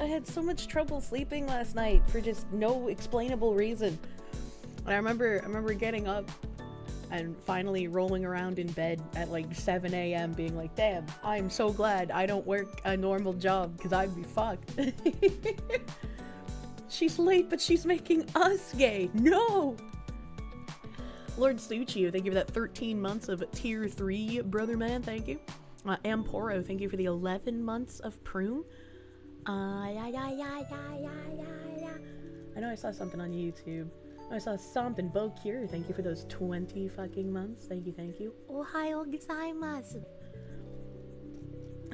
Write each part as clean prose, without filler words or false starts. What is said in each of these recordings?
I had so much trouble sleeping last night for just no explainable reason. And I remember getting up and finally rolling around in bed at like 7 a.m. being like, damn, I'm so glad I don't work a normal job because I'd be fucked. She's late, but she's making us gay. No! Lord Suchi, thank you for that 13 months of tier 3, brother man, thank you. Amporo, thank you for the 11 months of prune. I know I saw something on YouTube. I saw something. Vokir, thank you for those 20 fucking months. Thank you, thank you. Ohayou gozaimasu.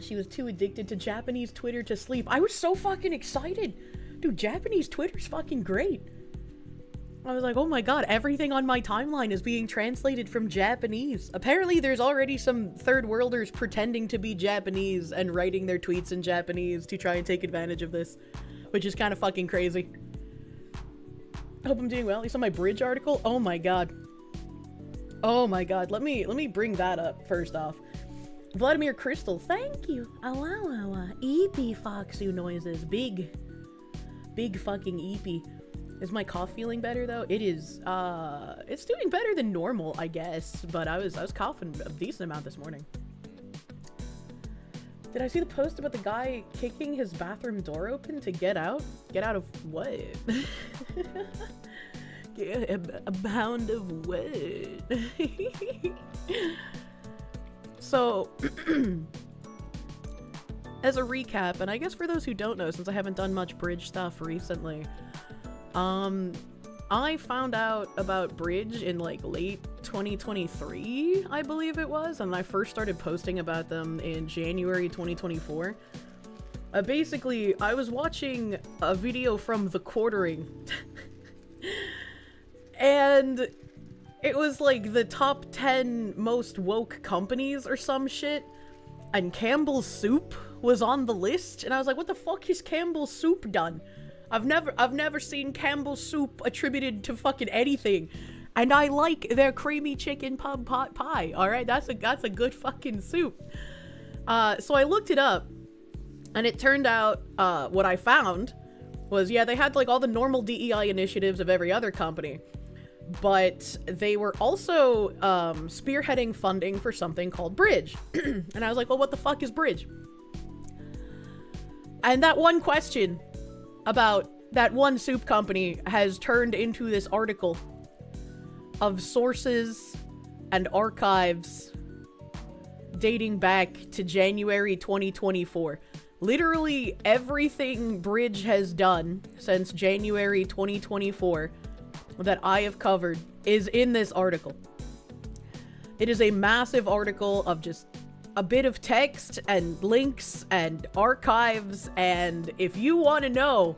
She was too addicted to Japanese Twitter to sleep. I was so fucking excited. Dude, Japanese Twitter's fucking great. I was like, oh my god, everything on my timeline is being translated from Japanese. Apparently there's already some third worlders pretending to be Japanese and writing their tweets in Japanese to try and take advantage of this, which is kind of fucking crazy. Hope I'm doing well. At least on my bridge article. Oh my god. Oh my god. Let me bring that up first off. Vladimir Crystal, thank you. Awawawa. EP Foxu noises. Big fucking EP. Is my cough feeling better though? It is, it's doing better than normal, I guess, but I was coughing a decent amount this morning. Did I see the post about the guy kicking his bathroom door open to get out? Get out of what? A bound of what? So, as a recap, and I guess for those who don't know, since I haven't done much bridge stuff recently, I found out about bridge in like late 2023, I believe it was, and I first started posting about them in January 2024. Basically, I was watching a video from The Quartering, and it was like the top 10 most woke companies or some shit, and Campbell's Soup was on the list, and I was like, what the fuck has Campbell's Soup done? I've never seen Campbell's Soup attributed to fucking anything, and I like their creamy chicken pub pot pie. All right, that's a good fucking soup. So I looked it up, and it turned out what I found was, yeah, they had like all the normal DEI initiatives of every other company, but they were also spearheading funding for something called Bridge. And I was like, well, what the fuck is Bridge? And that one question about that one soup company has turned into this article of sources and archives dating back to January 2024. Literally everything Bridge has done since January 2024 that I have covered is in this article. It is a massive article of just a bit of text and links and archives, and if you want to know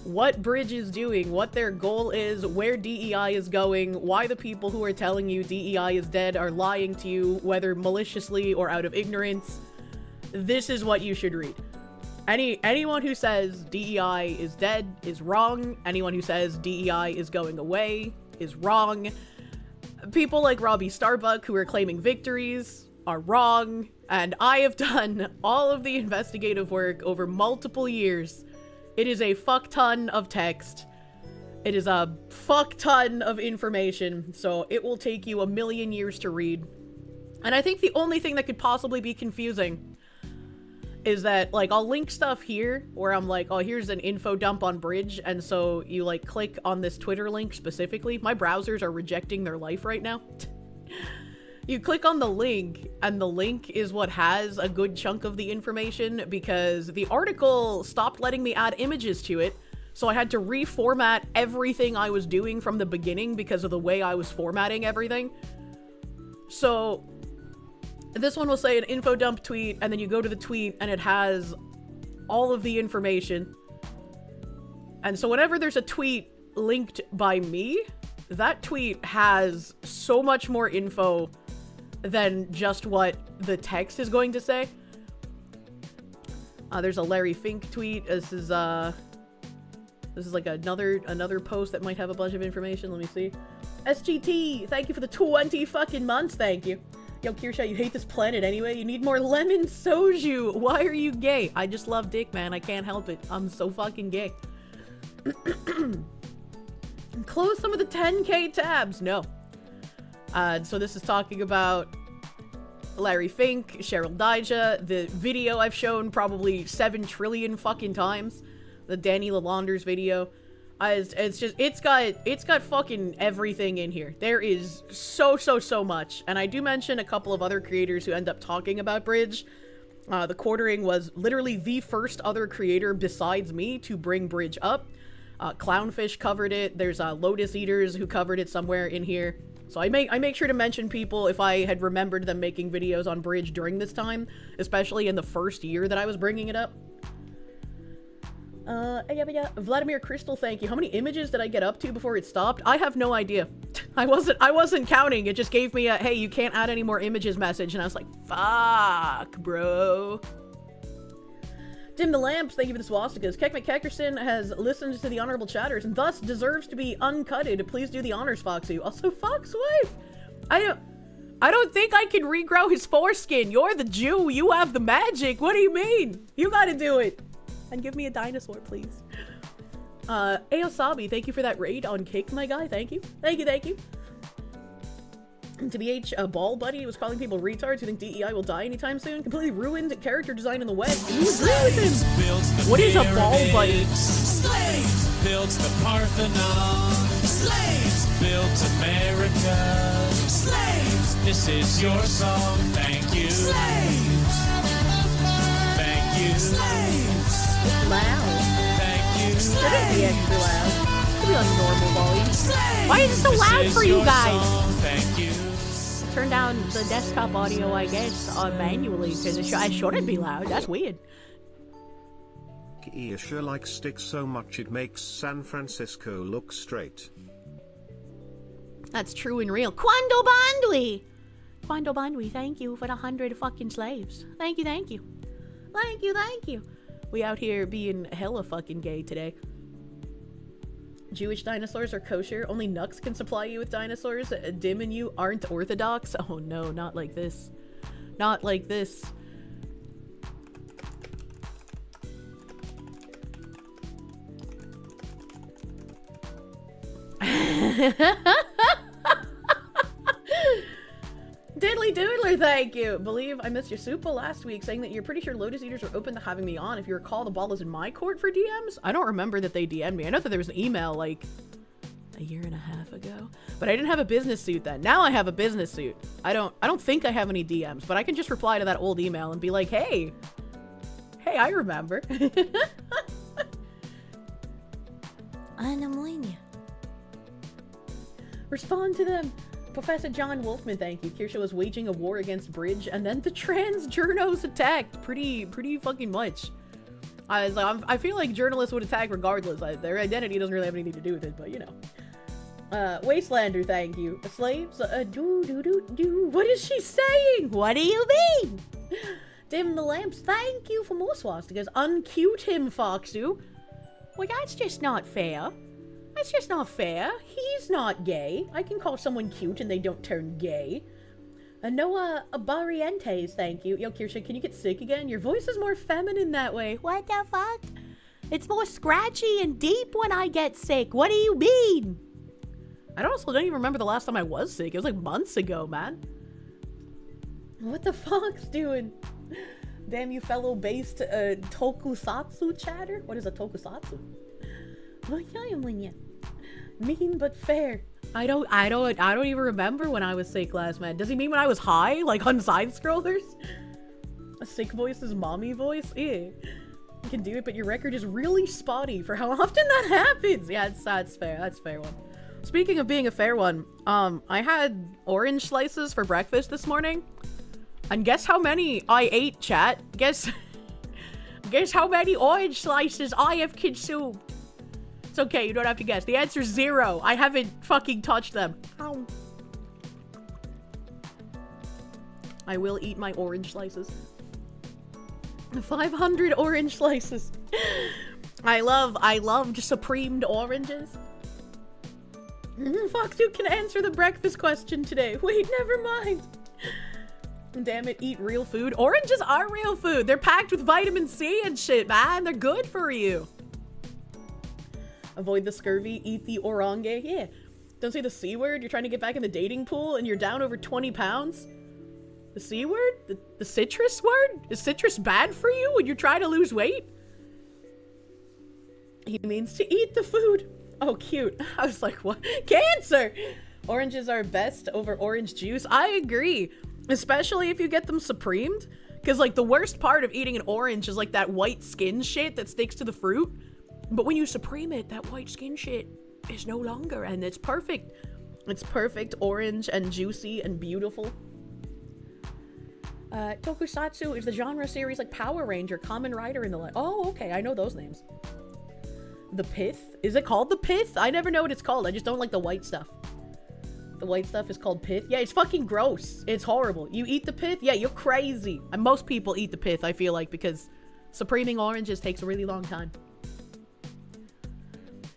what Bridge is doing, what their goal is, where DEI is going, why the people who are telling you DEI is dead are lying to you, whether maliciously or out of ignorance, this is what you should read. Anyone who says DEI is dead is wrong. Anyone who says DEI is going away is wrong. People like Robbie Starbuck who are claiming victories are wrong. And I have done all of the investigative work over multiple years. It is a fuck ton of text. It is a fuck ton of information, so it will take you a million years to read. And I think the only thing that could possibly be confusing is that, like, I'll link stuff here where I'm like, oh, here's an info dump on Bridge, and so you, like, click on this Twitter link specifically. My browsers are rejecting their life right now. You click on the link, and the link is what has a good chunk of the information, because the article stopped letting me add images to it, so I had to reformat everything I was doing from the beginning because of the way I was formatting everything. So this one will say an info dump tweet, and then you go to the tweet, and it has all of the information. And so whenever there's a tweet linked by me, that tweet has so much more info than just what the text is going to say. There's a Larry Fink tweet. This is like another post that might have a bunch of information. Let me see. SGT, thank you for the 20 fucking months. Thank you. Yo, Kirsche, you hate this planet anyway. You need more lemon soju. Why are you gay? I just love dick, man. I can't help it. I'm so fucking gay. Close some of the 10K tabs. No. So this is talking about Larry Fink, Cheryl Dyja, the video I've shown probably 7 trillion fucking times, the Danny Lalander's video. It's got fucking everything in here. There is so much, and I do mention a couple of other creators who end up talking about Bridge. The Quartering was literally the first other creator besides me to bring Bridge up. Clownfish covered it. There's Lotus Eaters who covered it somewhere in here. So I make sure to mention people if I had remembered them making videos on Bridge during this time, especially in the first year that I was bringing it up. Vladimir Crystal, thank you. How many images did I get up to before it stopped? I have no idea. I wasn't counting. It just gave me a, hey, you can't add any more images message, and I was like, fuck, bro. Dim the Lamps, thank you for the swastikas. Keck McKeckerson has listened to the Honorable Chatters and thus deserves to be uncutted. Please do the honors, Foxy. Also, Foxwife. I don't think I can regrow his foreskin. You're the Jew. You have the magic. What do you mean? You gotta do it. And give me a dinosaur, please. Aosabi, thank you for that raid on Kick, my guy. Thank you. Thank you. And to BH, Ball Buddy was calling people retards who think DEI will die anytime soon. Completely ruined character design in the West. You agree with him? What is a Ball Buddy? Slaves built the Parthenon. Slaves built America. Slaves, this is your song. Thank you. Slaves. Thank you. Slaves. It's loud. Thank you. Shouldn't be extra loud. It should be on normal volume. Slaves. Why is it so loud for you guys? Song. Thank you. Turn down the desktop audio, I guess, manually, because it shouldn't be loud. That's weird. Kirsche likes stick so much it makes San Francisco look straight. That's true and real. Quando Bandwi! Quando Bandwi, thank you for the 100 fucking slaves. Thank you. We out here being hella fucking gay today. Jewish dinosaurs are kosher. Only Nux can supply you with dinosaurs. Dim and you aren't orthodox. Oh no, not like this. Not like this. Diddly Doodler, thank you. Believe I missed your super last week saying that you're pretty sure Lotus Eaters were open to having me on. If you recall, the ball is in my court for DMs. I don't remember that they DM'd me. I know that there was an email like a year and a half ago, but I didn't have a business suit then. Now I have a business suit. I don't think I have any DMs, but I can just reply to that old email and be like, hey, I remember. Respond to them. Professor John Wolfman, thank you. Kirsche was waging a war against Bridge, and then the trans journos attacked pretty fucking much. I was like, I feel like journalists would attack regardless. Their identity doesn't really have anything to do with it, but you know. Wastelander, thank you. Slaves, What is she saying? What do you mean? Dim the lamps, thank you for more swastikas. Uncute him, Foxu. Well, that's just not fair. That's just not fair. He's not gay. I can call someone cute and they don't turn gay. Noah Barrientes, thank you. Yo, Kirsche, can you get sick again? Your voice is more feminine that way. What the fuck? It's more scratchy and deep when I get sick. What do you mean? I also don't even remember the last time I was sick. It was like months ago, man. What the fuck's doing? Damn you fellow-based tokusatsu chatter? What is a tokusatsu? Oh yeah, mean but fair. I don't even remember when I was sick last, man. Does he mean when I was high, like on side scrollers? A sick voice is mommy voice? Yeah. You can do it, but your record is really spotty for how often that happens. Yeah, that's fair. That's a fair one. Speaking of being a fair one, I had orange slices for breakfast this morning. And guess how many I ate, chat? Guess how many orange slices I have consumed? It's okay, you don't have to guess. The answer's 0. I haven't fucking touched them. Ow. I will eat my orange slices. 500 orange slices. I love supremed oranges. Foxu can answer the breakfast question today. Wait, never mind. Damn it, eat real food. Oranges are real food. They're packed with vitamin C and shit, man. They're good for you. Avoid the scurvy, eat the orange. Yeah. Don't say the C word. You're trying to get back in the dating pool and you're down over 20 pounds. The C word? The citrus word? Is citrus bad for you when you're trying to lose weight? He means to eat the food. Oh, cute. I was like, what? Cancer! Oranges are best over orange juice. I agree. Especially if you get them supremed. Because, like, the worst part of eating an orange is, like, that white skin shit that sticks to the fruit. But when you supreme it, that white skin shit is no longer. And it's perfect. It's perfect orange and juicy and beautiful. Tokusatsu is the genre series like Power Ranger, Kamen Rider, and the like. Oh, okay. I know those names. The pith? Is it called the pith? I never know what it's called. I just don't like the white stuff. The white stuff is called pith. Yeah, it's fucking gross. It's horrible. You eat the pith? Yeah, you're crazy. And most people eat the pith, I feel like, because supreming oranges takes a really long time.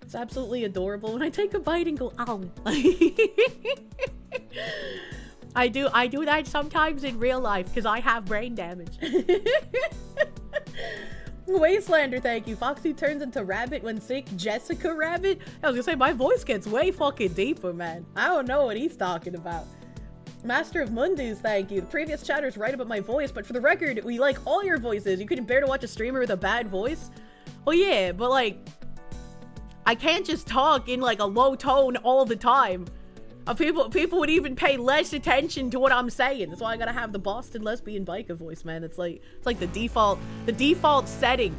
It's absolutely adorable when I take a bite and go, ow. I do that sometimes in real life because I have brain damage. Wastelander, thank you. Foxy turns into rabbit when sick. Jessica Rabbit? I was gonna say, my voice gets way fucking deeper, man. I don't know what he's talking about. Master of Mundus, thank you. The previous chatter's right about my voice, but for the record, we like all your voices. You couldn't bear to watch a streamer with a bad voice? Well, yeah, but like, I can't just talk in like a low tone all the time. People would even pay less attention to what I'm saying. That's why I gotta have the Boston lesbian biker voice, man. It's like the default setting.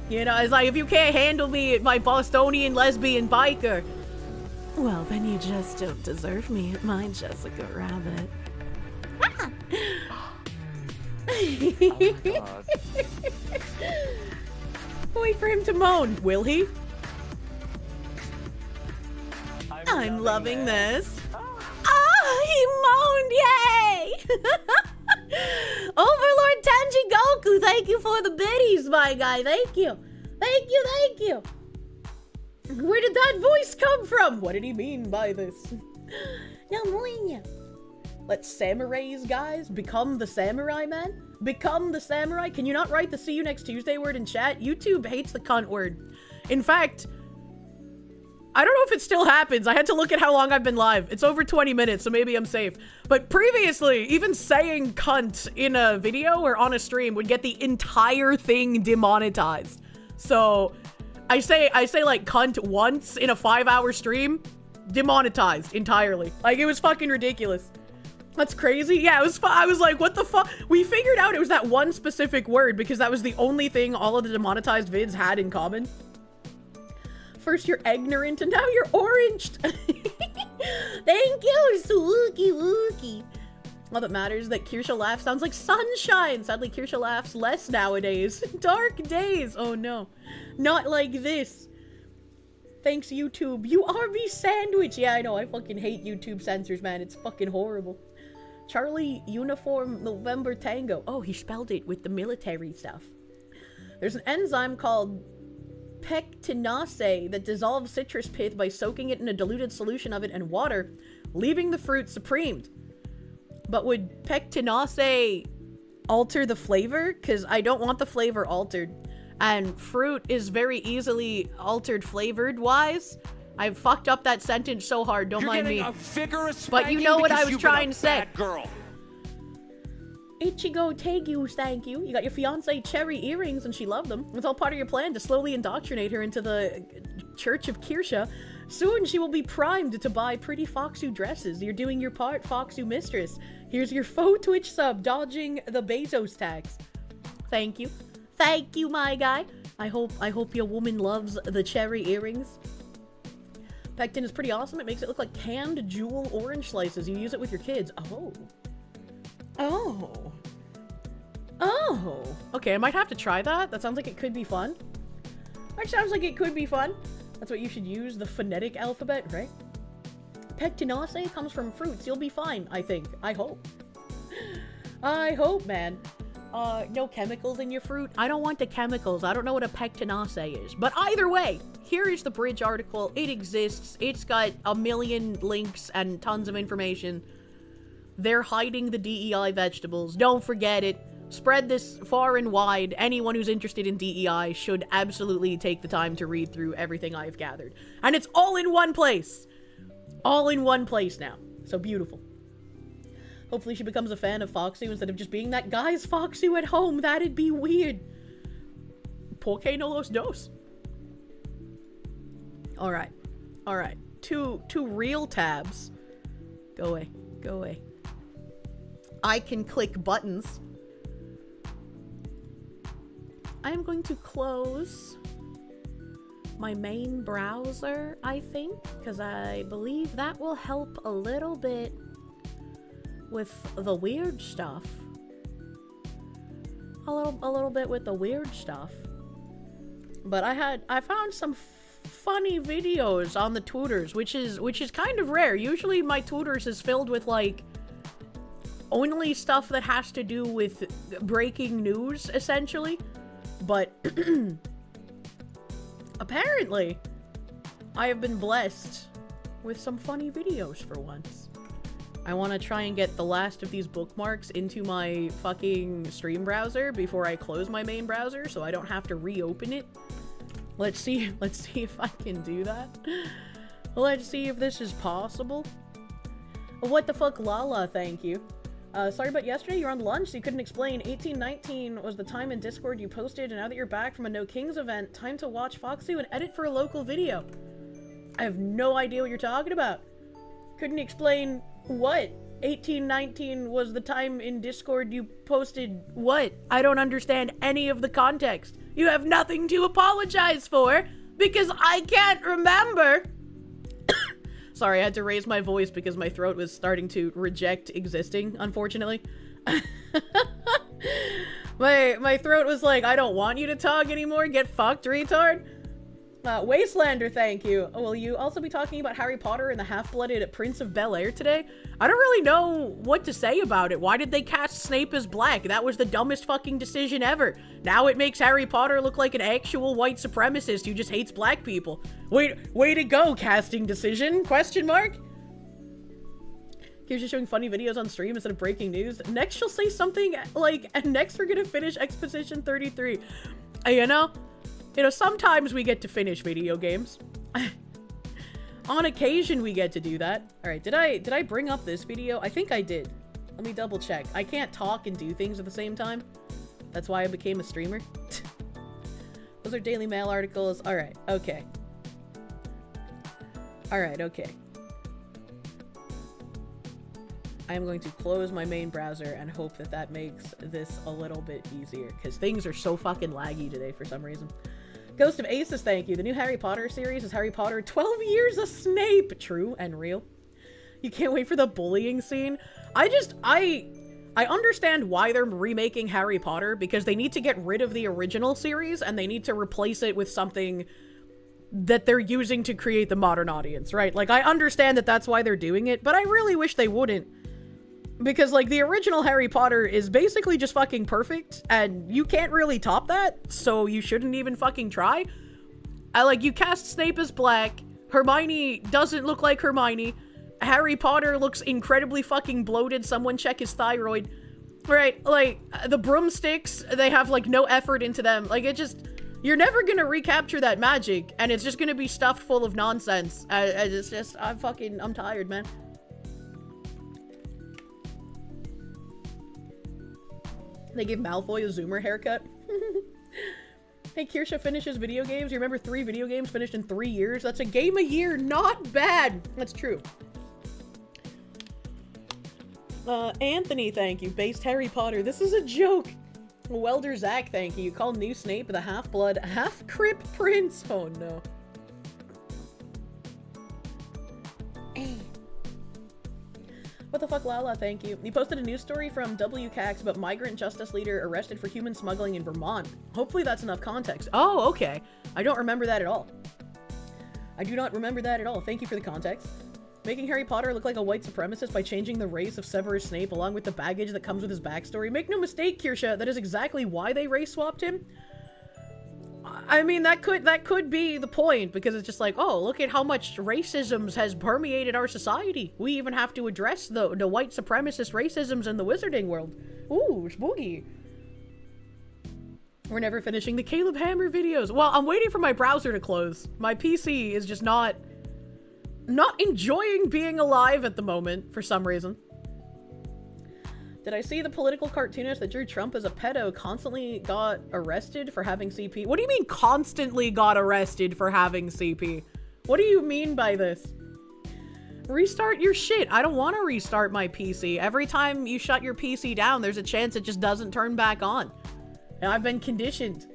You know, it's like if you can't handle me, my Bostonian lesbian biker, well, then you just don't deserve me, my Jessica Rabbit. Ah! Oh, God. Wait for him to moan. Will he? I'm loving this. Oh, he moaned, yay! Overlord Tanji Goku, thank you for the biddies, my guy. Thank you. Thank you, thank you. Where did that voice come from? What did he mean by this? Let's samurais, guys. Become the samurai, man. Become the samurai. Can you not write the see you next Tuesday word in chat? YouTube hates the cunt word. In fact, I don't know if it still happens. I had to look at how long I've been live. It's over 20 minutes, so maybe I'm safe. But previously, even saying cunt in a video or on a stream would get the entire thing demonetized. So I say like cunt once in a 5-hour stream, demonetized entirely. Like, it was fucking ridiculous. That's crazy. Yeah, I was like, what the fuck? We figured out it was that one specific word because that was the only thing all of the demonetized vids had in common. First you're ignorant and now you're oranged. Thank you, Swookie Wookie. All that matters is that Kirsche laugh sounds like sunshine. Sadly, Kirsche laughs less nowadays. Dark days. Oh no. Not like this. Thanks, YouTube. You are me sandwich. Yeah, I know. I fucking hate YouTube censors, man. It's fucking horrible. Charlie Uniform November Tango. Oh, he spelled it with the military stuff. There's an enzyme called pectinase that dissolves citrus pith by soaking it in a diluted solution of it and water, leaving the fruit supremed. But would pectinase alter the flavor? Because I don't want the flavor altered. And fruit is very easily altered flavored-wise. I fucked up that sentence so hard, don't mind me. But you know what I was trying to say. Girl. Ichigo Tegus, thank you. You got your fiancé cherry earrings and she loved them. It's all part of your plan to slowly indoctrinate her into the Church of Kirsche. Soon she will be primed to buy pretty Foxu dresses. You're doing your part, Foxu mistress. Here's your faux Twitch sub, dodging the Bezos tax. Thank you. Thank you, my guy. I hope your woman loves the cherry earrings. Pectin is pretty awesome. It makes it look like canned jewel orange slices. You use it with your kids. Oh. Oh. Oh. Okay, I might have to try that. That sounds like it could be fun. That sounds like it could be fun. That's what you should use, the phonetic alphabet, right? Pectinase comes from fruits. You'll be fine, I think. I hope. I hope, man. No chemicals in your fruit. I don't want the chemicals. I don't know what a pectinase is. But either way, here is the Bridge article. It exists. It's got a million links and tons of information. They're hiding the DEI vegetables. Don't forget it. Spread this far and wide. Anyone who's interested in DEI should absolutely take the time to read through everything I've gathered. And it's all in one place. All in one place now. So beautiful. Hopefully she becomes a fan of Foxu instead of just being that guy's Foxu at home. That'd be weird. Porque no los dos. Alright. Alright. Two real tabs. Go away. Go away. I can click buttons. I am going to close my main browser, I think, because I believe that will help a little bit with the weird stuff. A little bit with the weird stuff. But I found some funny videos on the tutors, which is kind of rare. Usually my tutors is filled with like only stuff that has to do with breaking news, essentially. But apparently I have been blessed with some funny videos for once. I want to try and get the last of these bookmarks into my fucking stream browser before I close my main browser so I don't have to reopen it. Let's see if I can do that. Let's see if this is possible. What the fuck, Lala, thank you. Sorry about yesterday, you were on lunch, so you couldn't explain. 1819 was the time in Discord you posted, and now that you're back from a No Kings event, time to watch Foxu and edit for a local video. I have no idea what you're talking about. Couldn't explain what? 1819 was the time in Discord you posted what? I don't understand any of the context. You have nothing to apologize for, because I can't remember. Sorry, I had to raise my voice because my throat was starting to reject existing, unfortunately. My throat was like, I don't want you to talk anymore, get fucked, retard. Wastelander, thank you. Oh, will you also be talking about Harry Potter and the Half-Blooded Prince of Bel-Air today? I don't really know what to say about it. Why did they cast Snape as black? That was the dumbest fucking decision ever. Now it makes Harry Potter look like an actual white supremacist who just hates black people. Way to go, casting decision? Question mark? Here's just showing funny videos on stream instead of breaking news. Next she'll say something like, and next we're gonna finish Exposition 33. You know, sometimes we get to finish video games. On occasion, we get to do that. All right, did I bring up this video? I think I did. Let me double check. I can't talk and do things at the same time. That's why I became a streamer. Those are Daily Mail articles. All right, okay. All right, okay. I am going to close my main browser and hope that that makes this a little bit easier, because things are so fucking laggy today for some reason. Ghost of Aces, thank you. The new Harry Potter series is Harry Potter 12 Years a Snape. True and real. You can't wait for the bullying scene. I understand why they're remaking Harry Potter, because they need to get rid of the original series and they need to replace it with something that they're using to create the modern audience, right? Like, I understand that that's why they're doing it, but I really wish they wouldn't. Because, like, the original Harry Potter is basically just fucking perfect, and you can't really top that, so you shouldn't even fucking try. You cast Snape as black, Hermione doesn't look like Hermione, Harry Potter looks incredibly fucking bloated, someone check his thyroid, right? Like, the broomsticks, they have, like, no effort into them. Like, it just... You're never gonna recapture that magic, and it's just gonna be stuffed full of nonsense. It's just... I'm tired, man. They give Malfoy a Zoomer haircut. Hey, Kirsche finishes video games. You remember 3 video games finished in 3 years? That's a game a year. Not bad. That's true. Anthony, thank you. Based Harry Potter. This is a joke. Welder Zach, thank you. You call new Snape the half-blood, half-crip prince. Oh, no. What the fuck, Lala, thank you. You posted a news story from WCAX about migrant justice leader arrested for human smuggling in Vermont. Hopefully that's enough context. Oh, okay. I don't remember that at all. I do not remember that at all. Thank you for the context. Making Harry Potter look like a white supremacist by changing the race of Severus Snape along with the baggage that comes with his backstory. Make no mistake, Kirsche, that is exactly why they race swapped him. I mean, that could be the point, because it's just like, oh, look at how much racism has permeated our society. We even have to address the white supremacist racisms in the wizarding world. Ooh, spooky. We're never finishing the Caleb Hammer videos. Well, I'm waiting for my browser to close. My PC is just not enjoying being alive at the moment for some reason. Did I see the political cartoonist that drew Trump as a pedo constantly got arrested for having CP? What do you mean constantly got arrested for having CP? What do you mean by this? Restart your shit. I don't want to restart my PC. Every time you shut your PC down, there's a chance it just doesn't turn back on. And I've been conditioned.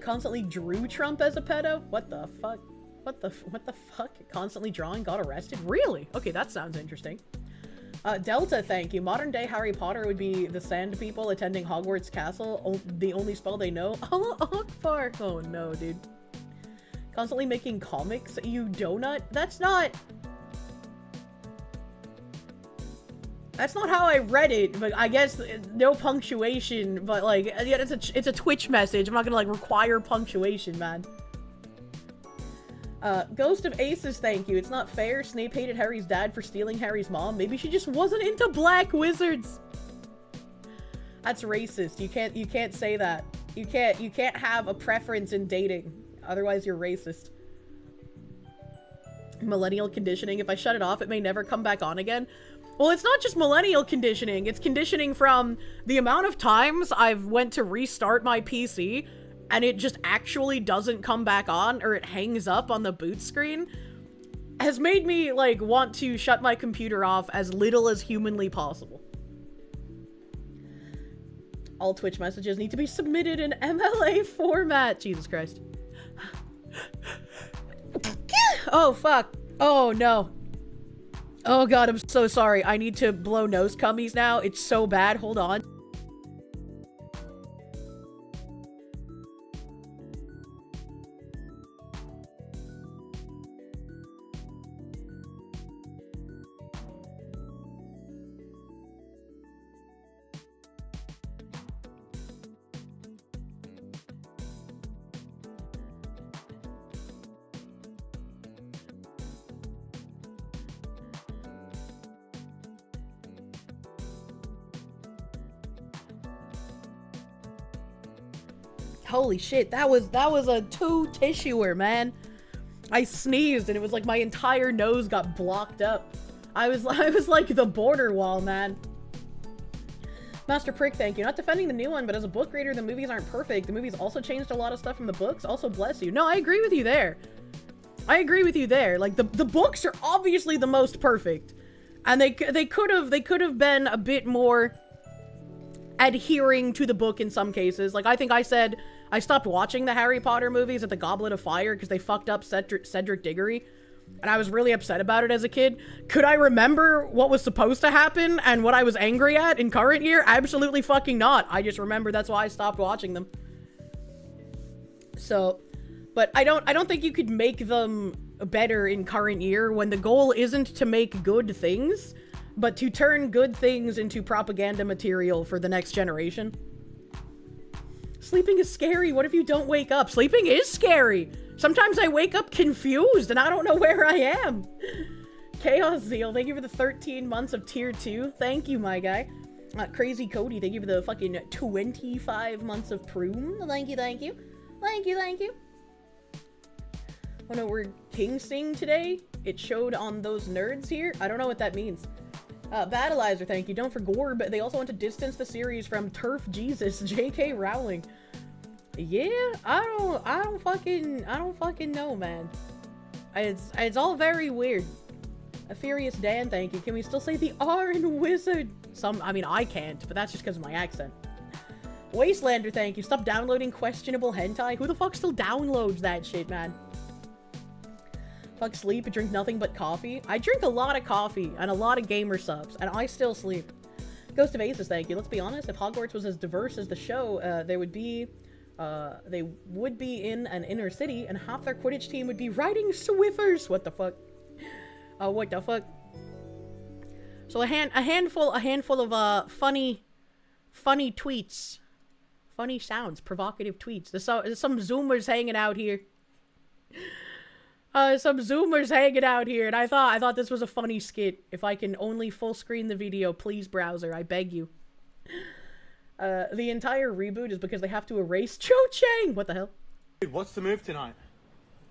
Constantly drew Trump as a pedo? What the fuck? What the fuck? Constantly drawing got arrested? Really? Okay, that sounds interesting. Delta, thank you. Modern day Harry Potter would be the sand people attending Hogwarts Castle. The only spell they know. Allah Akbar. Oh no, dude. Constantly making comics, you donut? That's not how I read it, but I guess no punctuation, but like, yeah, it's a Twitch message. I'm not gonna like require punctuation, man. Ghost of Aces, thank you. It's not fair. Snape hated Harry's dad for stealing Harry's mom. Maybe she just wasn't into black wizards. That's racist. You can't say that. You can't have a preference in dating. Otherwise, you're racist. Millennial conditioning. If I shut it off, it may never come back on again. Well, it's not just millennial conditioning. It's conditioning from the amount of times I've went to restart my PC and it just actually doesn't come back on, or it hangs up on the boot screen, has made me, like, want to shut my computer off as little as humanly possible. All Twitch messages need to be submitted in MLA format. Jesus Christ. Oh, fuck. Oh, no. Oh, God, I'm so sorry. I need to blow nose cummies now. It's so bad. Hold on. Holy shit, that was a 2-tissuer, man. I sneezed and it was like my entire nose got blocked up. I was like the border wall, man. Master Prick, thank you. Not defending the new one, but as a book reader, the movies aren't perfect. The movies also changed a lot of stuff from the books. Also, bless you. No, I agree with you there. I agree with you there. Like, the books are obviously the most perfect. And they could have been a bit more adhering to the book in some cases. Like, I think I said I stopped watching the Harry Potter movies at the Goblet of Fire because they fucked up Cedric Diggory. and I was really upset about it as a kid. Could I remember what was supposed to happen and what I was angry at in current year? Absolutely fucking not. I just remember that's why I stopped watching them. So, but I don't think you could make them better in current year when the goal isn't to make good things, but to turn good things into propaganda material for the next generation. Sleeping is scary. What if you don't wake up? Sleeping is scary. Sometimes I wake up confused and I don't know where I am. Chaos Zeal, thank you for the 13 months of tier 2. Thank you, my guy. Crazy Cody, thank you for the fucking 25 months of Prune. Thank you, thank you. Thank you, thank you. Oh no, we're King Sing today. It showed on those nerds here. I don't know what that means. Battleizer, thank you. Don't for Gorb. They also want to distance the series from Turf Jesus, J.K. Rowling. Yeah, I don't fucking know, man. It's all very weird. A Furious Dan, thank you. Can we still say the R in Wizard? I mean, I can't, but that's just because of my accent. Wastelander, thank you. Stop downloading questionable hentai. Who the fuck still downloads that shit, man? Fuck sleep, drink nothing but coffee. I drink a lot of coffee and a lot of gamer subs, and I still sleep. Ghost of Aces, thank you. Let's be honest, if Hogwarts was as diverse as the show, they would be in an inner city, and half their Quidditch team would be riding Swiffers. What the fuck? What the fuck? So a handful of funny tweets, funny sounds, provocative tweets. There's some Zoomers hanging out here. Some Zoomers hanging out here, and I thought this was a funny skit. If I can only full screen the video, please, browser, I beg you. The entire reboot is because they have to erase Cho Chang. What the hell? Dude, what's the move tonight?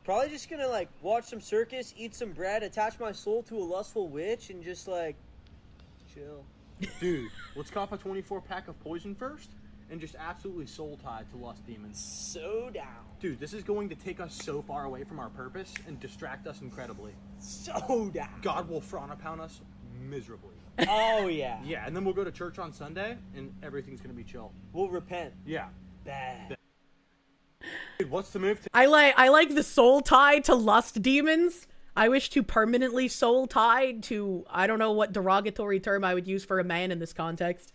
Probably just gonna, like, watch some circus, eat some bread, attach my soul to a lustful witch, and just, like, chill. Dude, let's cop a 24-pack of poison first, and just absolutely soul-tied to lust demons. So down. Dude, this is going to take us so far away from our purpose and distract us incredibly. So down. God will frown upon us miserably. Oh, yeah. Yeah, and then we'll go to church on Sunday, and everything's gonna be chill. We'll repent. Yeah. Bad. Dude, what's the move? I like the soul tie to lust demons. I wish to permanently soul tie to, I don't know what derogatory term I would use for a man in this context.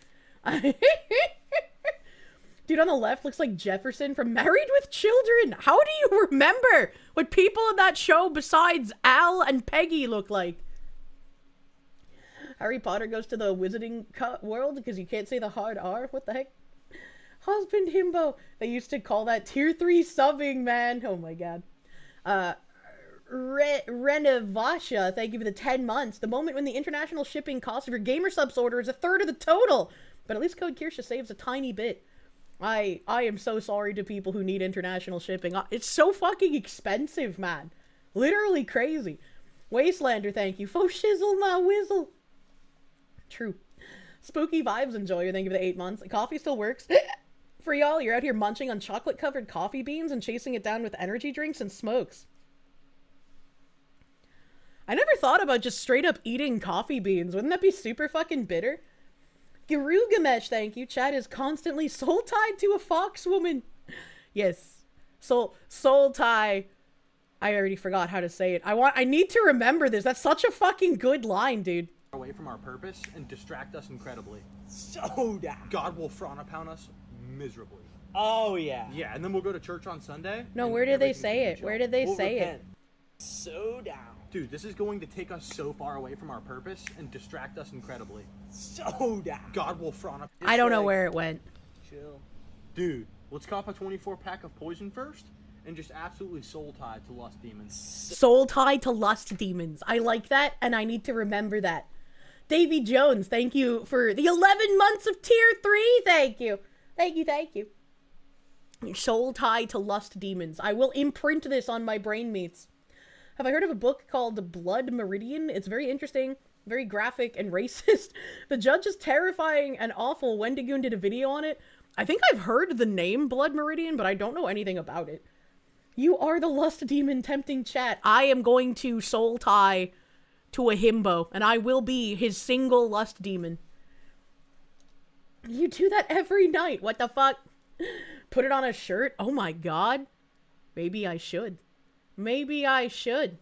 Dude on the left looks like Jefferson from Married with Children. How do you remember what people in that show besides Al and Peggy look like? Harry Potter goes to the wizarding world because you can't say the hard R. What the heck? Husband himbo. They used to call that tier 3 subbing, man. Oh my god. Renevasha, thank you for the 10 months. The moment when the international shipping cost of your gamer subs order is a third of the total. But at least code Kirsche saves a tiny bit. I am so sorry to people who need international shipping. It's so fucking expensive, man. Literally crazy. Wastelander, thank you. Faux shizzle my whizzle. True. Spooky Vibes Enjoyer, thank you for the 8 months. Coffee still works. For y'all, you're out here munching on chocolate-covered coffee beans and chasing it down with energy drinks and smokes. I never thought about just straight up eating coffee beans. Wouldn't that be super fucking bitter? Garugamesh, thank you. Chad is constantly soul-tied to a fox woman. Yes. Soul-tie. I already forgot how to say it. I need to remember this. That's such a fucking good line, dude. Away from our purpose and distract us incredibly. So down. God will frown upon us miserably. Oh, yeah. Yeah, and then we'll go to church on Sunday. No, where did they say it? Where did they We'll say repent. it? So down. Dude, this is going to take us so far away from our purpose and distract us incredibly. So down. God will frown up. I don't know like- where it went. Chill. Dude, let's cop a 24-pack of poison first, and just absolutely soul-tied to lust demons. Soul tied to lust demons. I like that, and I need to remember that. Davy Jones, thank you for the 11 months of tier 3. Thank you. Thank you, thank you. Soul tied to lust demons. I will imprint this on my brain meats. Have I heard of a book called Blood Meridian? It's very interesting, very graphic, and racist. The judge is terrifying and awful. Wendigoon did a video on it. I think I've heard the name Blood Meridian, but I don't know anything about it. You are the lust demon tempting chat. I am going to soul tie to a himbo, and I will be his single lust demon. You do that every night. What the fuck? Put it on a shirt? Oh my god. Maybe I should. Maybe I should.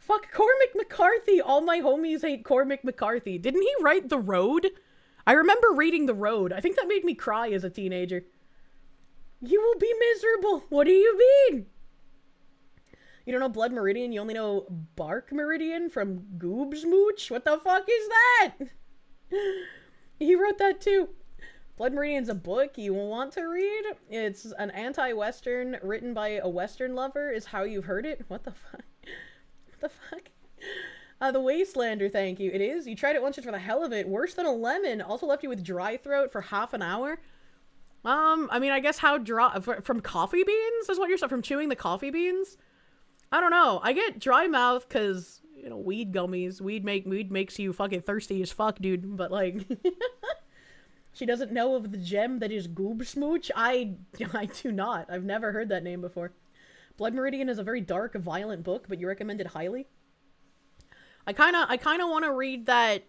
Fuck Cormac McCarthy. All my homies hate Cormac McCarthy. Didn't he write The Road? I remember reading The Road. I think that made me cry as a teenager. You will be miserable. What do you mean? You don't know Blood Meridian, you only know Bark Meridian from Goob's Mooch? What the fuck is that? He wrote that too. Blood Meridian's a book you want to read. It's an anti-Western written by a Western lover is how you've heard it. What the fuck? What the fuck? The Wastelander, thank you. It is. You tried it once just for the hell of it. Worse than a lemon. Also left you with dry throat for half an hour. I mean, I guess how dry... From coffee beans? Is what you're saying? From chewing the coffee beans? I don't know. I get dry mouth because, you know, weed gummies. Weed makes you fucking thirsty as fuck, dude. But, like... She doesn't know of the gem that is Goob Smooch? I do not. I've never heard that name before. Blood Meridian is a very dark, violent book, but you recommend it highly? I kind of want to read that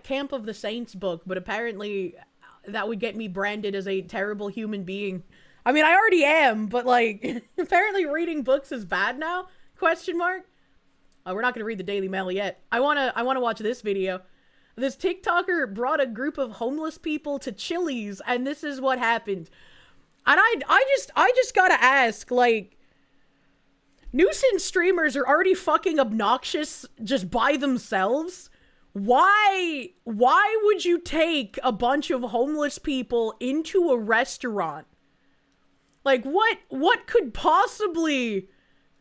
Camp of the Saints book, but apparently that would get me branded as a terrible human being. I mean, I already am, but like, apparently reading books is bad now? Question mark? We're not going to read the Daily Mail yet. I want to watch this video. This TikToker brought a group of homeless people to Chili's, and this is what happened. And I just gotta ask, like, nuisance streamers are already fucking obnoxious just by themselves. Why would you take a bunch of homeless people into a restaurant? Like, what could possibly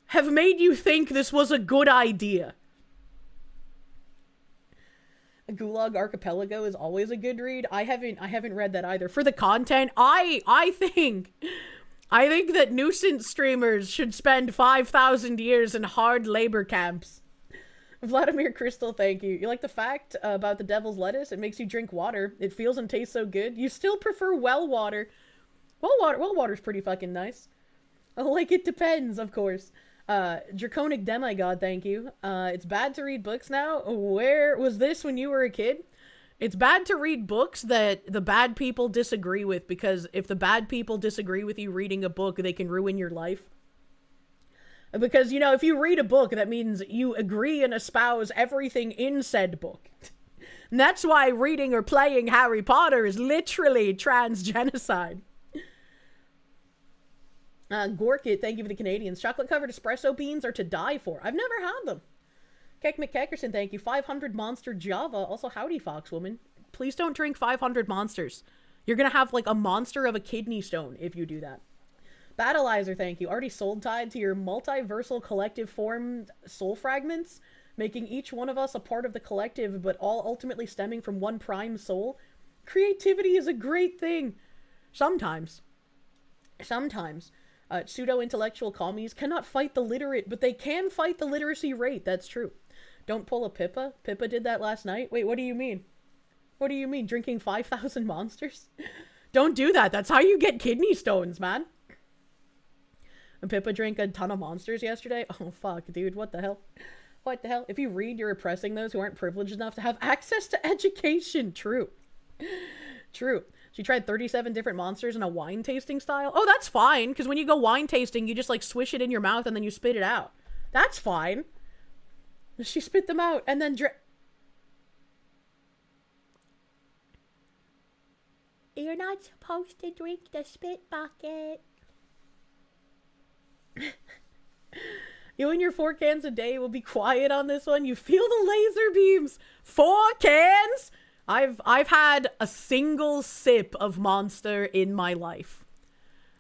have made you think this was a good idea? Gulag Archipelago is always a good read. I haven't read that either. For the content, I think that nuisance streamers should spend 5,000 years in hard labor camps. Vladimir Crystal, thank you. You like the fact about the devil's lettuce? It makes you drink water. It feels and tastes so good. You still prefer well water. Well water's pretty fucking nice. Like, it depends, of course. Draconic Demigod, thank you. It's bad to read books now. Where was this when you were a kid? It's bad to read books that the bad people disagree with, because if the bad people disagree with you reading a book, they can ruin your life. Because, you know, if you read a book, that means you agree and espouse everything in said book. And that's why reading or playing Harry Potter is literally transgenocide. Gorkit, thank you for the Canadians. Chocolate-covered espresso beans are to die for. I've never had them. Keck McKeckerson, thank you. 500 Monster Java. Also, howdy, Foxwoman. Please don't drink 500 Monsters. You're gonna have, like, a monster of a kidney stone if you do that. Battleizer, thank you. Already soul-tied to your multiversal collective formed soul fragments, making each one of us a part of the collective, but all ultimately stemming from one prime soul. Creativity is a great thing. Sometimes. Pseudo-intellectual commies cannot fight the literate, but they can fight the literacy rate. That's true. Don't pull a Pippa. Pippa did that last night. Wait, what do you mean? What do you mean? Drinking 5,000 monsters? Don't do that. That's how you get kidney stones, man. And Pippa drank a ton of monsters yesterday. Oh, fuck, dude. What the hell? What the hell? If you read, you're oppressing those who aren't privileged enough to have access to education. True. True. She tried 37 different monsters in a wine tasting style. Oh, that's fine, because when you go wine tasting, you just, like, swish it in your mouth and then you spit it out. That's fine. She spit them out and then You're not supposed to drink the spit bucket. You and your 4 cans a day will be quiet on this one. You feel the laser beams. 4 cans? I've had a single sip of Monster in my life.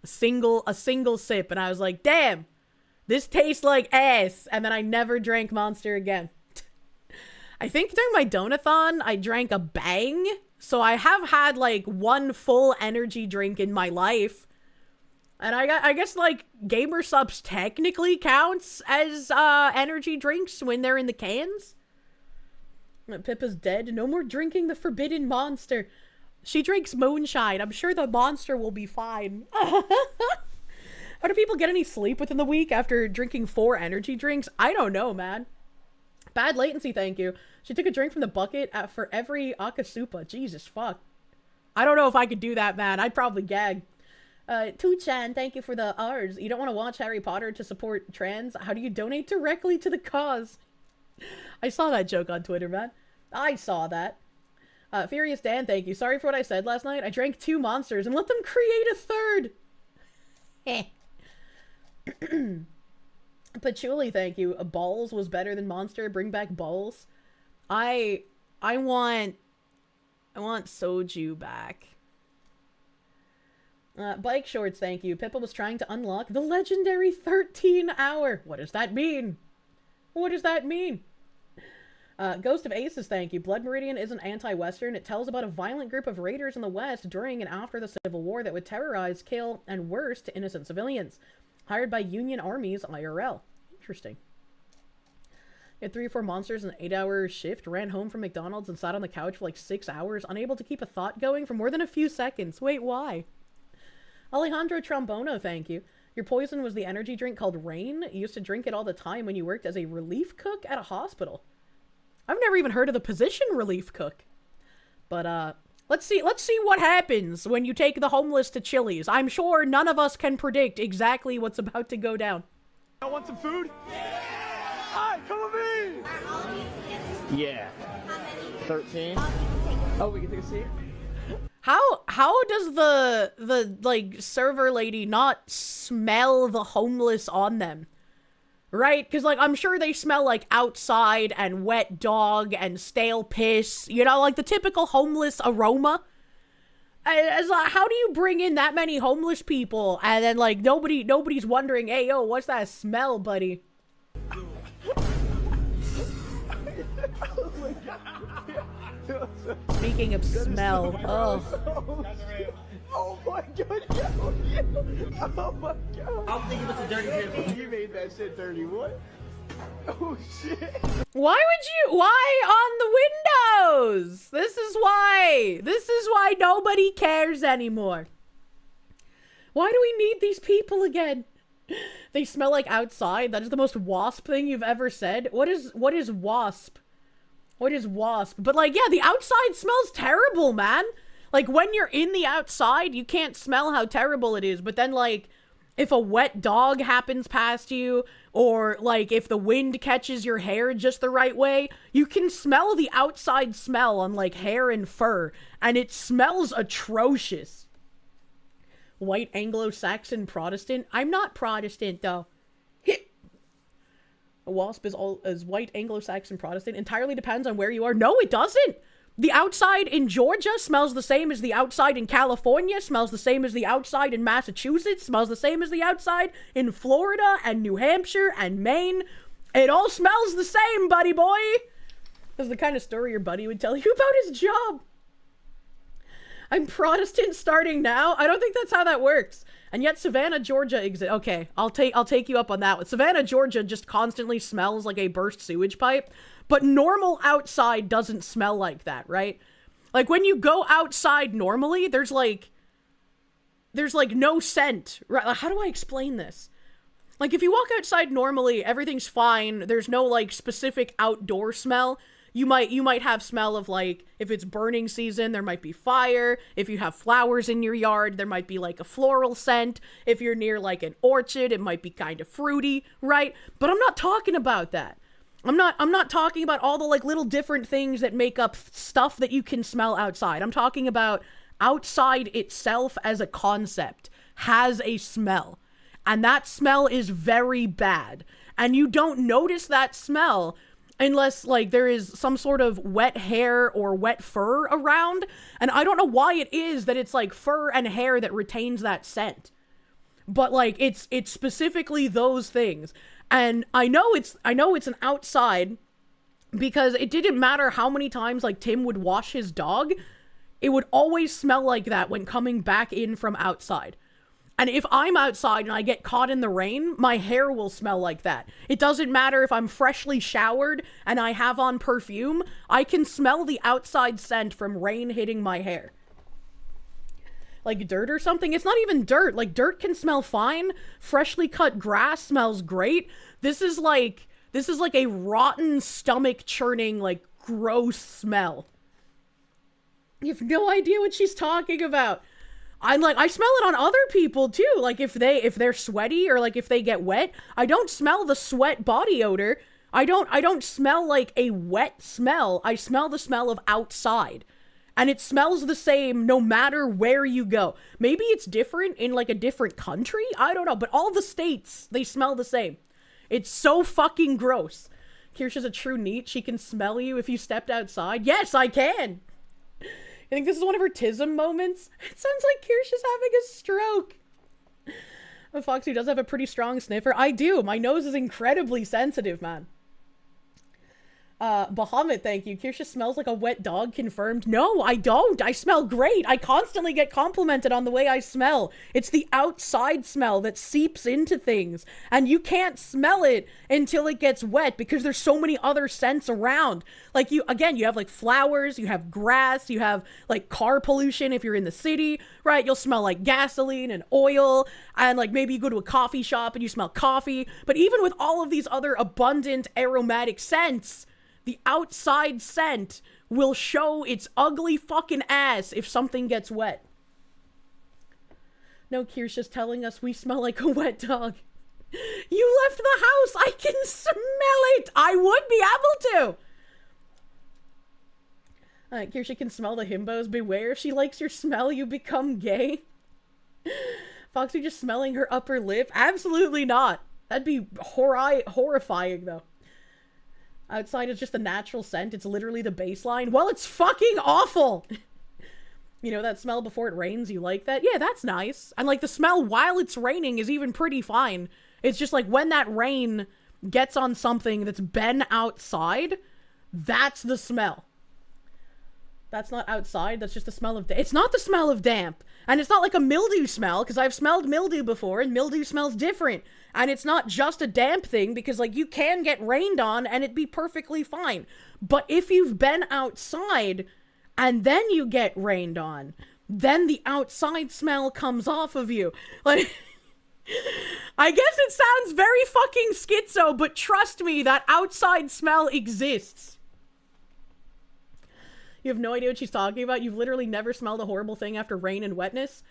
A single sip, and I was like, damn, this tastes like ass. And then I never drank Monster again. I think during my donathon, I drank a Bang. So I have had like 1 full energy drink in my life. And I guess like Gamer Subs technically counts as energy drinks when they're in the cans. Pippa's dead. No more drinking the forbidden Monster. She drinks moonshine. I'm sure the Monster will be fine. How do people get any sleep within the week after drinking 4 energy drinks? I don't know, man. Bad latency, thank you. She took a drink from the bucket for every Akasupa. Jesus, fuck. I don't know if I could do that, man. I'd probably gag. Tuchan, thank you for the R's. You don't want to watch Harry Potter to support trans? How do you donate directly to the cause? I saw that joke on Twitter, man. I saw that. Furious Dan, thank you. Sorry for what I said last night. I drank 2 monsters and let them create a third. Patchouli, thank you. Balls was better than Monster. Bring back balls. I want soju back. Bike shorts, thank you. Pippa was trying to unlock the legendary 13-hour. What does that mean? What does that mean? Ghost of Aces, thank you. Blood Meridian isn't anti-Western. It tells about a violent group of raiders in the West during and after the Civil War that would terrorize, kill, and worse to innocent civilians. Hired by Union armies IRL. Interesting. You had 3 or 4 monsters in an 8-hour shift, ran home from McDonald's and sat on the couch for like 6 hours, unable to keep a thought going for more than a few seconds. Wait, why? Alejandro Trombono, thank you. Your poison was the energy drink called Rain. You used to drink it all the time when you worked as a relief cook at a hospital. I've never even heard of the position relief cook. But, let's see what happens when you take the homeless to Chili's. I'm sure none of us can predict exactly what's about to go down. I want some food? Hi, come with me! Yeah. 13. Oh, we can take a seat? How does the like server lady not smell the homeless on them? Right? Because like I'm sure they smell like outside and wet dog and stale piss, you know, like the typical homeless aroma. As how do you bring in that many homeless people and then like nobody's wondering, hey yo, what's that smell, buddy? Speaking of smell, oh. Oh my god, oh my god. I'll think if it's a dirty vehicle. You made that shit dirty, what? Oh shit. Why on the windows? This is why nobody cares anymore. Why do we need these people again? They smell like outside. That is the most wasp thing you've ever said. What is wasp? What is wasp? But like, yeah, the outside smells terrible, man. Like when you're in the outside, you can't smell how terrible it is. But then like, if a wet dog happens past you, or like if the wind catches your hair just the right way, you can smell the outside smell on like hair and fur, and it smells atrocious. White Anglo-Saxon Protestant? I'm not Protestant though. A wasp is white Anglo-Saxon Protestant. Entirely depends on where you are. No, it doesn't. The outside in Georgia smells the same as the outside in California, smells the same as the outside in Massachusetts, smells the same as the outside in Florida and New Hampshire and Maine. It all smells the same, buddy boy. This is the kind of story your buddy would tell you about his job. I'm Protestant starting now? I don't think that's how that works. And yet Savannah, Georgia exists. Okay, I'll take you up on that one. Savannah, Georgia just constantly smells like a burst sewage pipe. But normal outside doesn't smell like that, right? Like when you go outside normally, there's like no scent, right? Like, how do I explain this? Like if you walk outside normally, everything's fine. There's no like specific outdoor smell. You might have smell of like, if it's burning season, there might be fire. If you have flowers in your yard, there might be like a floral scent. If you're near like an orchard, it might be kind of fruity, right? But I'm not talking about that. I'm not talking about all the like little different things that make up stuff that you can smell outside. I'm talking about outside itself as a concept has a smell. And that smell is very bad. And you don't notice that smell unless like there is some sort of wet hair or wet fur around. And I don't know why it is that it's like fur and hair that retains that scent. But like it's specifically those things. And I know it's an outside because it didn't matter how many times like Tim would wash his dog, it would always smell like that when coming back in from outside. And if I'm outside and I get caught in the rain, my hair will smell like that. It doesn't matter if I'm freshly showered and I have on perfume, I can smell the outside scent from rain hitting my hair. Like dirt or something. It's not even dirt. Like dirt can smell fine. Freshly cut grass smells great. This is like a rotten stomach churning, like gross smell. You have no idea what she's talking about. I'm like, I smell it on other people too. Like if they're sweaty or like if they get wet, I don't smell the sweat body odor. I don't smell like a wet smell. I smell the smell of outside. And it smells the same no matter where you go. Maybe it's different in like a different country. I don't know. But all the states, they smell the same. It's so fucking gross. Kirsche is a true neat. She can smell you if you stepped outside. Yes, I can. I think this is one of her tism moments. It sounds like Kirsche is having a stroke. Foxy does have a pretty strong sniffer. I do. My nose is incredibly sensitive, man. Bahamut, thank you. Kirsche smells like a wet dog, confirmed. No, I don't. I smell great. I constantly get complimented on the way I smell. It's the outside smell that seeps into things. And you can't smell it until it gets wet because there's so many other scents around. Like you have like flowers, you have grass, you have like car pollution if you're in the city, right? You'll smell like gasoline and oil. And like maybe you go to a coffee shop and you smell coffee. But even with all of these other abundant aromatic scents, the outside scent will show its ugly fucking ass if something gets wet. No, Kirsche's telling us we smell like a wet dog. You left the house. I can smell it. I would be able to. Kirsche can smell the himbos. Beware, if she likes your smell, you become gay. Foxy just smelling her upper lip? Absolutely not. That'd be horrifying, though. Outside is just a natural scent. It's literally the baseline. Well, it's fucking awful. You know that smell before it rains? You like that? Yeah, that's nice. And like the smell while it's raining is even pretty fine. It's just like when that rain gets on something that's been outside, that's the smell. That's not outside. That's just the smell of... It's not the smell of damp. And it's not like a mildew smell, because I've smelled mildew before, and mildew smells different. And it's not just a damp thing, because, like, you can get rained on, and it'd be perfectly fine. But if you've been outside, and then you get rained on, then the outside smell comes off of you. Like... I guess it sounds very fucking schizo, but trust me, that outside smell exists. You have no idea what she's talking about. You've literally never smelled a horrible thing after rain and wetness.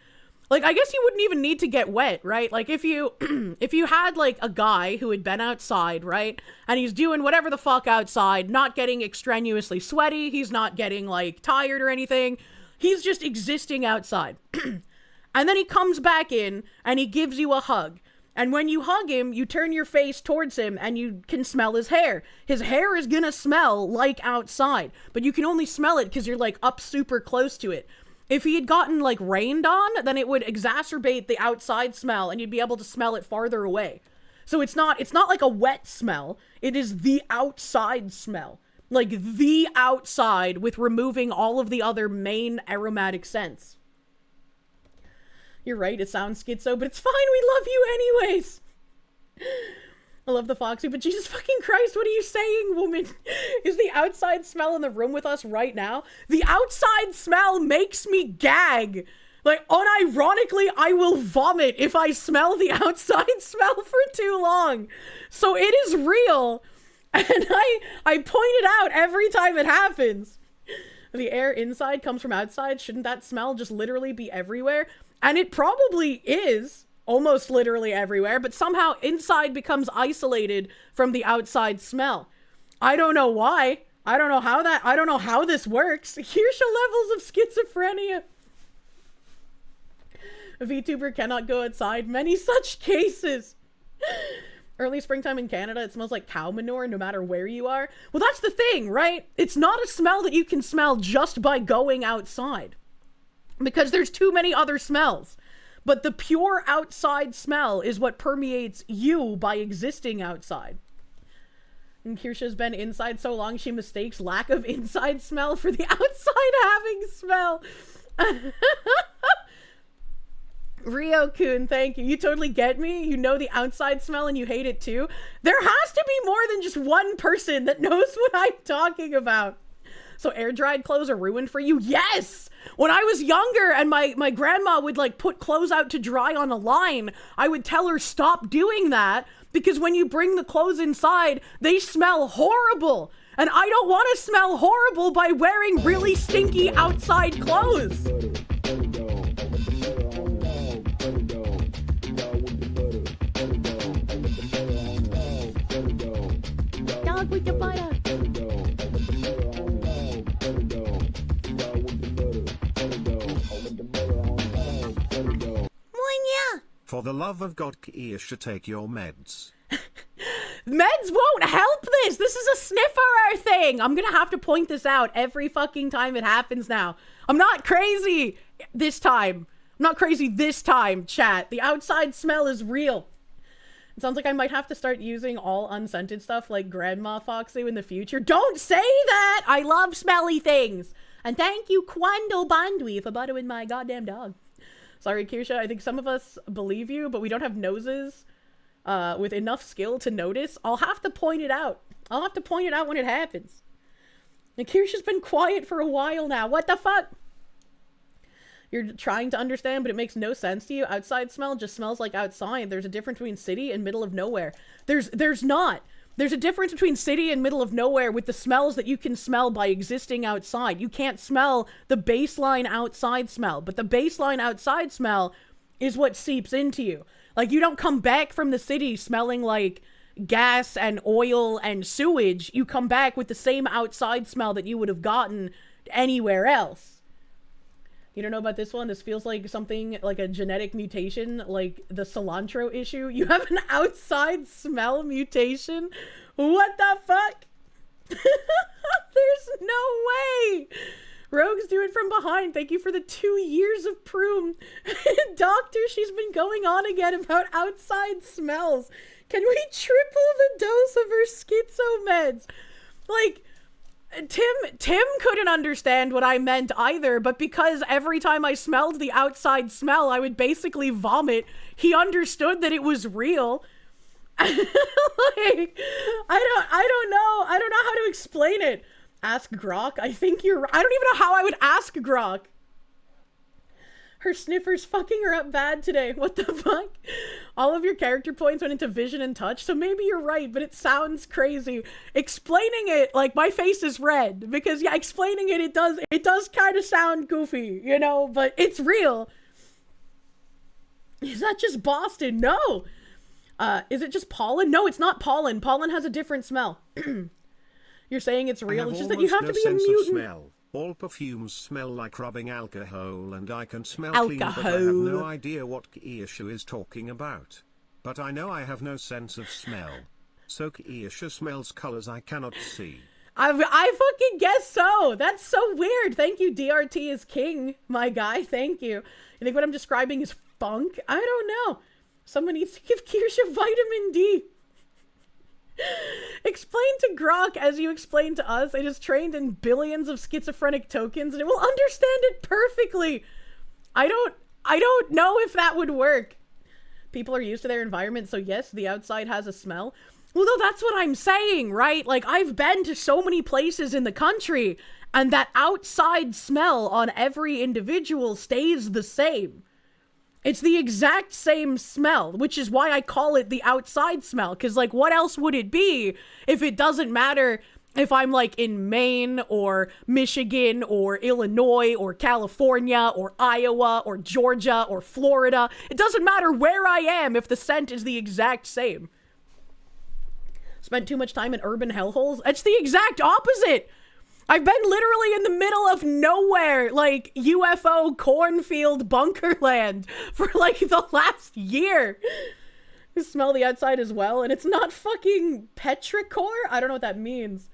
Like, I guess you wouldn't even need to get wet, right? Like, if you if you had, like, a guy who had been outside, right? And he's doing whatever the fuck outside, not getting extraneously sweaty. He's not getting, like, tired or anything. He's just existing outside. And then he comes back in and he gives you a hug. And when you hug him, you turn your face towards him and you can smell his hair. His hair is gonna smell like outside, but you can only smell it because you're like up super close to it. If he had gotten like rained on, then it would exacerbate the outside smell and you'd be able to smell it farther away. So it's not like a wet smell. It is the outside smell. Like the outside with removing all of the other main aromatic scents. You're right, it sounds schizo, but it's fine, we love you anyways. I love the Foxy, but Jesus fucking Christ, what are you saying, woman? Is the outside smell in the room with us right now? The outside smell makes me gag. Like, unironically, I will vomit if I smell the outside smell for too long. So it is real, and I point it out every time it happens. The air inside comes from outside. Shouldn't that smell just literally be everywhere? And it probably is almost literally everywhere, but somehow inside becomes isolated from the outside smell. I don't know why. I don't know how this works. Kirsche levels of schizophrenia. A VTuber cannot go outside. Many such cases. Early springtime in Canada, it smells like cow manure no matter where you are. Well, that's the thing, right? It's not a smell that you can smell just by going outside. Because there's too many other smells. But the pure outside smell is what permeates you by existing outside. And Kirsche's been inside so long she mistakes lack of inside smell for the outside having smell. Rio-kun, thank you. You totally get me. You know the outside smell and you hate it too. There has to be more than just one person that knows what I'm talking about. So air-dried clothes are ruined for you? Yes! When I was younger and my grandma would like put clothes out to dry on a line, I would tell her stop doing that because when you bring the clothes inside, they smell horrible. And I don't want to smell horrible by wearing really stinky outside clothes. For the love of God, Kirsche, take your meds. Meds won't help this. This is a sniffer thing. I'm gonna have to point this out every fucking time it happens now. I'm not crazy this time. I'm not crazy this time, chat. The outside smell is real. It sounds like I might have to start using all unscented stuff like Grandma Foxy in the future. Don't say that! I love smelly things. And thank you, Quando Bandwi, for buttering my goddamn dog. Sorry, Kirsche, I think some of us believe you, but we don't have noses with enough skill to notice. I'll have to point it out. I'll have to point it out when it happens. And Kirsche's been quiet for a while now. What the fuck? You're trying to understand, but it makes no sense to you. Outside smell just smells like outside. There's a difference between city and middle of nowhere. There's not. There's a difference between city and middle of nowhere with the smells that you can smell by existing outside. You can't smell the baseline outside smell, but the baseline outside smell is what seeps into you. Like, you don't come back from the city smelling like gas and oil and sewage. You come back with the same outside smell that you would have gotten anywhere else. You don't know about this one? This feels like something like a genetic mutation, like the cilantro issue. You have an outside smell mutation? What the fuck? There's no way. Rogues do it from behind. Thank you for the 2 years of Proom. Doctor, she's been going on again about outside smells. Can we triple the dose of her schizo meds? Like, Tim couldn't understand what I meant either, but because every time I smelled the outside smell, I would basically vomit, he understood that it was real. Like, I don't know how to explain it. Ask Grok. I think you're, I don't even know how I would ask Grok. Her sniffer's fucking her up bad today. What the fuck? All of your character points went into vision and touch, so maybe you're right, but it sounds crazy. Explaining it, like, my face is red, because, yeah, explaining it, it does kind of sound goofy, you know, but it's real. Is that just Boston? No! Is it just pollen? No, it's not pollen. Pollen has a different smell. You're saying it's real, it's just that you have to be a mutant. All perfumes smell like rubbing alcohol, and I can smell clean, but I have no idea what Kirsche is talking about. But I know I have no sense of smell. So Kirsche smells colors I cannot see. I fucking guess so. That's so weird. Thank you, DRT is king, my guy. Thank you. You think what I'm describing is funk? I don't know. Someone needs to give Kirsche vitamin D. Explain to Grok as you explain to us. It is trained in billions of schizophrenic tokens and it will understand it perfectly. I don't know if that would work. People are used to their environment, so yes, the outside has a smell. Well, no, that's what I'm saying, right? Like, I've been to so many places in the country and that outside smell on every individual stays the same. It's the exact same smell, which is why I call it the outside smell. Because, like, what else would it be if it doesn't matter if I'm, like, in Maine or Michigan or Illinois or California or Iowa or Georgia or Florida? It doesn't matter where I am if the scent is the exact same. Spent too much time in urban hellholes? It's the exact opposite. I've been literally in the middle of nowhere, like UFO cornfield bunkerland for like the last year. You smell the outside as well, and it's not fucking petrichor? I don't know what that means.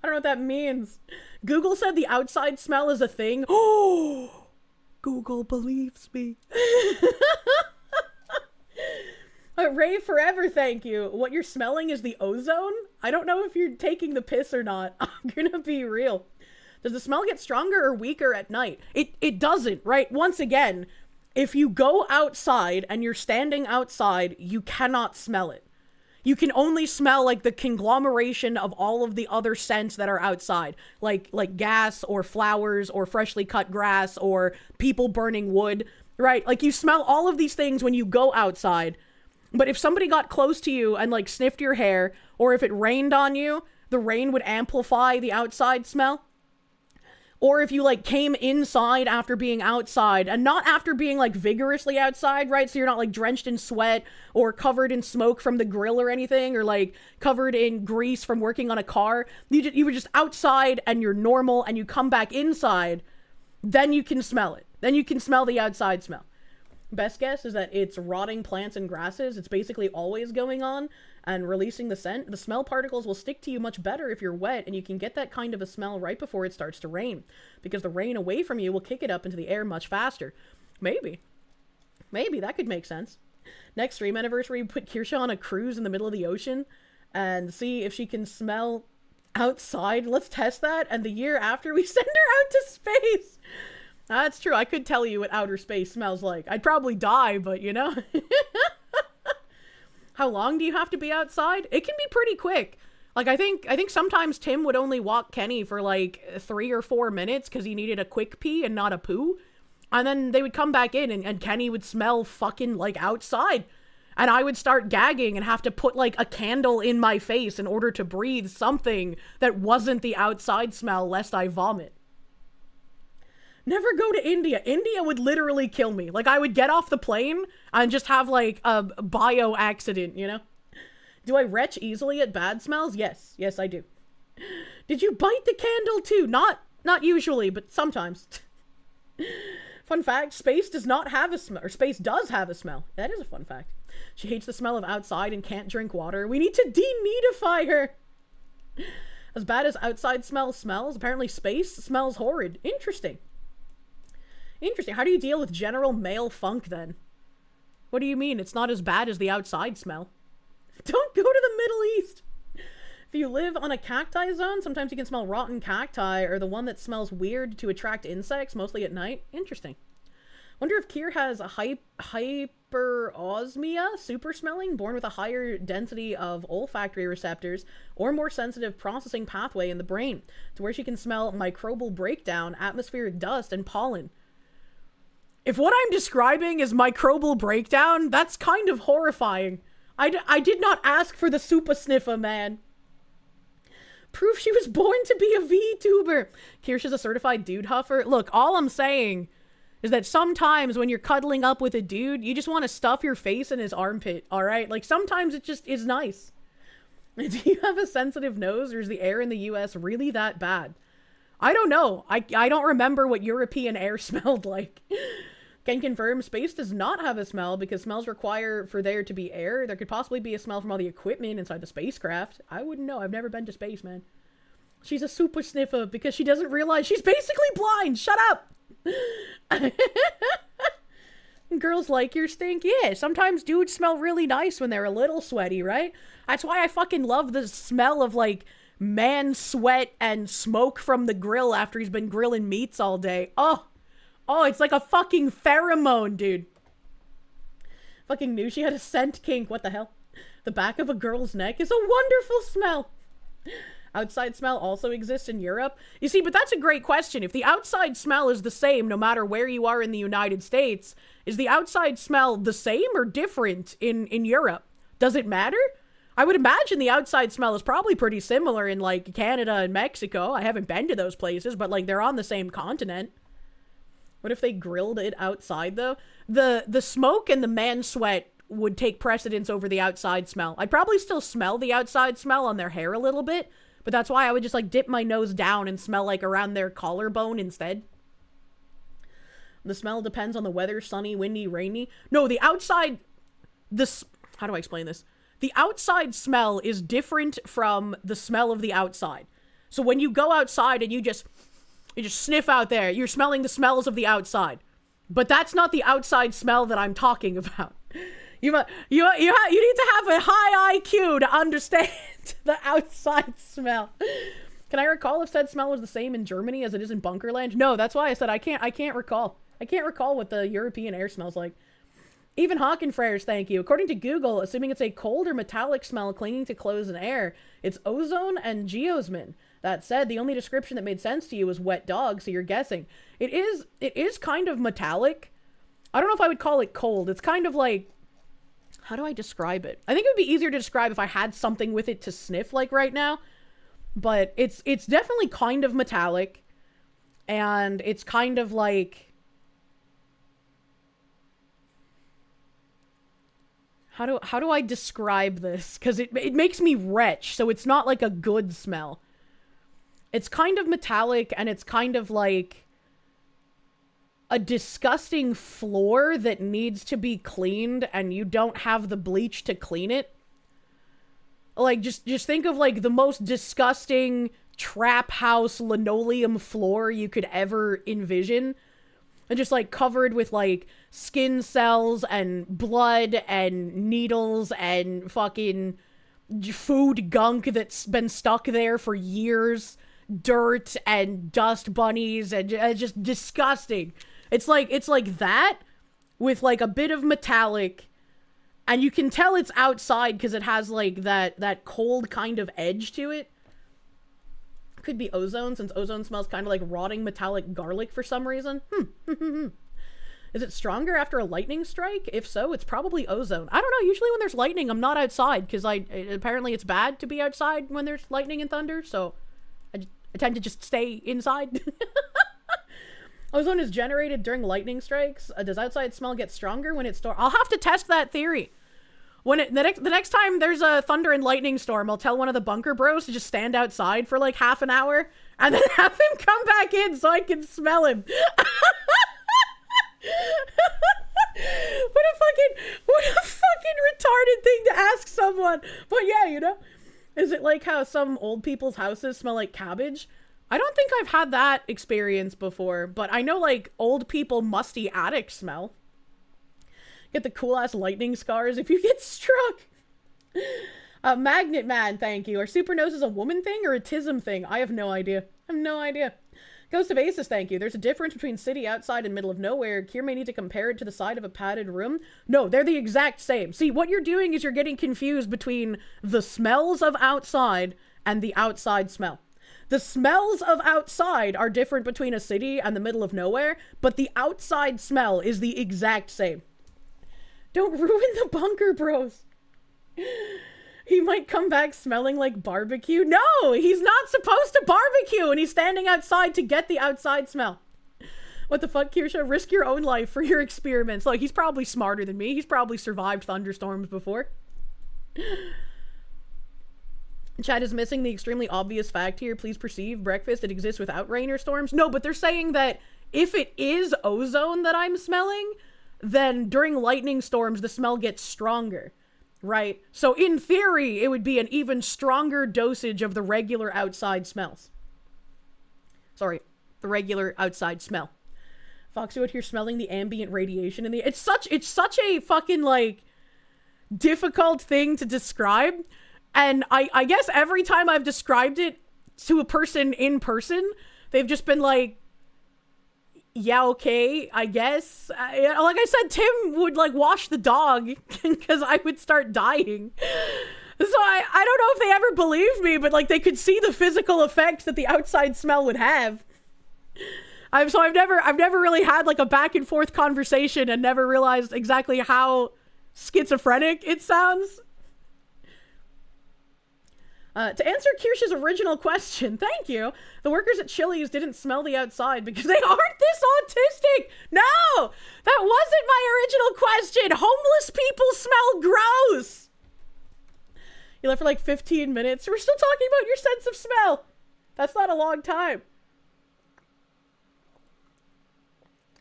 I don't know what that means. Google said the outside smell is a thing. Oh, Google believes me. Ray forever, thank you. What you're smelling is the ozone? I don't know if you're taking the piss or not. I'm gonna be real. Does the smell get stronger or weaker at night? It doesn't, right? Once again, if you go outside and you're standing outside, you cannot smell it. You can only smell like the conglomeration of all of the other scents that are outside, like gas or flowers or freshly cut grass or people burning wood, right? Like, you smell all of these things when you go outside. But if somebody got close to you and, like, sniffed your hair, or if it rained on you, the rain would amplify the outside smell. Or if you, like, came inside after being outside, and not after being, like, vigorously outside, right? So you're not, like, drenched in sweat, or covered in smoke from the grill or anything, or, like, covered in grease from working on a car. You were just outside, and you're normal, and you come back inside, then you can smell it. Then you can smell the outside smell. Best guess is that it's rotting plants and grasses. It's basically always going on and releasing the scent. The smell particles will stick to you much better if you're wet, and you can get that kind of a smell right before it starts to rain, because the rain away from you will kick it up into the air much faster. Maybe that could make sense. Next stream anniversary, put Kirsche on a cruise in the middle of the ocean and see if she can smell outside. Let's test that, and the year after we send her out to space. That's true. I could tell you what outer space smells like. I'd probably die, but you know. How long do you have to be outside? It can be pretty quick. Like, I think sometimes Tim would only walk Kenny for like 3 or 4 minutes because he needed a quick pee and not a poo. And then they would come back in and Kenny would smell fucking like outside. And I would start gagging and have to put like a candle in my face in order to breathe something that wasn't the outside smell, lest I vomit. Never go to India. India would literally kill me. Like, I would get off the plane and just have like a bio accident, you know? Do I retch easily at bad smells? Yes. Yes, I do. Did you bite the candle too? Not usually, but sometimes. Fun fact, space does not have a smell, or space does have a smell. That is a fun fact. She hates the smell of outside and can't drink water. We need to denudify her. As bad as outside smells, apparently space smells horrid. Interesting. How do you deal with general male funk then? What do you mean? It's not as bad as the outside smell. Don't go to the Middle East. If you live on a cacti zone, sometimes you can smell rotten cacti or the one that smells weird to attract insects, mostly at night. Interesting. Wonder if Kier has a hyperosmia, super smelling, born with a higher density of olfactory receptors or more sensitive processing pathway in the brain, to where she can smell microbial breakdown, atmospheric dust, and pollen. If what I'm describing is microbial breakdown, that's kind of horrifying. I did not ask for the super sniffer, man. Proof she was born to be a VTuber. Kirsch's a certified dude huffer. Look, all I'm saying is that sometimes when you're cuddling up with a dude, you just want to stuff your face in his armpit, alright? Like, sometimes it just is nice. Do you have a sensitive nose, or is the air in the US really that bad? I don't know. I don't remember what European air smelled like. Can confirm space does not have a smell because smells require for there to be air. There could possibly be a smell from all the equipment inside the spacecraft. I wouldn't know. I've never been to space, man. She's a super sniffer because she doesn't realize she's basically blind. Shut up! Girls like your stink? Yeah, sometimes dudes smell really nice when they're a little sweaty, right? That's why I fucking love the smell of, like, man sweat and smoke from the grill after he's been grilling meats all day. Oh, it's like a fucking pheromone, dude. Fucking knew she had a scent kink. What the hell? The back of a girl's neck is a wonderful smell. Outside smell also exists in Europe. You see, but that's a great question. If the outside smell is the same no matter where you are in the United States, is the outside smell the same or different in Europe? Does it matter? I would imagine the outside smell is probably pretty similar in, like, Canada and Mexico. I haven't been to those places, but, like, they're on the same continent. What if they grilled it outside, though? The smoke and the man sweat would take precedence over the outside smell. I'd probably still smell the outside smell on their hair a little bit, but that's why I would just, like, dip my nose down and smell, like, around their collarbone instead. The smell depends on the weather, sunny, windy, rainy. No, the outside... How do I explain this? The outside smell is different from the smell of the outside. So when you go outside and you just sniff out there, you're smelling the smells of the outside. But that's not the outside smell that I'm talking about. You need to have a high IQ to understand the outside smell. Can I recall if said smell was the same in Germany as it is in Bunkerland? No, that's why I said I can't recall. I can't recall what the European air smells like. Even Hawkenfreres, thank you. According to Google, assuming it's a cold or metallic smell clinging to clothes and air, it's ozone and geosmin. That said, the only description that made sense to you was wet dog, so you're guessing. It is kind of metallic. I don't know if I would call it cold. It's kind of like... How do I describe it? I think it would be easier to describe if I had something with it to sniff, like, right now. But it's definitely kind of metallic. And it's kind of like... How do I describe this? Because it makes me retch, so it's not like a good smell. It's kind of metallic, and it's kind of like a disgusting floor that needs to be cleaned and you don't have the bleach to clean it. Like, just think of, like, the most disgusting trap house linoleum floor you could ever envision. And just, like, covered with, like, skin cells and blood and needles and fucking food gunk that's been stuck there for years. Dirt and dust bunnies and just disgusting. It's like that with, like, a bit of metallic. And you can tell it's outside because it has, like, that cold kind of edge to it. Could be ozone, since ozone smells kind of like rotting metallic garlic for some reason. Is it stronger after a lightning strike? If so, it's probably ozone. I don't know. Usually when there's lightning, I'm not outside because apparently it's bad to be outside when there's lightning and thunder. So I tend to just stay inside. Ozone is generated during lightning strikes. Does outside smell get stronger when it's storm? I'll have to test that theory. When the next time there's a thunder and lightning storm, I'll tell one of the bunker bros to just stand outside for like half an hour and then have him come back in so I can smell him. What a fucking retarded thing to ask someone. But yeah, you know, is it like how some old people's houses smell like cabbage? I don't think I've had that experience before, but I know, like, old people musty attic smell. Get the cool-ass lightning scars if you get struck. Magnet Man, thank you. Are super noses a woman thing or a tism thing? I have no idea. I have no idea. Ghost of Aces, thank you. There's a difference between city outside and middle of nowhere. Kier may need to compare it to the side of a padded room. No, they're the exact same. See, what you're doing is you're getting confused between the smells of outside and the outside smell. The smells of outside are different between a city and the middle of nowhere, but the outside smell is the exact same. Don't ruin the bunker, bros. He might come back smelling like barbecue. No, he's not supposed to barbecue, and he's standing outside to get the outside smell. What the fuck, Kirsche? Risk your own life for your experiments. Like, he's probably smarter than me. He's probably survived thunderstorms before. Chad is missing the extremely obvious fact here. Please perceive breakfast. It exists without rain or storms. No, but they're saying that if it is ozone that I'm smelling, then during lightning storms, the smell gets stronger, right? So in theory, it would be an even stronger dosage of the regular outside smells. Sorry, the regular outside smell. Foxy out here smelling the ambient radiation in the... It's such a fucking, like, difficult thing to describe. And I guess every time I've described it to a person in person, they've just been like, yeah, okay, I guess. Like I said, Tim would, like, wash the dog because I would start dying. So I don't know if they ever believed me, but, like, they could see the physical effects that the outside smell would have. I've never really had, like, a back and forth conversation and never realized exactly how schizophrenic it sounds. To answer Kirsche's original question, thank you. The workers at Chili's didn't smell the outside because they aren't this autistic. No, that wasn't my original question. Homeless people smell gross. You left for like 15 minutes. We're still talking about your sense of smell. That's not a long time.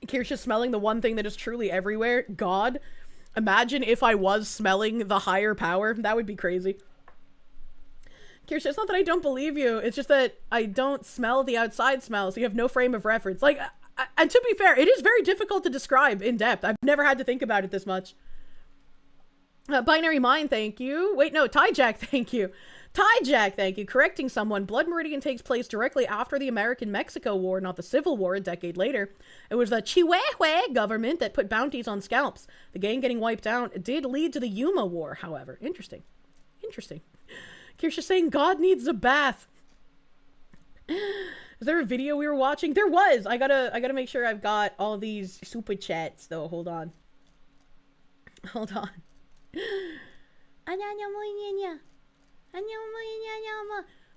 Kirsche smelling the one thing that is truly everywhere. God, imagine if I was smelling the higher power. That would be crazy. Kirsche, it's not that I don't believe you. It's just that I don't smell the outside smell, so you have no frame of reference. Like, and to be fair, it is very difficult to describe in depth. I've never had to think about it this much. Binary Mind, thank you. Wait, no, Tyjack, thank you. Tyjack, thank you. Correcting someone. Blood Meridian takes place directly after the American-Mexico War, not the Civil War a decade later. It was the Chihuahua government that put bounties on scalps. The gang getting wiped out did lead to the Yuma War, however. Interesting. Interesting. Kirsche saying God needs a bath. Is there a video we were watching? There was. I gotta make sure I've got all these super chats though. Hold on. Hold on.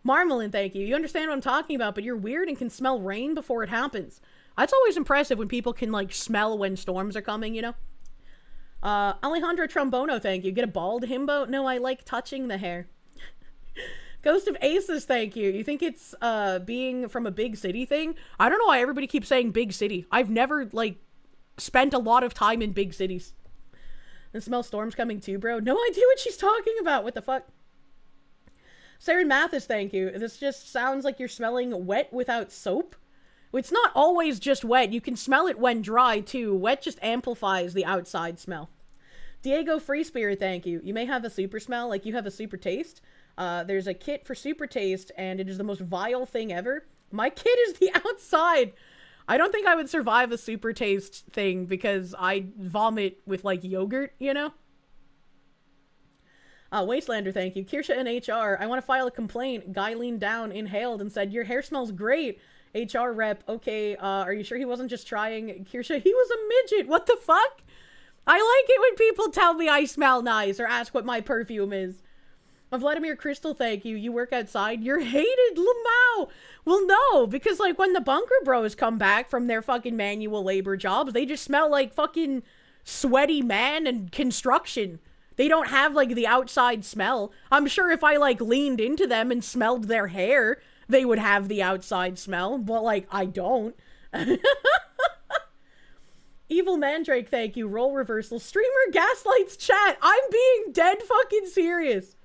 Marmalin, thank you. You understand what I'm talking about, but you're weird and can smell rain before it happens. That's always impressive when people can, like, smell when storms are coming, you know? Alejandro Trombono, thank you. Get a bald himbo? No, I like touching the hair. Ghost of Aces, thank you. You think it's being from a big city thing? I don't know why everybody keeps saying big city. I've never, like, spent a lot of time in big cities. And smell storms coming too, bro. No idea what she's talking about. What the fuck? Sarah Mathis, thank you. This just sounds like you're smelling wet without soap. It's not always just wet. You can smell it when dry, too. Wet just amplifies the outside smell. Diego Free Spirit, thank you. You may have a super smell, like you have a super taste. There's a kit for super taste, and it is the most vile thing ever. My kit is the outside. I don't think I would survive a super taste thing because I vomit with, like, yogurt, you know? Wastelander, thank you. Kirsche in HR. I want to file a complaint. Guy leaned down, inhaled, and said, your hair smells great. HR rep, okay, are you sure he wasn't just trying? Kirsche, he was a midget. What the fuck? I like it when people tell me I smell nice or ask what my perfume is. Vladimir Crystal, thank you. You work outside. You're hated, Lamau. Well, no, because, like, when the bunker bros come back from their fucking manual labor jobs, they just smell like fucking sweaty man and construction. They don't have, like, the outside smell. I'm sure if I, like, leaned into them and smelled their hair, they would have the outside smell. But, like, I don't. Evil Mandrake, thank you. Role reversal. Streamer gaslights chat. I'm being dead fucking serious.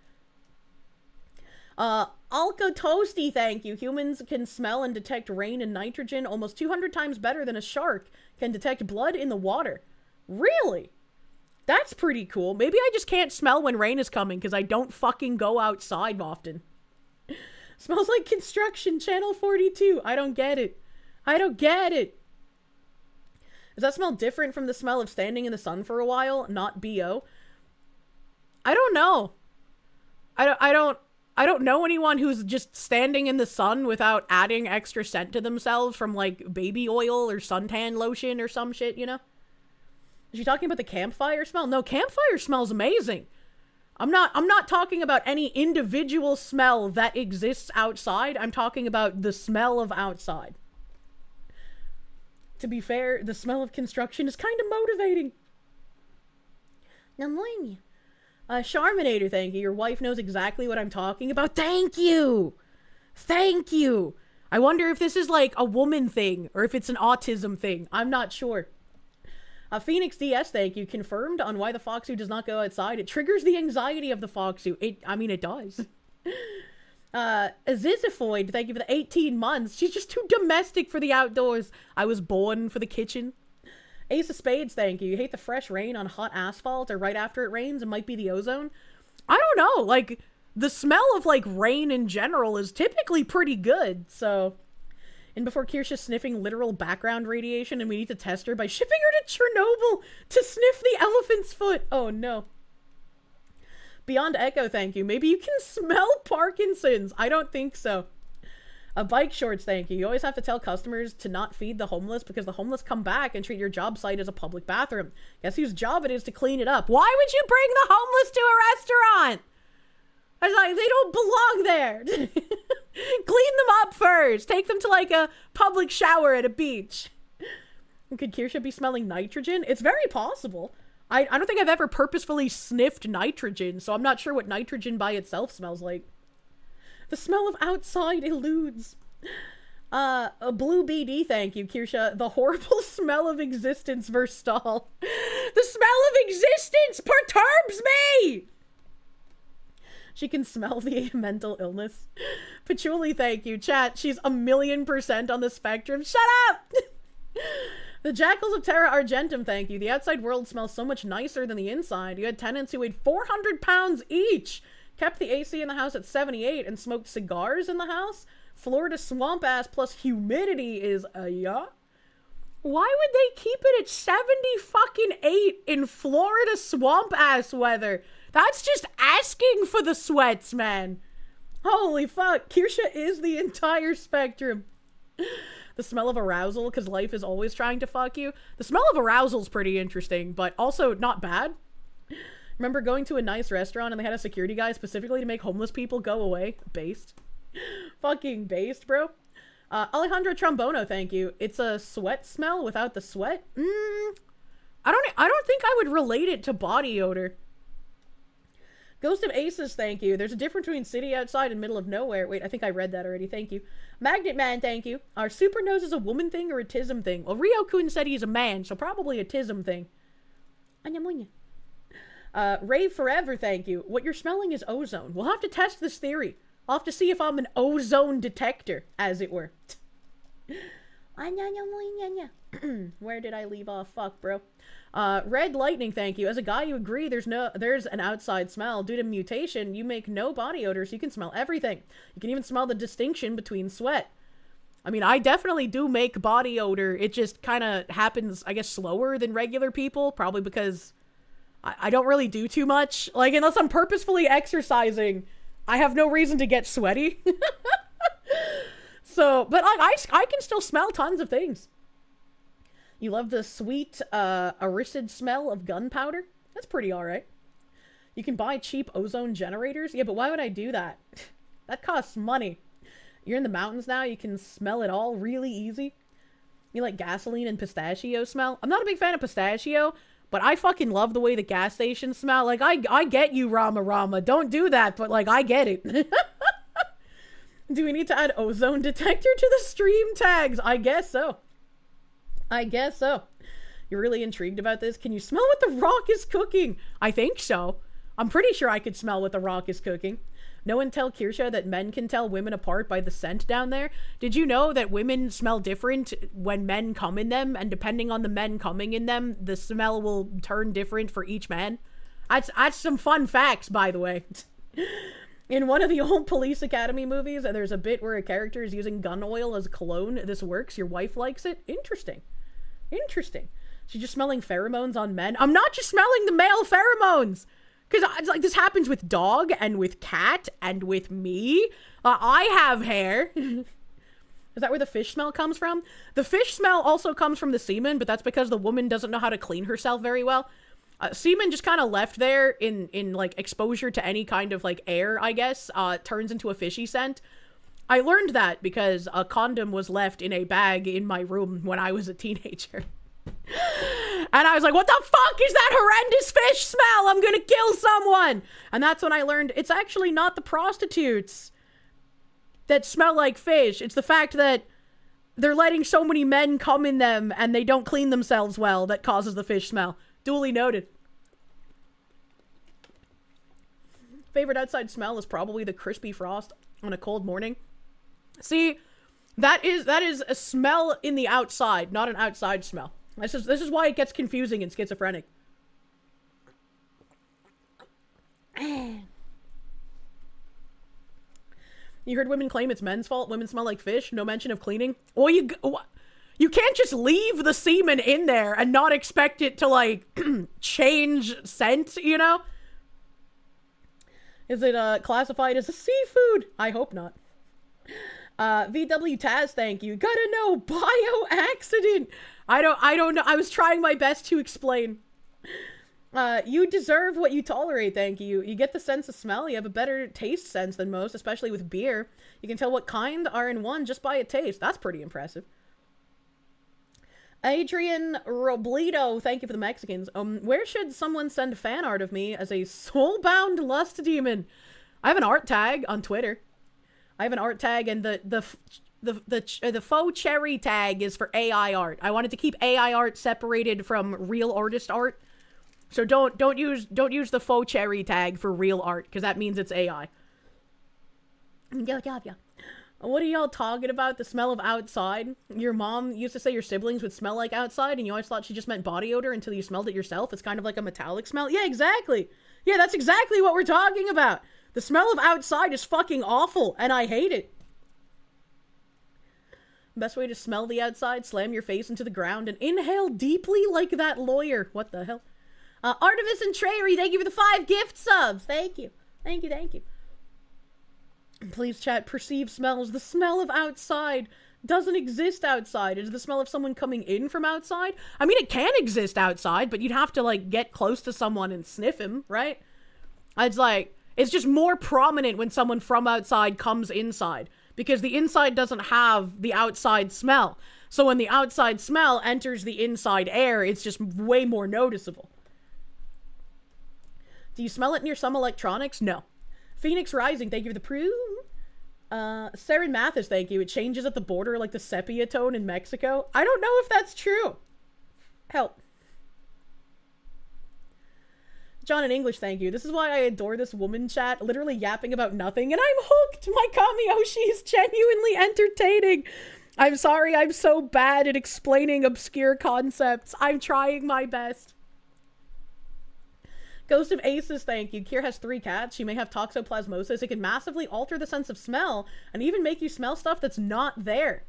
Alka Toasty, thank you. Humans can smell and detect rain and nitrogen almost 200 times better than a shark can detect blood in the water. Really? That's pretty cool. Maybe I just can't smell when rain is coming because I don't fucking go outside often. Smells like construction, channel 42. I don't get it. I don't get it. Does that smell different from the smell of standing in the sun for a while? Not BO. I don't know. I don't know anyone who's just standing in the sun without adding extra scent to themselves from, like, baby oil or suntan lotion or some shit, you know? Is she talking about the campfire smell? No, campfire smells amazing. I'm not talking about any individual smell that exists outside. I'm talking about the smell of outside. To be fair, the smell of construction is kind of motivating. Charminator, thank you. Your wife knows exactly what I'm talking about. Thank you! Thank you! I wonder if this is like a woman thing, or if it's an autism thing. I'm not sure. Phoenix DS, thank you. Confirmed on why the Foxu does not go outside. It triggers the anxiety of the Foxu. It does. Azizifoid, thank you for the 18 months. She's just too domestic for the outdoors. I was born for the kitchen. Ace of Spades, thank you. You hate the fresh rain on hot asphalt or right after it rains? It might be the ozone. I don't know. Like, the smell of, like, rain in general is typically pretty good, so... And before Kirsche's sniffing literal background radiation and we need to test her by shipping her to Chernobyl to sniff the elephant's foot. Oh, no. Beyond Echo, thank you. Maybe you can smell Parkinson's. I don't think so. Bike Shorts, thank you. You always have to tell customers to not feed the homeless because the homeless come back and treat your job site as a public bathroom. Guess whose job it is to clean it up? Why would you bring the homeless to a restaurant? I was like, they don't belong there. Clean them up first. Take them to, like, a public shower at a beach. Could Kirsche be smelling nitrogen? It's very possible. I don't think I've ever purposefully sniffed nitrogen, so I'm not sure what nitrogen by itself smells like. The smell of outside eludes. A blue BD, thank you, Kirsche. The horrible smell of existence versus stall. The smell of existence perturbs me! She can smell the mental illness. Patchouli, thank you. Chat, she's 1,000,000% on the spectrum. Shut up! The Jackals of Terra Argentum, thank you. The outside world smells so much nicer than the inside. You had tenants who weighed 400 pounds each, kept the AC in the house at 78, and smoked cigars in the house. Florida swamp ass plus humidity is a yeah. Why would they keep it at 70 in Florida swamp ass weather? That's just asking for the sweats, man. Holy fuck. Kirsche is the entire spectrum. The smell of arousal, because life is always trying to fuck you. The smell of arousal is pretty interesting, but also not bad. Remember going to a nice restaurant and they had a security guy specifically to make homeless people go away? Based. Fucking based, bro. Alejandro Trombono, thank you. It's a sweat smell without the sweat? I don't think I would relate it to body odor. Ghost of Aces, thank you. There's a difference between city outside and middle of nowhere. Wait, I think I read that already. Thank you. Magnet Man, thank you. Are super noses a woman thing or a tism thing? Well, Ryo-kun said he's a man, so probably a tism thing. Rave Forever, thank you. What you're smelling is ozone. We'll have to test this theory. I'll have to see if I'm an ozone detector, as it were. Where did I leave off? Fuck, bro. Red Lightning, thank you. As a guy, you agree there's an outside smell. Due to mutation, you make no body odor, so you can smell everything. You can even smell the distinction between sweat. I mean, I definitely do make body odor. It just kind of happens, I guess, slower than regular people. Probably because I don't really do too much. Like, unless I'm purposefully exercising, I have no reason to get sweaty. So, but I can still smell tons of things. You love the sweet, arisid smell of gunpowder? That's pretty alright. You can buy cheap ozone generators? Yeah, but why would I do that? That costs money. You're in the mountains now, you can smell it all really easy. You like gasoline and pistachio smell? I'm not a big fan of pistachio, but I fucking love the way the gas stations smell. Like, I get you, Rama Rama. Don't do that, but, like, I get it. Do we need to add ozone detector to the stream tags? I guess so. I guess so. You're really intrigued about this? Can you smell what the Rock is cooking? I think so. I'm pretty sure I could smell what the Rock is cooking. No one tell Kirsche that men can tell women apart by the scent down there? Did you know that women smell different when men come in them? And depending on the men coming in them, the smell will turn different for each man? That's some fun facts, by the way. In one of the old Police Academy movies, there's a bit where a character is using gun oil as cologne. This works. Your wife likes it. Interesting. Interesting. She's just smelling pheromones on men. I'm not just smelling the male pheromones. Because like this happens with dog and with cat and with me. I have hair. Is that where the fish smell comes from? The fish smell also comes from the semen, but that's because the woman doesn't know how to clean herself very well. Semen just kind of left there in like exposure to any kind of like air, I guess, turns into a fishy scent. I learned that because a condom was left in a bag in my room when I was a teenager. And I was like, what the fuck is that horrendous fish smell? I'm gonna kill someone. And that's when I learned it's actually not the prostitutes that smell like fish. It's the fact that they're letting so many men come in them and they don't clean themselves well that causes the fish smell. Duly noted. Favorite outside smell is probably the crispy frost on a cold morning. See, that is a smell in the outside, not an outside smell. This is why it gets confusing in schizophrenic. You heard women claim it's men's fault. Women smell like fish. No mention of cleaning. Well, you can't just leave the semen in there and not expect it to, like, change scent, you know? Is it, classified as a seafood? I hope not. VW Taz, thank you. Gotta know, bio-accident. I don't know. I was trying my best to explain. You deserve what you tolerate, thank you. You get the sense of smell. You have a better taste sense than most, especially with beer. You can tell what kind are in one just by a taste. That's pretty impressive. Adrian Robledo, thank you for the Mexicans. Where should someone send fan art of me as a soul-bound lust demon? I have an art tag on Twitter. I have an art tag, and the faux cherry tag is for AI art. I wanted to keep AI art separated from real artist art. So don't use the faux cherry tag for real art, because that means it's AI. What are y'all talking about? The smell of outside? Your mom used to say your siblings would smell like outside, and you always thought she just meant body odor until you smelled it yourself. It's kind of like a metallic smell. Yeah, exactly. Yeah, that's exactly what we're talking about. The smell of outside is fucking awful, and I hate it. Best way to smell the outside, slam your face into the ground and inhale deeply like that lawyer. What the hell? Artemis and Trey, thank you for the 5 gift subs. Thank you. Thank you, thank you. Please chat, perceive smells. The smell of outside doesn't exist outside. It is the smell of someone coming in from outside. I mean, it can exist outside, but you'd have to, like, get close to someone and sniff him, right? It's like, it's just more prominent when someone from outside comes inside, because the inside doesn't have the outside smell. So when the outside smell enters the inside air, it's just way more noticeable. Do you smell it near some electronics? No. Phoenix Rising, thank you for the proof. Saren Mathis, thank you. It changes at the border like the sepia tone in Mexico. I don't know if that's true. Help. John in English, thank you. This is why I adore this woman chat, literally yapping about nothing, and I'm hooked! My Kamiyoshi is genuinely entertaining! I'm sorry, I'm so bad at explaining obscure concepts. I'm trying my best. Ghost of Aces, thank you. Kier has 3 cats. She may have toxoplasmosis. It can massively alter the sense of smell, and even make you smell stuff that's not there.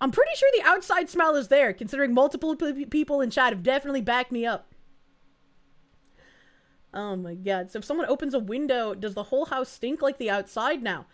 I'm pretty sure the outside smell is there, considering multiple people in chat have definitely backed me up. Oh my god. So if someone opens a window, does the whole house stink like the outside now?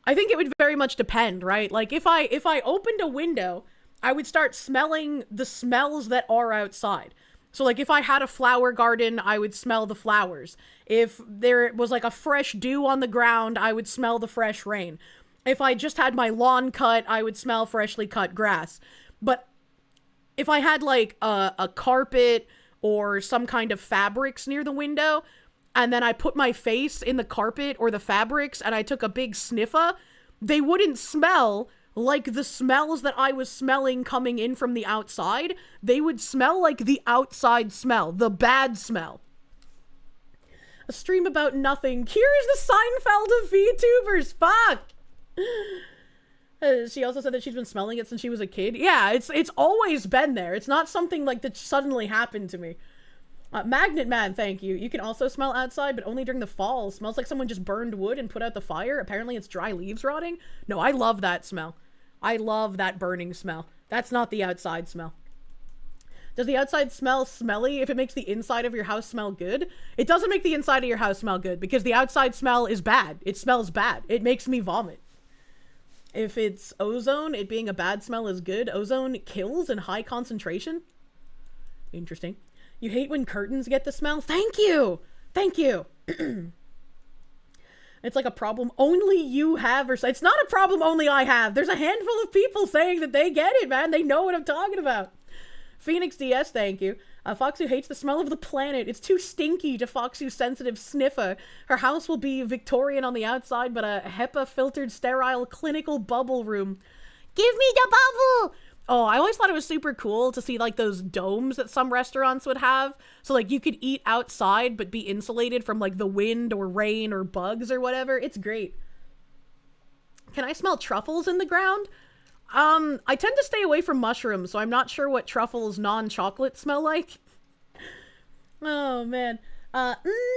I think it would very much depend, right? Like if I opened a window, I would start smelling the smells that are outside. So like if I had a flower garden, I would smell the flowers. If there was like a fresh dew on the ground, I would smell the fresh rain. If I just had my lawn cut, I would smell freshly cut grass. But if I had like a carpet or some kind of fabrics near the window, and then I put my face in the carpet or the fabrics and I took a big sniffer, they wouldn't smell like the smells that I was smelling coming in from the outside. They would smell like the outside smell, the bad smell. A stream about nothing. Kier is the Seinfeld of VTubers. Fuck! She also said that she's been smelling it since she was a kid. Yeah, it's always been there. It's not something like that suddenly happened to me. Magnet Man, thank you. You can also smell outside, but only during the fall. Smells like someone just burned wood and put out the fire. Apparently it's dry leaves rotting. No, I love that smell. I love that burning smell. That's not the outside smell. Does the outside smell smelly if it makes the inside of your house smell good? It doesn't make the inside of your house smell good because the outside smell is bad. It smells bad. It makes me vomit. If it's ozone, it being a bad smell is good. Ozone kills in high concentration. Interesting. You hate when curtains get the smell? Thank you! Thank you! It's like a problem only you have, or it's not a problem only I have. There's a handful of people saying that they get it, man. They know what I'm talking about. Phoenix DS, thank you. Foxu hates the smell of the planet. It's too stinky to Foxu's sensitive sniffer. Her house will be Victorian on the outside, but a HEPA-filtered, sterile, clinical bubble room. Give me the bubble! Oh, I always thought it was super cool to see, like, those domes that some restaurants would have. So, like, you could eat outside, but be insulated from, like, the wind or rain or bugs or whatever. It's great. Can I smell truffles in the ground? I tend to stay away from mushrooms, so I'm not sure what truffles non-chocolate smell like. Oh, man.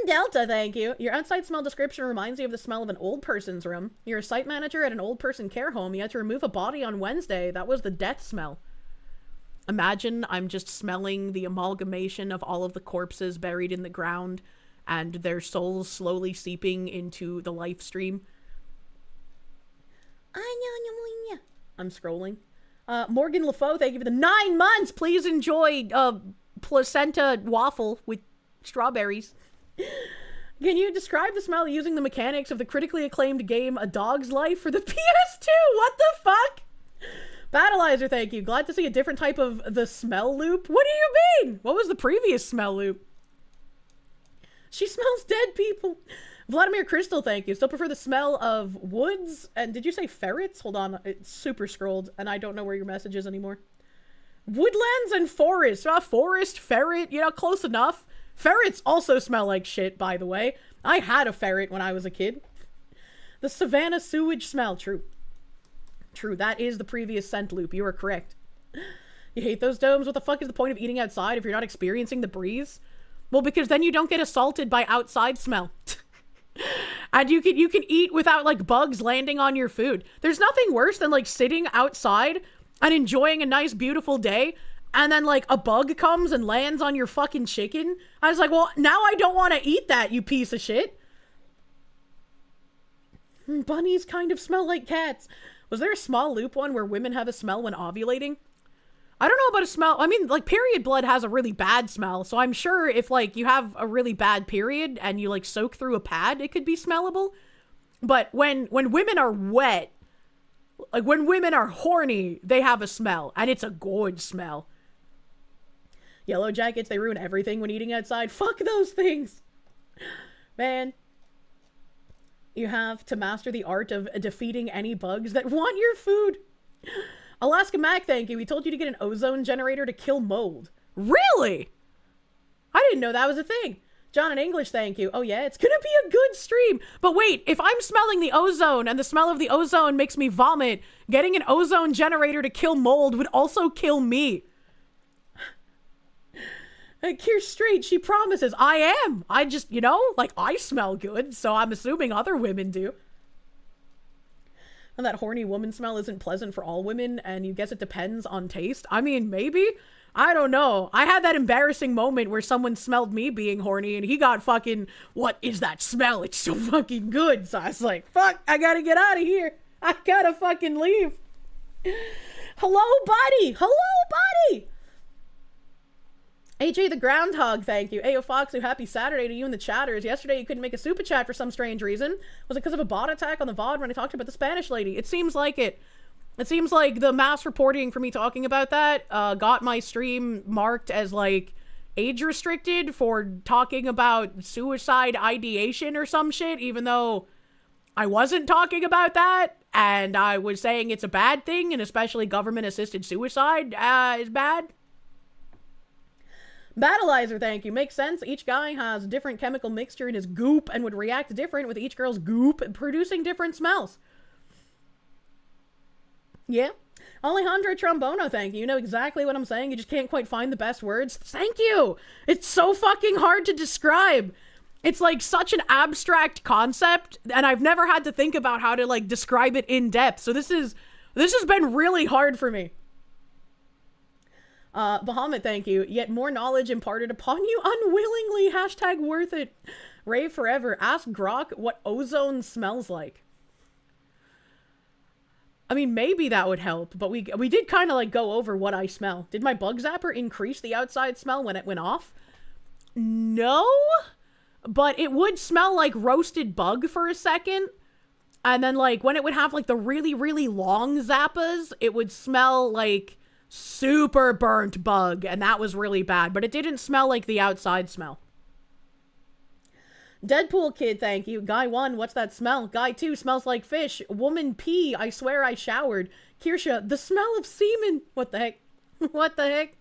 Delta, thank you. Your outside smell description reminds me of the smell of an old person's room. You're a site manager at an old person care home. You had to remove a body on Wednesday. That was the death smell. Imagine I'm just smelling the amalgamation of all of the corpses buried in the ground and their souls slowly seeping into the life stream. I'm scrolling. Morgan LaFoe, thank you for the 9 months. Please enjoy placenta waffle with strawberries. Can you describe the smell using the mechanics of the critically acclaimed game A Dog's Life for the PS2? What the fuck? Battleizer, thank you. Glad to see a different type of the smell loop. What do you mean? What was the previous smell loop? She smells dead people. Vladimir Crystal, thank you. Still prefer the smell of woods. And did you say ferrets? Hold on. It's super scrolled, and I don't know where your message is anymore. Woodlands and forest. Forest, ferret, you know, close enough. Ferrets also smell like shit, by the way. I had a ferret when I was a kid. The savannah sewage smell. True. True, that is the previous scent loop. You are correct. You hate those domes? What the fuck is the point of eating outside if you're not experiencing the breeze? Well, because then you don't get assaulted by outside smell. And you can eat without, like, bugs landing on your food. There's nothing worse than, like, sitting outside and enjoying a nice, beautiful day, and then, like, a bug comes and lands on your fucking chicken. I was like, well, now I don't want to eat that, you piece of shit. Bunnies kind of smell like cats. Was there a small loop one where women have a smell when ovulating? I don't know about a smell. I mean, like, period blood has a really bad smell, so I'm sure if, like, you have a really bad period and you, like, soak through a pad, it could be smellable. But when women are wet, like, when women are horny, they have a smell, and it's a good smell. Yellow jackets, they ruin everything when eating outside. Fuck those things. Man, you have to master the art of defeating any bugs that want your food. Alaska Mac, thank you. We told you to get an ozone generator to kill mold. Really? I didn't know that was a thing. John in English, thank you. Oh yeah, it's gonna be a good stream. But wait, if I'm smelling the ozone and the smell of the ozone makes me vomit, getting an ozone generator to kill mold would also kill me. Kirsche straight, she promises. I am. I just, you know, like, I smell good, so I'm assuming other women do. And that horny woman smell isn't pleasant for all women, and you guess it depends on taste. I mean, maybe. I don't know. I had that embarrassing moment where someone smelled me being horny, and he got fucking, what is that smell? It's so fucking good. So I was like, fuck, I gotta get out of here. I gotta fucking leave. Hello, buddy. Hello, buddy. AJ the Groundhog, thank you. Ayo Foxu, happy Saturday to you and the chatters. Yesterday you couldn't make a super chat for some strange reason. Was it because of a bot attack on the VoD when I talked about the Spanish lady? It seems like it. It seems like the mass reporting for me talking about that got my stream marked as, like, age restricted for talking about suicide ideation or some shit, even though I wasn't talking about that, and I was saying it's a bad thing, and especially government-assisted suicide is bad. Battleizer, thank you. Makes sense. Each guy has a different chemical mixture in his goop and would react different with each girl's goop, producing different smells. Yeah. Alejandro Trombono, thank you. You know exactly what I'm saying. You just can't quite find the best words. Thank you. It's so fucking hard to describe. It's like such an abstract concept, and I've never had to think about how to, like, describe it in depth. So this has been really hard for me. Bahamut, thank you. Yet more knowledge imparted upon you unwillingly. Hashtag worth it. Rave forever. Ask Grok what ozone smells like. I mean, maybe that would help, but we did kind of, like, go over what I smell. Did my bug zapper increase the outside smell when it went off? No, but it would smell like roasted bug for a second. And then, like, when it would have, like, the really, really long zappas, it would smell like super burnt bug, and that was really bad, but it didn't smell like the outside smell. Deadpool Kid, thank you. Guy 1, what's that smell? Guy 2, smells like fish. Woman P, I swear I showered. Kirsche, the smell of semen. What the heck? What the heck?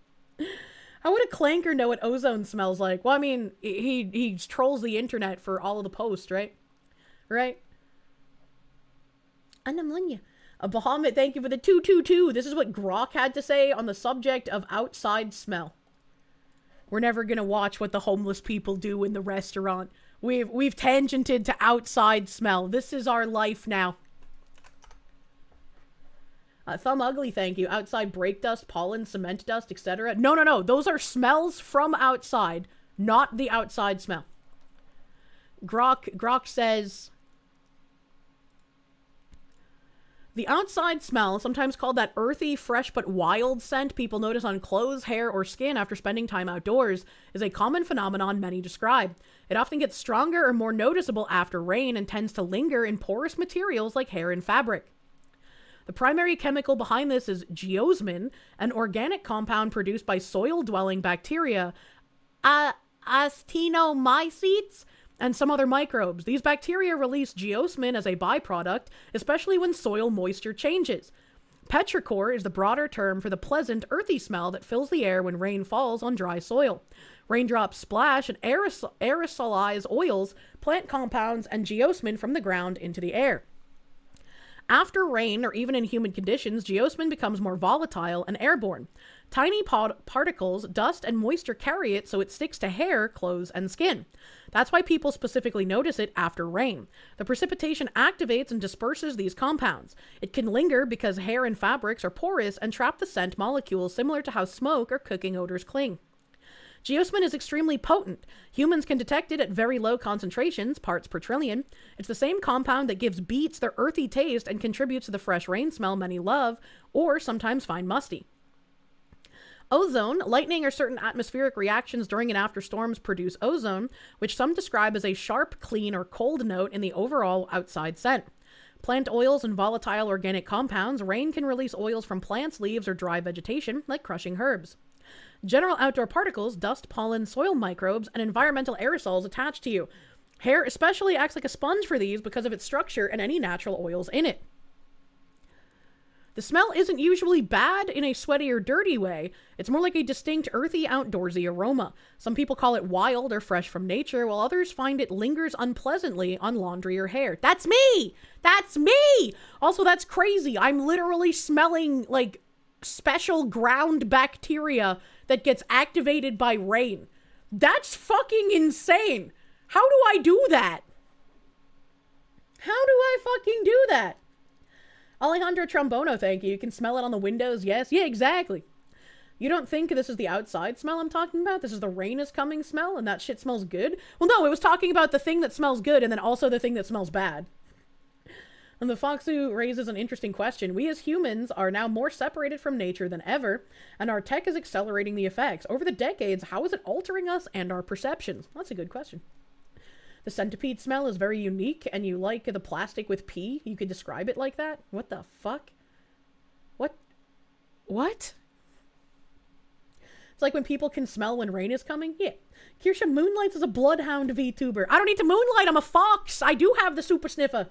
How would a clanker know what ozone smells like? Well, I mean, he trolls the internet for all of the posts, right? Right? Anamlunya. Bahamut, thank you for the 222. This is what Grok had to say on the subject of outside smell. We're never gonna watch what the homeless people do in the restaurant. We've tangented to outside smell. This is our life now. Thumb Ugly, thank you. Outside brake dust, pollen, cement dust, etc. No. Those are smells from outside, not the outside smell. Grok says, the outside smell, sometimes called that earthy, fresh, but wild scent people notice on clothes, hair, or skin after spending time outdoors, is a common phenomenon many describe. It often gets stronger or more noticeable after rain and tends to linger in porous materials like hair and fabric. The primary chemical behind this is geosmin, an organic compound produced by soil-dwelling bacteria, actinomycetes, and some other microbes. These bacteria release geosmin as a byproduct, especially when soil moisture changes. Petrichor is the broader term for the pleasant, earthy smell that fills the air when rain falls on dry soil. Raindrops splash and aerosolize oils, plant compounds, and geosmin from the ground into the air. After rain, or even in humid conditions, geosmin becomes more volatile and airborne. Tiny particles, dust, and moisture carry it so it sticks to hair, clothes, and skin. That's why people specifically notice it after rain. The precipitation activates and disperses these compounds. It can linger because hair and fabrics are porous and trap the scent molecules, similar to how smoke or cooking odors cling. Geosmin is extremely potent. Humans can detect it at very low concentrations, parts per trillion. It's the same compound that gives beets their earthy taste and contributes to the fresh rain smell many love, or sometimes find musty. Ozone, lightning, or certain atmospheric reactions during and after storms produce ozone, which some describe as a sharp, clean, or cold note in the overall outside scent. Plant oils and volatile organic compounds, rain can release oils from plants, leaves, or dry vegetation, like crushing herbs. General outdoor particles, dust, pollen, soil microbes, and environmental aerosols attached to you. Hair especially acts like a sponge for these because of its structure and any natural oils in it. The smell isn't usually bad in a sweaty or dirty way. It's more like a distinct, earthy, outdoorsy aroma. Some people call it wild or fresh from nature, while others find it lingers unpleasantly on laundry or hair. That's me! That's me! Also, that's crazy. I'm literally smelling, like, special ground bacteria that gets activated by rain. That's fucking insane. How do I do that? How do I fucking do that? Alejandro Trombono, thank you. You can smell it on the windows, yes? Yeah, exactly. You don't think this is the outside smell I'm talking about? This is the rain is coming smell and that shit smells good? Well, no, it was talking about the thing that smells good and then also the thing that smells bad. And the Foxu raises an interesting question. We as humans are now more separated from nature than ever, and our tech is accelerating the effects. Over the decades, how is it altering us and our perceptions? That's a good question. The centipede smell is very unique, and you like the plastic with pee? You could describe it like that? What the fuck? What? What? It's like when people can smell when rain is coming? Yeah. Kirsche moonlights as a bloodhound VTuber. I don't need to moonlight, I'm a fox! I do have the super sniffer.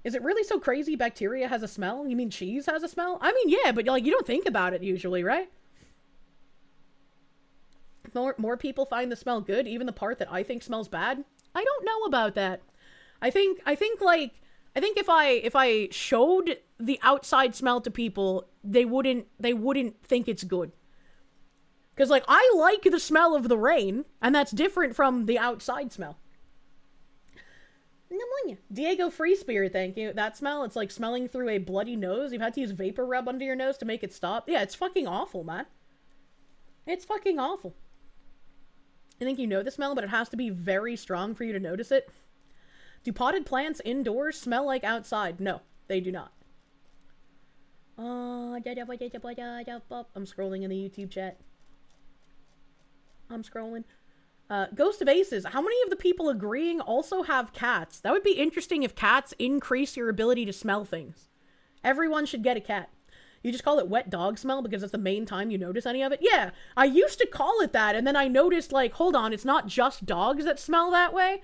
Is it really so crazy bacteria has a smell? You mean cheese has a smell? I mean, yeah, but like you don't think about it usually, right? More people find the smell good, even the part that I think smells bad. I don't know about that. I think if I showed the outside smell to people, they wouldn't think it's good. Cause like I like the smell of the rain, and that's different from the outside smell. Diego Free Spirit, thank you. That smell, it's like smelling through a bloody nose. You've had to use vapor rub under your nose to make it stop. Yeah, it's fucking awful, man. It's fucking awful. I think you know the smell, but it has to be very strong for you to notice it. Do potted plants indoors smell like outside? No, they do not. I'm scrolling in the YouTube chat. I'm scrolling. Ghost of Aces. How many of the people agreeing also have cats? That would be interesting if cats increase your ability to smell things. Everyone should get a cat. You just call it wet dog smell because that's the main time you notice any of it? Yeah, I used to call it that, and then I noticed, like, hold on, it's not just dogs that smell that way.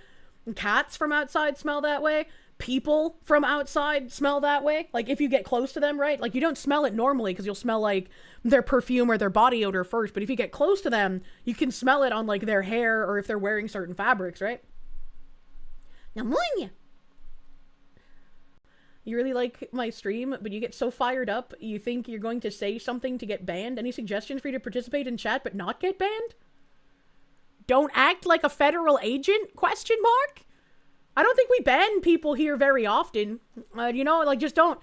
Cats from outside smell that way. People from outside smell that way. Like, if you get close to them, right? Like, you don't smell it normally because you'll smell, like, their perfume or their body odor first. But if you get close to them, you can smell it on, like, their hair or if they're wearing certain fabrics, right? Now, you really like my stream, but you get so fired up, you think you're going to say something to get banned? Any suggestions for you to participate in chat but not get banned? Don't act like a federal agent? Question mark? I don't think we ban people here very often. You know, like, just don't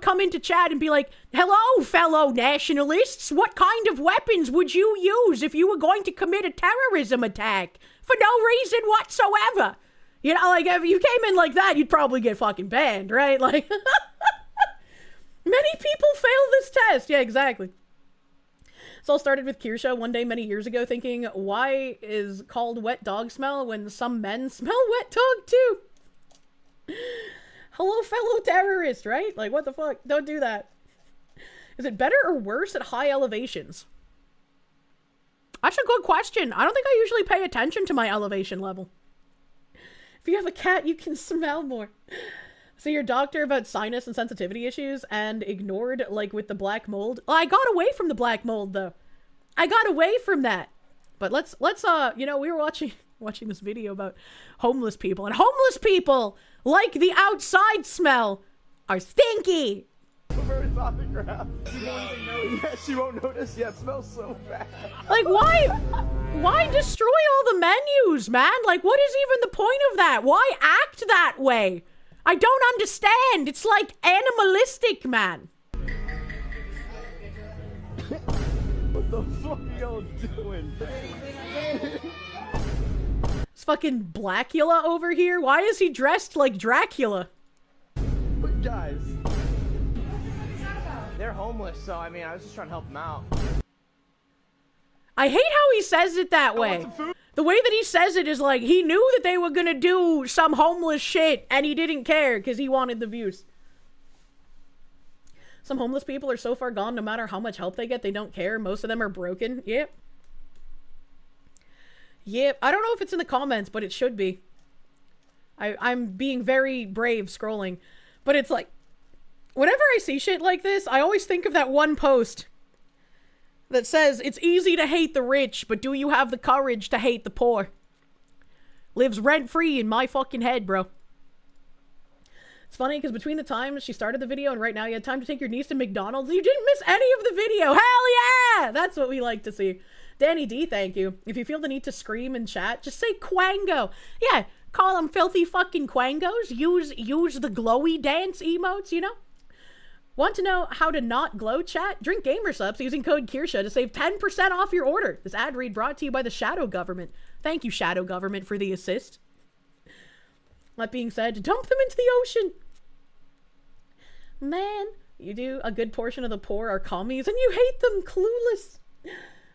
come into chat and be like, hello, fellow nationalists. What kind of weapons would you use if you were going to commit a terrorism attack? For no reason whatsoever. You know, like, if you came in like that, you'd probably get fucking banned, right? Like, many people fail this test. Yeah, exactly. It all started with Kirsche one day many years ago thinking, why is called wet dog smell when some men smell wet dog too? Hello, fellow terrorist, right? Like, what the fuck? Don't do that. Is it better or worse at high elevations? That's a good question. I don't think I usually pay attention to my elevation level. If you have a cat, you can smell more. See your doctor about sinus and sensitivity issues and ignored, like, with the black mold. Well, I got away from the black mold, though. I got away from that. But let's you know, we were watching this video about homeless people, and homeless people, like the outside smell, are stinky. It's on the ground. She won't even notice. Yeah, she won't notice. Yeah, it smells so bad. Like, why destroy all the menus, man? Like, what is even the point of that? Why act that way? I don't understand. It's like animalistic, man. What the fuck are y'all doing? It's fucking Blackula over here. Why is he dressed like Dracula? But guys, they're homeless, so I mean, I was just trying to help them out. I hate how he says it that way. The way that he says it is like he knew that they were gonna do some homeless shit and he didn't care because he wanted the views. Some homeless people are so far gone, no matter how much help they get, they don't care. Most of them are broken. Yep. Yep. I don't know if it's in the comments, but it should be. I'm being very brave scrolling. But it's like, whenever I see shit like this, I always think of that one post that says, it's easy to hate the rich, but do you have the courage to hate the poor? Lives rent-free in my fucking head, bro. It's funny, because between the time she started the video and right now you had time to take your niece to McDonald's, you didn't miss any of the video. Hell yeah! That's what we like to see. Danny D, thank you. If you feel the need to scream in chat, just say Quango. Yeah, call them filthy fucking Quangos. Use the glowy dance emotes, you know? Want to know how to not glow chat? Drink gamer subs using code Kirsche to save 10% off your order. This ad read brought to you by the Shadow Government. Thank you, Shadow Government, for the assist. That being said, dump them into the ocean. Man, you do. A good portion of the poor are commies and you hate them, clueless.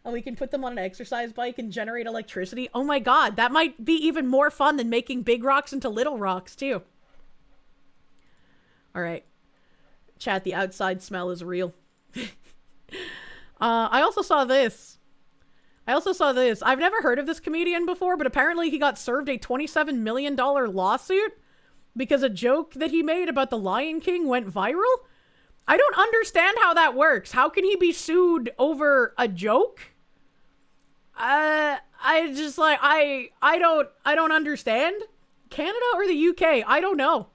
And we can put them on an exercise bike and generate electricity. Oh my god, that might be even more fun than making big rocks into little rocks, too. Alright. Chat, the outside smell is real. I also saw this. I've never heard of this comedian before, but apparently he got served a $27 million lawsuit because a joke that he made about the Lion King went viral. I don't understand how that works. How can he be sued over a joke? I don't understand. Canada or the UK? I don't know.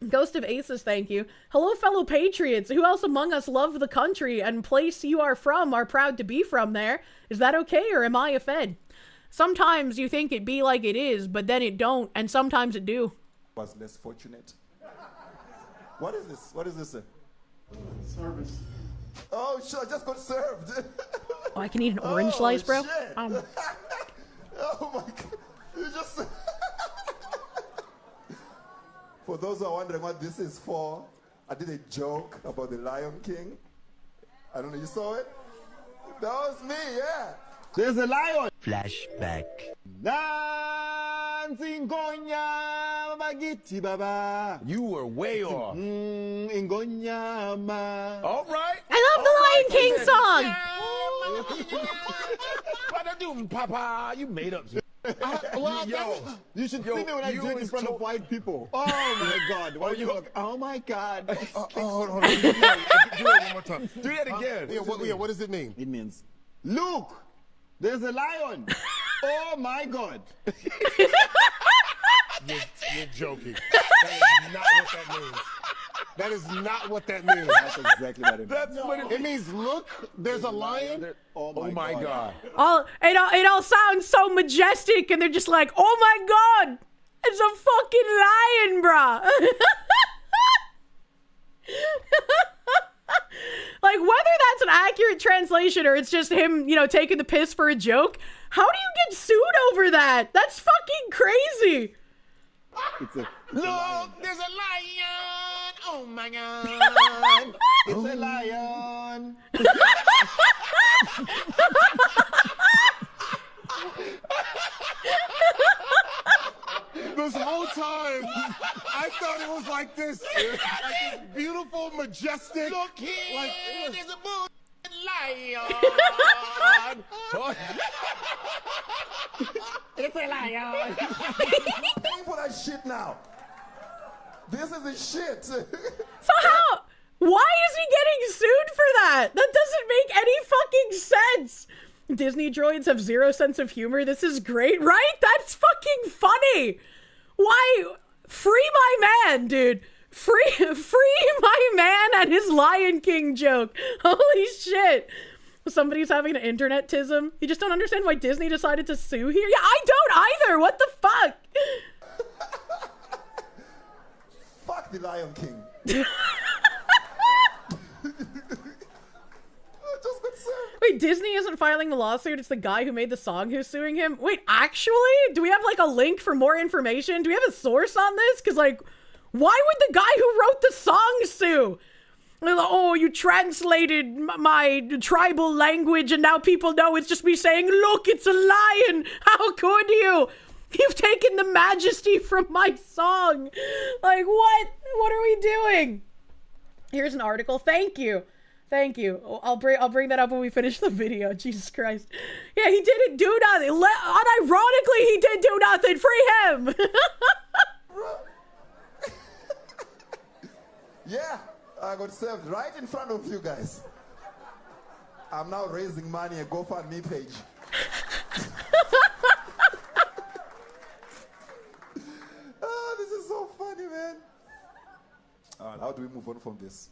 Ghost of Aces, thank you. Hello, fellow patriots. Who else among us love the country and place you are from are proud to be from there? Is that okay, or am I a fed? Sometimes you think it be like it is, but then it don't, and sometimes it do. Was less fortunate. What is this? What is this? Service. Oh, shit, I just got served. Oh, I can eat an orange slice, bro? Oh, my God. You just... For those who are wondering what this is for, I did a joke about the Lion King. I don't know, you saw it? That was me, yeah. There's a lion. Flashback. Dancing Gonya Magiti Baba. You were way off. Ingonyama. All right. I love the Lion King song! What I do, Papa? You made up. You should see me when I do it in front of white people. Oh my God! Why you look? Oh my God! Hold on. Do it one more time. Do that again. What does it mean? It means, look, there's a lion. Oh my God! You're joking. That is not what that means. That is not what that means. That's exactly what it means. That's what it means. It means, look, there's a lion. Oh my God. It all sounds so majestic, and they're just like, oh my God, it's a fucking lion, bruh. Like, whether that's an accurate translation or it's just him, you know, taking the piss for a joke, how do you get sued over that? That's fucking crazy. Look, there's a lion. Oh my God. It's a lion. This whole time, I thought it was like this. Like this beautiful, majestic. Look here, there's a bull lion. It's a lion. Paying for that shit now. This is the shit. So why is he getting sued for that? That doesn't make any fucking sense. Disney droids have zero sense of humor. This is great, right? That's fucking funny. Why? Free my man, dude. Free my man and his Lion King joke. Holy shit. Somebody's having an internet-tism. You just don't understand why Disney decided to sue here? Yeah, I don't either. What the fuck? Fuck the Lion King. Wait, Disney isn't filing the lawsuit. It's the guy who made the song who's suing him. Wait, actually? Do we have like a link for more information? Do we have a source on this? Because like, why would the guy who wrote the song sue? Oh, you translated my tribal language and now people know it's just me saying, look, it's a lion. How could you? You've taken the majesty from my song. Like, what? What are we doing? Here's an article. Thank you. Thank you. I'll bring that up when we finish the video. Jesus Christ. Yeah, he didn't do nothing. Unironically, he did do nothing. Free him. Yeah, I got served right in front of you guys. I'm now raising money a GoFundMe page. Oh, this is so funny, man. All right, how do we move on from this?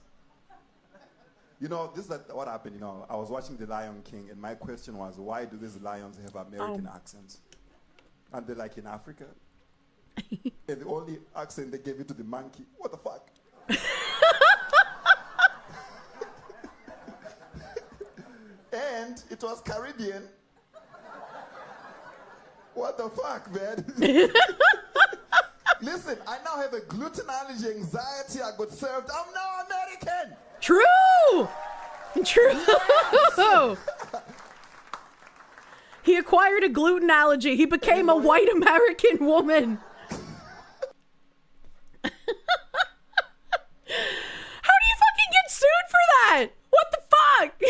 You know, this is what happened. You know, I was watching The Lion King, and my question was, why do these lions have American accents? And they're like in Africa. And the only accent they gave it to the monkey. What the fuck? And it was Caribbean. What the fuck, man? Listen, I now have a gluten allergy, anxiety. I got served. I'm now American. True. True. Yes. He acquired a gluten allergy. He became a white American woman. How do you fucking get sued for that? What the fuck?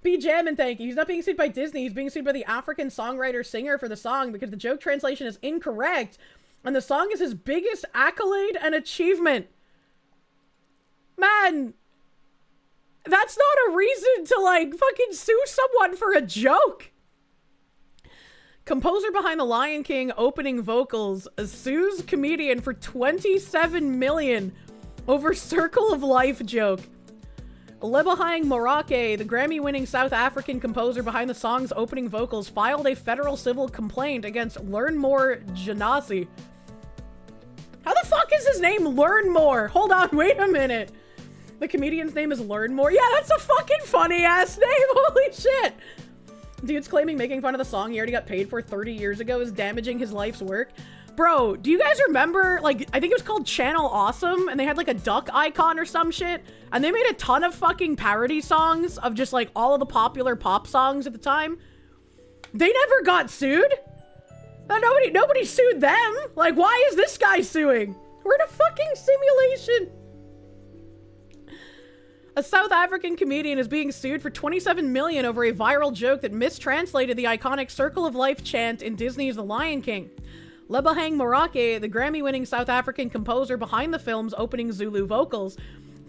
B. Jammin, thank you. He's not being sued by Disney. He's being sued by the African songwriter-singer for the song because the joke translation is incorrect. And the song is his biggest accolade and achievement. Man, that's not a reason to, like, fucking sue someone for a joke. Composer behind The Lion King opening vocals sues comedian for $27 million over Circle of Life joke. Lebohang Morake, the Grammy-winning South African composer behind the song's opening vocals, filed a federal civil complaint against Learn More Janasi. How the fuck is his name Learn More? Hold on, wait a minute. The comedian's name is Learn More. Yeah, that's a fucking funny-ass name. Holy shit. Dude's claiming making fun of the song he already got paid for 30 years ago is damaging his life's work. Bro, do you guys remember, like, I think it was called Channel Awesome, and they had, like, a duck icon or some shit, and they made a ton of fucking parody songs of just, like, all of the popular pop songs at the time. They never got sued. Nobody sued them. Like, why is this guy suing? We're in a fucking simulation. A South African comedian is being sued for $27 million over a viral joke that mistranslated the iconic Circle of Life chant in Disney's The Lion King. Lebohang Morake, the Grammy-winning South African composer behind the film's opening Zulu vocals,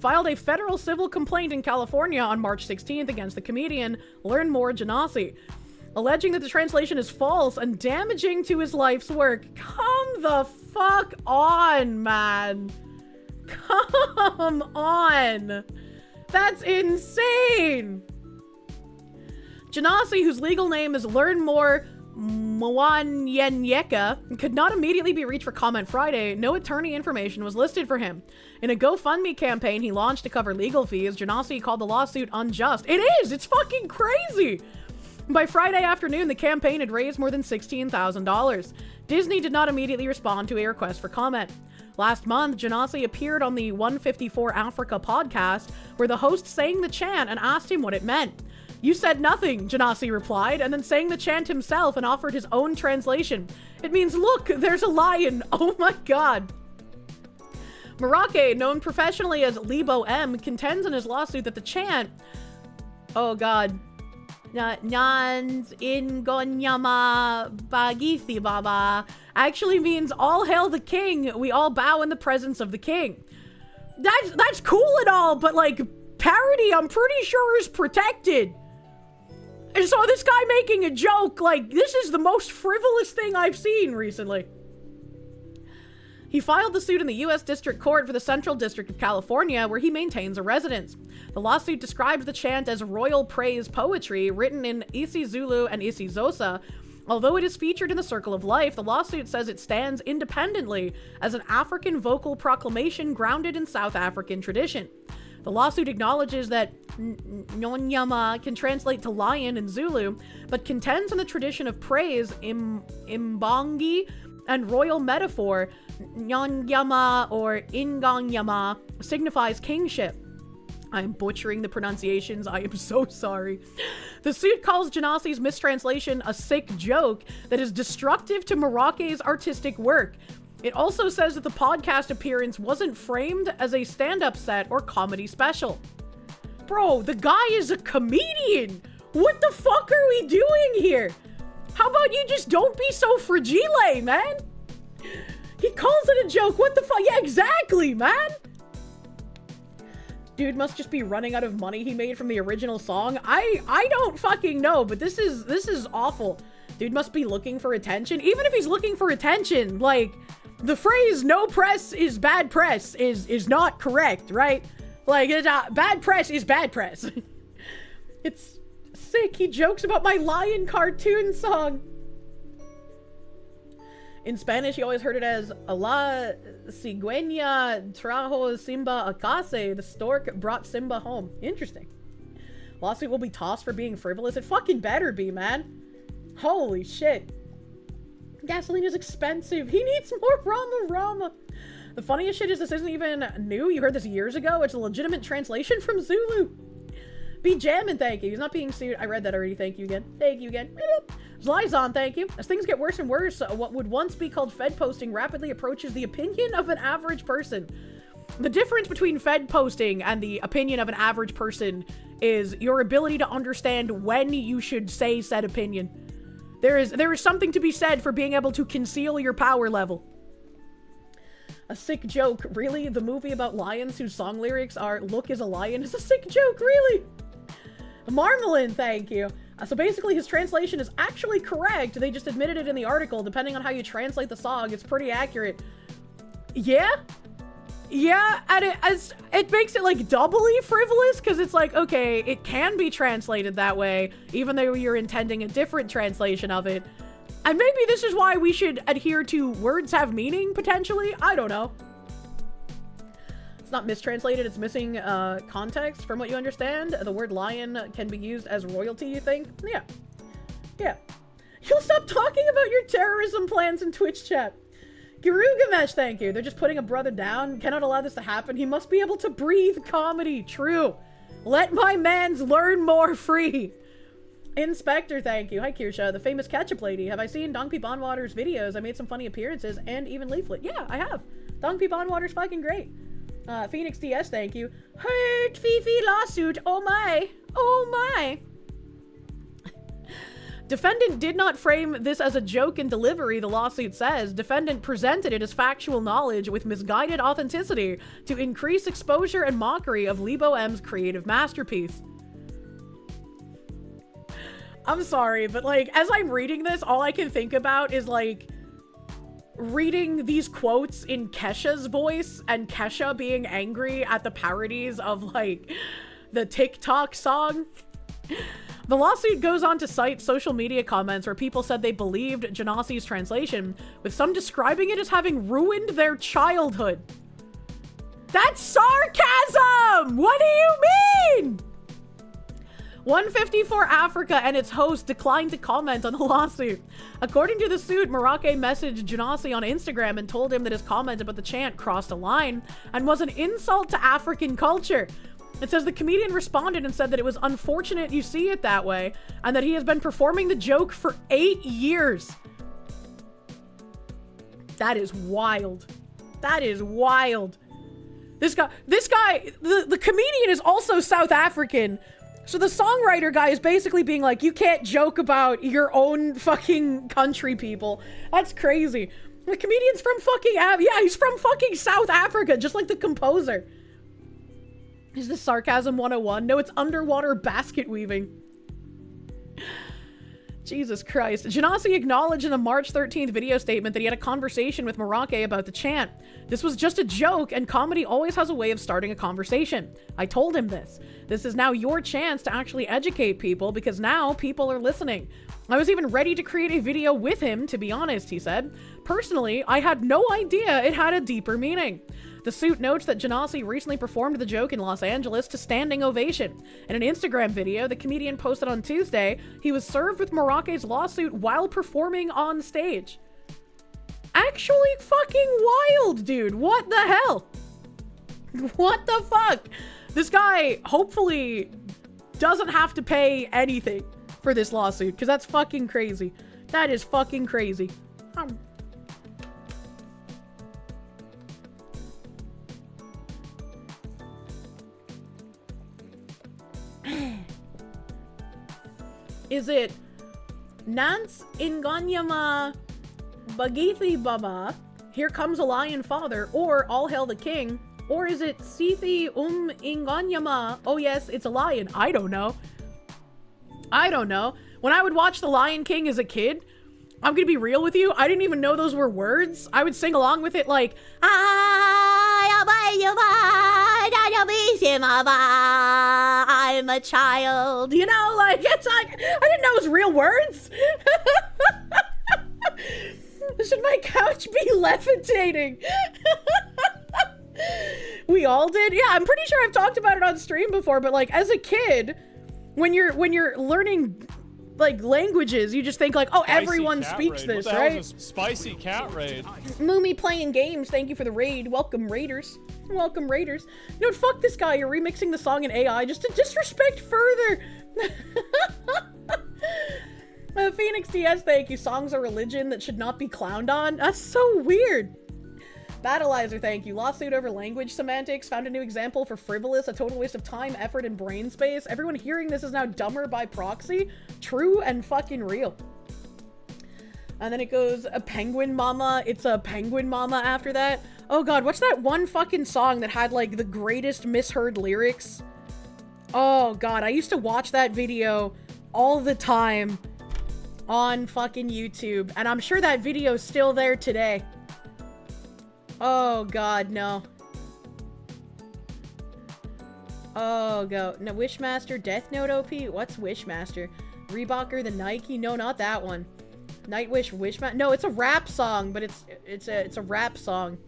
filed a federal civil complaint in California on March 16th against the comedian Learn More Janasi, alleging that the translation is false and damaging to his life's work. Come the fuck on, man. Come on. That's insane. Janasi, whose legal name is Learn More Mwanyenyeka, could not immediately be reached for comment Friday. No attorney information was listed for him. In a GoFundMe campaign he launched to cover legal fees, Janasi called the lawsuit unjust. It is! It's fucking crazy! By Friday afternoon, the campaign had raised more than $16,000. Disney did not immediately respond to a request for comment. Last month, Janasi appeared on the 154 Africa podcast, where the host sang the chant and asked him what it meant. "You said nothing," Janasi replied, and then sang the chant himself and offered his own translation. "It means, look, there's a lion." Oh my god. Morake, known professionally as Lebo M, contends in his lawsuit that the chant, oh god, Nans Ingonyama Bagithi Baba, actually means all hail the king, we all bow in the presence of the king. That's cool and all, but like, parody I'm pretty sure is protected. And so this guy making a joke, like, this is the most frivolous thing I've seen recently. He filed the suit in the U.S. District Court for the Central District of California, where he maintains a residence. The lawsuit describes the chant as royal praise poetry written in isiZulu and isiXhosa. Although it is featured in the Circle of Life, the lawsuit says it stands independently as an African vocal proclamation grounded in South African tradition. The lawsuit acknowledges that Nyonyama can translate to lion in Zulu, but contends in the tradition of praise, Imbongi, and royal metaphor, Nyonyama or Ingonyama, signifies kingship. I am butchering the pronunciations. I am so sorry. The suit calls Janasi's mistranslation a sick joke that is destructive to Morake's artistic work. It also says that the podcast appearance wasn't framed as a stand-up set or comedy special. Bro, the guy is a comedian! What the fuck are we doing here? How about you just don't be so fragile, man? He calls it a joke, what the fuck? Yeah, exactly, man! Dude must just be running out of money he made from the original song. I don't fucking know, but this is awful. Dude must be looking for attention. Even if he's looking for attention, like, the phrase "no press is bad press" is not correct, right? Like, bad press is bad press. It's sick. He jokes about my lion cartoon song. In Spanish, you always heard it as La cigüeña trajo Simba a casa. The stork brought Simba home. Interesting. Lawsuit will be tossed for being frivolous. It fucking better be, man. Holy shit. Gasoline is expensive. He needs more Rama. The funniest shit is this isn't even new. You heard this years ago. It's a legitimate translation from Zulu. Be jamming, thank you. He's not being sued. I read that already. Thank you again. Thank you again. Zlyzon, thank you. As things get worse and worse, what would once be called Fed posting rapidly approaches the opinion of an average person. The difference between Fed posting and the opinion of an average person is your ability to understand when you should say said opinion. There is something to be said for being able to conceal your power level. A sick joke. Really? The movie about lions whose song lyrics are "Look is a lion" is a sick joke, really? Marmalin, thank you. So basically his translation is actually correct. They just admitted it in the article. Depending on how you translate the song, it's pretty accurate. Yeah? Yeah, and it makes it like doubly frivolous because it's like, okay, it can be translated that way, even though you're intending a different translation of it. And maybe this is why we should adhere to words have meaning, potentially. I don't know. It's not mistranslated, it's missing context from what you understand. The word lion can be used as royalty, you think? Yeah. Yeah. You'll stop talking about your terrorism plans in Twitch chat. Girugamesh, thank you. They're just putting a brother down. Cannot allow this to happen. He must be able to breathe comedy. True. Let my mans learn more free. Inspector, thank you. Hi, Kirsche. The famous ketchup lady. Have I seen Dong P. Bonwater's videos? I made some funny appearances and even Leaflet. Yeah, I have. Dong P. Bonwater's fucking great. Phoenix DS, thank you. Hurt Fifi lawsuit. Oh my. Oh my. Defendant did not frame this as a joke in delivery, the lawsuit says. Defendant presented it as factual knowledge with misguided authenticity to increase exposure and mockery of Lebo M's creative masterpiece. I'm sorry, but like, as I'm reading this, all I can think about is like reading these quotes in Kesha's voice and Kesha being angry at the parodies of like the TikTok song. The lawsuit goes on to cite social media comments where people said they believed Genasi's translation, with some describing it as having ruined their childhood. That's sarcasm! What do you mean? 154 Africa and its host declined to comment on the lawsuit. According to the suit, Merake messaged Genasi on Instagram and told him that his comment about the chant crossed a line and was an insult to African culture. It says the comedian responded and said that it was unfortunate you see it that way, and that he has been performing the joke for 8 years. That is wild. That is wild. This guy, the comedian is also South African. So the songwriter guy is basically being like, you can't joke about your own fucking country people. That's crazy. The comedian's from fucking, yeah, he's from fucking South Africa, just like the composer. Is this sarcasm 101? No, it's underwater basket weaving. Jesus Christ. Genasi acknowledged in the March 13th video statement that he had a conversation with Merake about the chant. This was just a joke, and comedy always has a way of starting a conversation. I told him this. This is now your chance to actually educate people, because now people are listening. I was even ready to create a video with him, to be honest, he said. Personally, I had no idea it had a deeper meaning. The suit notes that Genasi recently performed the joke in Los Angeles to standing ovation. In an Instagram video the comedian posted on Tuesday, he was served with Merake's lawsuit while performing on stage. Actually fucking wild, dude. What the hell? What the fuck? This guy hopefully doesn't have to pay anything for this lawsuit, because that's fucking crazy. That is fucking crazy. is it Nance Inganyama Bagithi Baba, Here Comes a Lion Father, or All Hail the King? Or is it Sithi Inganyama, oh yes, it's a lion? I don't know. I don't know. When I would watch The Lion King as a kid, I'm gonna be real with you, I didn't even know those were words. I would sing along with it like, I'm a child, you know, like, it's like, I didn't know it was real words. Should my couch be levitating? We all did? Yeah, I'm pretty sure I've talked about it on stream before, but like, as a kid, when you're learning like languages, you just think like, oh, Spicy everyone speaks raid. this, What the hell right? is a spicy cat raid. Moomy playing games, thank you for the raid. Welcome, Raiders. Welcome, Raiders. No, fuck this guy. You're remixing the song in AI just to disrespect further. Phoenix DS, thank you. Songs are religion that should not be clowned on. That's so weird. Battleizer, thank you. Lawsuit over language semantics. Found a new example for frivolous. A total waste of time, effort, and brain space. Everyone hearing this is now dumber by proxy. True and fucking real. And then it goes, a penguin mama. It's a penguin mama after that. Oh god, what's that one fucking song that had like the greatest misheard lyrics? Oh god, I used to watch that video all the time on fucking YouTube. And I'm sure that video's still there today. Oh god, no. Oh god. No, Wishmaster, Death Note OP? What's Wishmaster? Reeboker, the Nike? No, not that one. Nightwish, Wishmaster? No, it's a rap song, but it's a rap song.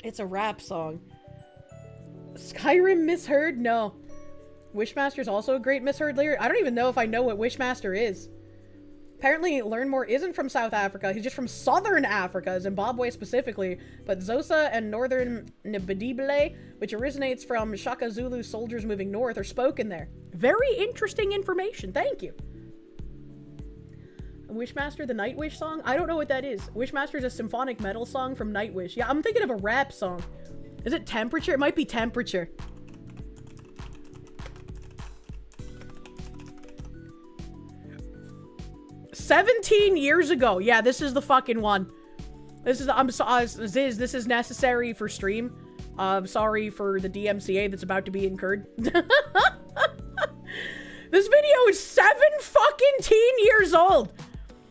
It's a rap song. Skyrim misheard? No. Wishmaster's also a great misheard lyric. I don't even know if I know what Wishmaster is. Apparently, Learn More isn't from South Africa. He's just from Southern Africa, Zimbabwe specifically. But Xhosa and Northern Ndebele, which originates from Shaka Zulu soldiers moving north, are spoken there. Very interesting information. Thank you. Wishmaster, the Nightwish song? I don't know what that is. Wishmaster is a symphonic metal song from Nightwish. Yeah, I'm thinking of a rap song. Is it Temperature? It might be Temperature. "17 years ago." Yeah, this is the fucking one. This is, Ziz, this is necessary for stream. Sorry for the DMCA that's about to be incurred. This video is 17 years old.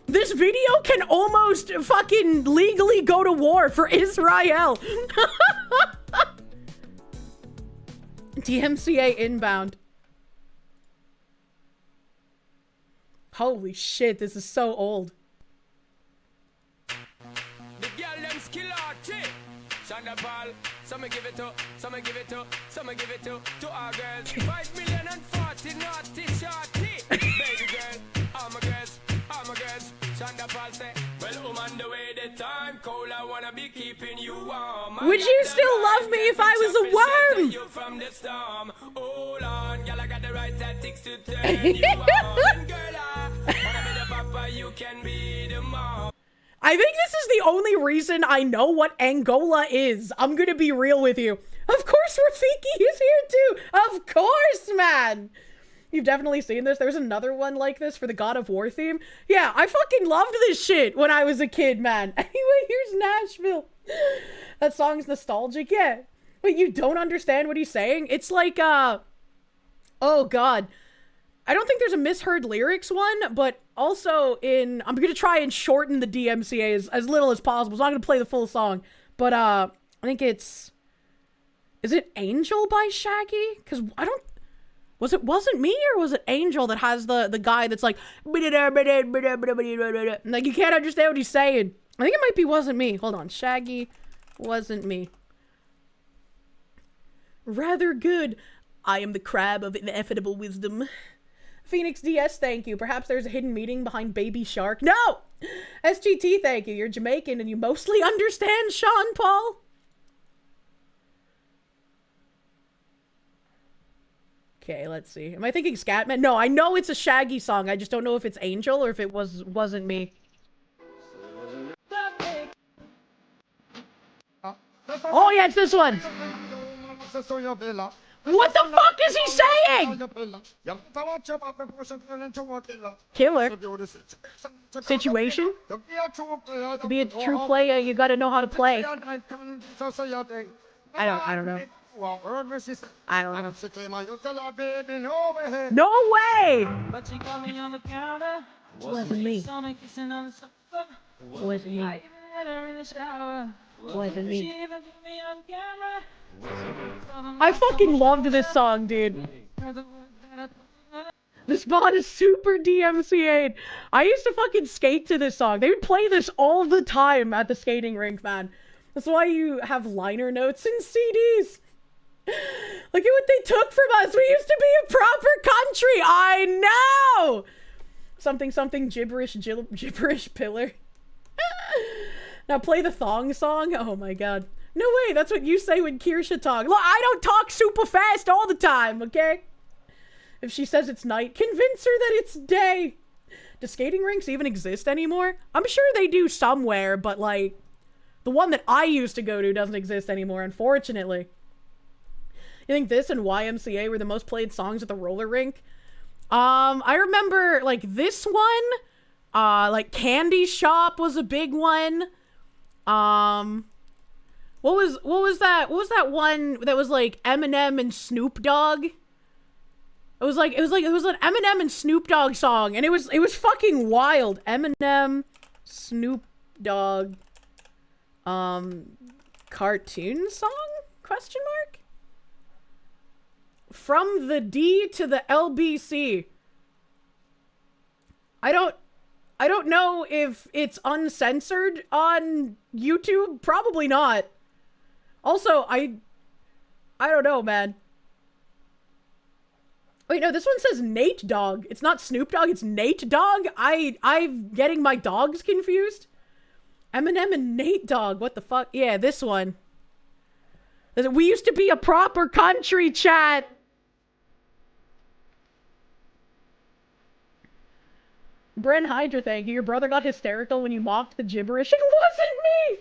This video can almost fucking legally go to war for Israel. DMCA inbound. Holy shit, this is so old. The girl them skill arty. Shonda Paul, some give it to, some give it to, some give it to our girls. 5,040,000 naughty shorty. Baby girl, all my girls, all my girls. Shonda Paul say, well, I'm on the way, the time cold, I wanna be keeping you warm. Would you still love me if I was a worm? You from the storm. Hold on, girl, I got the right tactics to turn you on. Girl, I wanna be the papa, you can be the mom. I think this is the only reason I know what Angola is. I'm gonna be real with you. Of course Rafiki is here too. Of course, man. You've definitely seen this. There's another one like this for the God of War theme. Yeah, I fucking loved this shit when I was a kid, man. Anyway, here's Nashville. That song's nostalgic. Yeah. Wait, you don't understand what he's saying? It's like, oh god. I don't think there's a misheard lyrics one, but also I'm gonna try and shorten the DMCA as little as possible. So I'm not gonna play the full song. But, I think is it Angel by Shaggy? Because wasn't me, or was it Angel that has the guy that's like, like, you can't understand what he's saying. I think it might be Wasn't Me. Hold on. Shaggy, Wasn't Me. Rather good. I am the crab of ineffable wisdom. Phoenix DS, thank you. Perhaps there's a hidden meaning behind Baby Shark. No! SGT, thank you. You're Jamaican and you mostly understand Sean Paul. Okay, let's see. Am I thinking Scatman? No, I know it's a Shaggy song. I just don't know if it's Angel or if it wasn't me. Oh yeah, it's this one. What the fuck is he saying? Killer. Situation? To be a true player, you gotta know how to play. I don't know. I don't know. No way! Wasn't me. Wasn't me. Wasn't me. I fucking loved this song, dude. This mod is super DMCA'd. I used to fucking skate to this song. They would play this all the time at the skating rink, man. That's why you have liner notes and CDs. Look at what they took from us. We used to be a proper country. I know. Something gibberish pillar. Now play the thong song. Oh my god. No way. That's what you say when Kirsche talk. Look, I don't talk super fast all the time. Okay. If she says it's night, convince her that it's day. Do skating rinks even exist anymore? I'm sure they do somewhere, but like the one that I used to go to doesn't exist anymore, unfortunately. You think this and YMCA were the most played songs at the roller rink? I remember like this one, like Candy Shop was a big one. What was that one that was like Eminem and Snoop Dogg? It was an Eminem and Snoop Dogg song, and it was fucking wild. Eminem, Snoop Dogg, cartoon song? Question mark? From the D to the LBC. I don't know if it's uncensored on YouTube. Probably not. Also, I don't know, man. Wait, no, this one says Nate Dogg. It's not Snoop Dogg, it's Nate Dogg. I'm getting my dogs confused. Eminem and Nate Dogg. What the fuck? Yeah, this one. We used to be a proper country, chat. Bren Hydra, thank you. Your brother got hysterical when you mocked the gibberish. It wasn't me!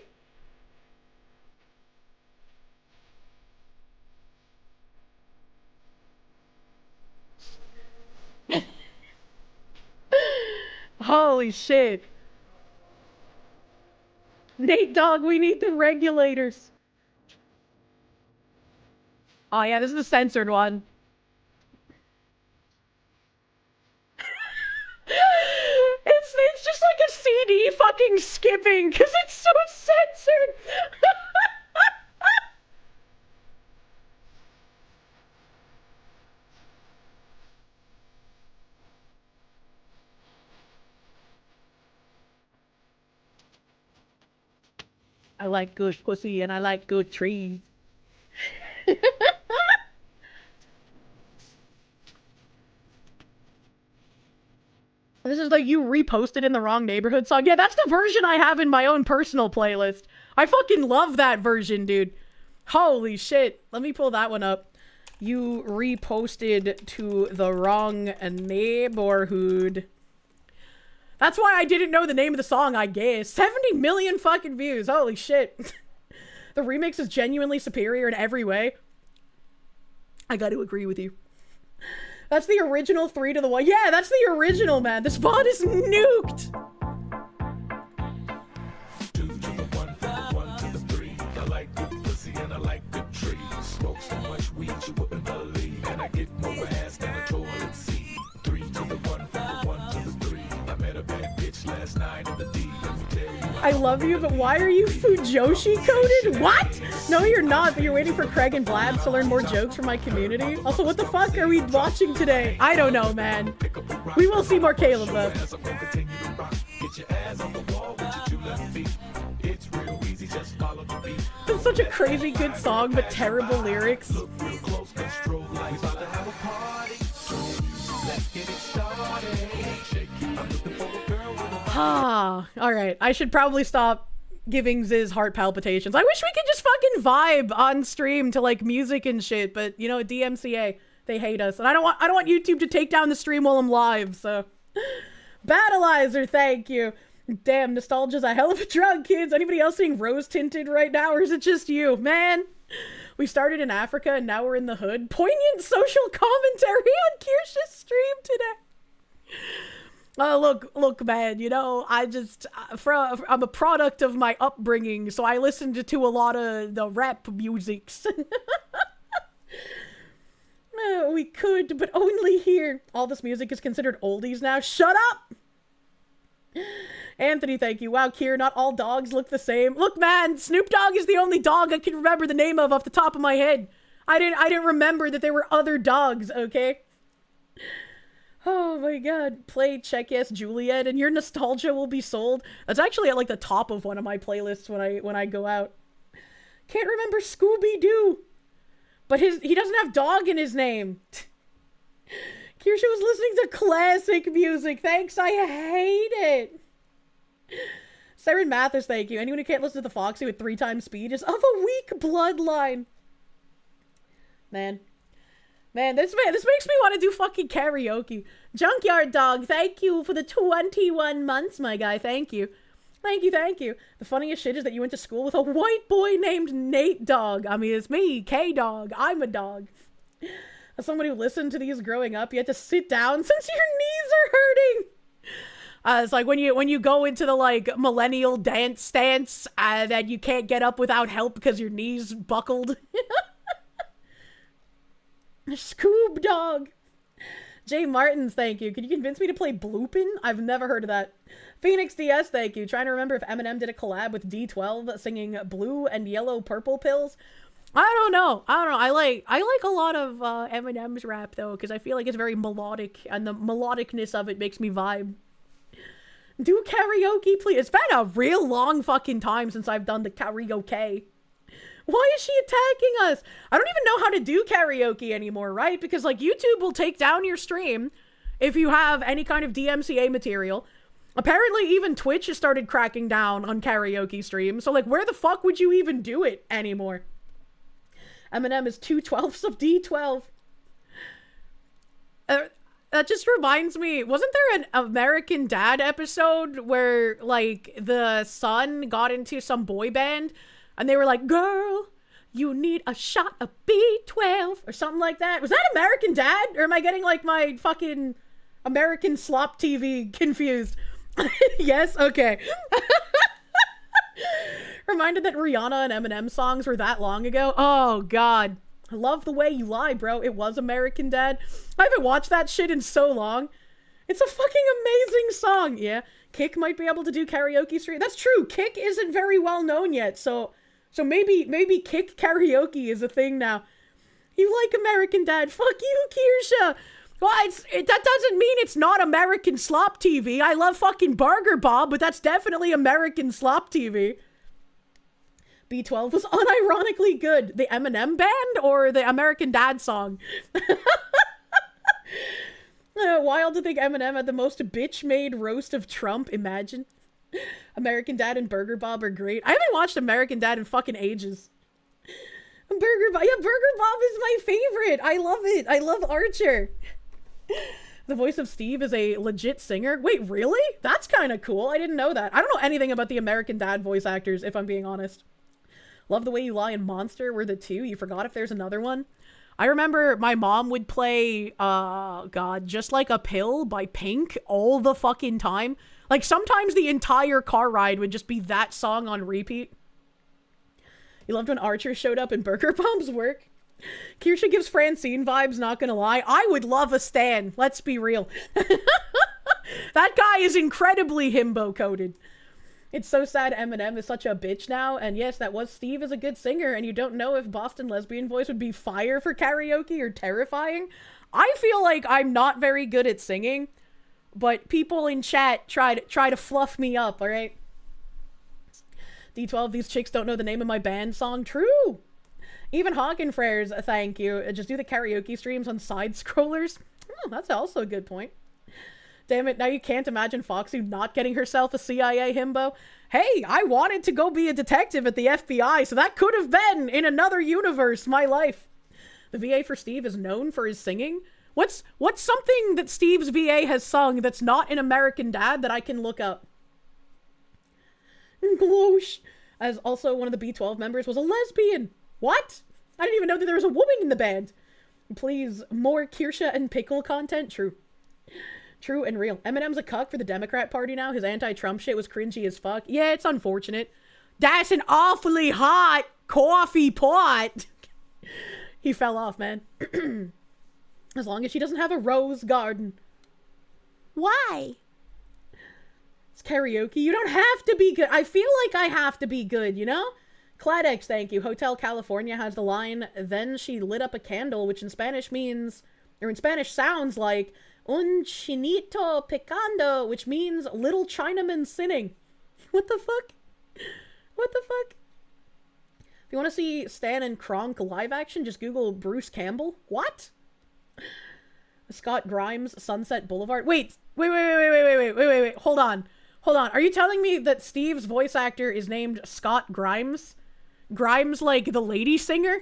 Holy shit. Nate Dogg, we need the regulators. Oh yeah, this is the censored one. It's just like a CD fucking skipping because it's so censored. I like good pussy and I like good trees. This is like you reposted in the wrong neighborhood song. Yeah, that's the version I have in my own personal playlist. I fucking love that version, dude. Holy shit. Let me pull that one up. You reposted to the wrong neighborhood. That's why I didn't know the name of the song, I guess. 70 million fucking views. Holy shit. The remix is genuinely superior in every way. I gotta agree with you. That's the original 3 to the 1. Yeah, that's the original, man. This VoD is nuked. 2 to the 1, from the 1 to the 3. I like good pussy and I like good trees. Smoke so much weed you wouldn't believe. And I get more ass than a toilet seat. 3 to the 1, from the 1 to the 3. I met a bad bitch last night in the D. Let me tell you. I love you, but why are you Fujoshi coded? What? No, you're not, but you're waiting for Craig and Blabs to learn more jokes from my community. Also, what the fuck are we watching today? I don't know, man. We will see more Caleb, though. It's such a crazy good song, but terrible lyrics. Alright, I should probably stop giving Ziz heart palpitations. I wish we could just fucking vibe on stream to like music and shit, but you know, DMCA, they hate us. And I don't want YouTube to take down the stream while I'm live, so. Battleizer, thank you. Damn, nostalgia's a hell of a drug, kids. Anybody else seeing rose tinted right now, or is it just you? Man, We started in Africa and now we're in the hood. Poignant social commentary on Kirsche's stream today. Look, man, you know, I'm a product of my upbringing, so I listened to a lot of the rap musics. We could, but only here. All this music is considered oldies now. Shut up! Anthony, thank you. Wow, Kier, not all dogs look the same. Look, man, Snoop Dogg is the only dog I can remember the name of off the top of my head. I didn't remember that there were other dogs, okay? Oh my god. Play Check Yes Juliet and your nostalgia will be sold. That's actually at like the top of one of my playlists when I go out. Can't remember Scooby-Doo. But he doesn't have dog in his name. Kirsche was listening to classic music. Thanks, I hate it. Saren Mathis, thank you. Anyone who can't listen to the Foxy with 3 times speed is of a weak bloodline. Man, this makes me want to do fucking karaoke. Junkyard Dog, thank you for the 21 months, my guy. Thank you. Thank you. The funniest shit is that you went to school with a white boy named Nate Dog. I mean, it's me, K-Dog. I'm a dog. As someone who listened to these growing up, you had to sit down since your knees are hurting. It's like when you go into the like millennial dance stance that you can't get up without help because your knees buckled. Scoob Dog. Jay Martins, thank you. Can you convince me to play Bloopin'? I've never heard of that. Phoenix DS, thank you. Trying to remember if Eminem did a collab with D12 singing Blue and Yellow Purple Pills. I don't know. I like a lot of Eminem's rap though, because I feel like it's very melodic, and the melodicness of it makes me vibe. Do karaoke, please. It's been a real long fucking time since I've done the karaoke. Why is she attacking us? I don't even know how to do karaoke anymore, right? Because like YouTube will take down your stream if you have any kind of DMCA material. Apparently even Twitch has started cracking down on karaoke streams. So like where the fuck would you even do it anymore? Eminem is 2/12 of D12. That just reminds me, wasn't there an American Dad episode where like the son got into some boy band and they were like, girl, you need a shot of B12 or something like that? Was that American Dad? Or am I getting like my fucking American Slop TV confused? Yes? Okay. Reminded that Rihanna and Eminem songs were that long ago. Oh, God. I love the way you lie, bro. It was American Dad. I haven't watched that shit in so long. It's a fucking amazing song. Yeah, Kick might be able to do karaoke stream. That's true. Kick isn't very well known yet, so maybe Kick karaoke is a thing now. You like American Dad? Fuck you, Kirsche. Well, that doesn't mean it's not American Slop TV. I love fucking Burger Bob, but that's definitely American Slop TV. B12 was unironically good. The Eminem band or the American Dad song? Wild to think Eminem had the most bitch-made roast of Trump. Imagine. American Dad and Burger Bob are great. I haven't watched American Dad in fucking ages. Burger Bob. Yeah, Burger Bob is my favorite. I love it. I love Archer. The voice of Steve is a legit singer. Wait, really? That's kind of cool. I didn't know that. I don't know anything about the American Dad voice actors, if I'm being honest. Love the Way You Lie and Monster were the two. You forgot if there's another one? I remember my mom would play, Just Like a Pill by Pink all the fucking time. Like, sometimes the entire car ride would just be that song on repeat. You loved when Archer showed up in Burger Bob's work? Kirsche gives Francine vibes, not gonna lie. I would love a stan. Let's be real. That guy is incredibly himbo-coded. It's so sad Eminem is such a bitch now, and yes, that was Steve is a good singer, and you don't know if Boston Lesbian voice would be fire for karaoke or terrifying. I feel like I'm not very good at singing, but people in chat try to fluff me up, alright? D12, these chicks don't know the name of my band song. True! Even Hawkenfrares, thank you. Just do the karaoke streams on side scrollers. Oh, that's also a good point. Damn it, now you can't imagine Foxy not getting herself a CIA himbo. Hey, I wanted to go be a detective at the FBI, so that could have been, in another universe, my life. The VA for Steve is known for his singing. What's something that Steve's VA has sung that's not an American Dad that I can look up? Glosh. As also one of the B12 members was a lesbian. What? I didn't even know that there was a woman in the band. Please, more Kirsche and Pickle content. True. True and real. Eminem's a cuck for the Democrat Party now. His anti-Trump shit was cringy as fuck. Yeah, it's unfortunate. That's an awfully hot coffee pot. He fell off, man. As long as she doesn't have a rose garden. Why? It's karaoke. You don't have to be good. I feel like I have to be good, you know? Cladex, thank you. Hotel California has the line, then she lit up a candle, which in Spanish means, or in Spanish sounds like, un chinito picando, which means little Chinaman sinning. What the fuck? What the fuck? If you want to see Stan and Kronk live action, just Google Bruce Campbell. What? Scott Grimes, Sunset Boulevard. Wait. Hold on. Are you telling me that Steve's voice actor is named Scott Grimes? Grimes like the lady singer?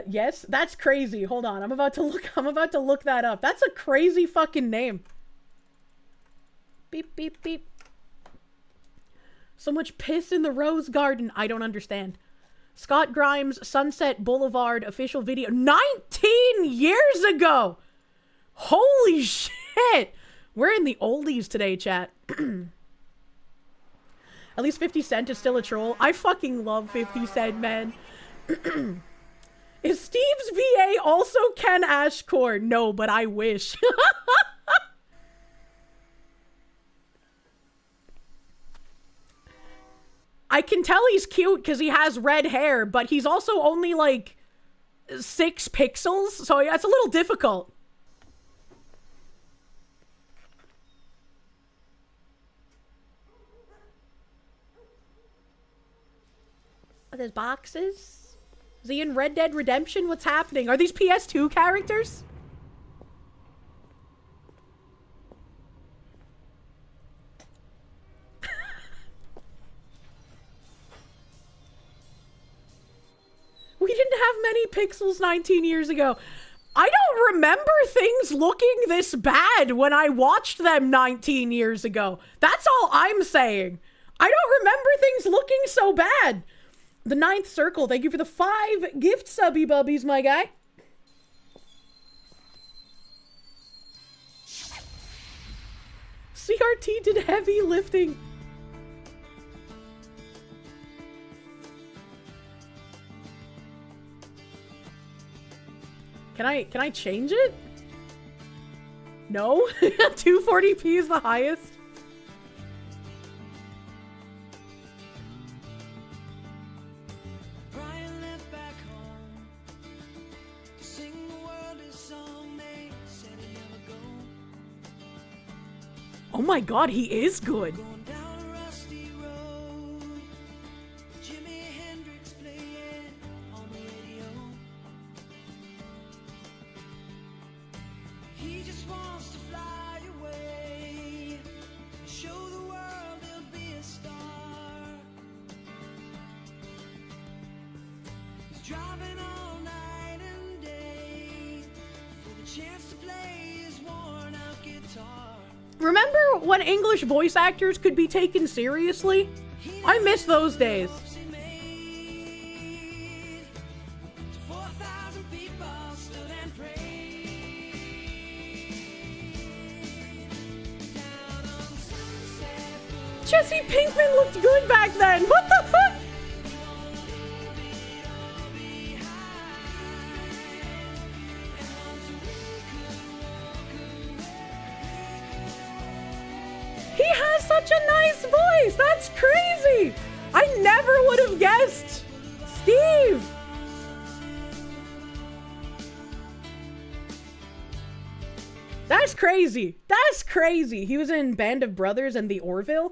Yes, that's crazy. Hold on. I'm about to look that up. That's a crazy fucking name. Beep, beep, beep. So much piss in the rose garden. I don't understand. Scott Grimes, Sunset Boulevard official video. 19 years ago! Holy shit! We're in the oldies today, chat. At least 50 Cent is still a troll. I fucking love 50 Cent, man. Is Steve's VA also Ken Ashcore? No, but I wish. I can tell he's cute because he has red hair, but he's also only like 6 pixels, so yeah, it's a little difficult. Are those boxes? Is he in Red Dead Redemption? What's happening? Are these PS2 characters? We didn't have many pixels 19 years ago. I don't remember things looking this bad when I watched them 19 years ago. That's all I'm saying. I don't remember things looking so bad. The 9th Circle, thank you for the 5 gift subby bubbies, my guy. CRT did heavy lifting. Can I change it? No? 240p is the highest? Oh my god, he is good. Remember when English voice actors could be taken seriously? I miss those days. Jesse Pinkman looked good back then. What the fuck? He has such a nice voice. That's crazy. I never would have guessed. Steve. That's crazy. That's crazy. He was in Band of Brothers and The Orville.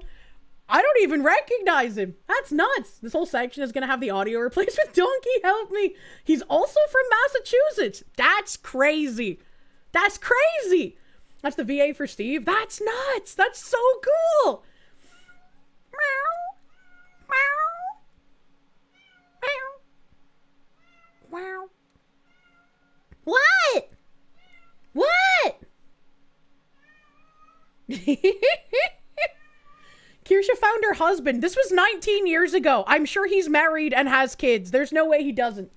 I don't even recognize him. That's nuts. This whole section is going to have the audio replaced with Donkey Help Me. He's also from Massachusetts. That's crazy. That's crazy. That's the VA for Steve. That's nuts. That's so cool. Meow. Meow. Meow. Wow. What? What? Kirsche found her husband. This was 19 years ago. I'm sure he's married and has kids. There's no way he doesn't.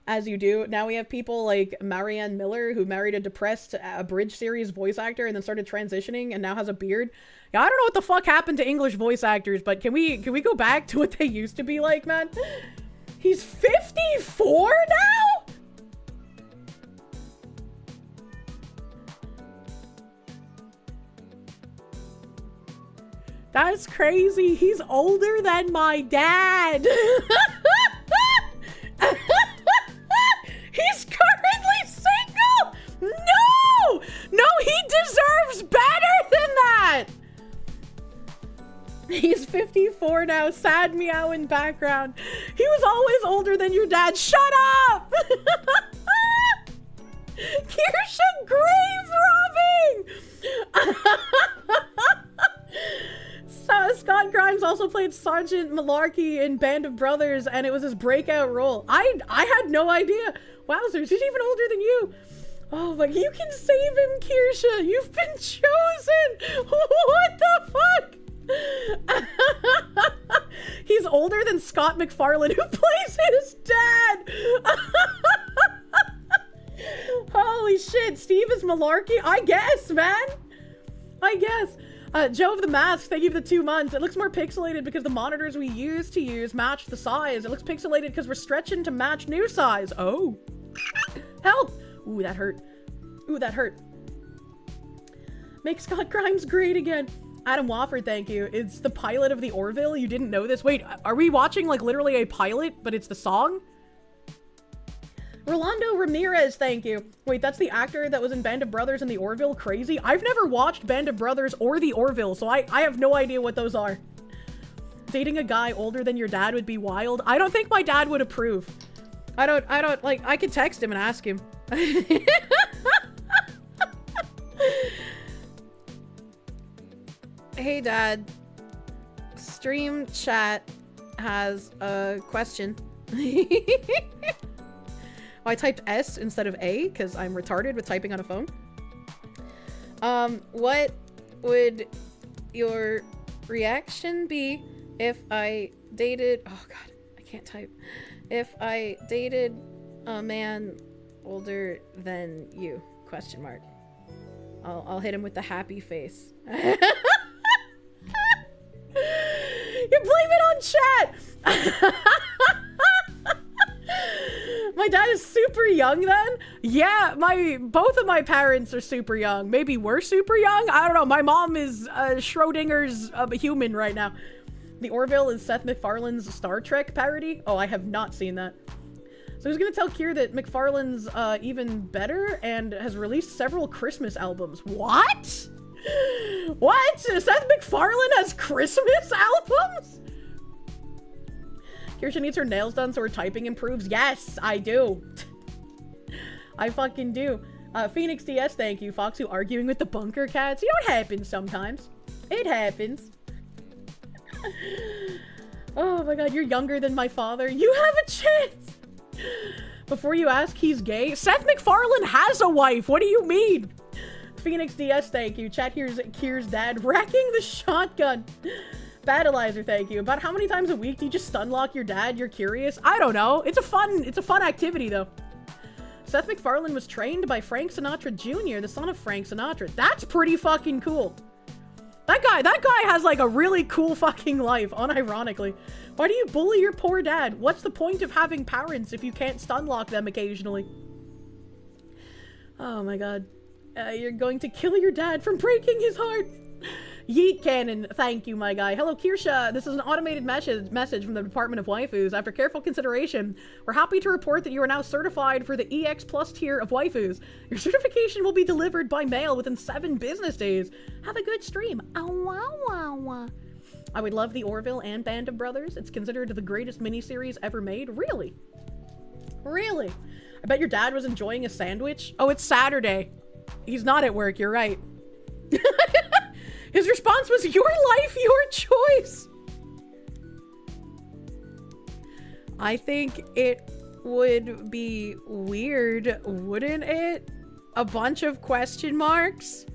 As you do. Now we have people like Marianne Miller, who married a depressed Bridge series voice actor and then started transitioning and now has a beard. Yeah, I don't know what the fuck happened to English voice actors, but can we go back to what they used to be like, man? He's 54 now? That's crazy. He's older than my dad. He's currently single. No! No, he deserves better than that. He's 54 now. Sad meow in background. He was always older than your dad. Shut up! Kirsche grave robbing! Scott Grimes also played Sergeant Malarkey in Band of Brothers, and it was his breakout role. I had no idea. Wowzers, he's even older than you. Oh, but you can save him, Kirsche. You've been chosen. What the fuck? He's older than Scott McFarlane, who plays his dad. Holy shit, Steve is Malarkey? I guess, man. I guess. Joe of the Mask, thank you for the 2 months. It looks more pixelated because the monitors we used to use match the size. It looks pixelated because we're stretching to match new size. Oh. Help! Ooh, that hurt. Ooh, that hurt. Make Scott Grimes great again. Adam Wofford, thank you. It's the pilot of the Orville. You didn't know this? Wait, are we watching like literally a pilot, but it's the song? Rolando Ramirez, thank you. Wait, that's the actor that was in Band of Brothers and the Orville? Crazy. I've never watched Band of Brothers or the Orville, so I have no idea what those are. Dating a guy older than your dad would be wild. I don't think my dad would approve. I don't, like, I could text him and ask him. Hey, Dad. Stream chat has a question. I typed S instead of A because I'm retarded with typing on a phone. What would your reaction be if I dated... Oh, God. I can't type. If I dated a man older than you? Question mark. I'll hit him with the happy face. You blame it on chat! My dad is super young then? Yeah, both of my parents are super young. Maybe we're super young? I don't know. My mom is Schrodinger's human right now. The Orville is Seth MacFarlane's Star Trek parody? Oh, I have not seen that. So I was gonna tell Kier that MacFarlane's even better and has released several Christmas albums. What? What? Seth MacFarlane has Christmas albums? Kirsche needs her nails done so her typing improves. Yes, I do. I fucking do. Phoenix DS, thank you. Foxu arguing with the bunker cats. You know, it happens sometimes. It happens. Oh my god, you're younger than my father. You have a chance. Before you ask, he's gay. Seth MacFarlane has a wife. What do you mean? Phoenix DS, thank you. Chat here's Kier's dad racking the shotgun. Battleizer, thank you. About how many times a week do you just stunlock your dad? You're curious? I don't know. It's a fun activity though. Seth MacFarlane was trained by Frank Sinatra Jr., the son of Frank Sinatra. That's pretty fucking cool. That guy has like a really cool fucking life, unironically. Why do you bully your poor dad? What's the point of having parents if you can't stunlock them occasionally? Oh my god. You're going to kill your dad from breaking his heart. Yeet Cannon, thank you, my guy. Hello, Kirsche. This is an automated message from the Department of Waifus. After careful consideration, we're happy to report that you are now certified for the EX Plus tier of waifus. Your certification will be delivered by mail within 7 business days. Have a good stream. I would love the Orville and Band of Brothers. It's considered the greatest miniseries ever made. Really? Really? I bet your dad was enjoying a sandwich. Oh, it's Saturday. He's not at work, you're right. His response was, your life, your choice. I think it would be weird, wouldn't it? A bunch of question marks.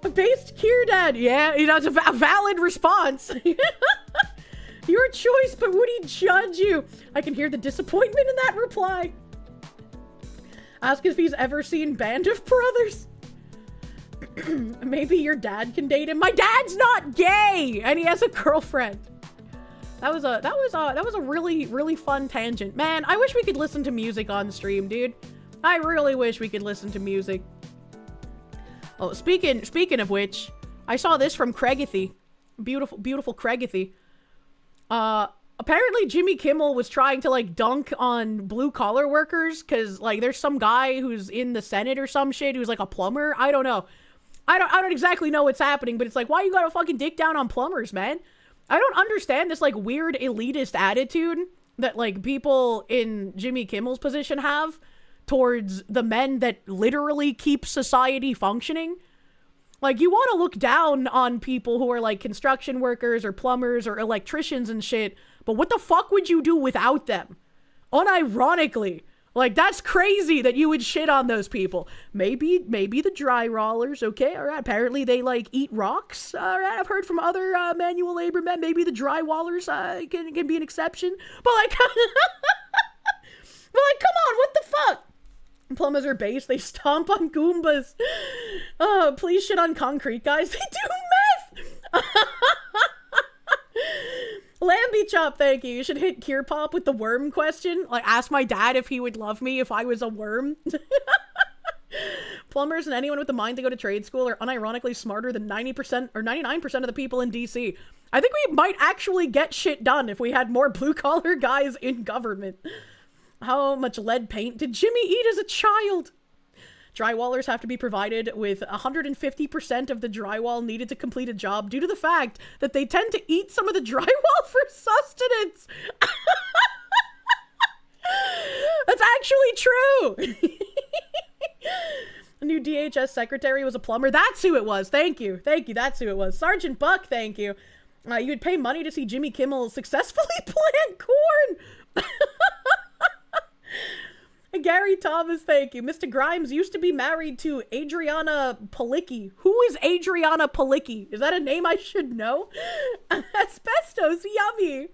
A based cure dad. Yeah, you know, it's a valid response. Your choice, but would he judge you? I can hear the disappointment in that reply. Ask if he's ever seen Band of Brothers. Maybe your dad can date him. My dad's not gay, and he has a girlfriend. That was a really, really fun tangent. Man, I wish we could listen to music on stream, dude. I really wish we could listen to music. Oh, speaking of which, I saw this from Craigathy. Beautiful Craigathy. Apparently Jimmy Kimmel was trying to, like, dunk on blue-collar workers, because, like, there's some guy who's in the Senate or some shit who's, like, a plumber. I don't know. I don't exactly know what's happening, but it's like, why you gotta fucking dick down on plumbers, man? I don't understand this, like, weird elitist attitude that, like, people in Jimmy Kimmel's position have towards the men that literally keep society functioning. Like, you want to look down on people who are, like, construction workers or plumbers or electricians and shit, but what the fuck would you do without them? Unironically. Like, that's crazy that you would shit on those people. Maybe the dry rollers, okay? All right, apparently they, like, eat rocks. All right, I've heard from other manual labor men, maybe the dry wallers can be an exception. But, like, come on, what the fuck? Plumbers are based, they stomp on Goombas. Please shit on concrete, guys. They do meth! Lambie Chop, thank you. You should hit Cure Pop with the worm question. Like, ask my dad if he would love me if I was a worm. Plumbers and anyone with the mind to go to trade school are unironically smarter than 90% or 99% of the people in DC. I think we might actually get shit done if we had more blue-collar guys in government. How much lead paint did Jimmy eat as a child? Drywallers have to be provided with 150% of the drywall needed to complete a job due to the fact that they tend to eat some of the drywall for sustenance. That's actually true. The new DHS secretary was a plumber. That's who it was. Thank you. That's who it was. Sergeant Buck, thank you. You would pay money to see Jimmy Kimmel successfully plant corn. Gary Thomas, thank you. Mr. Grimes used to be married to Adriana Palicki. Who is Adriana Palicki? Is that a name I should know? Asbestos, yummy.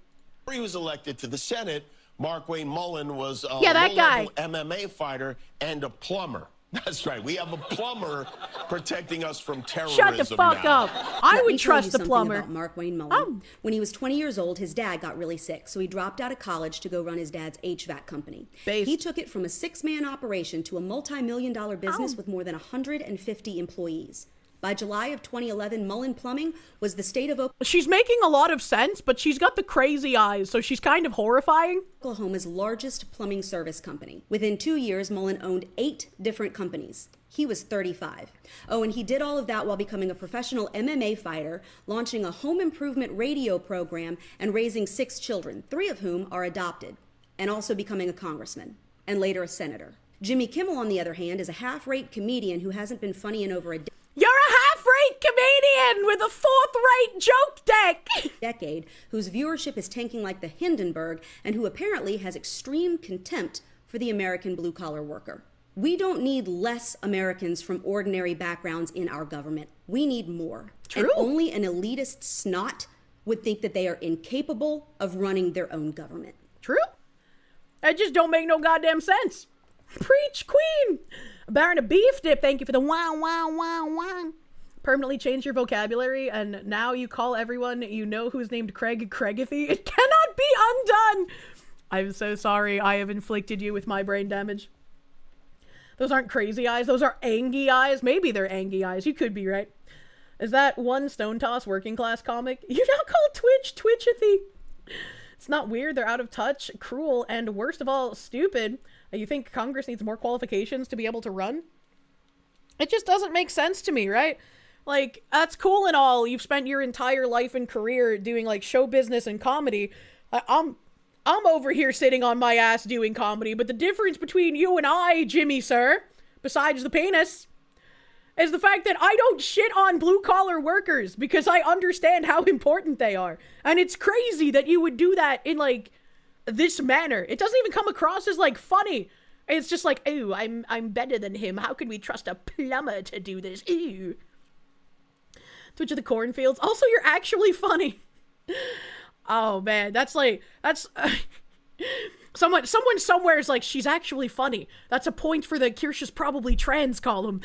He was elected to the Senate. Mark Wayne Mullen was a that guy. MMA fighter and a plumber. That's right. We have a plumber protecting us from terrorism. Shut the fuck now. up. I would trust the plumber. About Mark Wayne Mullen. When he was 20 years old, his dad got really sick, so he dropped out of college to go run his dad's HVAC company. He took it from a 6-man operation to a multi-million-dollar business with more than 150 employees. By July of 2011, Mullen Plumbing was the state of Oklahoma. She's making a lot of sense, but she's got the crazy eyes, so she's kind of horrifying. Oklahoma's largest plumbing service company. Within 2 years, Mullen owned 8 different companies. He was 35. Oh, and he did all of that while becoming a professional MMA fighter, launching a home improvement radio program, and raising 6 children, 3 of whom are adopted, and also becoming a congressman, and later a senator. Jimmy Kimmel, on the other hand, is a half-rate comedian who hasn't been funny in over a decade. You're a half-rate comedian with a 4th-rate joke deck! Decade, whose viewership is tanking like the Hindenburg, and who apparently has extreme contempt for the American blue-collar worker. We don't need less Americans from ordinary backgrounds in our government. We need more. True. And only an elitist snot would think that they are incapable of running their own government. True. That just don't make no goddamn sense. Preach, queen! Baron of Beef Dip, thank you for the wow. Permanently change your vocabulary, and now you call everyone you know who's named Craig Craigathy. It cannot be undone! I'm so sorry I have inflicted you with my brain damage. Those aren't crazy eyes, those are angy eyes. Maybe they're angy eyes, you could be right. Is that one Stone Toss working class comic? You now call Twitch Twitchathy. It's not weird, they're out of touch, cruel, and worst of all, stupid. You think Congress needs more qualifications to be able to run? It just doesn't make sense to me, right? Like, that's cool and all. You've spent your entire life and career doing, like, show business and comedy. I'm over here sitting on my ass doing comedy, but the difference between you and I, Jimmy, sir, besides the penis, is the fact that I don't shit on blue-collar workers because I understand how important they are. And it's crazy that you would do that in, like, this manner. It doesn't even come across as, like, funny. It's just like, ooh, I'm better than him. How can we trust a plumber to do this? Ooh. Twitch of the Cornfields. Also, you're actually funny. Oh man, that's someone somewhere is like, she's actually funny. That's a point for the Kirsche's probably trans column.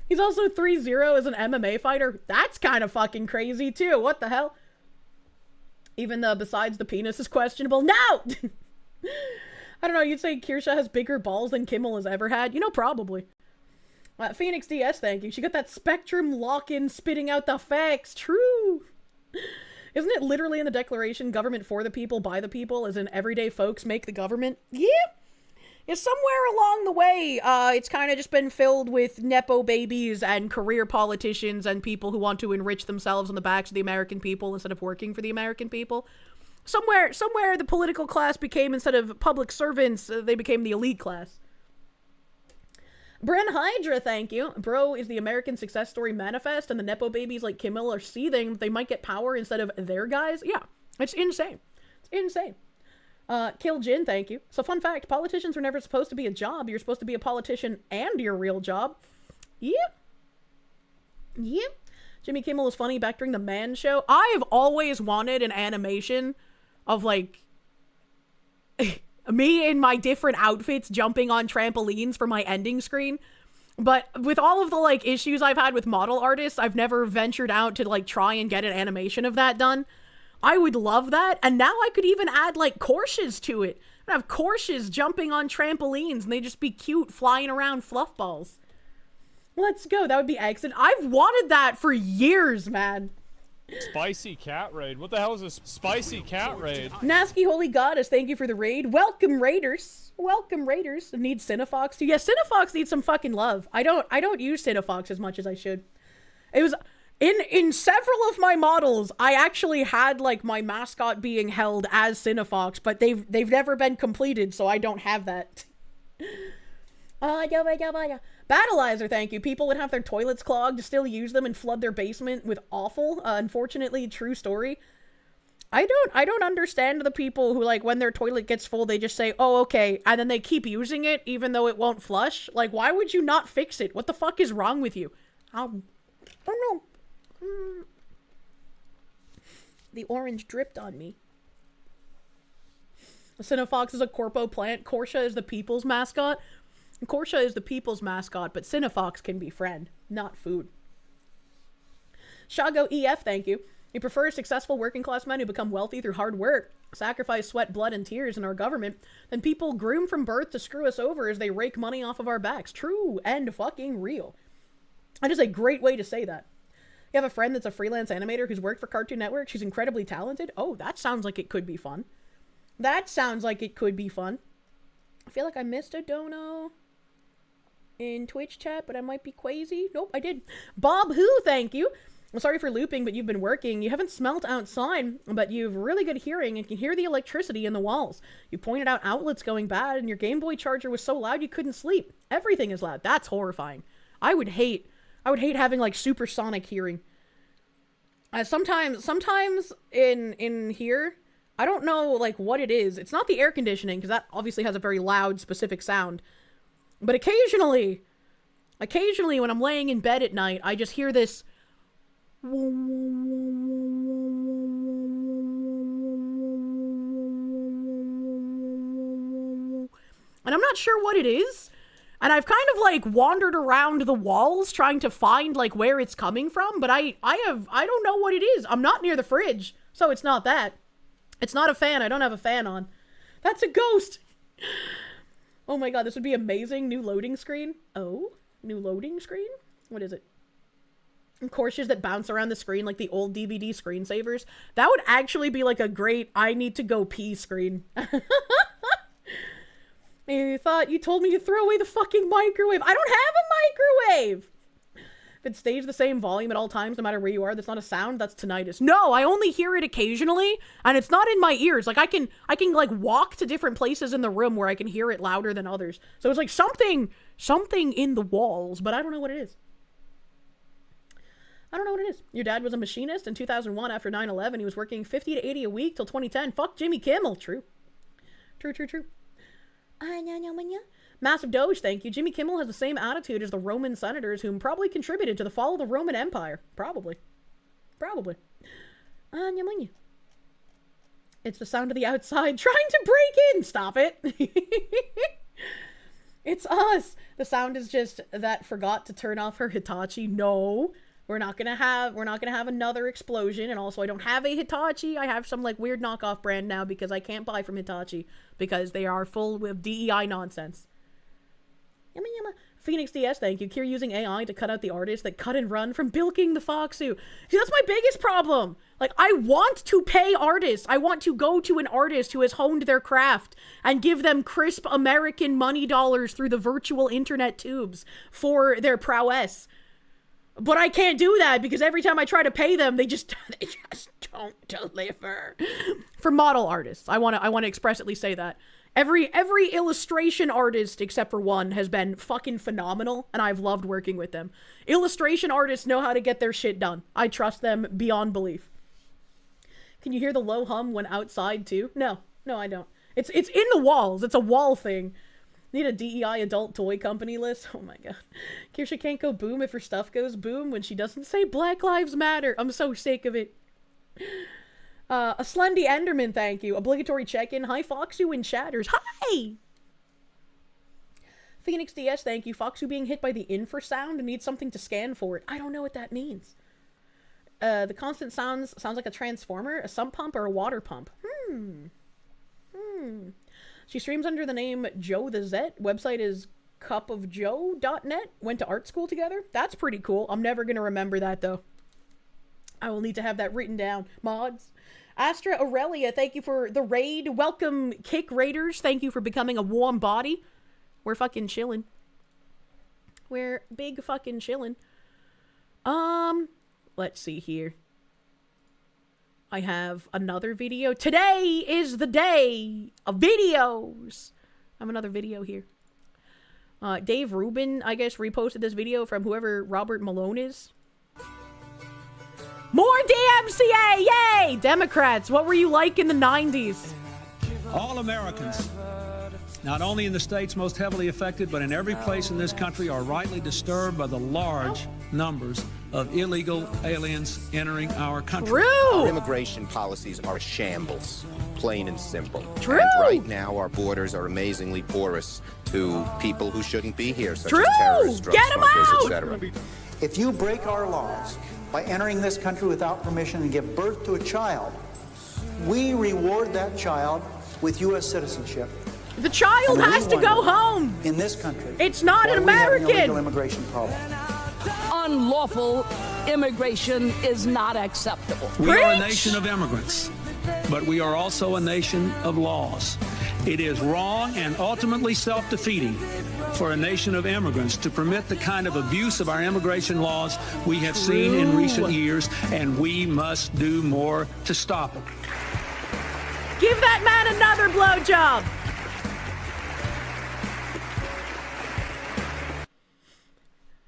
He's also 3-0 as an MMA fighter. That's kind of fucking crazy too. What the hell? Even the besides the penis is questionable. No! I don't know, you'd say Kirsche has bigger balls than Kimmel has ever had? You know, probably. Phoenix DS, thank you. She got that Spectrum lock-in spitting out the facts. True. Isn't it literally in the Declaration, government for the people, by the people, as in everyday folks make the government? Yeah. Yeah, somewhere along the way, it's kind of just been filled with Nepo babies and career politicians and people who want to enrich themselves on the backs of the American people instead of working for the American people. Somewhere the political class became, instead of public servants, they became the elite class. Bren Hydra, thank you. Bro is the American success story manifest, and the Nepo babies like Kimmel are seething. They might get power instead of their guys. Yeah, it's insane. It's insane. Kill Jin, thank you. So fun fact, politicians were never supposed to be a job. You're supposed to be a politician and your real job. Yep. Yep. Jimmy Kimmel was funny back during the Man Show. I've always wanted an animation of like me in my different outfits jumping on trampolines for my ending screen. But with all of the like issues I've had with model artists, I've never ventured out to like try and get an animation of that done. I would love that. And now I could even add like Kirsches to it. I'd have Kirsches jumping on trampolines and they'd just be cute flying around fluff balls. Let's go. That would be excellent. I've wanted that for years, man. Spicy cat raid. What the hell is this spicy cat raid? Nasky Holy Goddess, thank you for the raid. Welcome, Raiders. Welcome, Raiders. Need Cinefox too. Yeah, Cinefox needs some fucking love. I don't use Cinefox as much as I should. It was in several of my models, I actually had like my mascot being held as Cinefox, but they've never been completed, so I don't have that. Battleizer, thank you. People would have their toilets clogged to still use them and flood their basement with awful, unfortunately true story. I don't understand the people who like when their toilet gets full, they just say, oh, okay, and then they keep using it even though it won't flush. Like, why would you not fix it? What the fuck is wrong with you? I don't know. The orange dripped on me. Cinefox is a corpo plant. Kirsche is the people's mascot. Kirsche is the people's mascot, but Cinefox can be friend, not food. Shago EF, thank you. We prefer successful working class men who become wealthy through hard work, sacrifice, sweat, blood, and tears in our government, than people groomed from birth to screw us over as they rake money off of our backs. True and fucking real. That is a great way to say that. You have a friend that's a freelance animator who's worked for Cartoon Network. She's incredibly talented. Oh, that sounds like it could be fun. That sounds like it could be fun. I feel like I missed a dono in Twitch chat, but I might be crazy. Nope, I did. Bob Who, thank you. I'm sorry for looping, but you've been working. You haven't smelt outside, but you've really good hearing and can hear the electricity in the walls. You pointed out outlets going bad, and your Game Boy charger was so loud you couldn't sleep. Everything is loud. That's horrifying. I would hate having like supersonic hearing. Sometimes in here, I don't know like what it is. It's not the air conditioning, because that obviously has a very loud specific sound. But occasionally when I'm laying in bed at night, I just hear this. And I'm not sure what it is. And I've kind of like wandered around the walls trying to find like where it's coming from, but I don't know what it is. I'm not near the fridge, so it's not that. It's not a fan. I don't have a fan on. That's a ghost. Oh my god, this would be amazing. New loading screen. Oh, new loading screen? What is it? Kirsches that bounce around the screen like the old DVD screensavers. That would actually be like a great I need to go pee screen. You told me to throw away the fucking microwave. I don't have a microwave! If it stays the same volume at all times, no matter where you are, that's not a sound, that's tinnitus. No, I only hear it occasionally, and it's not in my ears. Like, I can like, walk to different places in the room where I can hear it louder than others. So it's like something in the walls, but I don't know what it is. I don't know what it is. Your dad was a machinist in 2001 after 9/11. He was working 50 to 80 a week till 2010. Fuck Jimmy Kimmel. True. Massive Doge, thank you. Jimmy Kimmel has the same attitude as the Roman senators, whom probably contributed to the fall of the Roman Empire. Probably. It's the sound of the outside trying to break in. Stop it. It's us. The sound is just that forgot to turn off her Hitachi. No, we're not gonna have another explosion. And also, I don't have a Hitachi. I have some like weird knockoff brand now because I can't buy from Hitachi because they are full of DEI nonsense. Yumma. Phoenix DS, thank you. You're using AI to cut out the artists that cut and run from bilking the Foxu. See, that's my biggest problem. Like, I want to pay artists. I want to go to an artist who has honed their craft and give them crisp American money dollars through the virtual internet tubes for their prowess. But I can't do that because every time I try to pay them, they just don't deliver. For model artists, I want to expressly say that. Every illustration artist, except for one, has been fucking phenomenal, and I've loved working with them. Illustration artists know how to get their shit done. I trust them beyond belief. Can you hear the low hum when outside, too? No, I don't. It's in the walls. It's a wall thing. Need a DEI adult toy company list? Oh my god. Kirsche can't go boom if her stuff goes boom when she doesn't say Black Lives Matter. I'm so sick of it. A Slendy Enderman, thank you. Obligatory check-in. Hi, Foxu and Chatters. Hi! Phoenix DS, thank you. Foxu being hit by the infrasound and needs something to scan for it. I don't know what that means. The constant sounds like a transformer, a sump pump, or a water pump. She streams under the name Joe the Zet. Website is cupofjoe.net. Went to art school together. That's pretty cool. I'm never going to remember that, though. I will need to have that written down. Mods. Astra Aurelia, thank you for the raid. Welcome, Kick Raiders. Thank you for becoming a warm body. We're fucking chilling. We're big fucking chilling. Let's see here. I have another video. Today is the day of videos. I have another video here. Dave Rubin, I guess, reposted this video from whoever Robert Malone is. More DMCA! Yay! Democrats, what were you like in the 90s? All Americans, not only in the states most heavily affected, but in every place in this country, are rightly disturbed by the large numbers of illegal aliens entering our country. True! Our immigration policies are a shambles, plain and simple. True! And right now, our borders are amazingly porous to people who shouldn't be here, such True! as terrorists, drug Get 'em smugglers, out! etc. If you break our laws by entering this country without permission and give birth to a child, we reward that child with U.S. citizenship. The child has to go home. In this country. It's not an American. We have an illegal immigration problem. Unlawful immigration is not acceptable. We are a nation of immigrants, but we are also a nation of laws. It is wrong and ultimately self-defeating for a nation of immigrants to permit the kind of abuse of our immigration laws we have seen in recent years, and we must do more to stop it. Give that man another blowjob.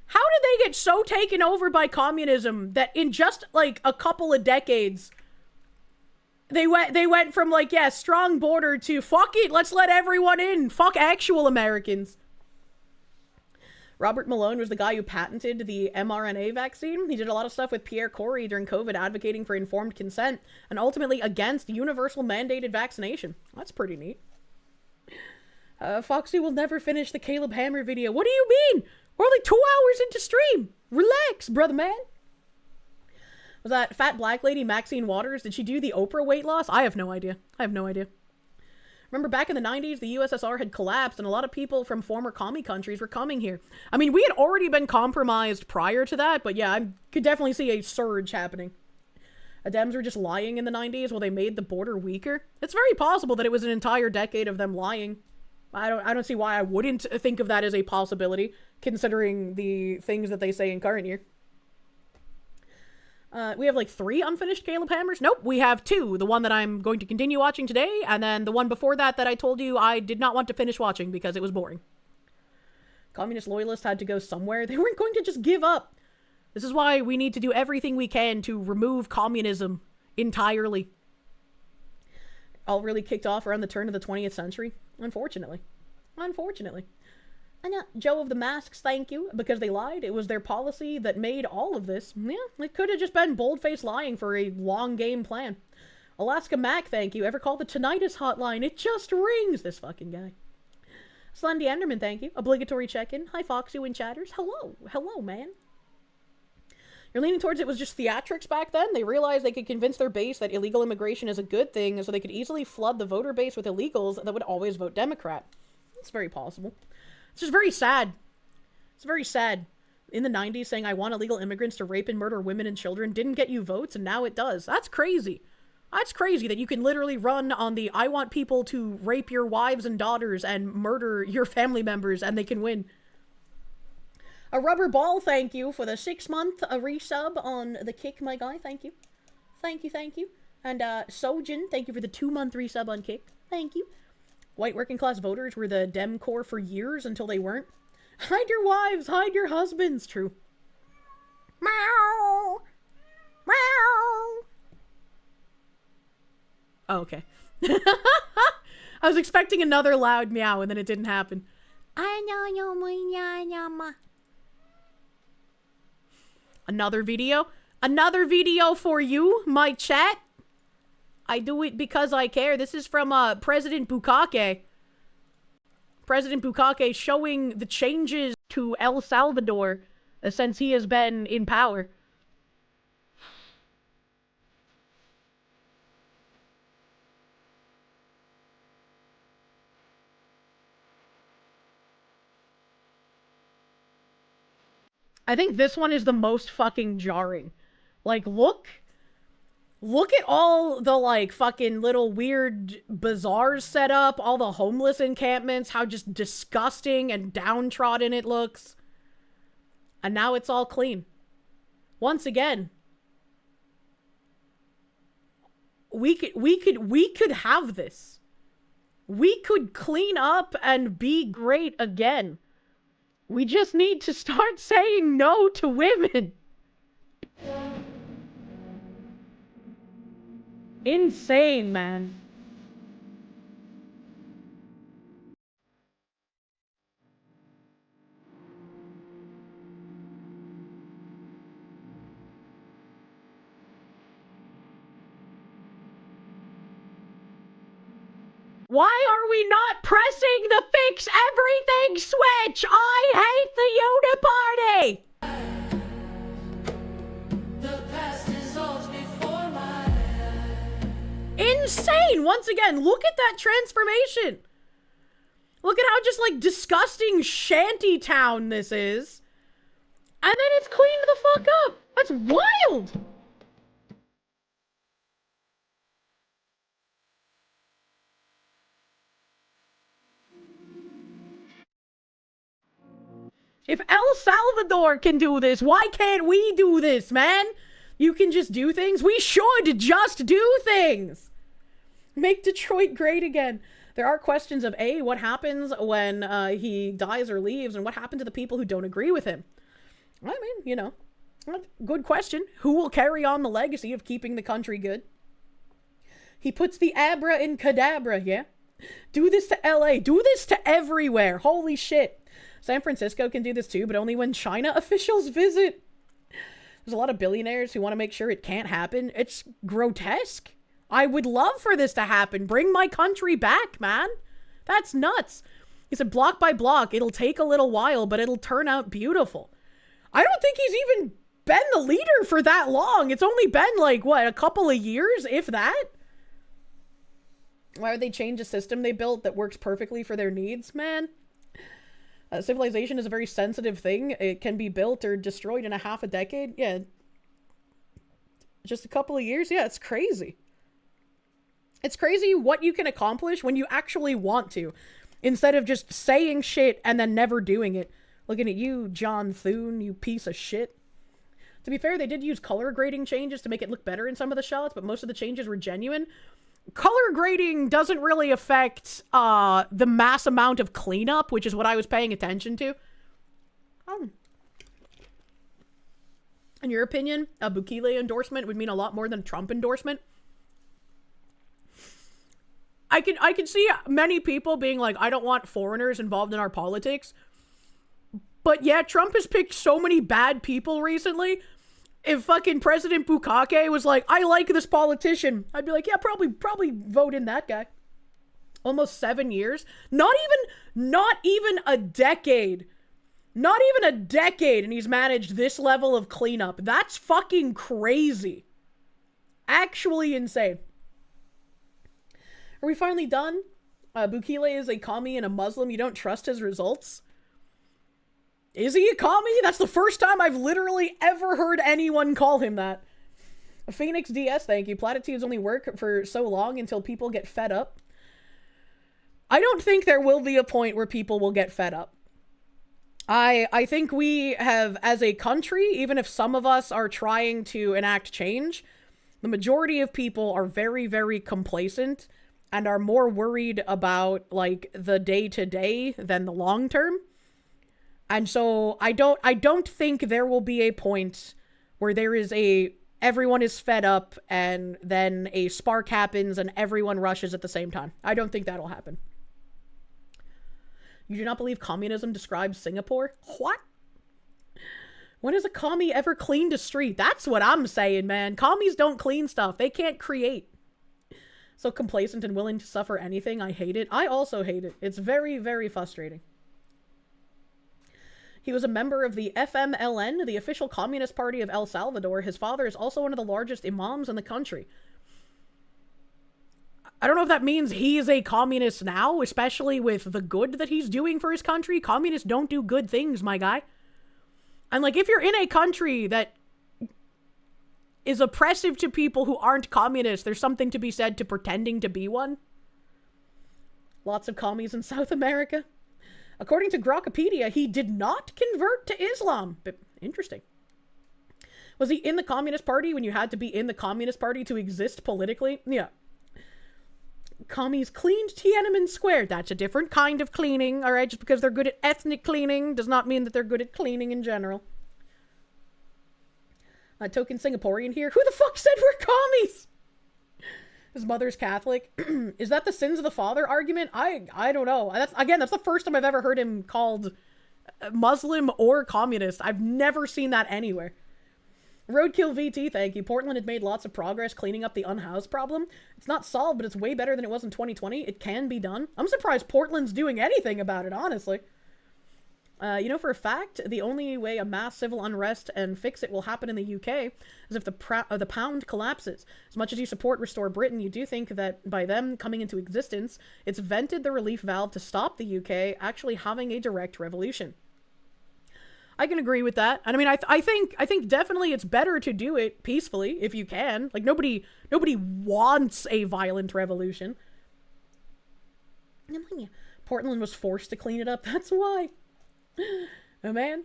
How did they get so taken over by communism that in just like a couple of decades they went from like, yeah, strong border to fuck it, let's let everyone in. Fuck actual Americans. Robert Malone was the guy who patented the mRNA vaccine. He did a lot of stuff with Pierre Corey during COVID, advocating for informed consent and ultimately against universal mandated vaccination. That's pretty neat. Foxy will never finish the Caleb Hammer video. What do you mean? We're only 2 hours into stream. Relax, brother man. Was that fat black lady Maxine Waters? Did she do the Oprah weight loss? I have no idea. Remember back in the 90s, the USSR had collapsed and a lot of people from former commie countries were coming here. I mean, we had already been compromised prior to that, but yeah, I could definitely see a surge happening. Dems were just lying in the 90s while they made the border weaker. It's very possible that it was an entire decade of them lying. I don't see why I wouldn't think of that as a possibility, considering the things that they say in current year. We have like 3 unfinished Caleb Hammers. Nope, we have 2. The one that I'm going to continue watching today, and then the one before that I told you I did not want to finish watching because it was boring. Communist loyalists had to go somewhere. They weren't going to just give up. This is why we need to do everything we can to remove communism entirely. All really kicked off around the turn of the 20th century. Unfortunately. Joe of the Masks, thank you, because they lied. It was their policy that made all of this. Yeah, it could have just been bold-faced lying for a long game plan. Alaska Mac, thank you. Ever call the tinnitus hotline? It just rings. This fucking guy. Slendy Enderman, thank you. Obligatory check-in. Hi, Fox, you and chatters. Hello. Hello, man. You're leaning towards it was just theatrics back then? They realized they could convince their base that illegal immigration is a good thing, so they could easily flood the voter base with illegals that would always vote Democrat. It's very possible. It's just very sad. It's very sad. In the 90s, saying, I want illegal immigrants to rape and murder women and children didn't get you votes, and now it does. That's crazy. That's crazy that you can literally run on the, I want people to rape your wives and daughters and murder your family members, and they can win. A rubber ball, thank you for the 6-month resub on the Kick, my guy. Thank you. Thank you, thank you. And Sojin, thank you for the 2-month resub on Kick. Thank you. White working class voters were the Dem core for years until they weren't. Hide your wives, hide your husbands. True. Meow. Meow. Oh, okay. I was expecting another loud meow and then it didn't happen. Another video? Another video for you, my chat? I do it because I care. This is from President Bukake. President Bukake showing the changes to El Salvador since he has been in power. I think this one is the most fucking jarring. Like, look at all the, like, fucking little weird bazaars set up, all the homeless encampments, how just disgusting and downtrodden it looks. And now it's all clean. Once again, we could have this. We could clean up and be great again. We just need to start saying no to women. Insane, man. Why are we not pressing the fix everything switch? I hate the Uniparty! Insane! Once again, look at that transformation! Look at how just, like, disgusting shanty town this is. And then it's cleaned the fuck up! That's wild! If El Salvador can do this, why can't we do this, man? You can just do things? We should just do things! Make Detroit great again. There are questions of, A, what happens when he dies or leaves, and what happened to the people who don't agree with him? I mean, you know, good question. Who will carry on the legacy of keeping the country good? He puts the abra in cadabra, yeah? Do this to LA. Do this to everywhere. Holy shit. San Francisco can do this too, but only when China officials visit. There's a lot of billionaires who want to make sure it can't happen. It's grotesque. I would love for this to happen. Bring my country back, man. That's nuts. He said block by block. It'll take a little while, but it'll turn out beautiful. I don't think he's even been the leader for that long. It's only been like, what, a couple of years, if that? Why would they change a system they built that works perfectly for their needs, man? Civilization is a very sensitive thing. It can be built or destroyed in a half a decade. Yeah. Just a couple of years. Yeah, it's crazy. It's crazy what you can accomplish when you actually want to, instead of just saying shit and then never doing it. Looking at you, John Thune, you piece of shit. To be fair, they did use color grading changes to make it look better in some of the shots, but most of the changes were genuine. Color grading doesn't really affect the mass amount of cleanup, which is what I was paying attention to. In your opinion, a Bukele endorsement would mean a lot more than a Trump endorsement? I can see many people being like, I don't want foreigners involved in our politics. But yeah, Trump has picked so many bad people recently. If fucking President Bukake was like, I like this politician, I'd be like, yeah, probably vote in that guy. Almost 7 years. Not even a decade. Not even a decade, and he's managed this level of cleanup. That's fucking crazy. Actually insane. Are we finally done? Bukele is a commie and a Muslim. You don't trust his results? Is he a commie? That's the first time I've literally ever heard anyone call him that. Phoenix DS, thank you. Platitudes only work for so long until people get fed up. I don't think there will be a point where people will get fed up. I think we have, as a country, even if some of us are trying to enact change, the majority of people are very, very complacent and are more worried about, like, the day-to-day than the long-term. And so I don't think there will be a point where there is everyone is fed up and then a spark happens and everyone rushes at the same time. I don't think that'll happen. You do not believe communism describes Singapore? What? When has a commie ever cleaned a street? That's what I'm saying, man. Commies don't clean stuff. They can't create. So complacent and willing to suffer anything. I hate it. I also hate it. It's very, very frustrating. He was a member of the FMLN, the official Communist Party of El Salvador. His father is also one of the largest imams in the country. I don't know if that means he's a communist now, especially with the good that he's doing for his country. Communists don't do good things, my guy. And, like, if you're in a country that is oppressive to people who aren't communists, there's something to be said to pretending to be one. Lots of commies in South America. According to Grokpedia, he did not convert to Islam. But interesting. Was he in the Communist Party when you had to be in the Communist Party to exist politically? Yeah. Commies cleaned Tiananmen Square. That's a different kind of cleaning, alright? Just because they're good at ethnic cleaning does not mean that they're good at cleaning in general. Token Singaporean here. Who the fuck said we're commies? His mother's Catholic. Is that the sins of the father argument? I don't know. That's the first time I've ever heard him called Muslim or communist. I've never seen that anywhere. Roadkill VT, thank you. Portland had made lots of progress cleaning up the unhoused problem. It's not solved, but it's way better than it was in 2020. It can be done. I'm surprised Portland's doing anything about it, honestly. You know for a fact, the only way a mass civil unrest and fix it will happen in the UK is if the pound collapses. As much as you support Restore Britain, you do think that by them coming into existence, it's vented the relief valve to stop the UK actually having a direct revolution. I can agree with that. And I mean, I think definitely it's better to do it peacefully if you can. Like, nobody wants a violent revolution. Portland was forced to clean it up. That's why. Oh man,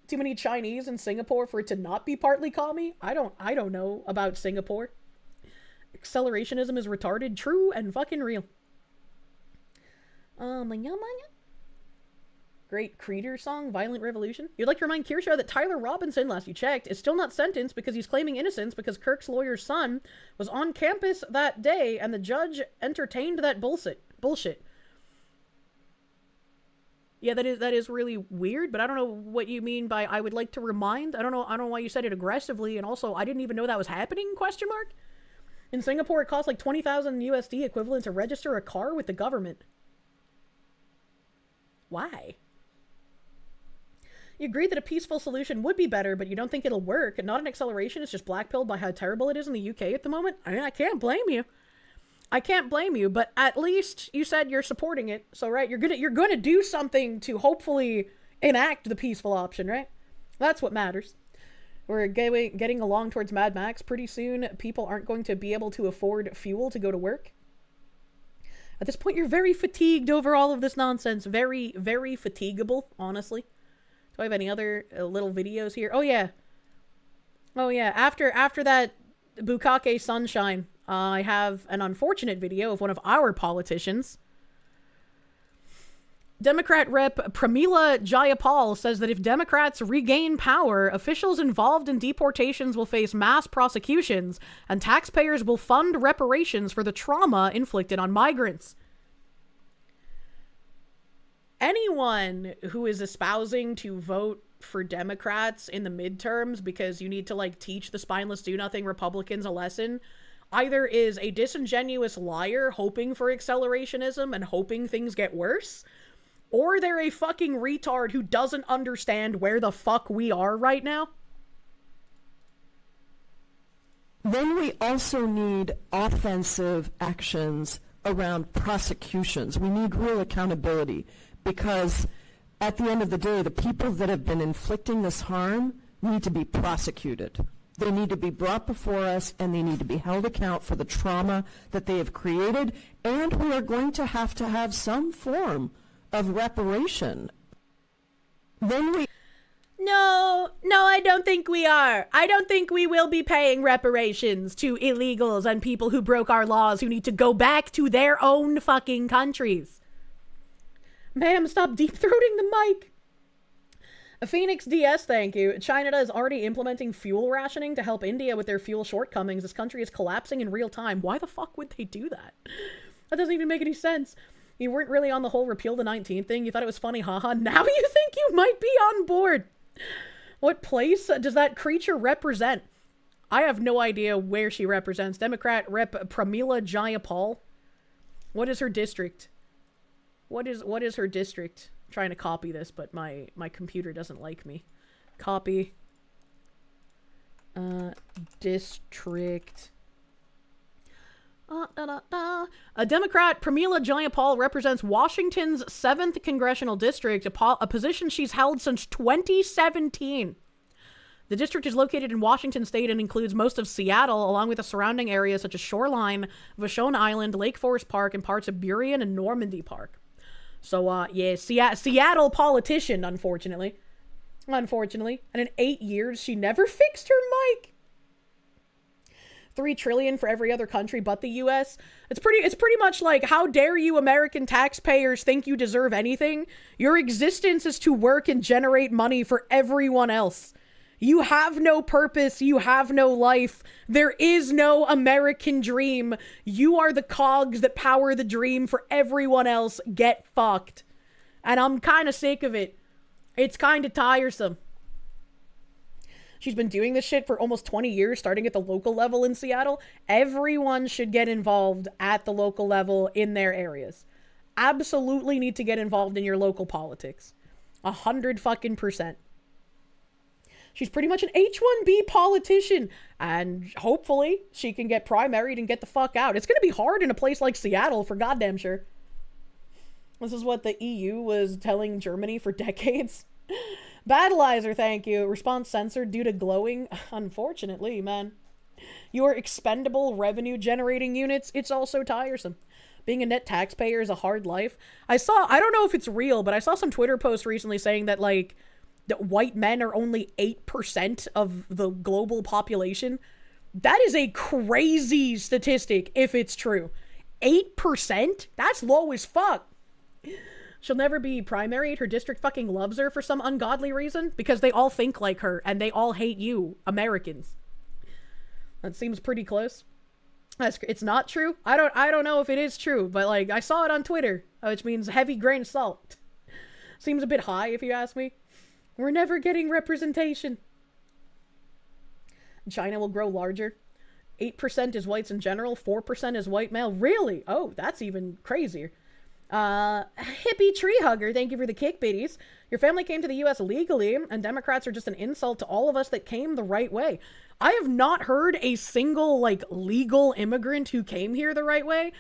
too many Chinese in Singapore for it to not be partly commie. I don't know about Singapore. Accelerationism is retarded, true and fucking real. Great Creeder song, Violent Revolution. You'd like to remind Kirsche that Tyler Robinson, last you checked, is still not sentenced because he's claiming innocence because Kirk's lawyer's son was on campus that day and the judge entertained that bullshit. Yeah, that is really weird, but I don't know what you mean by I would like to remind. I don't know why you said it aggressively, and also I didn't even know that was happening, ? In Singapore, it costs like 20,000 USD equivalent to register a car with the government. Why? You agree that a peaceful solution would be better, but you don't think it'll work. Not an acceleration, it's just blackpilled by how terrible it is in the UK at the moment. I mean, I can't blame you. But at least you said you're supporting it. So, right, you're gonna do something to hopefully enact the peaceful option, right? That's what matters. We're getting along towards Mad Max. Pretty soon, people aren't going to be able to afford fuel to go to work. At this point, you're very fatigued over all of this nonsense. Very, very fatigable, honestly. Do I have any other little videos here? Oh, yeah. After that Bukake sunshine, I have an unfortunate video of one of our politicians. Democrat Rep. Pramila Jayapal says that if Democrats regain power, officials involved in deportations will face mass prosecutions, and taxpayers will fund reparations for the trauma inflicted on migrants. anyone who is espousing to vote for Democrats in the midterms because you need to, like, teach the spineless do-nothing Republicans a lesson either is a disingenuous liar hoping for accelerationism and hoping things get worse, or they're a fucking retard who doesn't understand where the fuck we are right now. Then we also need offensive actions around prosecutions. We need real accountability, because at the end of the day, the people that have been inflicting this harm need to be prosecuted. They need to be brought before us, and they need to be held account for the trauma that they have created, and we are going to have some form of reparation. Then we... No, I don't think we are. I don't think we will be paying reparations to illegals and people who broke our laws who need to go back to their own fucking countries. Ma'am, stop deep-throating the mic. A Phoenix DS, thank you. China is already implementing fuel rationing to help India with their fuel shortcomings. This country is collapsing in real time. Why the fuck would they do that? That doesn't even make any sense. You weren't really on the whole repeal the 19th thing. You thought it was funny, haha. Now you think you might be on board. What place does that creature represent? I have no idea where she represents. Democrat Rep. Pramila Jayapal. What is her district? What is her district? I'm trying to copy this, but my computer doesn't like me. Copy. District. A Democrat, Pramila Jayapal, represents Washington's 7th Congressional District, a position she's held since 2017. The district is located in Washington State and includes most of Seattle, along with the surrounding areas such as Shoreline, Vashon Island, Lake Forest Park, and parts of Burien and Normandy Park. So, yeah, Seattle politician, unfortunately. And in 8 years, she never fixed her mic. $3 trillion for every other country but the US. It's pretty much like, how dare you American taxpayers think you deserve anything? Your existence is to work and generate money for everyone else. You have no purpose. You have no life. There is no American dream. You are the cogs that power the dream for everyone else. Get fucked. And I'm kind of sick of it. It's kind of tiresome. She's been doing this shit for almost 20 years, starting at the local level in Seattle. Everyone should get involved at the local level in their areas. Absolutely need to get involved in your local politics. 100%. She's pretty much an H-1B politician, and hopefully she can get primaried and get the fuck out. It's going to be hard in a place like Seattle, for goddamn sure. This is what the EU was telling Germany for decades. Battleizer, thank you. Response censored due to glowing. Unfortunately, man. Your expendable revenue generating units, it's also tiresome. Being a net taxpayer is a hard life. I don't know if it's real, but I saw some Twitter posts recently saying that, like, that white men are only 8% of the global population. That is a crazy statistic if it's true. 8%? That's low as fuck. She'll never be primaried. Her district fucking loves her for some ungodly reason because they all think like her and they all hate you, Americans. That seems pretty close. It's not true. I don't know if it is true, but like I saw it on Twitter, which means heavy grain of salt. Seems a bit high if you ask me. We're never getting representation. China will grow larger. 8% is whites in general. 4% is white male. Really? Oh, that's even crazier. Hippie tree hugger, thank you for the kick biddies. Your family came to the U.S. legally, and Democrats are just an insult to all of us that came the right way. I have not heard a single, like, legal immigrant who came here the right way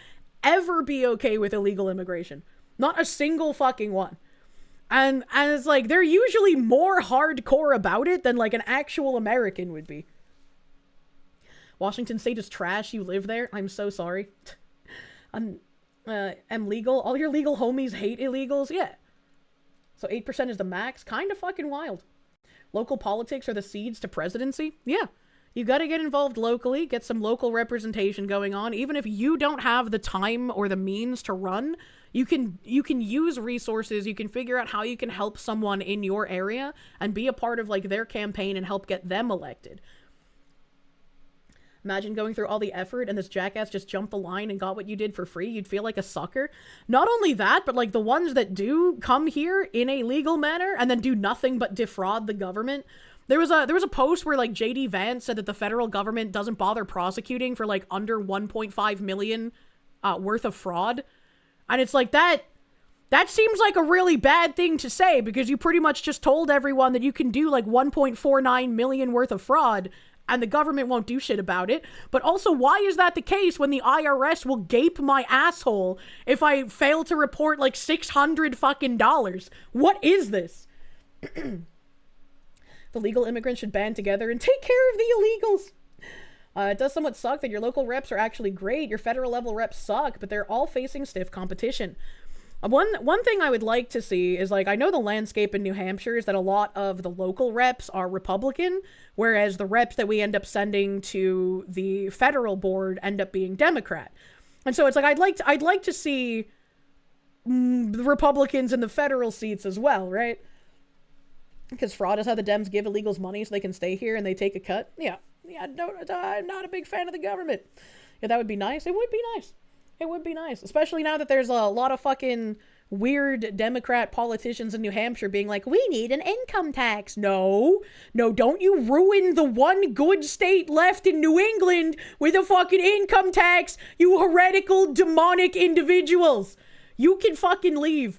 ever be okay with illegal immigration. Not a single fucking one. And it's like, they're usually more hardcore about it than, like, an actual American would be. Washington State is trash. You live there? I'm so sorry. Am legal? All your legal homies hate illegals? Yeah. So 8% is the max? Kind of fucking wild. Local politics are the seeds to presidency? Yeah. You gotta get involved locally, get some local representation going on. Even if you don't have the time or the means to run, you can use resources, you can figure out how you can help someone in your area and be a part of, like, their campaign and help get them elected. Imagine going through all the effort and this jackass just jumped the line and got what you did for free. You'd feel like a sucker. Not only that, but like the ones that do come here in a legal manner and then do nothing but defraud the government. There was a post where like JD Vance said that the federal government doesn't bother prosecuting for like under 1.5 million worth of fraud. And it's like that seems like a really bad thing to say, because you pretty much just told everyone that you can do like 1.49 million worth of fraud and the government won't do shit about it. But also, why is that the case when the IRS will gape my asshole if I fail to report like $600 fucking dollars? What is this? The legal immigrants should band together and take care of the illegals. It does somewhat suck that your local reps are actually great. Your federal level reps suck, but they're all facing stiff competition. One thing I would like to see is, like, I know the landscape in New Hampshire is that a lot of the local reps are Republican, whereas the reps that we end up sending to the federal board end up being Democrat. And so it's like, I'd like to see the Republicans in the federal seats as well, right? Because fraud is how the Dems give illegals money so they can stay here and they take a cut. Yeah, no, I'm not a big fan of the government. Yeah, that would be nice. It would be nice. It would be nice. Especially now that there's a lot of fucking weird Democrat politicians in New Hampshire being like, we need an income tax. No, don't you ruin the one good state left in New England with a fucking income tax, you heretical, demonic individuals. You can fucking leave.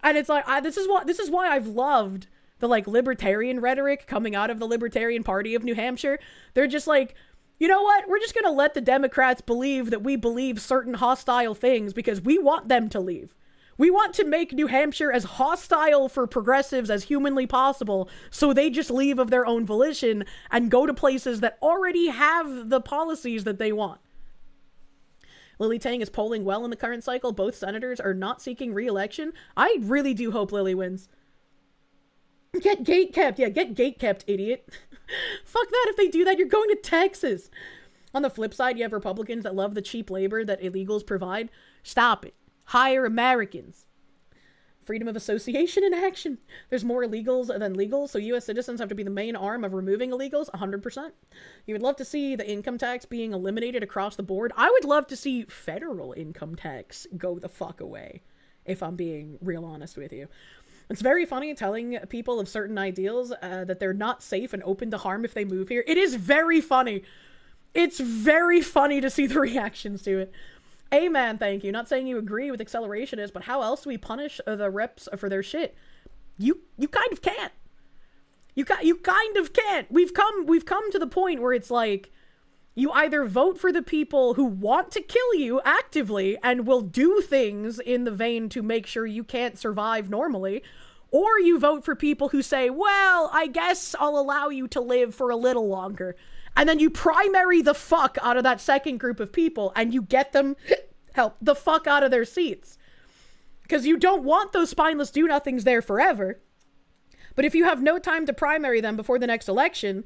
And it's like, this is why I've loved the like libertarian rhetoric coming out of the Libertarian Party of New Hampshire. They're just like, you know what? We're just going to let the Democrats believe that we believe certain hostile things because we want them to leave. We want to make New Hampshire as hostile for progressives as humanly possible, so they just leave of their own volition and go to places that already have the policies that they want. Lily Tang is polling well in the current cycle. Both senators are not seeking re-election. I really do hope Lily wins. Get gatekept. Yeah, get gatekept, idiot. Fuck that. If they do that, you're going to Texas. On the flip side, you have Republicans that love the cheap labor that illegals provide. Stop it. Hire Americans. Freedom of association in action. There's more illegals than legals, so U.S. citizens have to be the main arm of removing illegals, 100%. You would love to see the income tax being eliminated across the board. I would love to see federal income tax go the fuck away, if I'm being real honest with you. It's very funny telling people of certain ideals that they're not safe and open to harm if they move here. It is very funny. It's very funny to see the reactions to it. Amen, thank you. Not saying you agree with accelerationist, but how else do we punish the reps for their shit? You kind of can't. You kind of can't. We've come to the point where it's like, you either vote for the people who want to kill you actively and will do things in the vein to make sure you can't survive normally, or you vote for people who say, well, I guess I'll allow you to live for a little longer. And then you primary the fuck out of that second group of people and you get them the fuck out of their seats. Because you don't want those spineless do-nothings there forever. But if you have no time to primary them before the next election,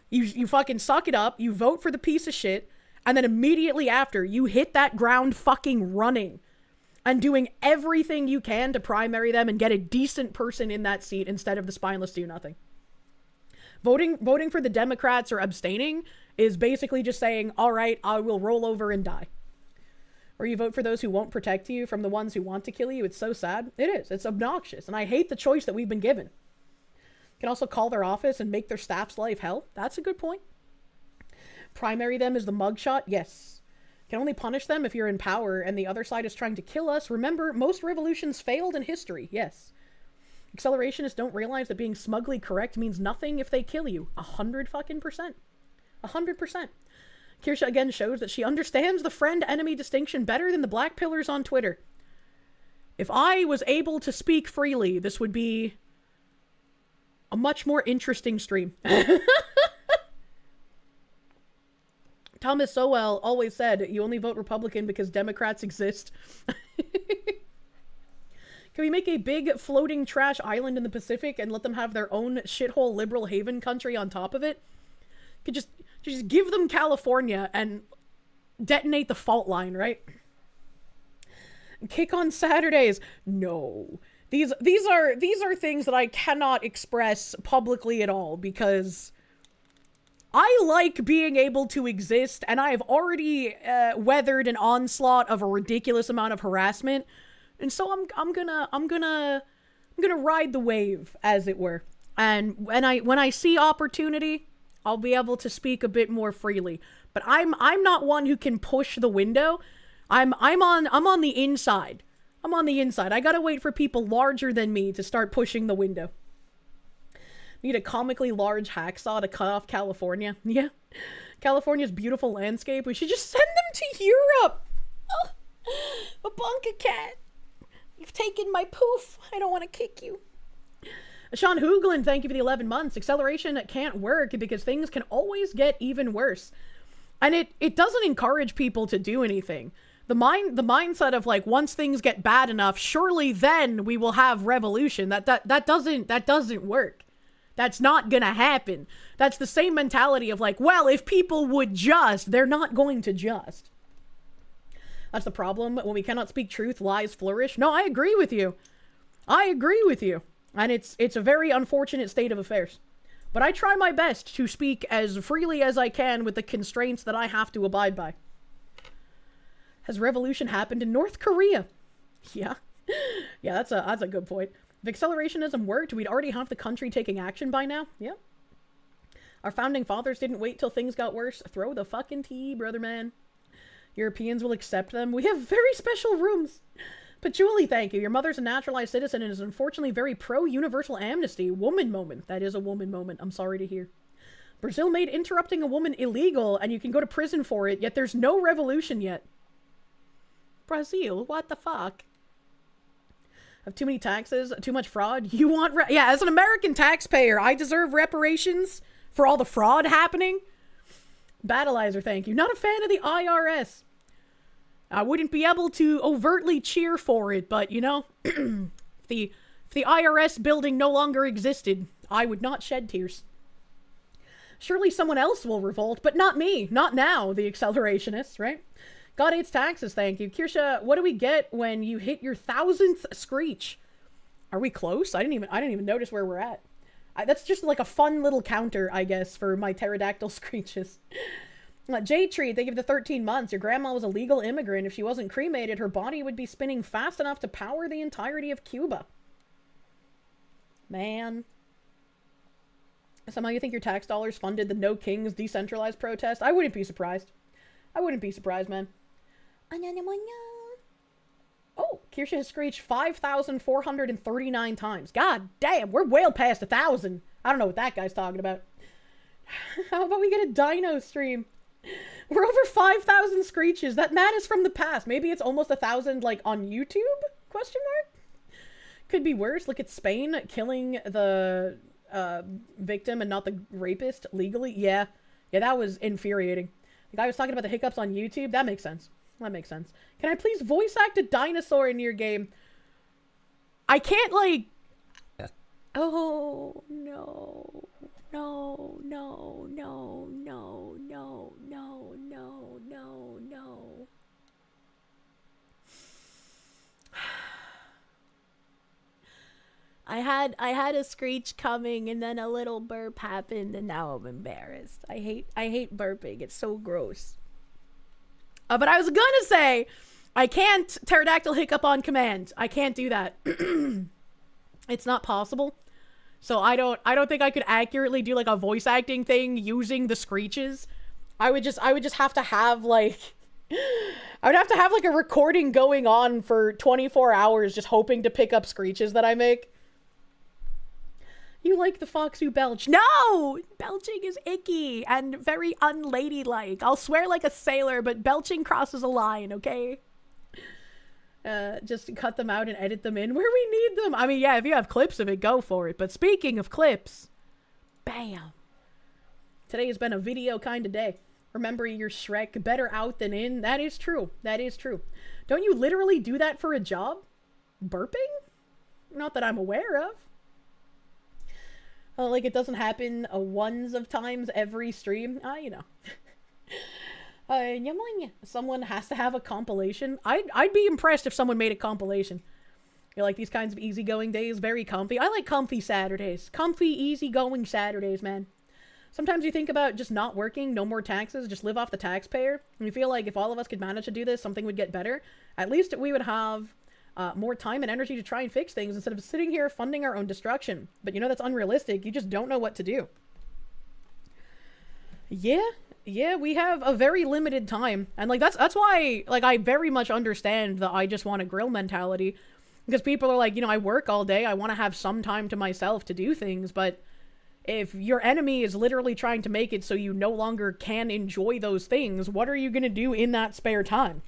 you fucking suck it up, you vote for the piece of shit, and then immediately after, you hit that ground fucking running and doing everything you can to primary them and get a decent person in that seat instead of the spineless do-nothing. Voting for the Democrats or abstaining is basically just saying, all right, I will roll over and die. Or you vote for those who won't protect you from the ones who want to kill you. It's so sad. It is. It's obnoxious. And I hate the choice that we've been given. Can also call their office and make their staff's life hell. That's a good point. Primary them as the mugshot. Yes. Can only punish them if you're in power and the other side is trying to kill us. Remember, most revolutions failed in history. Yes. Accelerationists don't realize that being smugly correct means nothing if they kill you. 100% 100%. Kirsche again shows that she understands the friend-enemy distinction better than the black pillars on Twitter. If I was able to speak freely, this would be a much more interesting stream. Thomas Sowell always said, you only vote Republican because Democrats exist. Can we make a big floating trash island in the Pacific and let them have their own shithole liberal haven country on top of it? Could just give them California and detonate the fault line, right? Kick on Saturdays. No. These are things that I cannot express publicly at all because I like being able to exist, and I have already weathered an onslaught of a ridiculous amount of harassment, and so I'm gonna ride the wave, as it were. And when I see opportunity, I'll be able to speak a bit more freely. But I'm not one who can push the window. I'm on the inside. I'm on the inside. I gotta wait for people larger than me to start pushing the window. Need a comically large hacksaw to cut off California. Yeah. California's beautiful landscape. We should just send them to Europe. Oh, a bunker cat. You've taken my poof. I don't want to kick you. Sean Hooglin, thank you for the 11 months. Acceleration can't work because things can always get even worse. And it doesn't encourage people to do anything. The mindset of like, once things get bad enough, surely then we will have revolution. That doesn't work. That's not gonna happen. That's the same mentality of like, well, if people would just, they're not going to just. That's the problem. When we cannot speak truth, lies flourish. No, I agree with you. I agree with you. And it's a very unfortunate state of affairs. But I try my best to speak as freely as I can with the constraints that I have to abide by. Has revolution happened in North Korea? Yeah. Yeah, that's a good point. If accelerationism worked, we'd already have the country taking action by now. Yep. Our founding fathers didn't wait till things got worse. Throw the fucking tea, brother man. Europeans will accept them. We have very special rooms. Patchouli, thank you. Your mother's a naturalized citizen and is unfortunately very pro-universal amnesty. Woman moment. That is a woman moment. I'm sorry to hear. Brazil made interrupting a woman illegal and you can go to prison for it, yet there's no revolution yet. Brazil, what the fuck? Have too many taxes, too much fraud. You want yeah, as an American taxpayer, I deserve reparations for all the fraud happening. Battleizer, thank you. Not a fan of the IRS. I wouldn't be able to overtly cheer for it, but you know, if the IRS building no longer existed, I would not shed tears. Surely someone else will revolt, but not me. Not now, the accelerationists, right? God hates taxes, thank you. Kirsche, what do we get when you hit your 1000th screech? Are we close? I didn't even notice where we're at. That's just like a fun little counter, I guess, for my pterodactyl screeches. J-Tree, thank you for the 13 months. Your grandma was a legal immigrant. If she wasn't cremated, her body would be spinning fast enough to power the entirety of Cuba. Man. Somehow you think your tax dollars funded the No Kings decentralized protest? I wouldn't be surprised. I wouldn't be surprised, man. Oh, Kirsche has screeched 5,439 times. God damn, we're well past 1,000. I don't know what that guy's talking about. How about we get a dino stream? We're over 5,000 screeches. That is from the past. Maybe it's almost 1,000, like, on YouTube? Question mark? Could be worse. Look at Spain killing the victim and not the rapist legally. Yeah, that was infuriating. The guy was talking about the hiccups on YouTube. That makes sense. That makes sense. Can I please voice act a dinosaur in your game? I can't, like... Oh, no. No, no, no, no, no, no, no, no, no. I had a screech coming and then a little burp happened and now I'm embarrassed. I hate burping. It's so gross. But I was gonna say, I can't pterodactyl hiccup on command. I can't do that. It's not possible. So I don't think I could accurately do like a voice acting thing using the screeches. I would just have to have like I would have to have like a recording going on for 24 hours just hoping to pick up screeches that I make. You like the fox who belch? No! Belching is icky and very unladylike. I'll swear like a sailor, but belching crosses a line, okay? Just cut them out and edit them in where we need them. I mean, yeah, if you have clips of it, go for it. But speaking of clips, bam. Today has been a video kind of day. Remember your Shrek, better out than in. That is true. That is true. Don't you literally do that for a job? Burping? Not that I'm aware of. Like, it doesn't happen ones of times every stream. You know. Someone has to have a compilation. I'd be impressed if someone made a compilation. You like these kinds of easygoing days? Very comfy. I like comfy Saturdays. Comfy, easygoing Saturdays, man. Sometimes you think about just not working, no more taxes, just live off the taxpayer. And you feel like if all of us could manage to do this, something would get better. At least we would have more time and energy to try and fix things instead of sitting here funding our own destruction. But you know that's unrealistic. You just don't know what to do. Yeah, we have a very limited time. And like that's why like I very much understand the I just want to grill mentality. Because people are like, you know, I work all day. I want to have some time to myself to do things. But if your enemy is literally trying to make it so you no longer can enjoy those things, what are you going to do in that spare time?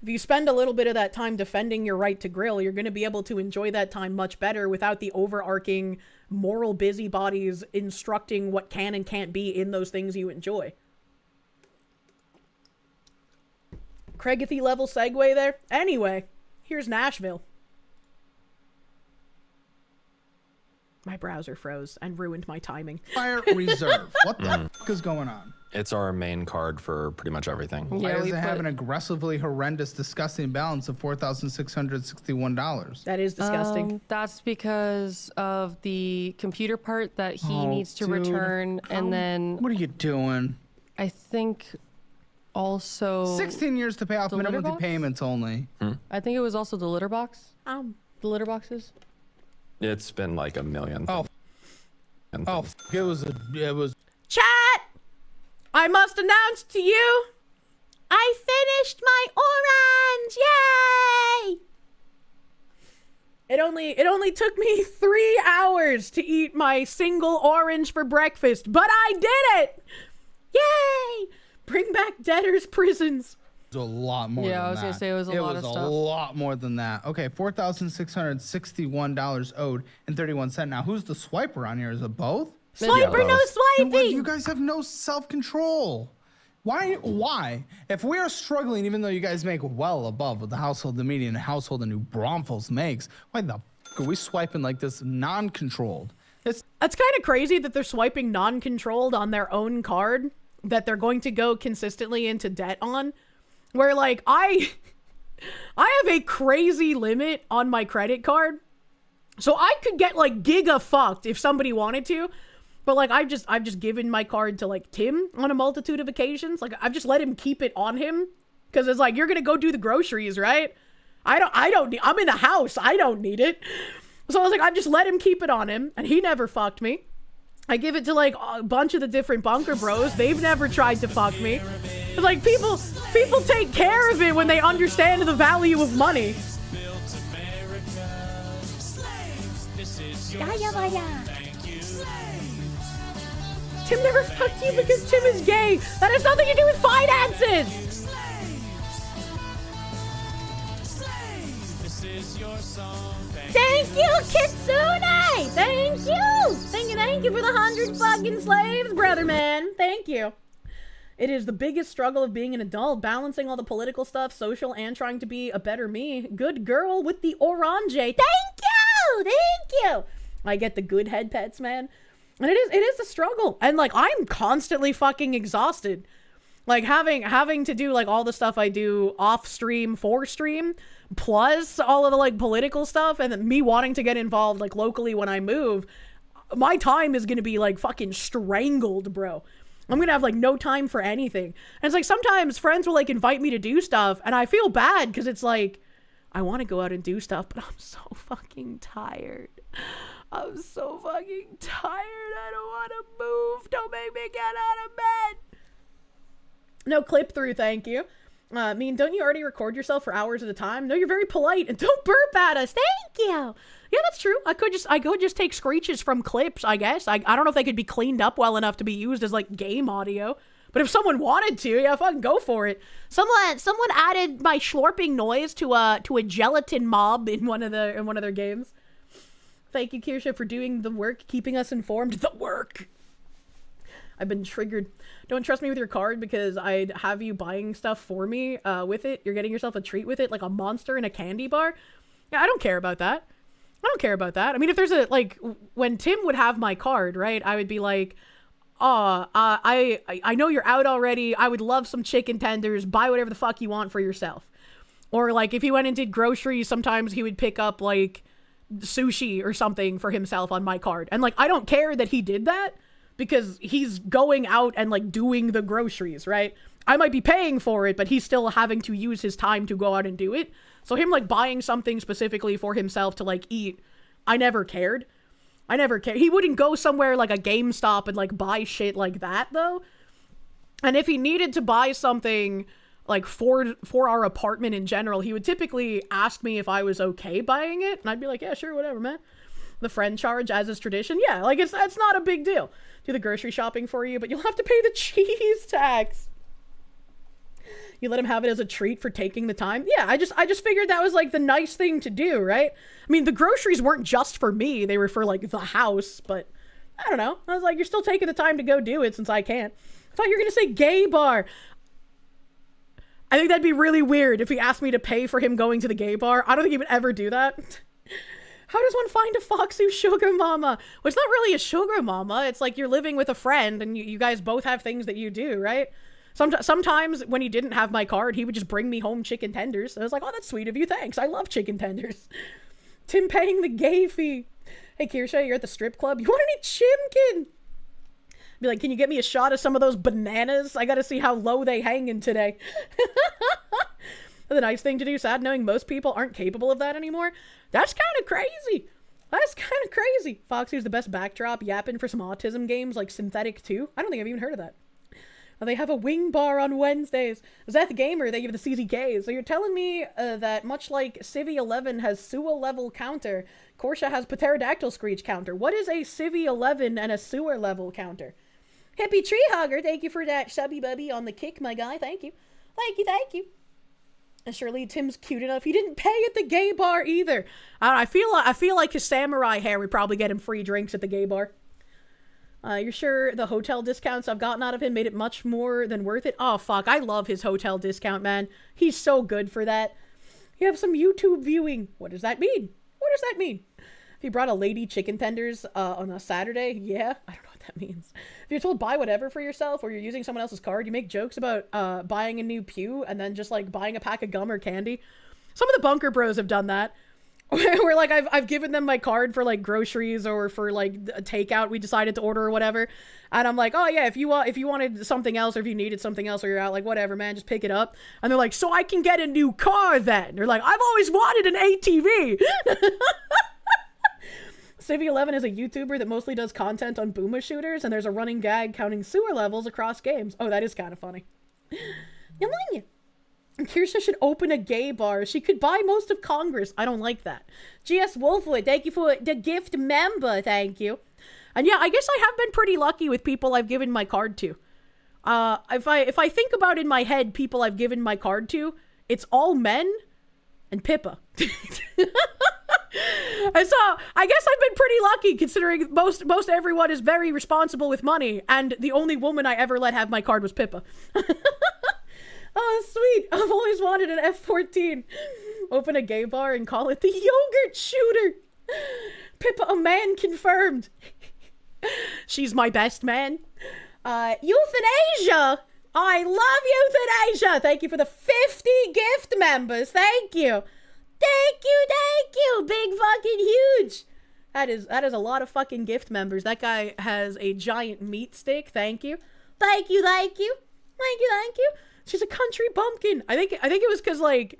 If you spend a little bit of that time defending your right to grill, you're going to be able to enjoy that time much better without the overarching moral busybodies instructing what can and can't be in those things you enjoy. Craigathy level segue there. Anyway, here's Nashville. My browser froze and ruined my timing. Fire Reserve. What the fuck is going on? It's our main card for pretty much everything. Why does it have an aggressively horrendous, disgusting balance of $4,661? That is disgusting. That's because of the computer part that he needs to return, and then... What are you doing? I think also... 16 years to pay off minimum payments only. I think it was also the litter box. The litter boxes. It's been like a million. It was... Chat! I must announce to you, I finished my orange! Yay! It only took me 3 hours to eat my single orange for breakfast, but I did it! Yay! Bring back debtors' prisons. It was a lot more than that. Yeah, I was going to say it was a lot of stuff. It was a lot more than that. Okay, $4,661 owed and 31 cents. Now, who's the swiper on here? Is it both? Swiper, no swiping! You guys have no self-control. Why? If we are struggling, even though you guys make well above the household, the median household in New Braunfels makes, why the f are we swiping like this non-controlled? That's kind of crazy that they're swiping non-controlled on their own card that they're going to go consistently into debt on. Where, like, I have a crazy limit on my credit card. So I could get, like, giga fucked if somebody wanted to. But, like, I've just given my card to, like, Tim on a multitude of occasions. Like, I've just let him keep it on him. Because it's like, you're going to go do the groceries, right? I don't need, I'm in the house. I don't need it. So I was like, I've just let him keep it on him. And he never fucked me. I give it to, like, a bunch of the different bunker bros. They've never tried to fuck me. It's like, people take care of it when they understand the value of money. Tim never fucked you because Tim is gay. That has nothing to do with finances. Thank you, Kitsune! Thank you! Thank you for the 100 fucking slaves, brother man. Thank you. It is the biggest struggle of being an adult, balancing all the political stuff, social, and trying to be a better me. Good girl with the orange. Thank you! Thank you! I get the good head pets, man. And it is a struggle. And, like, I'm constantly fucking exhausted. Like, having to do, like, all the stuff I do off stream, for stream, plus all of the, like, political stuff, and then me wanting to get involved, like, locally when I move, my time is gonna be, like, fucking strangled, bro. I'm gonna have, like, no time for anything. And it's like, sometimes friends will, like, invite me to do stuff, and I feel bad, because it's like, I want to go out and do stuff, but I'm so fucking tired. I'm so fucking tired. I don't want to move. Don't make me get out of bed. No clip through, thank you. I mean, don't you already record yourself for hours at a time? No, you're very polite, and don't burp at us. Thank you. Yeah, that's true. I could just take screeches from clips, I guess. I don't know if they could be cleaned up well enough to be used as, like, game audio. But if someone wanted to, yeah, fucking go for it. Someone added my slurping noise to a gelatin mob in one of their games. Thank you, Kirsche, for doing the work, keeping us informed. The work. I've been triggered. Don't trust me with your card because I'd have you buying stuff for me with it. You're getting yourself a treat with it, like a Monster and a candy bar. Yeah, I don't care about that. I mean, if there's when Tim would have my card, right, I would be like, I know you're out already. I would love some chicken tenders. Buy whatever the fuck you want for yourself. Or, like, if he went and did groceries, sometimes he would pick up, like, sushi or something for himself on my card. And, like, I don't care that he did that. because he's going out and like doing the groceries, right? I might be paying for it, but he's still having to use his time to go out and do it. So him like buying something specifically for himself to like eat, I never cared. He wouldn't go somewhere like a GameStop and like buy shit like that though. And if he needed to buy something like for our apartment in general, he would typically ask me if I was okay buying it. And I'd be like, yeah, sure, whatever, man. The friend charge, as is tradition. Yeah, like it's not a big deal. Do the grocery shopping for you, but you'll have to pay the cheese tax. You let him have it as a treat for taking the time. Yeah, I just figured that was like the nice thing to do, right? I mean, the groceries weren't just for me. They were for like the house, but I don't know. I was like, you're still taking the time to go do it since I can't. I thought you were going to say gay bar. I think that'd be really weird if he asked me to pay for him going to the gay bar. I don't think he would ever do that. How does one find a foxy sugar mama? Well, it's not really a sugar mama. It's like you're living with a friend and you guys both have things that you do, right? Sometimes when he didn't have my card, he would just bring me home chicken tenders. And I was like, oh, that's sweet of you. Thanks. I love chicken tenders. Tim paying the gay fee. Hey, Kirsche, you're at the strip club. You want any chimkin? Be like, can you get me a shot of some of those bananas? I gotta see how low they hanging today. The nice thing to do, sad knowing most people aren't capable of that anymore. That's kind of crazy. Foxy's the best backdrop, yapping for some autism games like Synthetic 2. I don't think I've even heard of that. They have a wing bar on Wednesdays. Zeth Gamer, they give the CZKs. So you're telling me that much like Civi 11 has sewer level counter, Kirsche has pterodactyl screech counter. What is a Civi 11 and a sewer level counter? Hippie Tree Hugger, thank you for that subby bubby on the kick, my guy. Thank you. And surely Tim's cute enough. He didn't pay at the gay bar either. I feel like his samurai hair would probably get him free drinks at the gay bar. You're sure the hotel discounts I've gotten out of him made it much more than worth it? Oh, fuck. I love his hotel discount, man. He's so good for that. You have some YouTube viewing. What does that mean? If you brought a lady chicken tenders on a Saturday, yeah. I don't know what that means. If you're told buy whatever for yourself or you're using someone else's card, you make jokes about buying a new pew and then just like buying a pack of gum or candy. Some of the bunker bros have done that. Where like I've given them my card for like groceries or for like a takeout we decided to order or whatever, and I'm like, oh yeah, if you wanted something else or if you needed something else or you're out, like whatever, man, just pick it up. And they're like, so I can get a new car then? They're like, I've always wanted an ATV. Civi 11 is a YouTuber that mostly does content on boomer shooters, and there's a running gag counting sewer levels across games. Oh, that is kind of funny. Kirsche should open a gay bar. She could buy most of Congress. I don't like that. GS Wolfwood, thank you for the gift member. Thank you. And yeah, I guess I have been pretty lucky with people I've given my card to. If I think about in my head people I've given my card to, it's all men and Pippa. And so I guess I've been pretty lucky considering most everyone is very responsible with money, and the only woman I ever let have my card was Pippa. Oh, sweet. I've always wanted an F-14. Open a gay bar and call it the yogurt shooter. Pippa, a man confirmed. She's my best man. Euthanasia. I love euthanasia. Thank you for the 50 gift members. Thank you. Thank you. Big fucking huge. That is a lot of fucking gift members. That guy has a giant meat stick. Thank you. Thank you. She's a country bumpkin. I think it was because like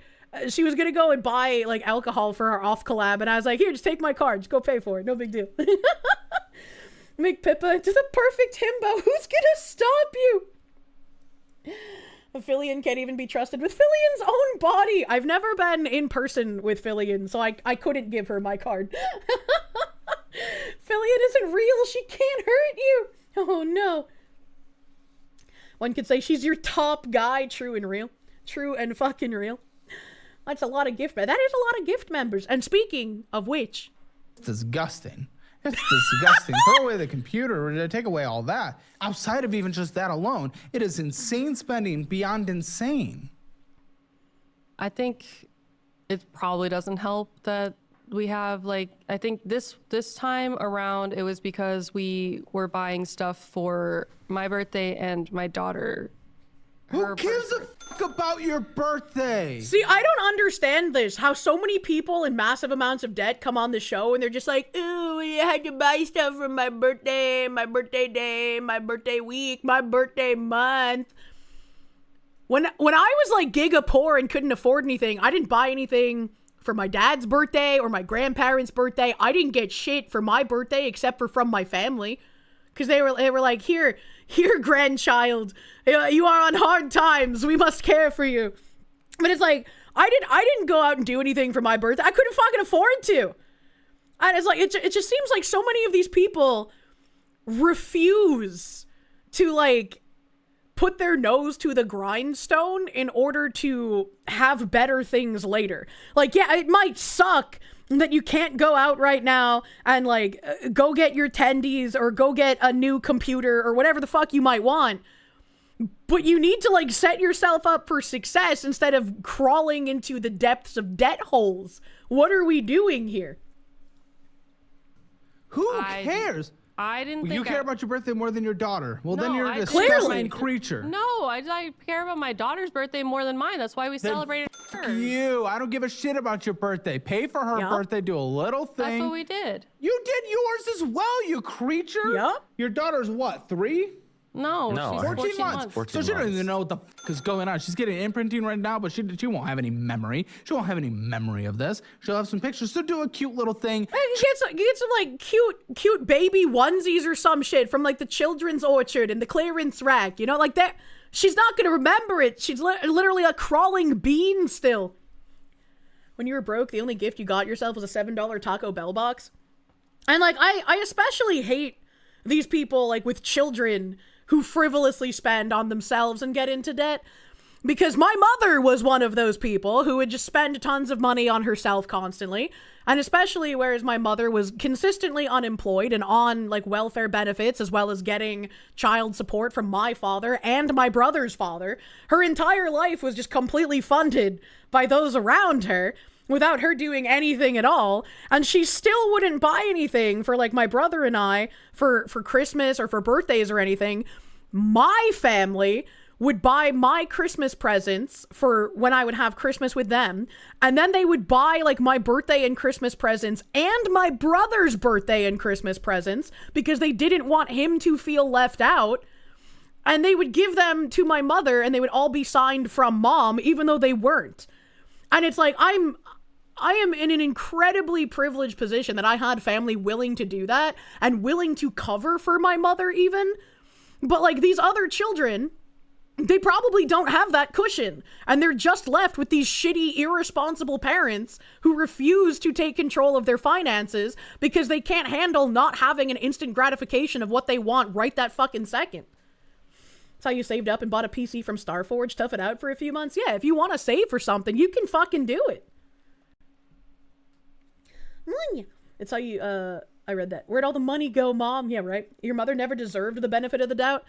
she was gonna go and buy like alcohol for our off collab, and I was like, here, just take my card, just go pay for it, no big deal. Make Pippa into the perfect himbo. Who's gonna stop you? Filian can't even be trusted with Filian's own body. I've never been in person with Filian, so I couldn't give her my card. Filian isn't real. She can't hurt you. Oh no. One could say she's your top guy. True and real. True and fucking real. That's a lot of gift. That is a lot of gift members. And speaking of which, it's disgusting. It's disgusting. Throw away the computer. Take away all that. Outside of even just that alone, it is insane spending beyond insane. I think it probably doesn't help that we have like, I think this time around it was because we were buying stuff for my birthday and my daughter Who gives a fuck about your birthday? See, I don't understand this. How so many people in massive amounts of debt come on the show and they're just like, ooh, I had to buy stuff for my birthday day, my birthday week, my birthday month. When I was like giga poor and couldn't afford anything, I didn't buy anything for my dad's birthday or my grandparents' birthday. I didn't get shit for my birthday except for from my family. Because they were like, here, grandchild, you are on hard times. We must care for you. But it's like, I didn't go out and do anything for my birthday. I couldn't fucking afford to. And it's like, it just seems like so many of these people refuse to like put their nose to the grindstone in order to have better things later. Like, yeah, it might suck that you can't go out right now and like go get your tendies or go get a new computer or whatever the fuck you might want. But you need to like set yourself up for success instead of crawling into the depths of debt holes. What are we doing here? Who cares? I didn't think you care about your birthday more than your daughter. Well, No, then you're I a clearly- disgusting creature. No, I care about my daughter's birthday more than mine. That's why we Then celebrated fuck hers. you. I don't give a shit about your birthday. Pay for her birthday. Do a little thing. That's what we did. You did yours as well, you creature. Yep. Your daughter's what, 3? No, No, she's 14 months. 14 So she months. don't even know what the fuck is going on. She's getting imprinting right now, but she won't have any memory. She won't have any memory of this. She'll have some pictures. So do a cute little thing. You get some like cute baby onesies or some shit from like the children's orchard and the clearance rack. You know, like that. She's not gonna remember it. She's literally a crawling bean still. When you were broke, the only gift you got yourself was a $7 Taco Bell box. And like I especially hate these people like with children who frivolously spend on themselves and get into debt. Because my mother was one of those people who would just spend tons of money on herself constantly. And especially whereas my mother was consistently unemployed and on like welfare benefits, as well as getting child support from my father and my brother's father. Her entire life was just completely funded by those around her without her doing anything at all. And she still wouldn't buy anything for like my brother and I for Christmas or for birthdays or anything. My family would buy my Christmas presents for when I would have Christmas with them. And then they would buy like my birthday and Christmas presents and my brother's birthday and Christmas presents because they didn't want him to feel left out. And they would give them to my mother and they would all be signed from mom, even though they weren't. And it's like, I am in an incredibly privileged position that I had family willing to do that and willing to cover for my mother even. But like these other children, they probably don't have that cushion. And they're just left with these shitty, irresponsible parents who refuse to take control of their finances because they can't handle not having an instant gratification of what they want right that fucking second. That's how you saved up and bought a PC from Starforge, tough it out for a few months. Yeah, if you want to save for something, you can fucking do it. It's how you, I read that. Where'd all the money go, Mom? Yeah, right. Your mother never deserved the benefit of the doubt.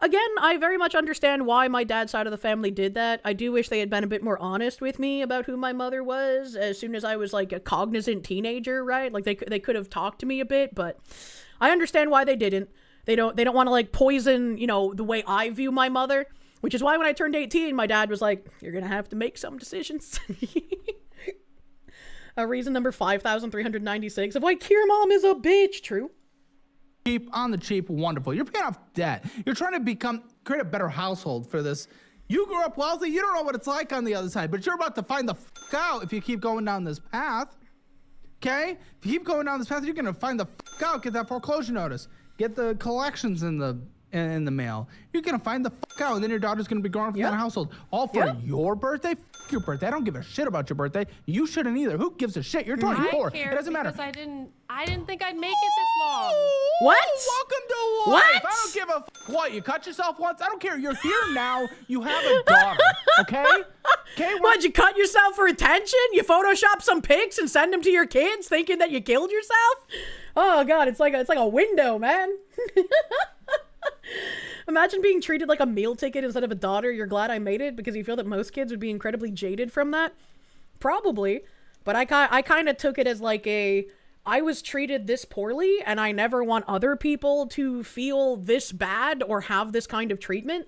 Again, I very much understand why my dad's side of the family did that. I do wish they had been a bit more honest with me about who my mother was as soon as I was like a cognizant teenager, right? Like they could have talked to me a bit, but I understand why they didn't. They don't want to like poison, you know, the way I view my mother, which is why when I turned 18, my dad was like, you're going to have to make some decisions. Reason number 5,396 of why Kier Mom is a bitch. True. Cheap, on the cheap, wonderful. You're paying off debt. You're trying to create a better household for this. You grew up wealthy. You don't know what it's like on the other side, but you're about to find the fuck out if you keep going down this path. Okay? If you keep going down this path, you're going to find the fuck out. Get that foreclosure notice. Get the collections in the mail. You're going to find the fuck out, and then your daughter's going to be growing up in that household. All for your birthday? Fuck your birthday. I don't give a shit about your birthday. You shouldn't either. Who gives a shit? You're 24. It doesn't matter. I didn't think I'd make it this long. What? Welcome to life. What? I don't give a what. You cut yourself once? I don't care. You're here now. You have a daughter. Okay? Okay. What'd you cut yourself for attention? You Photoshop some pics and send them to your kids thinking that you killed yourself? Oh God, it's like a window, man. Imagine being treated like a meal ticket instead of a daughter. You're glad I made it because you feel that most kids would be incredibly jaded from that. Probably. But I kind of took it as like I was treated this poorly and I never want other people to feel this bad or have this kind of treatment.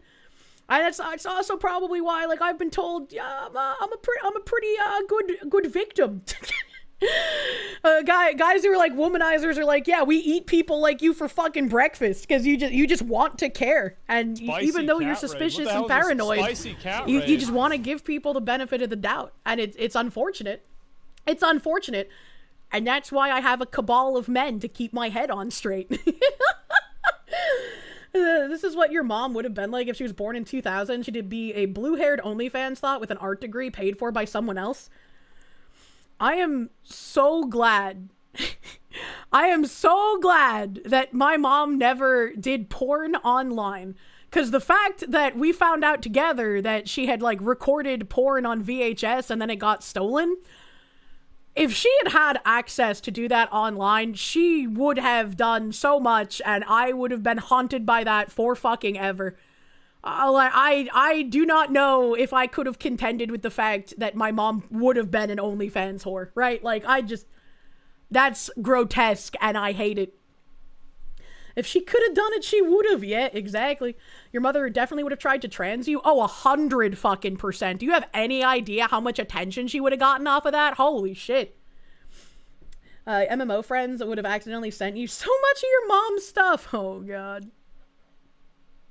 And that's also probably why, like, I've been told, yeah, I'm a pretty good victim. Guys who are like womanizers are like, yeah, we eat people like you for fucking breakfast because you just want to care, and even though you're suspicious and paranoid, you just want to give people the benefit of the doubt, and it's unfortunate. It's unfortunate, and that's why I have a cabal of men to keep my head on straight. This is what your mom would have been like if she was born in 2000. She'd be a blue-haired OnlyFans thought with an art degree paid for by someone else. I am so glad. I am so glad that my mom never did porn online. Because the fact that we found out together that she had, like, recorded porn on VHS and then it got stolen, if she had had access to do that online, she would have done so much, and I would have been haunted by that for fucking ever. I do not know if I could have contended with the fact that my mom would have been an OnlyFans whore, right? Like, that's grotesque, and I hate it. If she could have done it, she would have. Yeah, exactly. Your mother definitely would have tried to trans you. Oh, 100%. Do you have any idea how much attention she would have gotten off of that? Holy shit. MMO friends would have accidentally sent you so much of your mom's stuff. Oh, God.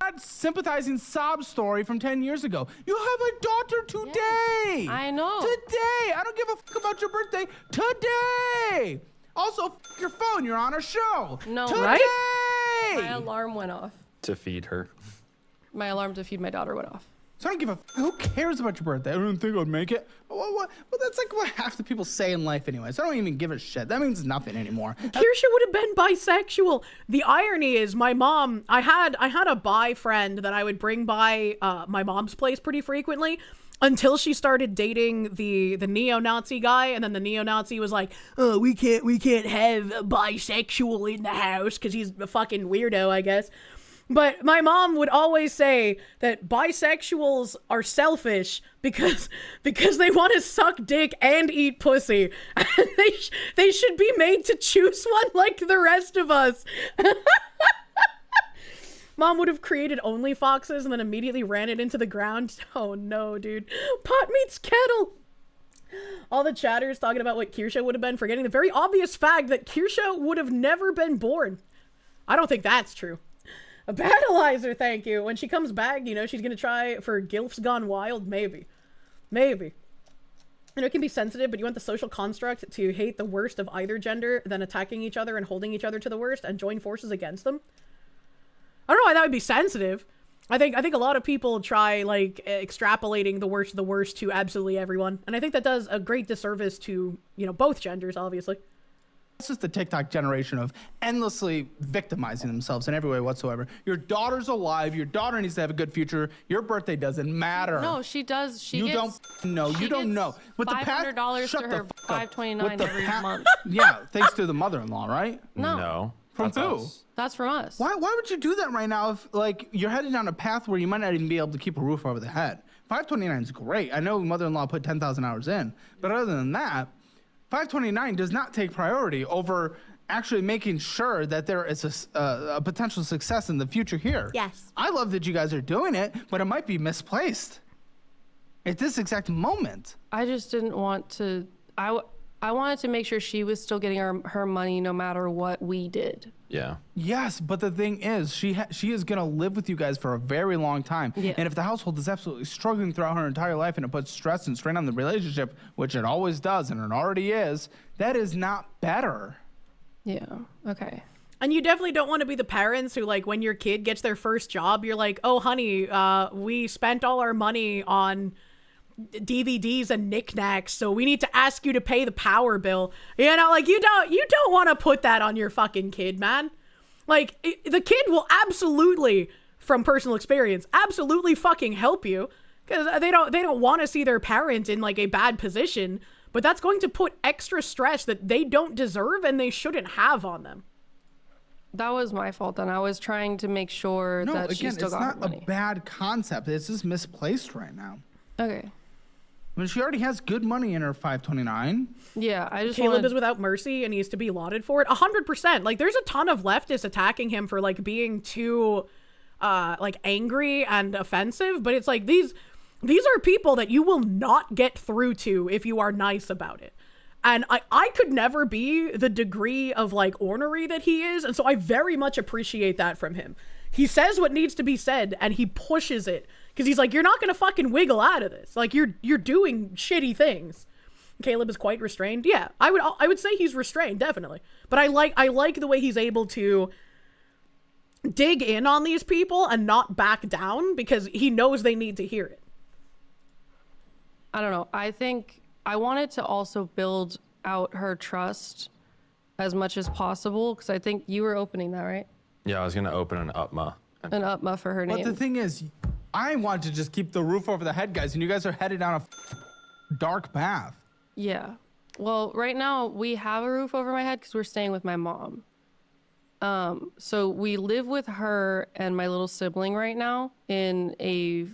That sympathizing sob story from 10 years ago. You have a daughter today. Yes, I know. Today. I don't give a fuck about your birthday. Today. Also, f your phone. You're on a show. No, today. Right? My alarm went off. To feed her. My alarm to feed my daughter went off. So I don't give a who cares about your birthday? I don't think I'd make it. Well, that's like what half the people say in life anyway. So I don't even give a shit. That means nothing anymore. Kirsche would have been bisexual. The irony is my mom, I had a bi friend that I would bring by my mom's place pretty frequently until she started dating the neo-Nazi guy, and then the neo-Nazi was like, oh, we can't have a bisexual in the house because he's a fucking weirdo, I guess. But my mom would always say that bisexuals are selfish because they want to suck dick and eat pussy. And they should be made to choose one like the rest of us. Mom would have created OnlyFoxes and then immediately ran it into the ground. Oh no, dude. Pot meets kettle. All the chatters talking about what Kirsche would have been, forgetting the very obvious fact that Kirsche would have never been born. I don't think that's true. A battleizer, thank you. When she comes back, you know, she's gonna try for Gilf's Gone Wild. Maybe. You know, it can be sensitive, but you want the social construct to hate the worst of either gender, then attacking each other and holding each other to the worst and join forces against them. I don't know why that would be sensitive. I think a lot of people try, like, extrapolating the worst of the worst to absolutely everyone. And I think that does a great disservice to, you know, both genders, obviously. It's just the TikTok generation of endlessly victimizing themselves in every way whatsoever. Your daughter's alive. Your daughter needs to have a good future. Your birthday doesn't matter. No, she does. You don't know. You don't know. With $500 to her $529 every month. Yeah, thanks to the mother-in-law, right? No. From who? That's from us. Why would you do that right now if, like, you're headed down a path where you might not even be able to keep a roof over the head? $529 is great. I know mother-in-law put 10,000 hours in, but other than that, $529 does not take priority over actually making sure that there is a potential success in the future here. Yes. I love that you guys are doing it, but it might be misplaced at this exact moment. I just didn't want to. I wanted to make sure she was still getting her money no matter what we did. Yeah. Yes, but the thing is, she is going to live with you guys for a very long time. Yeah. And if the household is absolutely struggling throughout her entire life and it puts stress and strain on the relationship, which it always does and it already is, that is not better. Yeah, okay. And you definitely don't want to be the parents who, like, when your kid gets their first job, you're like, oh, honey, we spent all our money on DVDs and knickknacks, so we need to ask you to pay the power bill. You know, like, you don't want to put that on your fucking kid, man. Like, the kid will absolutely, from personal experience, absolutely fucking help you, because they don't want to see their parent in, like, a bad position, but that's going to put extra stress that they don't deserve and they shouldn't have on them. That was my fault, and I was trying to make sure that she still got her money. No, again, it's not a bad concept. It's just misplaced right now. Okay. I mean, she already has good money in her $529. Yeah, I just Caleb is without mercy and needs to be lauded for it. 100%. Like, there's a ton of leftists attacking him for, like, being too like angry and offensive, but it's like these are people that you will not get through to if you are nice about it. And I could never be the degree of like ornery that he is, and so I very much appreciate that from him. He says what needs to be said and he pushes it because he's like, you're not gonna fucking wiggle out of this. Like you're doing shitty things. Caleb is quite restrained. Yeah, I would say he's restrained, definitely. But I like the way he's able to dig in on these people and not back down because he knows they need to hear it. I don't know. I think I wanted to also build out her trust as much as possible because I think you were opening that, right? Yeah, I was gonna open an UPMA. An UPMA for her name. But the thing is, I want to just keep the roof over the head, guys, and you guys are headed down a dark path. Yeah. Well, right now we have a roof over my head because we're staying with my mom. So we live with her and my little sibling right now in a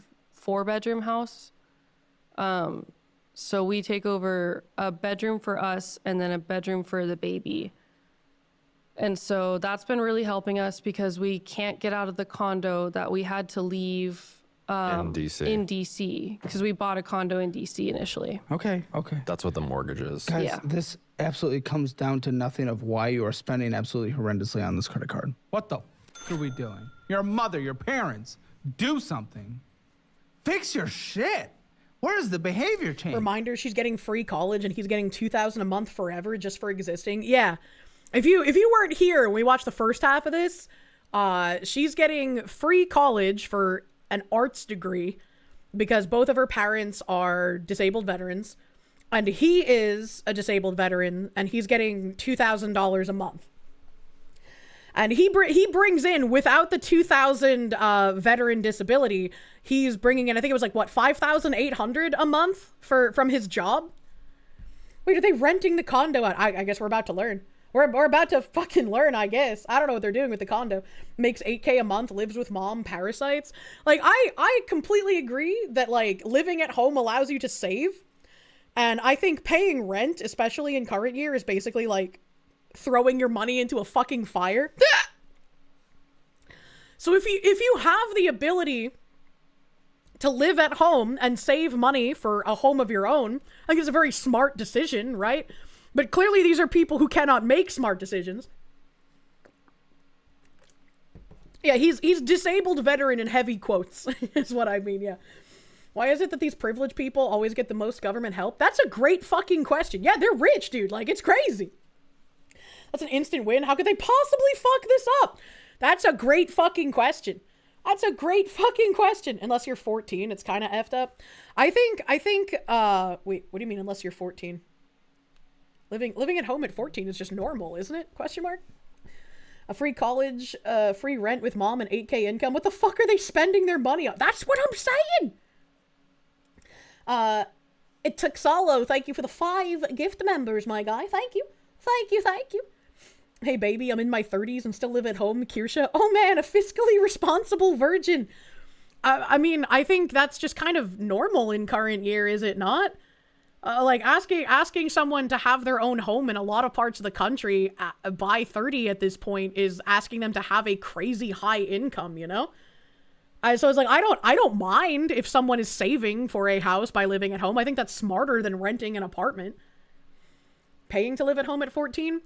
4-bedroom house. So we take over a bedroom for us and then a bedroom for the baby. And so that's been really helping us because we can't get out of the condo that we had to leave in DC. In DC, because we bought a condo in DC initially. Okay. That's what the mortgage is. Guys, Yeah. this absolutely comes down to nothing of why you are spending absolutely horrendously on this credit card. What the are we doing? You're a mother, your parents. Do something. Fix your shit. Where's the behavior change? Reminder, she's getting free college and he's getting $2,000 a month forever just for existing. Yeah. If you weren't here when we watched the first half of this, she's getting free college for an arts degree because both of her parents are disabled veterans and he is a disabled veteran and he's getting $2,000 a month. And he brings in, without the 2,000 veteran disability, he's bringing in, I think it was like, what, 5,800 a month from his job? Wait, are they renting the condo out? I guess we're about to learn. We're about to fucking learn, I guess. I don't know what they're doing with the condo. Makes $8K a month, lives with mom, parasites. Like, I completely agree that, like, living at home allows you to save. And I think paying rent, especially in current year, is basically, like, throwing your money into a fucking fire. So if you have the ability to live at home and save money for a home of your own, I think it's a very smart decision, right? But clearly these are people who cannot make smart decisions. Yeah, he's disabled veteran in heavy quotes, is what I mean, yeah. Why is it that these privileged people always get the most government help? That's a great fucking question. Yeah, they're rich, dude. Like, it's crazy. That's an instant win. How could they possibly fuck this up? That's a great fucking question. That's a great fucking question. Unless you're 14, it's kind of effed up. I think, wait, what do you mean unless you're 14? Living at home at 14 is just normal, isn't it? Question mark? A free college, free rent with mom and 8K income. What the fuck are they spending their money on? That's what I'm saying! It took Solo. Thank you for the 5 gift members, my guy. Thank you. Thank you. Hey, baby, I'm in my 30s and still live at home. Kirsche. Oh, man, a fiscally responsible virgin. I mean, I think that's just kind of normal in current year, is it not? Like, asking someone to have their own home in a lot of parts of the country by 30 at this point is asking them to have a crazy high income, you know? So it's like, I don't mind if someone is saving for a house by living at home. I think that's smarter than renting an apartment. Paying to live at home at 14?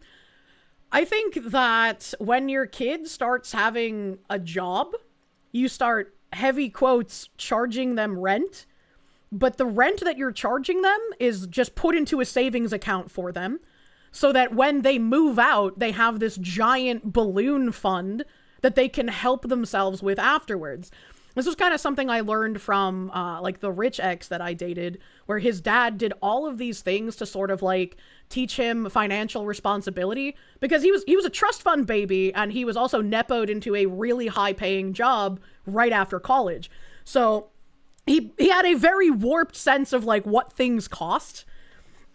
I think that when your kid starts having a job, you start, heavy quotes, charging them rent, but the rent that you're charging them is just put into a savings account for them so that when they move out, they have this giant balloon fund that they can help themselves with afterwards. This was kind of something I learned from like the rich ex that I dated, where his dad did all of these things to sort of like teach him financial responsibility, because he was a trust fund baby and he was also nepoed into a really high paying job right after college. So he had a very warped sense of like what things cost.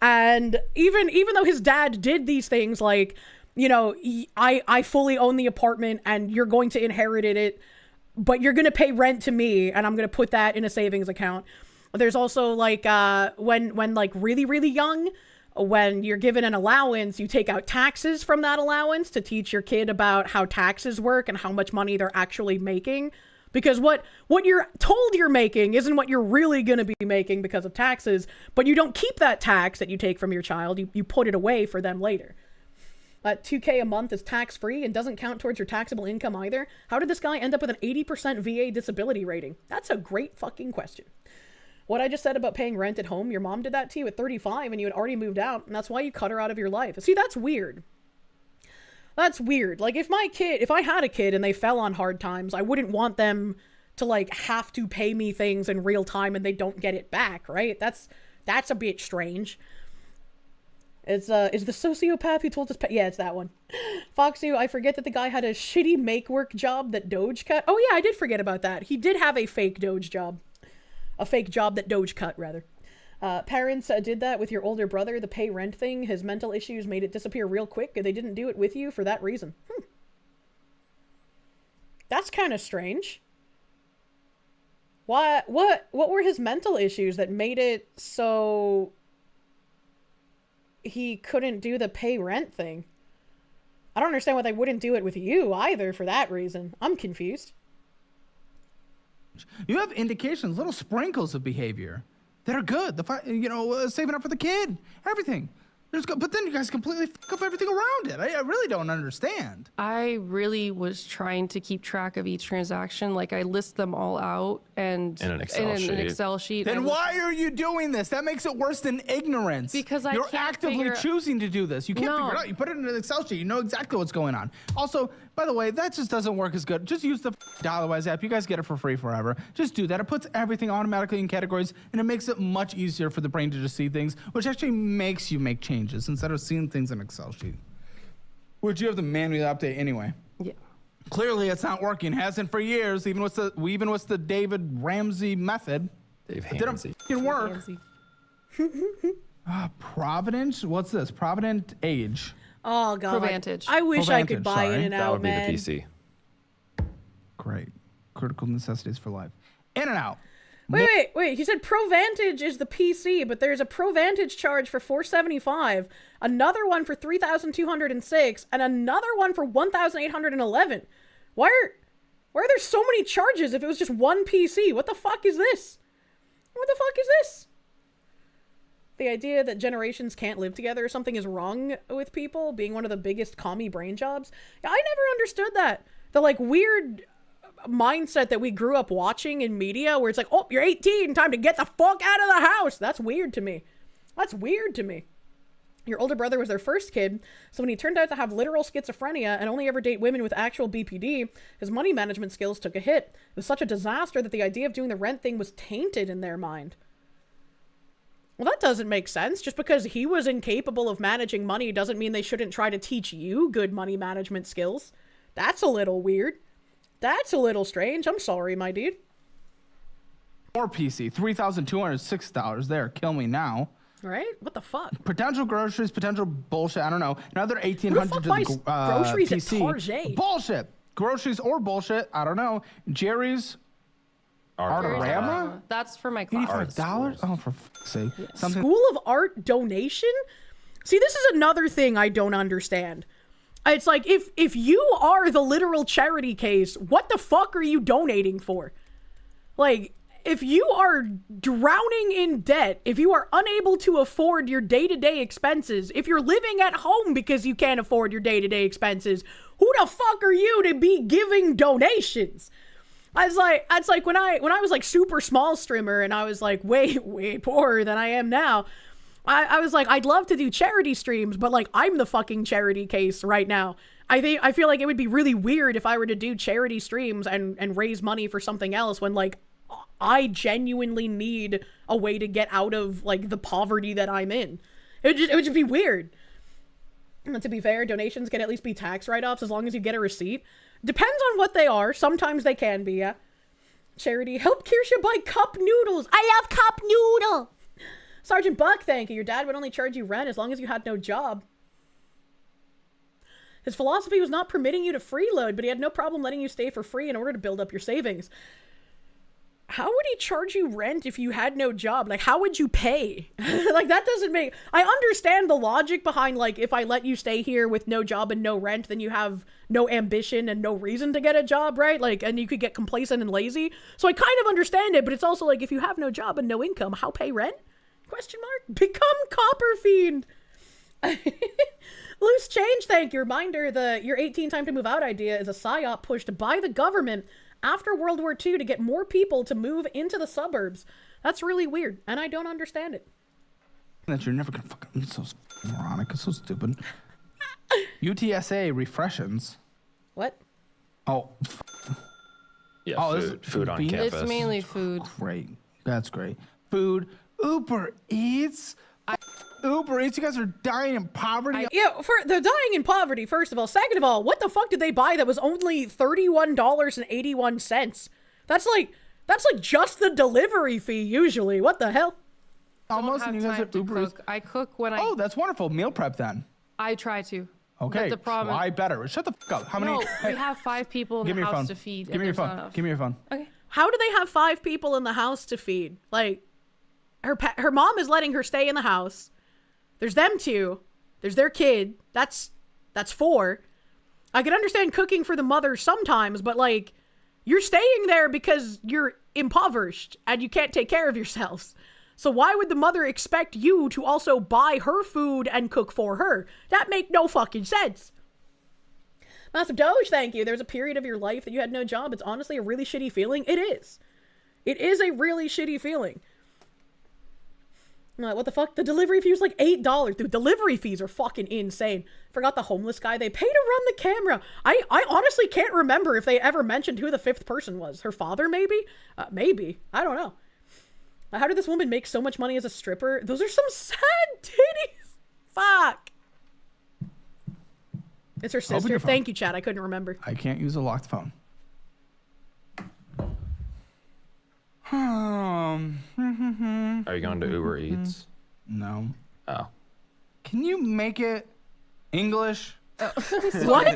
And even though his dad did these things like, you know, I fully own the apartment and you're going to inherit it, but you're going to pay rent to me and I'm going to put that in a savings account. There's also like when like really, really young, when you're given an allowance, you take out taxes from that allowance to teach your kid about how taxes work and how much money they're actually making Because what you're told you're making isn't what you're really going to be making because of taxes, but you don't keep that tax that you take from your child. You put it away for them later. $2K a month is tax-free and doesn't count towards your taxable income either. How did this guy end up with an 80% VA disability rating? That's a great fucking question. What I just said about paying rent at home, your mom did that to you at 35 and you had already moved out, and that's why you cut her out of your life. See, that's weird. That's weird. Like, if I had a kid and they fell on hard times, I wouldn't want them to, like, have to pay me things in real time and they don't get it back, right? That's a bit strange. Is the sociopath who told us... Yeah, it's that one. Foxu, I forget that the guy had a shitty make-work job that Doge cut. Oh, yeah, I did forget about that. He did have a fake Doge job. A fake job that Doge cut, rather. Parents did that with your older brother, the pay rent thing. His mental issues made it disappear real quick. They didn't do it with you for that reason. That's kind of strange. What were his mental issues that made it so he couldn't do the pay rent thing? I don't understand why they wouldn't do it with you either for that reason. I'm confused. You have indications, little sprinkles of behavior that are good. Saving up for the kid, everything. But then you guys completely fuck up everything around it. I really don't understand. I really was trying to keep track of each transaction. Like, I list them all out and in an Excel sheet. Then why are you doing this? That makes it worse than ignorance. Because you're actively choosing to do this. You can't figure it out. You put it in an Excel sheet. You know exactly what's going on. Also, by the way, that just doesn't work as good. Just use the Dollarwise app. You guys get it for free forever. Just do that. It puts everything automatically in categories, and it makes it much easier for the brain to just see things, which actually makes you make changes instead of seeing things in an Excel sheet, which you have to manually update anyway. Yeah. Clearly, it's not working. Hasn't for years. Even with the David Ramsey method, it didn't fucking work. Providence. What's this? Provident Age. Oh god. Provantage. I wish I could buy In and Out, man. That would be the PC. Great. Critical necessities for life. In and Out. Wait. He said Provantage is the PC, but there's a Provantage charge for $475, another one for $3,206, and another one for $1,811. Why are there so many charges if it was just one PC? What the fuck is this? What the fuck is this? The idea that generations can't live together or something is wrong with people being one of the biggest commie brain jobs. I never understood that. The like weird mindset that we grew up watching in media where it's like, oh, you're 18, time to get the fuck out of the house. That's weird to me. That's weird to me. Your older brother was their first kid, so when he turned out to have literal schizophrenia and only ever date women with actual BPD, his money management skills took a hit. It was such a disaster that the idea of doing the rent thing was tainted in their mind. Well, that doesn't make sense. Just because he was incapable of managing money doesn't mean they shouldn't try to teach you good money management skills. That's a little weird. That's a little strange. I'm sorry, my dude. More PC, $3,206 there. Kill me now. Right? What the fuck? Potential groceries, potential bullshit. I don't know. Another $1,800 to the groceries PC. At Target? Bullshit. Groceries or bullshit. I don't know. Jerry's. Artorama? That's for my class. $85? Oh, for fuck's sake. Yeah. School of Art donation? See, this is another thing I don't understand. It's like, if you are the literal charity case, what the fuck are you donating for? Like, if you are drowning in debt, if you are unable to afford your day-to-day expenses, if you're living at home because you can't afford your day-to-day expenses, who the fuck are you to be giving donations? It's like when I was like super small streamer and I was like way poorer than I am now. I was like, I'd love to do charity streams, but like I'm the fucking charity case right now. I feel like it would be really weird if I were to do charity streams and raise money for something else when like I genuinely need a way to get out of like the poverty that I'm in. It would just be weird. And to be fair, donations can at least be tax write-offs as long as you get a receipt. Depends on what they are. Sometimes they can be, yeah. Charity. Help Kirsche buy cup noodles. I love cup noodle. Sergeant Buck, thank you. Your dad would only charge you rent as long as you had no job. His philosophy was not permitting you to freeload, but he had no problem letting you stay for free in order to build up your savings. how would he charge you rent if you had no job? Like, how would you pay? Like, that doesn't make... I understand the logic behind, like, if I let you stay here with no job and no rent, then you have no ambition and no reason to get a job, right? Like, and you could get complacent and lazy. So I kind of understand it, but it's also like, if you have no job and no income, how pay rent? Question mark? Become Copper Fiend. Loose change, thank you. Reminder, your 18 time to move out idea is a psyop pushed by the government after World War II to get more people to move into the suburbs. That's really weird, and I don't understand it. That you're never gonna fucking... It's so moronic. It's so stupid. UTSA refreshens. What? Oh. Yeah, oh, food on campus. It's mainly food. Great. That's great. Food. Uber Eats. Uber Eats, you guys are dying in poverty. They're dying in poverty, first of all. Second of all, what the fuck did they buy that was only $31.81? That's like just the delivery fee usually. What the hell? Almost, and you guys are Uber Eats. I cook when I... Oh, that's wonderful. Meal prep then. I try to. Okay, but the problem... try better. Shut the fuck up. How many... No, we have 5 people in the house to feed. Give me your phone. Give me your phone. Okay. How do they have 5 people in the house to feed? Like, her mom is letting her stay in the house. There's them 2. There's their kid. That's 4. I can understand cooking for the mother sometimes, but like, you're staying there because you're impoverished and you can't take care of yourselves. So why would the mother expect you to also buy her food and cook for her? That make no fucking sense. Massive Doge, thank you. There's a period of your life that you had no job. It's honestly a really shitty feeling. It is. It is a really shitty feeling. What the fuck? The delivery fee was like $8. Dude, delivery fees are fucking insane. Forgot the homeless guy they pay to run the camera. I honestly can't remember if they ever mentioned who the 5th person was. Her father, maybe? Maybe. I don't know. How did this woman make so much money as a stripper? Those are some sad titties. Fuck. It's her sister. Thank you, Chad. I couldn't remember. I can't use a locked phone. Are you going to Uber Eats? No. Oh. Can you make it English? What?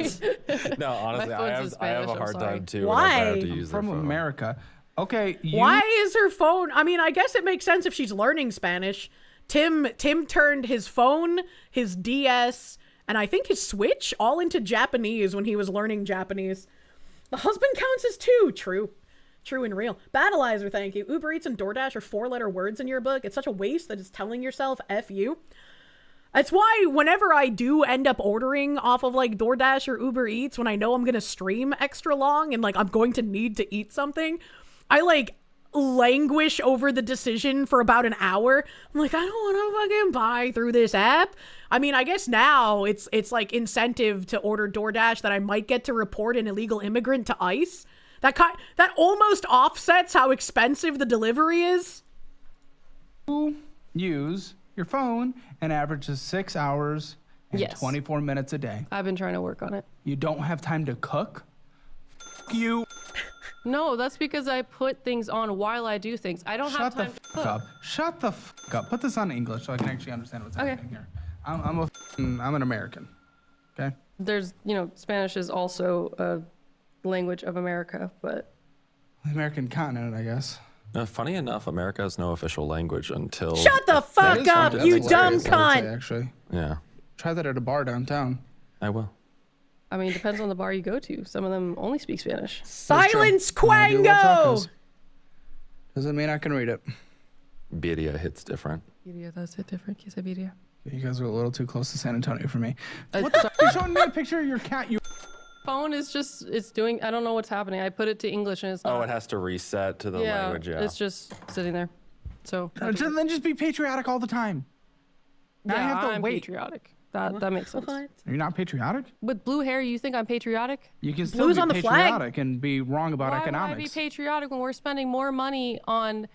No, honestly, I have a hard time too. Why? I have to use from America. Okay. Why is her phone? I mean, I guess it makes sense if she's learning Spanish. Tim turned his phone, his DS, and I think his Switch all into Japanese when he was learning Japanese. The husband counts as 2. True. True and real. Battleizer, thank you. Uber Eats and DoorDash are 4-letter words in your book. It's such a waste that it's telling yourself F you. That's why whenever I do end up ordering off of like DoorDash or Uber Eats, when I know I'm going to stream extra long and like I'm going to need to eat something, I like languish over the decision for about an hour. I'm like, I don't want to fucking buy through this app. I mean, I guess now it's like incentive to order DoorDash that I might get to report an illegal immigrant to ICE. That almost offsets how expensive the delivery is. You use your phone and averages 6 hours and 24 minutes a day. I've been trying to work on it. You don't have time to cook? You. No, that's because I put things on while I do things. I don't have time to cook. Up. Shut the fuck up. Put this on English so I can actually understand what's happening here. I'm an American. Okay? There's, Spanish is also a language of America, but the American continent, I guess. Funny enough, America has no official language until... Shut the fuck up, you dumb cunt! Actually. Yeah. Try that at a bar downtown. I will. I mean, depends on the bar you go to. Some of them only speak Spanish. Silence, Quango! Doesn't mean I can read it. Birria hits different. Birria does hit different. Kiss a birria. You guys are a little too close to San Antonio for me. What the fuck? You're showing me a picture of your cat, you... Phone is just, it's doing, I don't know what's happening. I put it to English and it's not. Oh, it has to reset to the language, yeah. It's just sitting there. So. Then just be patriotic all the time. Yeah, I have to I'm wait. patriotic. That makes sense. What? You're not patriotic? With blue hair, you think I'm patriotic? You can still be patriotic and be wrong about economics. Why would I be patriotic when we're spending more money on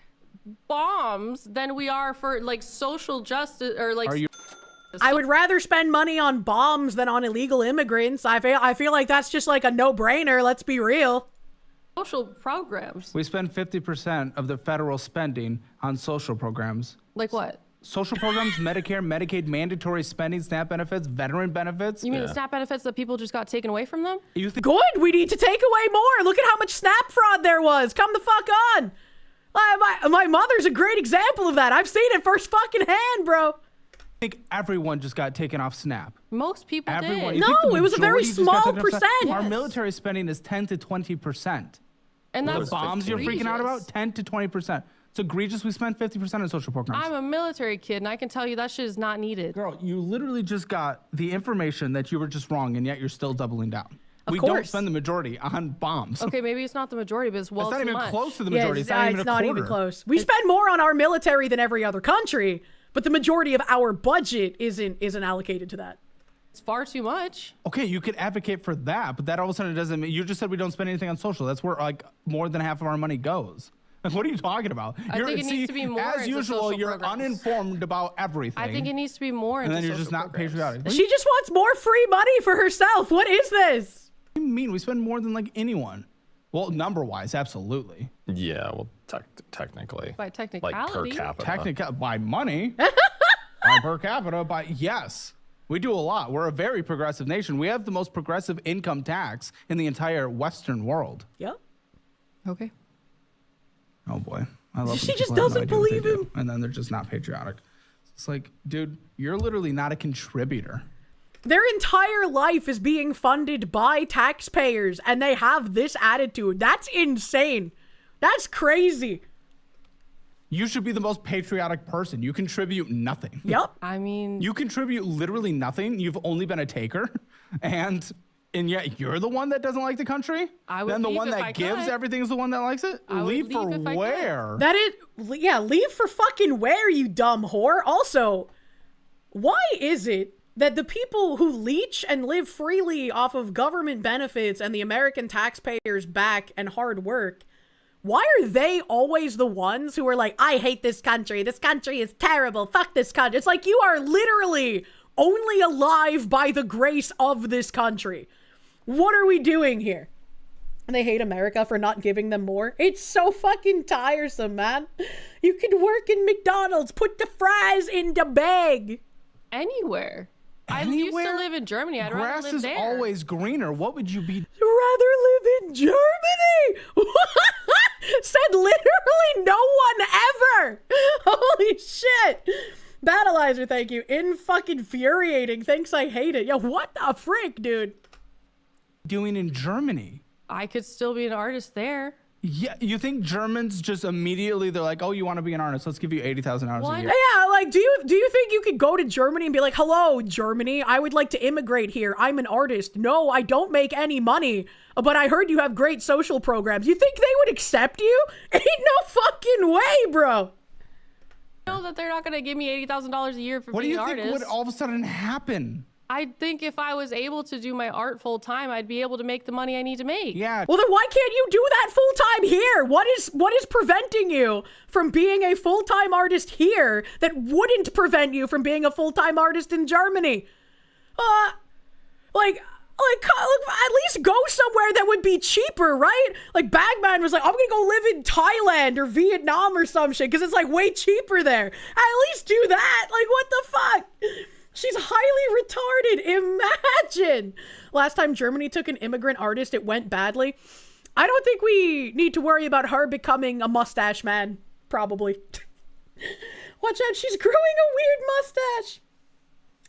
bombs than we are for like social justice or like... I would rather spend money on bombs than on illegal immigrants. I feel like that's just like a no-brainer. Let's be real. Social programs. We spend 50% of the federal spending on social programs. Like what? Social programs, Medicare, Medicaid, mandatory spending, SNAP benefits, veteran benefits. You mean the SNAP benefits that people just got taken away from them? Good. We need to take away more. Look at how much SNAP fraud there was. Come the fuck on. My mother's a great example of that. I've seen it first fucking hand, bro. I think everyone just got taken off Snap. Most people Everyone. did. You think No, the it was a very majority just got small taken off Snap? percent. Our Yes. military spending is 10 to 20%. And The that's bombs you're freaking out egregious. about, 10 to 20%. It's egregious. We spend 50% on social programs. I'm a military kid, and I can tell you that shit is not needed. Girl, you literally just got the information that you were just wrong, and yet you're still doubling down. Of We don't course. spend the majority on bombs. Okay, maybe it's not the majority, but it's well It's not too even much. close to the majority. It's not even a not even quarter. close. We spend more on our military than every other country, but the majority of our budget isn't allocated to that. It's far too much. Okay, you could advocate for that, but that all of a sudden doesn't mean you just said we don't spend anything on social. That's where like more than half of our money goes. Like, what are you talking about? I think it needs to be more as into usual. social You're programs. uninformed about everything. I think it needs to be more into and then you're social just not programs. patriotic. She just wants more free money for herself. What is this? What do you mean? We spend more than like anyone. Well, number-wise, absolutely. Yeah, well, technically. By Like per technicality. capita. By money. By per capita. By yes. We do a lot. We're a very progressive nation. We have the most progressive income tax in the entire Western world. Yep. Okay. Oh boy. I love She when just people have no doesn't idea what they believe do, and then they're just not patriotic. It's like, dude, you're literally not a contributor. Their entire life is being funded by taxpayers, and they have this attitude. That's insane. That's crazy. You should be the most patriotic person. You contribute nothing. Yep. I mean, You contribute literally nothing. You've only been a taker, and yet you're the one that doesn't like the country. I would then the leave one if that I gives could. everything is the one that likes it. I would Leave leave for if I could. where? That is, yeah, leave for fucking where, you dumb whore. Also, why is it that the people who leech and live freely off of government benefits and the American taxpayers' back and hard work, why are they always the ones who are like, I hate this country is terrible, fuck this country? It's like you are literally only alive by the grace of this country. What are we doing here? And they hate America for not giving them more. It's so fucking tiresome, man. You could work in McDonald's, put the fries in the bag. anywhere. I used to live in Germany. I'd rather Grass live is there. always greener. What would you be? Rather live in Germany. Said literally no one ever. Holy shit. Battleizer, thank you. Infuriating. Thanks, I hate it. Yo, what the frick, dude? Doing in Germany? I could still be an artist there. Yeah, you think Germans just immediately they're like, oh, you want to be an artist? Let's give you $80,000 a year. Yeah, like, do you think you could go to Germany and be like, hello, Germany, I would like to immigrate here. I'm an artist. No, I don't make any money, but I heard you have great social programs. You think they would accept you? Ain't no fucking way, bro. I know that they're not going to give me $80,000 a year for What do being you an think artist. would all of a sudden happen? I think if I was able to do my art full time, I'd be able to make the money I need to make. Yeah. Well, then why can't you do that full time here? What is preventing you from being a full-time artist here that wouldn't prevent you from being a full-time artist in Germany? Like, at least go somewhere that would be cheaper, right? Like, Bagman was like, I'm gonna go live in Thailand or Vietnam or some shit, because it's, like, way cheaper there. At least do that. Like, what the fuck? She's highly retarded. Imagine. Last time Germany took an immigrant artist, it went badly. I don't think we need to worry about her becoming a mustache man, probably. Watch out, she's growing a weird mustache.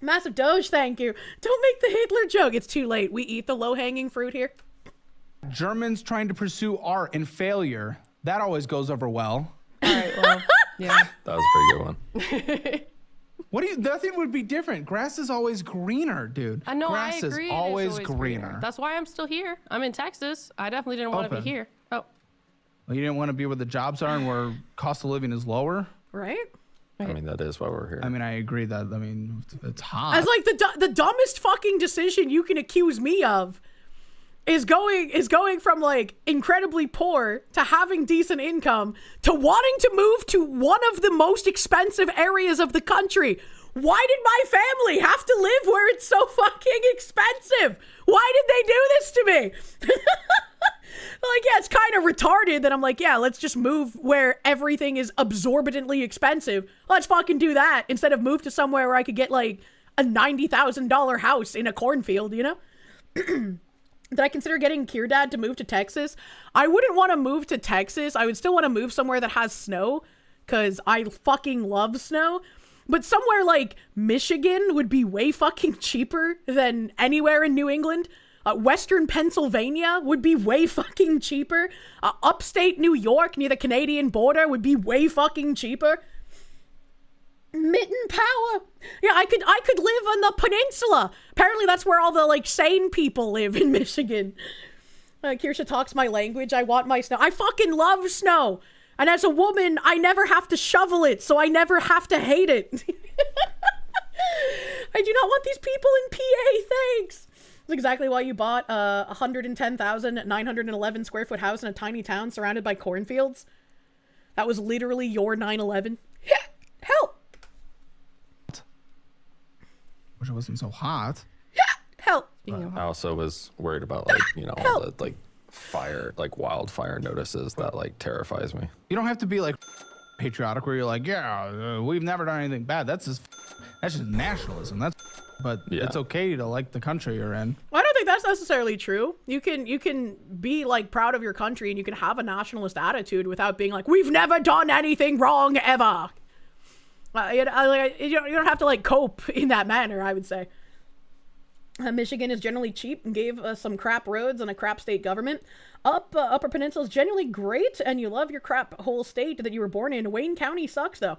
Massive Doge, thank you. Don't make the Hitler joke. It's too late. We eat the low-hanging fruit here. Germans trying to pursue art and failure. That always goes over well. All right, well, yeah. That was a pretty good one. Nothing would be different. Grass is always greener, dude. I know, Grass I agree. is It always greener. That's why I'm still here. I'm in Texas. I definitely didn't want to be Open. here. Oh. Well, you didn't want to be where the jobs are and where cost of living is lower? Right? I mean, that is why we're here. I mean, I agree that, it's hot. As like the dumbest fucking decision you can accuse me of is going from like incredibly poor to having decent income to wanting to move to one of the most expensive areas of the country. Why did my family have to live where it's so fucking expensive? Why did they do this to me? Like, yeah, it's kind of retarded that I'm like, yeah, let's just move where everything is absorbently expensive. Let's fucking do that instead of move to somewhere where I could get like a $90,000 house in a cornfield, you know? Did I consider getting Kirdad to move to Texas? I wouldn't want to move to Texas. I would still want to move somewhere that has snow, because I fucking love snow. But somewhere like Michigan would be way fucking cheaper than anywhere in New England. Western Pennsylvania would be way fucking cheaper. Upstate New York near the Canadian border would be way fucking cheaper. Mitten power. Yeah, I could live on the peninsula. Apparently that's where all the like sane people live in Michigan. Kirsche talks my language. I want my snow. I fucking love snow. And as a woman, I never have to shovel it, so I never have to hate it. I do not want these people in PA, thanks. That's exactly why you bought a 110,911 square foot house in a tiny town surrounded by cornfields. That was literally your 9/11. Help! Wish it wasn't so hot. Help! I also was worried about like, you know, all the like fire, like wildfire notices. That like terrifies me. You don't have to be like patriotic where you're like, yeah, we've never done anything bad. That's just nationalism. But it's okay to like the country you're in. I don't think that's necessarily true. You can be like proud of your country and you can have a nationalist attitude without being like, we've never done anything wrong ever. You don't have to like cope in that manner, I would say. Michigan is generally cheap and gave us some crap roads and a crap state government. Upper Peninsula is generally great, and you love your crap whole state that you were born in. Wayne County sucks though.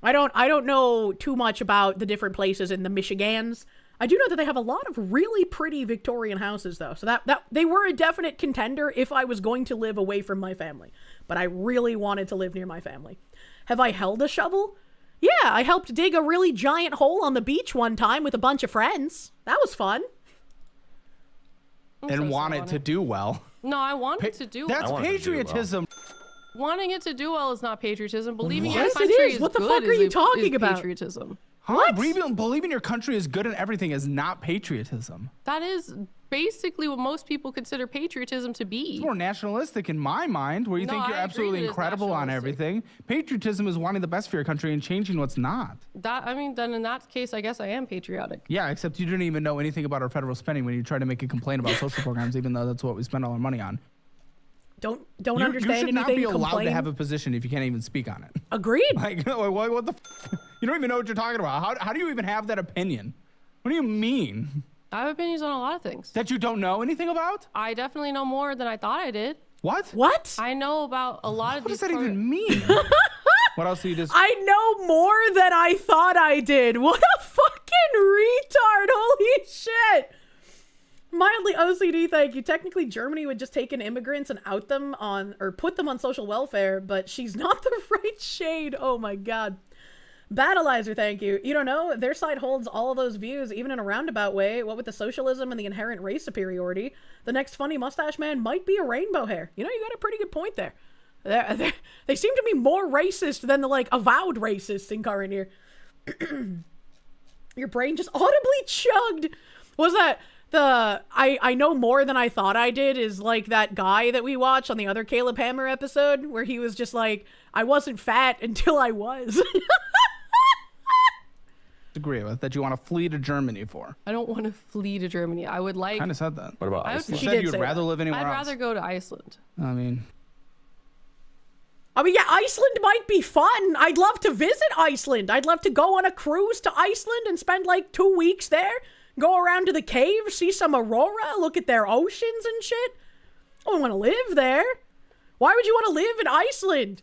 I don't know too much about the different places in the Michigans. I do know that they have a lot of really pretty Victorian houses though, so that they were a definite contender if I was going to live away from my family. But I really wanted to live near my family. Have I held a shovel? Yeah, I helped dig a really giant hole on the beach one time with a bunch of friends. That was fun. And wanted to do well. No, I wanted to do well. That's patriotism. Wanting it to do well is not patriotism. Believing your Yes, it country is. is What the good fuck are is you a- talking is about? Patriotism. Huh? Believing your country is good and everything is not patriotism. That is basically what most people consider patriotism to be. It's more nationalistic in my mind, where you No, think you're I agree absolutely that it's incredible on everything. Patriotism is wanting the best for your country and changing what's not. Then in that case, I guess I am patriotic. Yeah, except you didn't even know anything about our federal spending when you tried to make a complaint about social programs, even though that's what we spend all our money on. Don't You understand should anything. not be allowed complain. to have a position if you can't even speak on it. Agreed. Like, what the? You don't even know what you're talking about. How do you even have that opinion? What do you mean? I have opinions on a lot of things. That you don't know anything about? I definitely know more than I thought I did. What? What? I know about a lot of What these. does that even mean? What else do you just? I know more than I thought I did. What a fucking retard. Holy shit. Mildly OCD, thank you. Technically, Germany would just take in immigrants and out them on, or put them on social welfare, but she's not the right shade. Oh my god. Battleizer, thank you. You don't know, their side holds all of those views, even in a roundabout way. What with the socialism and the inherent race superiority, the next funny mustache man might be a rainbow hair. You know, you got a pretty good point there. They seem to be more racist than the, like, avowed racists in current year. Your brain just audibly chugged. Was that the I know more than I thought I did is like that guy that we watched on the other Caleb Hammer episode where he was just like, I wasn't fat until I was. Agree with that you want to flee to Germany for? I don't want to flee to Germany. I would like. Kind of said that. What about I would- Iceland? You said you'd rather live anywhere I'd else. rather go to Iceland. I mean, yeah, Iceland might be fun. I'd love to visit Iceland. I'd love to go on a cruise to Iceland and spend like 2 weeks there. Go around to the caves, see some aurora, look at their oceans and shit. I want to live there. Why would you want to live in Iceland?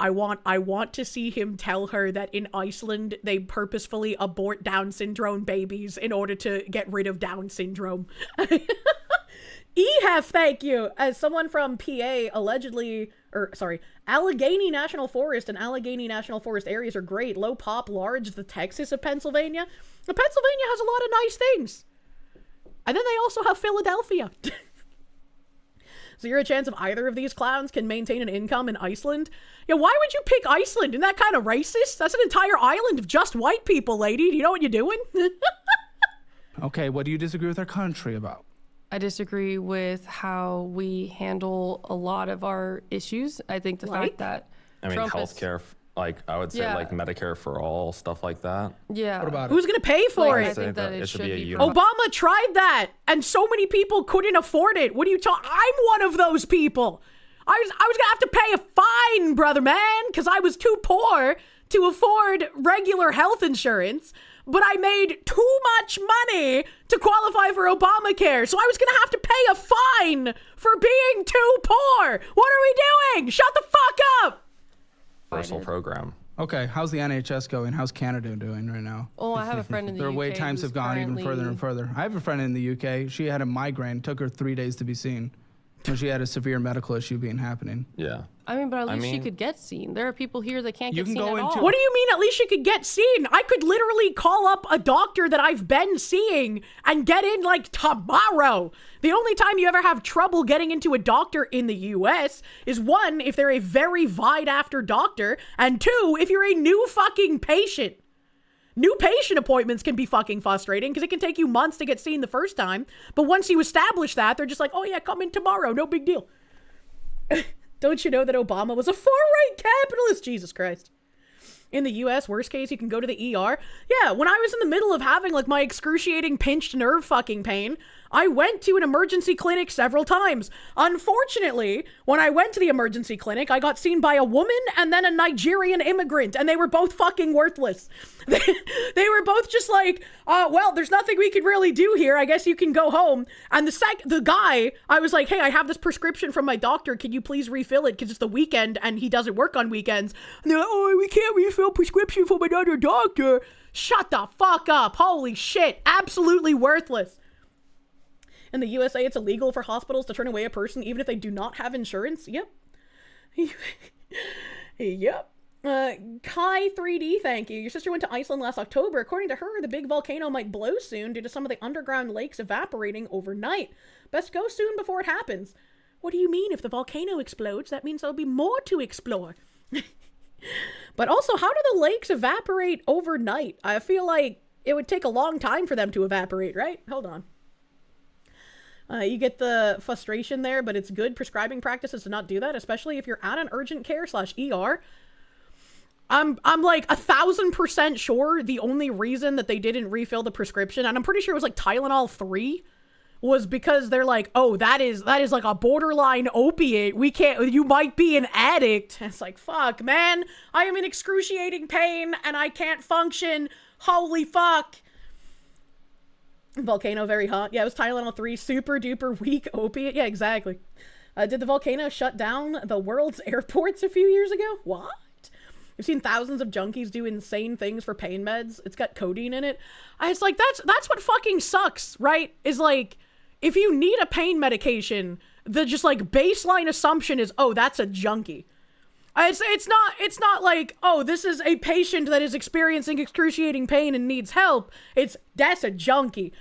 I want to see him tell her that in Iceland they purposefully abort Down syndrome babies in order to get rid of Down syndrome. EHF, thank you. As someone from PA, Allegheny National Forest and Allegheny National Forest areas are great. Low pop, large, the Texas of Pennsylvania. But Pennsylvania has a lot of nice things. And then they also have Philadelphia. 0 chance of either of these clowns can maintain an income in Iceland. Yeah, why would you pick Iceland? Isn't that kind of racist? That's an entire island of just white people, lady. Do you know what you're doing? okay, what do you disagree with our country about? I disagree with how we handle a lot of our issues. I think the fact that I mean, Trump healthcare Like, I would say, Yeah. like, Medicare for all, stuff like that. Yeah. What about Who's gonna pay for Like, it? I think that it should be for- Obama tried that, and so many people couldn't afford it. What are you talking? I'm one of those people. I was gonna have to pay a fine, brother man, because I was too poor to afford regular health insurance. But I made too much money to qualify for Obamacare, so I was gonna have to pay a fine for being too poor. What are we doing? Shut the fuck up! Universal program. Okay, how's the NHS going? How's Canada doing right now? Oh, I have a friend in the Their UK. wait times have who's gone even further and currently- further. I have a friend in the UK. She had a migraine. Took her 3 days to be seen. When she had a severe medical issue happening. Yeah. I mean, but at I least she mean- could get seen. There are people here that can't You get can seen go at into- all. What do you mean at least you could get seen? I could literally call up a doctor that I've been seeing and get in like tomorrow. The only time you ever have trouble getting into a doctor in the US is one, if they're a very vied after doctor, and two, if you're a new fucking patient. New patient appointments can be fucking frustrating because it can take you months to get seen the first time. But once you establish that, they're just like, oh yeah, come in tomorrow. No big deal. Don't you know that Obama was a far-right capitalist? Jesus Christ. In the US, worst case, you can go to the ER. Yeah, when I was in the middle of having like my excruciating pinched nerve fucking pain, I went to an emergency clinic several times. Unfortunately, when I went to the emergency clinic, I got seen by a woman and then a Nigerian immigrant, and they were both fucking worthless. They were both just like, well, there's nothing we can really do here. I guess you can go home. And the guy, I was like, hey, I have this prescription from my doctor. Can you please refill it? Because it's the weekend and he doesn't work on weekends. And they're like, oh, we can't refill prescription from another doctor. Shut the fuck up. Holy shit. Absolutely worthless. In the USA, it's illegal for hospitals to turn away a person even if they do not have insurance. Yep. Yep. Kai 3D, thank you. Your sister went to Iceland last October. According to her, the big volcano might blow soon due to some of the underground lakes evaporating overnight. Best go soon before it happens. What do you mean? If the volcano explodes, that means there'll be more to explore. But also, how do the lakes evaporate overnight? I feel like it would take a long time for them to evaporate, right? Hold on. You get the frustration there, but it's good prescribing practices to not do that, especially if you're at an urgent care /ER. I'm like 1,000% sure the only reason that they didn't refill the prescription, and I'm pretty sure it was like Tylenol 3, was because they're like, oh, that is like a borderline opiate. You might be an addict. And it's like, fuck, man, I am in excruciating pain and I can't function. Holy fuck. Volcano very hot. Yeah, it was Tylenol 3, super duper weak opiate. Yeah, exactly. Did the volcano shut down the world's airports a few years ago? What? We've seen thousands of junkies do insane things for pain meds. It's got codeine in it. It's like, that's what fucking sucks, right? Is like, if you need a pain medication, the just like baseline assumption is, oh, that's a junkie. It's not like, oh, this is a patient that is experiencing excruciating pain and needs help. That's a junkie.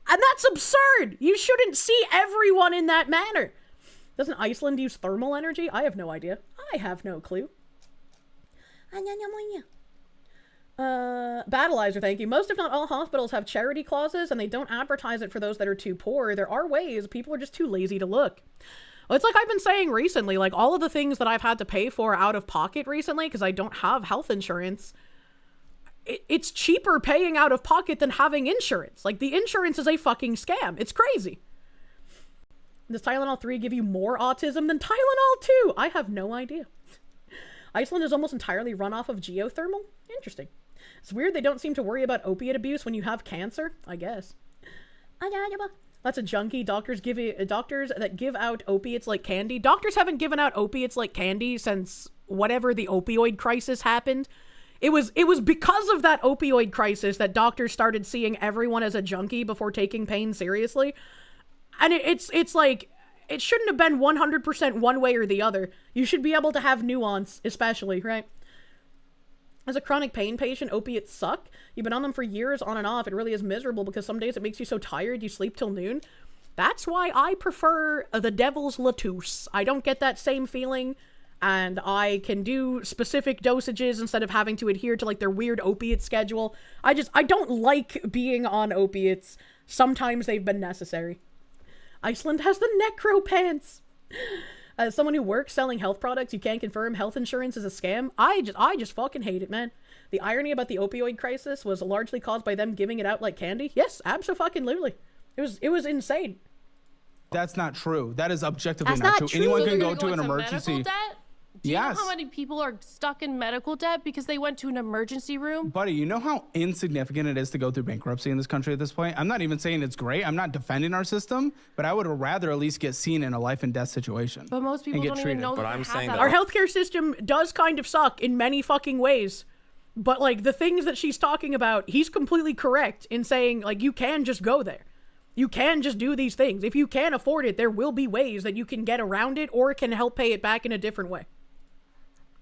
And that's absurd. You shouldn't see everyone in that manner. Doesn't Iceland use thermal energy? I have no idea. I have no clue. Battleizer, thank you. Most if not all hospitals have charity clauses and they don't advertise it for those that are too poor. There are ways. People are just too lazy to look. Well, it's like I've been saying recently, like all of the things that I've had to pay for out of pocket recently because I don't have health insurance, it's cheaper paying out of pocket than having insurance. Like the insurance is a fucking scam. It's crazy. Does Tylenol 3 give you more autism than Tylenol 2? I have no idea. Iceland is almost entirely run off of geothermal. Interesting. It's weird they don't seem to worry about opiate abuse when you have cancer, I guess. That's a junkie. Doctors that give out opiates like candy. Doctors haven't given out opiates like candy since whatever the opioid crisis happened. It was because of that opioid crisis that doctors started seeing everyone as a junkie before taking pain seriously. And it's like, it shouldn't have been 100% one way or the other. You should be able to have nuance, especially, right? As a chronic pain patient, opiates suck. You've been on them for years on and off. It really is miserable because some days it makes you so tired you sleep till noon. That's why I prefer the devil's lettuce. I don't get that same feeling, and I can do specific dosages instead of having to adhere to like their weird opiate schedule. I don't like being on opiates. Sometimes they've been necessary. Iceland has the necro pants. As someone who works selling health products, you can't confirm health insurance is a scam. I just fucking hate it, man. The irony about the opioid crisis was largely caused by them giving it out like candy. Yes, absolutely. It was insane. That's not true. That is objectively That's not not true. true. Anyone So can they're go gonna to go an into emergency. Medical debt? Do you Yes. know how many people are stuck in medical debt because they went to an emergency room? Buddy, you know how insignificant it is to go through bankruptcy in this country at this point? I'm not even saying it's great. I'm not defending our system, but I would rather at least get seen in a life and death situation. But most people and get don't even treated. know that they have that. Our healthcare system does kind of suck in many fucking ways. But, like, the things that she's talking about, he's completely correct in saying, like, you can just go there. You can just do these things. If you can't afford it, there will be ways that you can get around it or can help pay it back in a different way.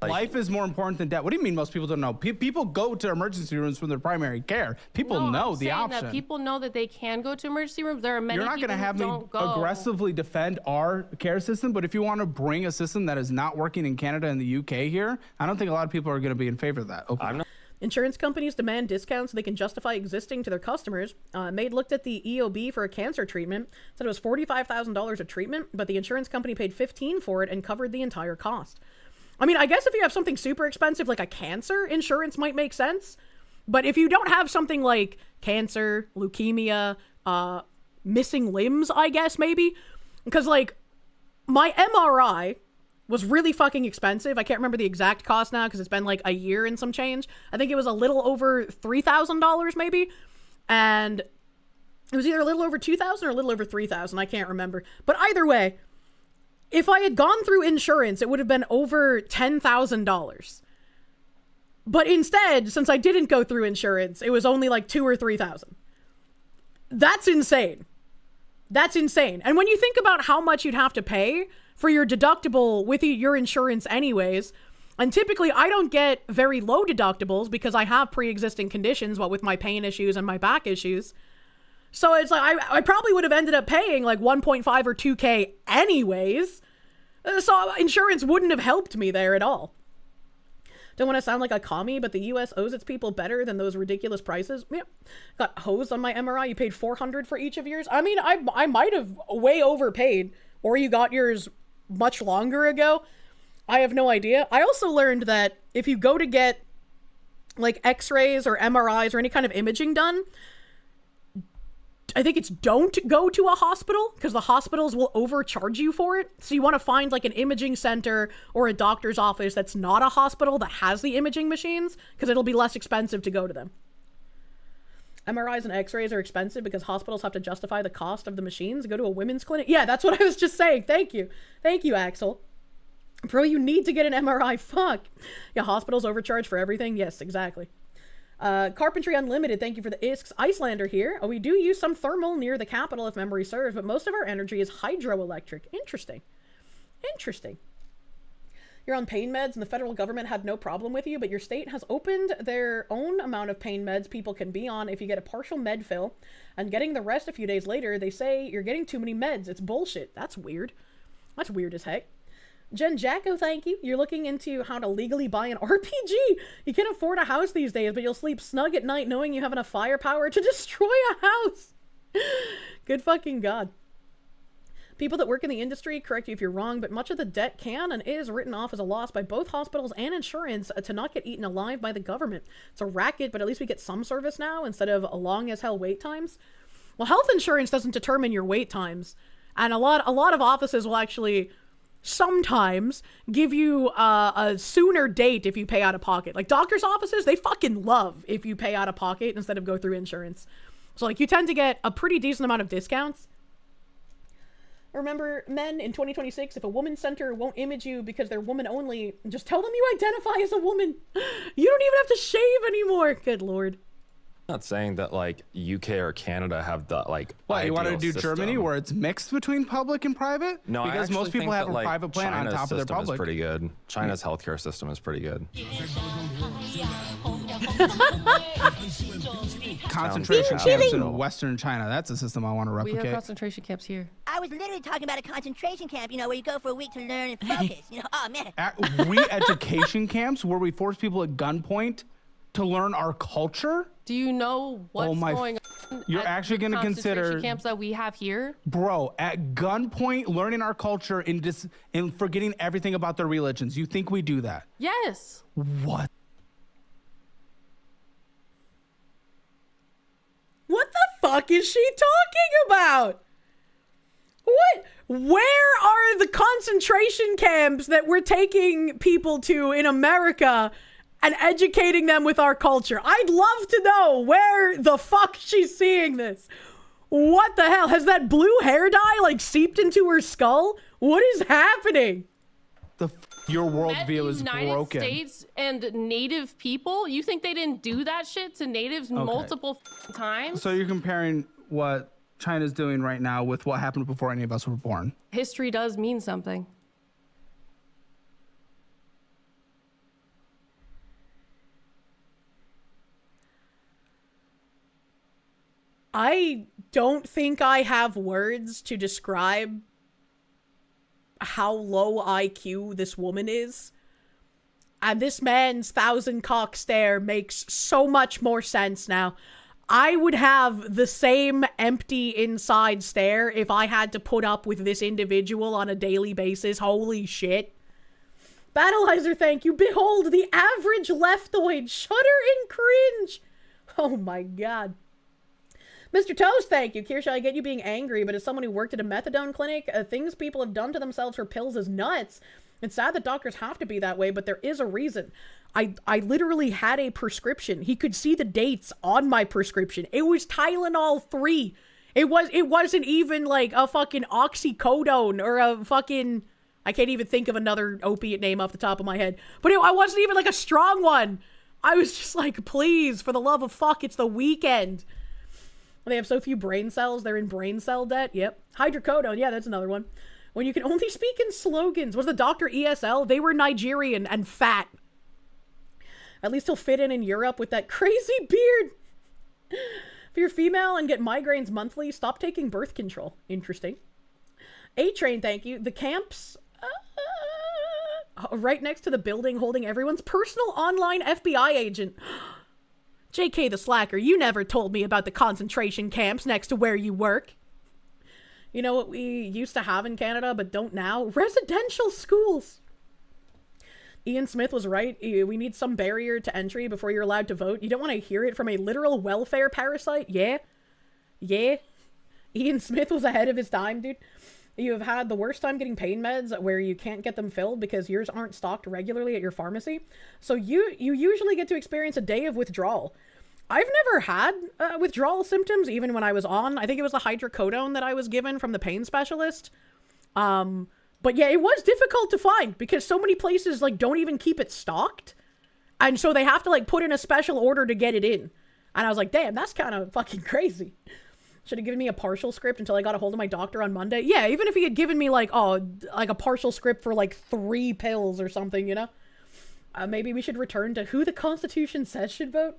Life is more important than debt. What do you mean most people don't know? People go to emergency rooms for their primary care. People No, know I'm the saying option. that people know that they can go to emergency rooms. There are many You're not people going to have who me don't go. aggressively defend our care system, but if you want to bring a system that is not working in Canada and the UK here, I don't think a lot of people are going to be in favor of that. Insurance companies demand discounts so they can justify existing to their customers. Maid looked at the EOB for a cancer treatment, said it was $45,000 a treatment, but the insurance company paid $15,000 for it and covered the entire cost. I mean, I guess if you have something super expensive like a cancer, insurance might make sense. But if you don't have something like cancer, leukemia, missing limbs, I guess maybe. Because, like, my MRI was really fucking expensive. I can't remember the exact cost now because it's been like a year and some change. I think it was a little over $3,000 maybe. And it was either a little over $2,000 or a little over $3,000. I can't remember. But either way, if I had gone through insurance, it would have been over $10,000. But instead, since I didn't go through insurance, it was only like $2,000 or $3,000. That's insane. That's insane. And when you think about how much you'd have to pay for your deductible with your insurance anyways, and typically I don't get very low deductibles because I have pre-existing conditions, what with my pain issues and my back issues. So it's like, I probably would have ended up paying like 1.5 or 2K anyways. So insurance wouldn't have helped me there at all. Don't want to sound like a commie, but the US owes its people better than those ridiculous prices. Yeah. Got hosed on my MRI. You paid $400 for each of yours. I mean, I might have way overpaid, or you got yours much longer ago. I have no idea. I also learned that if you go to get like x-rays or MRIs or any kind of imaging done, I think it's don't go to a hospital because the hospitals will overcharge you for it. So you want to find like an imaging center or a doctor's office that's not a hospital that has the imaging machines because it'll be less expensive to go to them. MRIs and x-rays are expensive because hospitals have to justify the cost of the machines. Go to a women's clinic. Yeah, that's what I was just saying. Thank you. Thank you, Axel. Bro, you need to get an MRI. Fuck. Yeah, hospitals overcharge for everything. Yes, exactly. Carpentry Unlimited, thank you for the ISKs. Icelander here. We do use some thermal near the capital if memory serves, but most of our energy is hydroelectric. Interesting. Interesting. You're on pain meds and the federal government had no problem with you, but your state has opened their own amount of pain meds people can be on if you get a partial med fill, and getting the rest a few days later, they say you're getting too many meds. It's bullshit. That's weird. That's weird as heck. Jen Jacko, thank you. You're looking into how to legally buy an RPG. You can't afford a house these days, but you'll sleep snug at night knowing you have enough firepower to destroy a house. Good fucking God. People that work in the industry correct you if you're wrong, but much of the debt can and is written off as a loss by both hospitals and insurance to not get eaten alive by the government. It's a racket, but at least we get some service now instead of long as hell wait times. Well, health insurance doesn't determine your wait times, and a lot of offices will actually sometimes give you a sooner date if you pay out of pocket. Like doctor's offices, they fucking love if you pay out of pocket instead of go through insurance. So like you tend to get a pretty decent amount of discounts. Remember, men, in 2026, if a woman's center won't image you because they're woman only, just tell them you identify as a woman. You don't even have to shave anymore. Good Lord. I'm not saying that like UK or Canada have the like. What, you want to do system. Germany where it's mixed between public and private? No, because most people have a private plan China's on top of their system public. is pretty good. China's healthcare system is pretty good. Concentration camps in Western China. That's a system I want to We replicate. have concentration camps here. I was literally talking about a concentration camp, where you go for a week to learn and focus. Oh, man. Re-education camps where we force people at gunpoint to learn our culture? Do you know what's going on? You're at actually the going to consider concentration camps that we have here? Bro, at gunpoint, learning our culture and forgetting everything about their religions. You think we do that? Yes. What? What the fuck is she talking about? What? Where are the concentration camps that we're taking people to in America and educating them with our culture? I'd love to know where the fuck she's seeing this. What the hell? Has that blue hair dye like seeped into her skull? What is happening? Your worldview is United broken. States and Native people? You think they didn't do that shit to natives multiple times? So you're comparing what China's doing right now with what happened before any of us were born. History does mean something. I don't think I have words to describe how low IQ this woman is. And this man's 1,000 cock stare makes so much more sense now. I would have the same empty inside stare if I had to put up with this individual on a daily basis. Holy shit. Battleizer, thank you. Behold, the average leftoid. Shudder and cringe. Oh my god. Mr. Toast, thank you. Kirsche, I get you being angry, but as someone who worked at a methadone clinic, things people have done to themselves for pills is nuts. It's sad that doctors have to be that way, but there is a reason. I literally had a prescription. He could see the dates on my prescription. It was Tylenol 3. It wasn't even like a fucking oxycodone or a fucking... I can't even think of another opiate name off the top of my head. But it wasn't even like a strong one. I was just like, please, for the love of fuck, it's the weekend. They have so few brain cells, they're in brain cell debt. Yep. Hydrocodone, yeah, that's another one. When you can only speak in slogans. Was the doctor ESL? They were Nigerian and fat. At least he'll fit in Europe with that crazy beard. If you're female and get migraines monthly, stop taking birth control. Interesting. A-Train, thank you. The camps... right next to the building holding everyone's personal online FBI agent. JK the Slacker, you never told me about the concentration camps next to where you work. You know what we used to have in Canada but don't now? Residential schools. Ian Smith was right. We need some barrier to entry before you're allowed to vote. You don't want to hear it from a literal welfare parasite? Yeah. Yeah. Ian Smith was ahead of his time, dude. You have had the worst time getting pain meds where you can't get them filled because yours aren't stocked regularly at your pharmacy. So you usually get to experience a day of withdrawal. I've never had withdrawal symptoms, even when I was on. I think it was the hydrocodone that I was given from the pain specialist. But yeah, it was difficult to find because so many places like don't even keep it stocked. And so they have to like put in a special order to get it in. And I was like, damn, that's kind of fucking crazy. Should have given me a partial script until I got a hold of my doctor on Monday. Yeah, even if he had given me like, like a partial script for like 3 pills or something, you know? Maybe we should return to who the Constitution says should vote.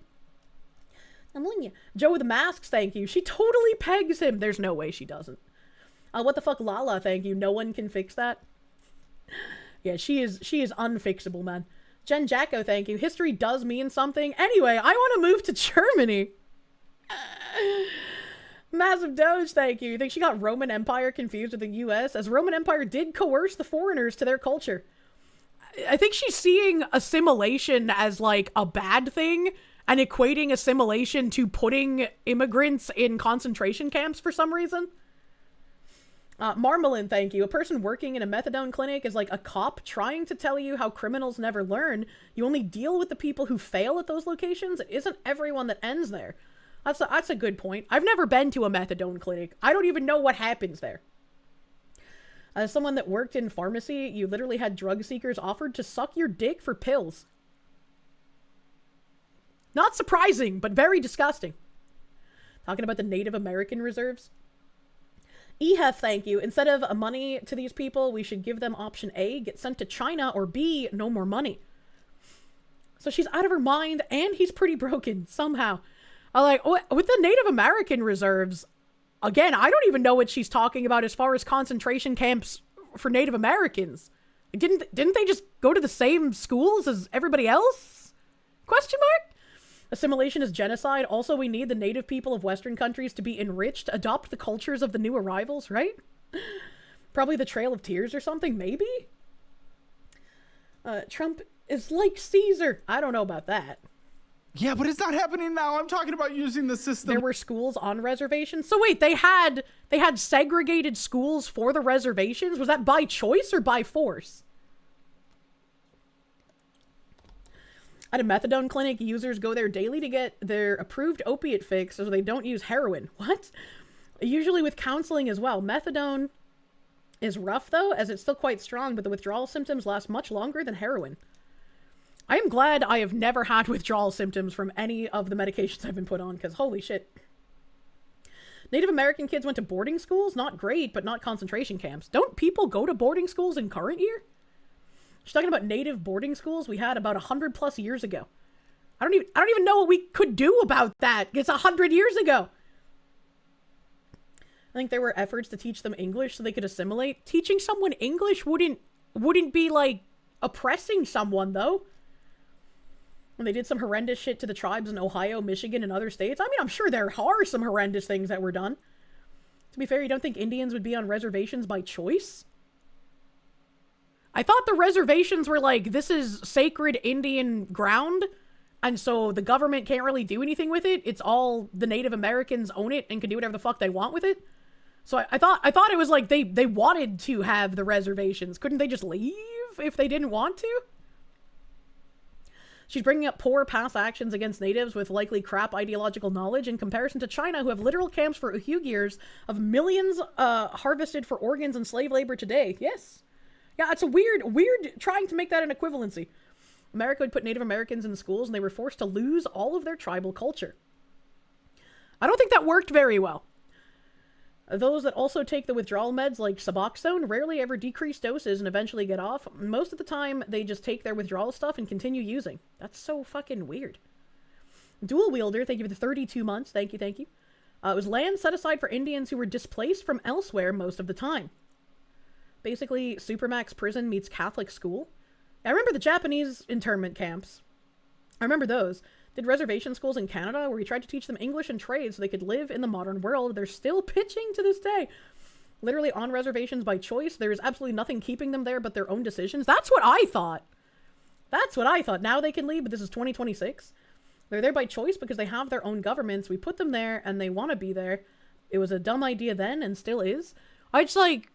I'm telling you. Joe with the masks, thank you. She totally pegs him. There's no way she doesn't. What the fuck, Lala, thank you. No one can fix that. Yeah, she is unfixable, man. Jen Jacko, thank you. History does mean something. Anyway, I want to move to Germany. Massive Doge, thank you. You think she got Roman Empire confused with the US? As Roman Empire did coerce the foreigners to their culture. I think she's seeing assimilation as like a bad thing and equating assimilation to putting immigrants in concentration camps for some reason. Marmalin, thank you. A person working in a methadone clinic is like a cop trying to tell you how criminals never learn. You only deal with the people who fail at those locations. It isn't everyone that ends there. That's a good point. I've never been to a methadone clinic. I don't even know what happens there. As someone that worked in pharmacy, you literally had drug seekers offered to suck your dick for pills. Not surprising, but very disgusting. Talking about the Native American reserves. EHEF, thank you. Instead of money to these people, we should give them option A, get sent to China, or B, no more money. So she's out of her mind, and he's pretty broken, somehow. Like, with the Native American reserves, again, I don't even know what she's talking about as far as concentration camps for Native Americans. Didn't they just go to the same schools as everybody else? Question mark? Assimilation is genocide. Also, we need the native people of Western countries to be enriched, adopt the cultures of the new arrivals, right? Probably the Trail of Tears or something, maybe? Trump is like Caesar. I don't know about that. Yeah, but it's not happening now. I'm talking about using the system. There were schools on reservations. So wait, they had segregated schools for the reservations? Was that by choice or by force? At a methadone clinic, users go there daily to get their approved opiate fix so they don't use heroin. What? Usually with counseling as well. Methadone is rough though, as it's still quite strong, but the withdrawal symptoms last much longer than heroin. I am glad I have never had withdrawal symptoms from any of the medications I've been put on, because holy shit. Native American kids went to boarding schools? Not great, but not concentration camps. Don't people go to boarding schools in current year? She's talking about native boarding schools we had about 100+ years ago. I don't even know what we could do about that. It's 100 years ago. I think there were efforts to teach them English so they could assimilate. Teaching someone English wouldn't be like oppressing someone though. When they did some horrendous shit to the tribes in Ohio, Michigan, and other states. I mean, I'm sure there are some horrendous things that were done. To be fair, you don't think Indians would be on reservations by choice? I thought the reservations were like, this is sacred Indian ground, and so the government can't really do anything with it. It's all the Native Americans own it and can do whatever the fuck they want with it. So I thought it was like they wanted to have the reservations. Couldn't they just leave if they didn't want to? She's bringing up poor past actions against natives with likely crap ideological knowledge in comparison to China, who have literal camps for Uyghurs of millions harvested for organs and slave labor today. Yes. Yeah, it's a weird trying to make that an equivalency. America would put Native Americans in schools and they were forced to lose all of their tribal culture. I don't think that worked very well. Those that also take the withdrawal meds like Suboxone rarely ever decrease doses and eventually get off. Most of the time, they just take their withdrawal stuff and continue using. That's so fucking weird. Dual wielder, thank you for the 32 months. Thank you, thank you. It was land set aside for Indians who were displaced from elsewhere most of the time. Basically, Supermax prison meets Catholic school. I remember the Japanese internment camps. I remember those. Did reservation schools in Canada where we tried to teach them English and trade so they could live in the modern world. They're still pitching to this day. Literally on reservations by choice. There is absolutely nothing keeping them there but their own decisions. That's what I thought. That's what I thought. Now they can leave, but this is 2026. They're there by choice because they have their own governments. We put them there and they want to be there. It was a dumb idea then and still is. I just like...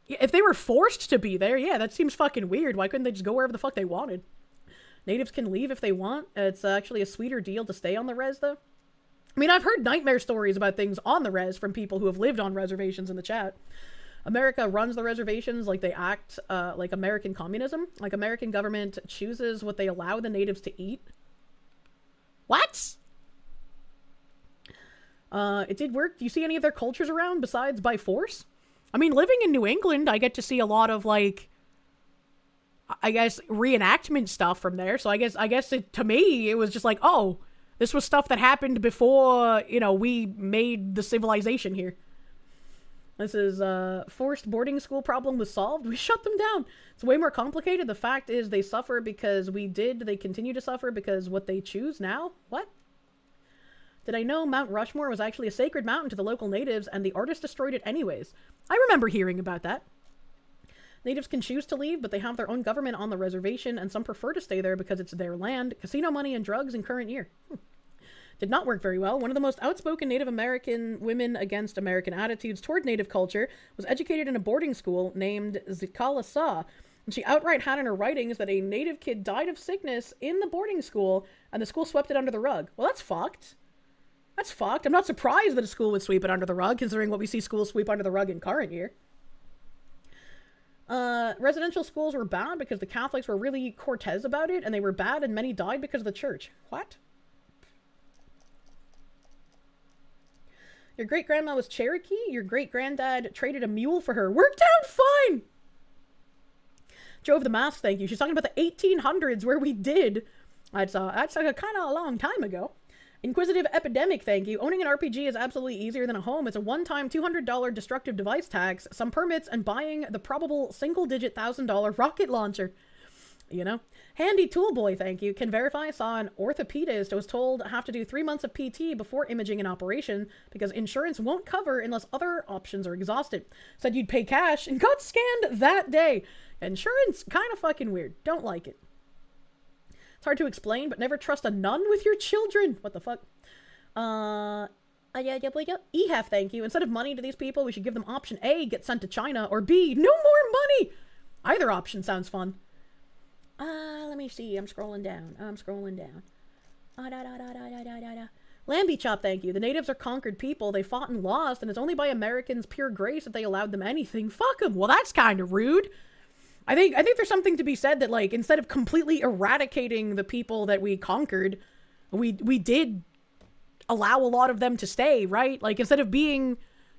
If they were forced to be there, yeah, that seems fucking weird. Why couldn't they just go wherever the fuck they wanted? Natives can leave if they want. It's actually a sweeter deal to stay on the res, though. I mean, I've heard nightmare stories about things on the res from people who have lived on reservations in the chat. America runs the reservations like they act like American communism. Like American government chooses what they allow the natives to eat. What? It did work. Do you see any of their cultures around besides by force? I mean, living in New England, I get to see a lot of, like, I guess, reenactment stuff from there. So I guess to me, it was just like, oh, this was stuff that happened before, you know, we made the civilization here. This is, forced boarding school problem was solved. We shut them down. It's way more complicated. The fact is they suffer because we did. They continue to suffer because what they choose now? What? Did I know Mount Rushmore was actually a sacred mountain to the local natives and the artist destroyed it anyways? I remember hearing about that. Natives can choose to leave, but they have their own government on the reservation and some prefer to stay there because it's their land, casino money, and drugs in current year. Did not work very well. One of the most outspoken Native American women against American attitudes toward Native culture was educated in a boarding school named Zikala Sa, and she outright had in her writings that a Native kid died of sickness in the boarding school and the school swept it under the rug. Well, that's fucked. That's fucked. I'm not surprised that a school would sweep it under the rug, considering what we see schools sweep under the rug in current year. Residential schools were bad because the Catholics were really Cortez about it, and they were bad and many died because of the church. What? Your great-grandma was Cherokee? Your great-granddad traded a mule for her. Worked out fine! Joe of the Mask, thank you. She's talking about the 1800s where we did. That's like a kind of a long time ago. Inquisitive Epidemic, thank you. Owning an RPG is absolutely easier than a home. It's a one-time $200 destructive device tax, some permits, and buying the probable single-digit $1,000 rocket launcher. You know? Handy tool boy, thank you. Can verify I saw an orthopedist. I was told I have to do 3 months of PT before imaging an operation because insurance won't cover unless other options are exhausted. Said you'd pay cash and got scanned that day. Insurance, kind of fucking weird. Don't like it. It's hard to explain, but never trust a nun with your children. What the fuck? EHAF, thank you. Instead of money to these people, we should give them option A, get sent to China, or B, no more money. Either option sounds fun. Let me see. I'm scrolling down. Lambie Chop, thank you. The natives are conquered people. They fought and lost, and it's only by Americans' pure grace that they allowed them anything. Fuck them. Well, that's kind of rude. I think there's something to be said that, like, instead of completely eradicating the people that we conquered, we did allow a lot of them to stay, right? Like, instead of being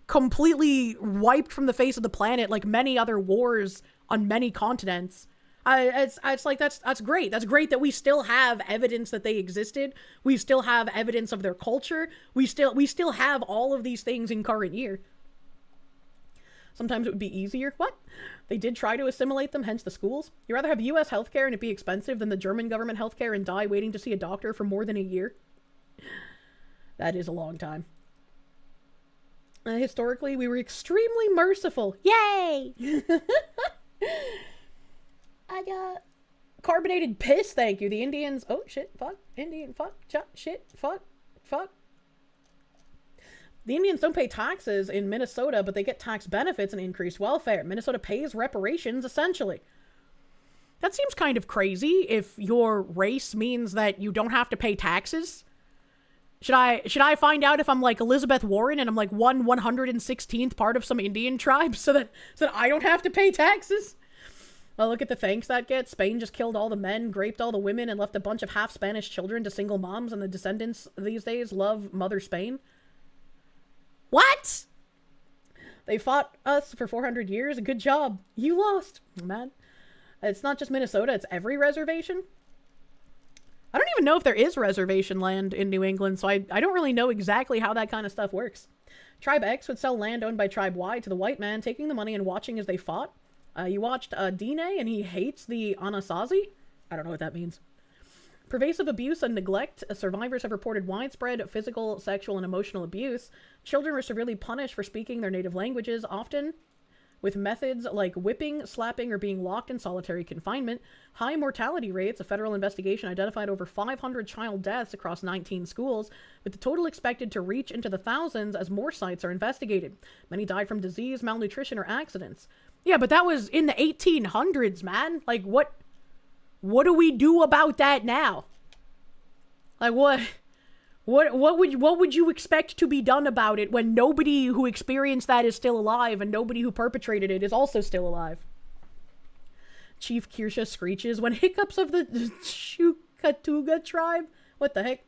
completely wiped from the face of the planet like many other wars on many continents, it's like that's great. That's great that we still have evidence that they existed. We still have evidence of their culture. We still have all of these things in current year. Sometimes it would be easier. What? They did try to assimilate them, hence the schools. You'd rather have US healthcare and it be expensive than the German government healthcare and die waiting to see a doctor for more than a year? That is a long time. Historically, we were extremely merciful. Yay! I got carbonated piss, thank you. The Indians... Oh, shit, fuck, Indian, fuck, shit, fuck. The Indians don't pay taxes in Minnesota, but they get tax benefits and increased welfare. Minnesota pays reparations, essentially. That seems kind of crazy if your race means that you don't have to pay taxes. Should I find out if I'm like Elizabeth Warren and I'm like 1/116th part of some Indian tribe so that I don't have to pay taxes? Well, look at the thanks that gets. Spain just killed all the men, raped all the women, and left a bunch of half Spanish children to single moms, and the descendants these days love Mother Spain. What? They fought us for 400 years. Good job. You lost, man. It's not just Minnesota, it's every reservation. I don't even know if there is reservation land in New England, so I don't really know exactly how that kind of stuff works. Tribe X would sell land owned by Tribe Y to the white man, taking the money and watching as they fought. You watched Dine, and he hates the Anasazi? I don't know what that means. Pervasive abuse and neglect. Survivors have reported widespread physical, sexual, and emotional abuse. Children were severely punished for speaking their native languages, often with methods like whipping, slapping, or being locked in solitary confinement. High mortality rates. A federal investigation identified over 500 child deaths across 19 schools, with the total expected to reach into the thousands as more sites are investigated. Many died from disease, malnutrition, or accidents. Yeah, but that was in the 1800s, man. Like, what do we do about that now? Like, what would you expect to be done about it when nobody who experienced that is still alive and nobody who perpetrated it is also still alive? Chief Kirsche screeches when hiccups of the Chukatuga tribe. What the heck?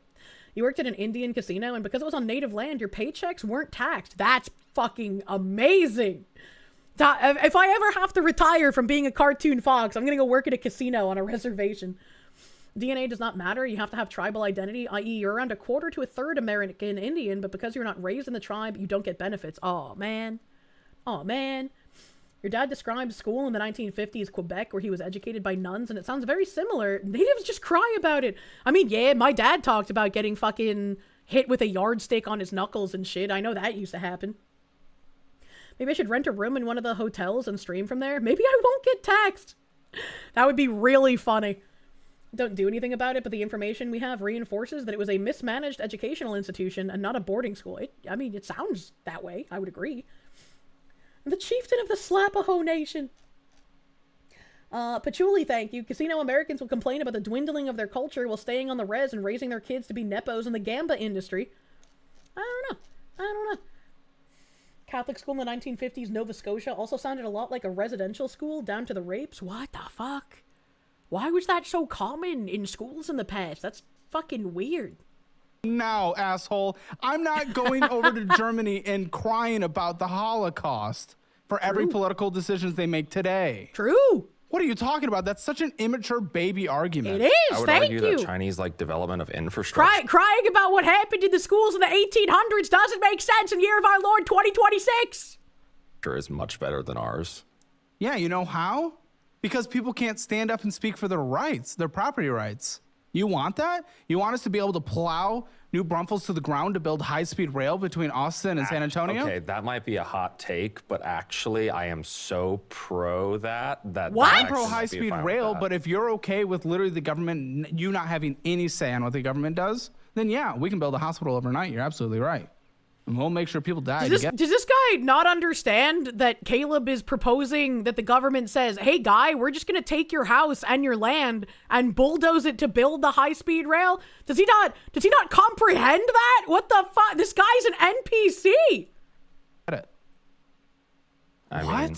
You worked at an Indian casino, and because it was on native land, your paychecks weren't taxed. That's fucking amazing. If I ever have to retire from being a cartoon fox, I'm gonna go work at a casino on a reservation. DNA does not matter. You have to have tribal identity, i.e. you're around 1/4 to 1/3 American Indian, but because you're not raised in the tribe, you don't get benefits. Oh, man. Oh, man. Your dad described school in the 1950s Quebec, where he was educated by nuns, and it sounds very similar. Natives just cry about it. I mean, yeah, my dad talked about getting fucking hit with a yardstick on his knuckles and shit. I know that used to happen. Maybe I should rent a room in one of the hotels and stream from there. Maybe I won't get taxed. That would be really funny. Don't do anything about it, but the information we have reinforces that it was a mismanaged educational institution and not a boarding school. I mean, it sounds that way. I would agree. The chieftain of the Slapaho Nation. Patchouli, thank you. Casino Americans will complain about the dwindling of their culture while staying on the res and raising their kids to be nepos in the gamba industry. I don't know. Catholic school in the 1950s, Nova Scotia, also sounded a lot like a residential school, down to the rapes. What the fuck? Why was that so common in schools in the past? That's fucking weird. Now, asshole, I'm not going over to Germany and crying about the Holocaust for every political decisions they make today. True. What are you talking about? That's such an immature baby argument. It is. I would Thank argue you. that Chinese development of infrastructure. Crying about what happened in the schools in the 1800s doesn't make sense in year of our Lord 2026. Is much better than ours. Yeah, you know how? because people can't stand up and speak for their rights, their property rights. You want that? You want us to be able to plow New Braunfels to the ground to build high-speed rail between Austin and San Antonio? Okay, that might be a hot take, but actually, I am so pro that. I'm pro high-speed rail, but if you're okay with literally the government, you not having any say on what the government does, then yeah, we can build a hospital overnight. You're absolutely right. And we'll make sure people die. Does this guy not understand that Caleb is proposing that the government says, hey, guy, we're just going to take your house and your land and bulldoze it to build the high-speed rail? Does he not comprehend that? What the fuck? This guy's an NPC. I mean,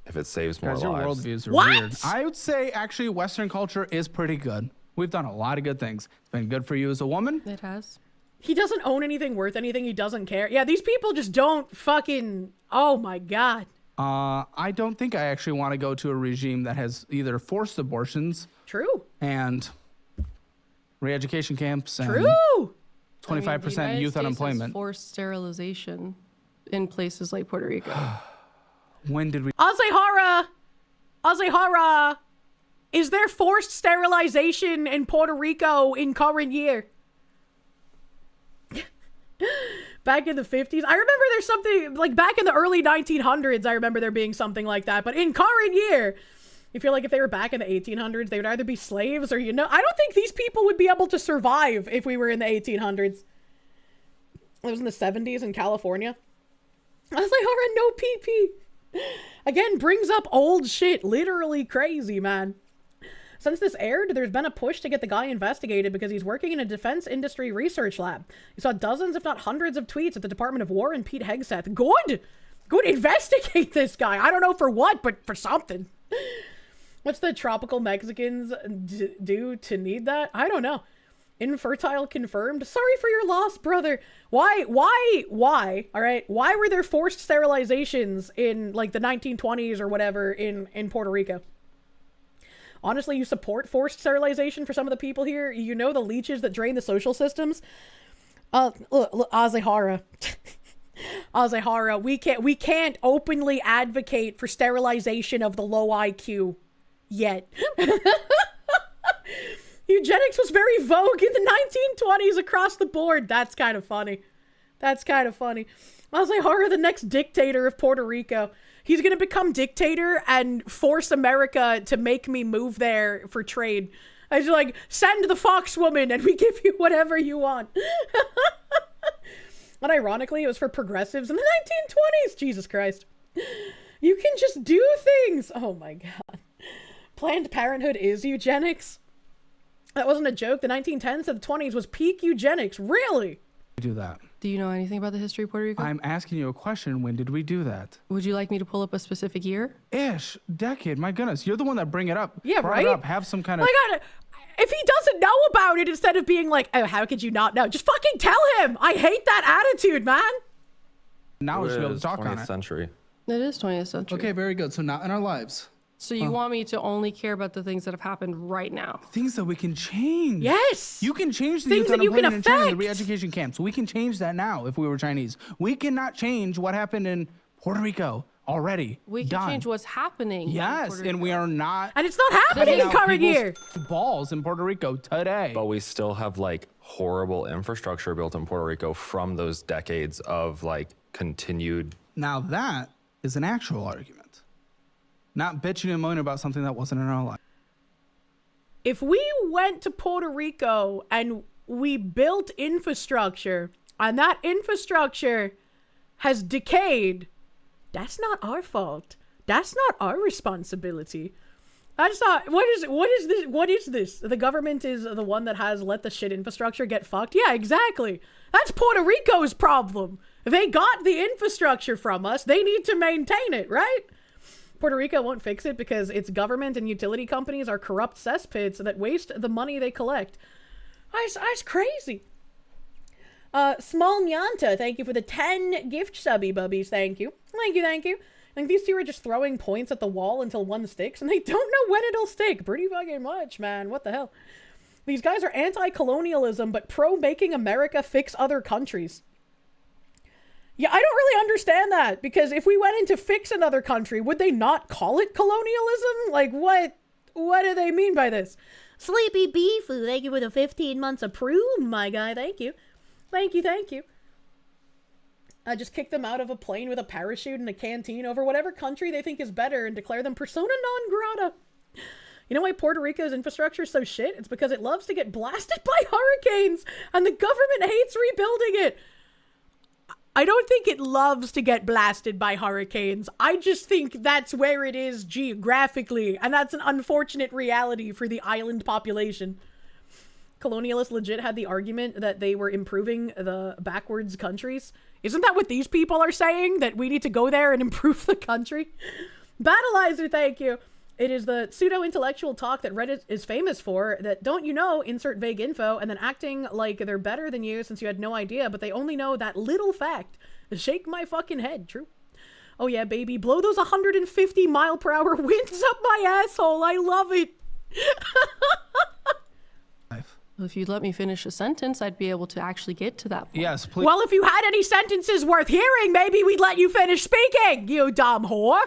if it saves more Guys, your lives. worldviews are weird. I would say, actually, Western culture is pretty good. We've done a lot of good things. It's been good for you as a woman. It has. He doesn't own anything worth anything. He doesn't care. Yeah, these people just don't fucking... Oh, my God. I don't think I actually want to go to a regime that has either forced abortions... True. ...and re-education camps and... True. 25% youth unemployment. Forced sterilization in places like Puerto Rico. When did we... Azehara, is there forced sterilization in Puerto Rico in current year? Back in the 50s, I remember there's something like back in the early 1900s. I remember there being something like that. But in current year, you feel like if they were back in the 1800s, they would either be slaves or, I don't think these people would be able to survive if we were in the 1800s. It was in the 70s in California. I was like, all right, no PP. Again, brings up old shit. Literally crazy, man. Since this aired, there's been a push to get the guy investigated because he's working in a defense industry research lab. You saw dozens, if not hundreds, of tweets at the Department of War and Pete Hegseth. Good! Good, investigate this guy. I don't know for what, but for something. What's the tropical Mexicans do to need that? I don't know. Infertile confirmed. Sorry for your loss, brother. Why, all right? Why were there forced sterilizations in, like, the 1920s or whatever in Puerto Rico? Honestly, you support forced sterilization for some of the people here. You know the leeches that drain the social systems. Look, Azehara. Azehara, we can't openly advocate for sterilization of the low IQ yet. Eugenics was very vogue in the 1920s across the board. That's kind of funny. Azehara, the next dictator of Puerto Rico. He's going to become dictator and force America to make me move there for trade. I was like, send the fox woman and we give you whatever you want. And ironically, it was for progressives in the 1920s. Jesus Christ. You can just do things. Oh my God. Planned Parenthood is eugenics. That wasn't a joke. The 1910s to the 20s was peak eugenics. Really? Do that. Do you know anything about the history of Puerto Rico? I'm asking you a question. When did we do that? Would you like me to pull up a specific year? Decade. My goodness. You're the one that bring it up. Yeah, brought right? It up. Have some kind of... My God, if he doesn't know about it, instead of being like, oh, how could you not know? Just fucking tell him. I hate that attitude, man. Now we should be able to talk on it. 20th century. It is 20th century. Okay, very good. So not in our lives. So you want me to only care about the things that have happened right now? Things that we can change. Yes. You can change the things youth that you can unemployment in China, affect. the re-education camps. We can change that now if we were Chinese. We cannot change what happened in Puerto Rico already. We can change what's happening. Yes, and we are not. And it's not happening in current year. Balls in Puerto Rico today. But we still have like horrible infrastructure built in Puerto Rico from those decades of like continued. Now that is an actual argument. Not bitching and moaning about something that wasn't in our life. If we went to Puerto Rico and we built infrastructure and that infrastructure has decayed, that's not our fault. That's not our responsibility. That's not, what is this? The government is the one that has let the shit infrastructure get fucked? Yeah, exactly. That's Puerto Rico's problem. They got the infrastructure from us. They need to maintain it, right? Puerto Rico won't fix it because its government and utility companies are corrupt cesspits that waste the money they collect. That's crazy. Small Nyanta, thank you for the 10 gift subby bubbies. Thank you. Thank you. I think these two are just throwing points at the wall until one sticks, and they don't know when it'll stick. Pretty fucking much, man. What the hell? These guys are anti-colonialism, but pro-making America fix other countries. Yeah, I don't really understand that, because if we went in to fix another country, would they not call it colonialism? Like, what do they mean by this? Sleepy Beefoo, thank you for the 15 months approved, my guy. Thank you. Thank you. I just kick them out of a plane with a parachute and a canteen over whatever country they think is better and declare them persona non grata. You know why Puerto Rico's infrastructure is so shit? It's because it loves to get blasted by hurricanes, and the government hates rebuilding it. I don't think it loves to get blasted by hurricanes. I just think that's where it is geographically, and that's an unfortunate reality for the island population. Colonialists legit had the argument that they were improving the backwards countries. Isn't that what these people are saying? That we need to go there and improve the country? Battleizer, thank you. It is the pseudo-intellectual talk that Reddit is famous for, that don't you know, insert vague info, and then acting like they're better than you since you had no idea, but they only know that little fact. Shake my fucking head, true. Oh yeah, baby, blow those 150 mile per hour winds up my asshole, I love it. Well, if you'd let me finish a sentence, I'd be able to actually get to that point. Yes, please. Well, if you had any sentences worth hearing, maybe we'd let you finish speaking, you dumb whore.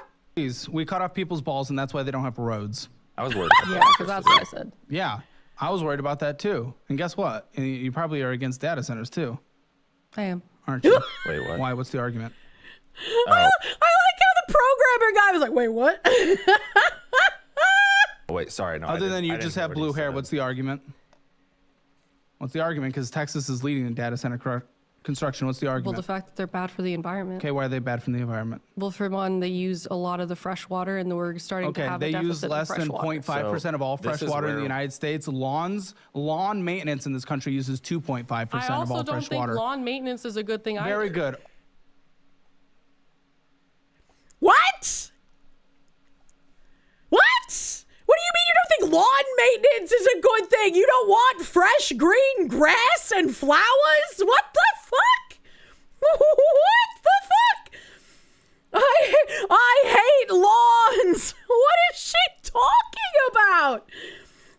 We cut off people's balls, and that's why they don't have roads. I was worried about Yeah, because that's what I said. Yeah, I was worried about that too. And guess what? You probably are against data centers too. I am. Aren't you? Wait, what? Why? What's the argument? I like how the programmer guy was like, wait, what? Oh, wait, sorry. No, Other than you I just didn't have hear what blue he hair, said. what's the argument? What's the argument? Because Texas is leading in data center construction. What's the Well, argument? the fact that they're bad for the environment. Okay, why are they bad for the environment? Well, for one, they use a lot of the fresh water, and we're starting to Okay, have they a use deficit less of than fresh water. 0.5% of all this fresh is water in the where- United States. Lawn maintenance in this country uses 2.5% I of also all don't fresh think water. lawn maintenance is a good thing either. Very good. What? What? What do you mean you don't think lawn maintenance is a good thing? You don't want fresh green grass and flowers? What the fuck? What the fuck? I hate lawns. What is she talking about?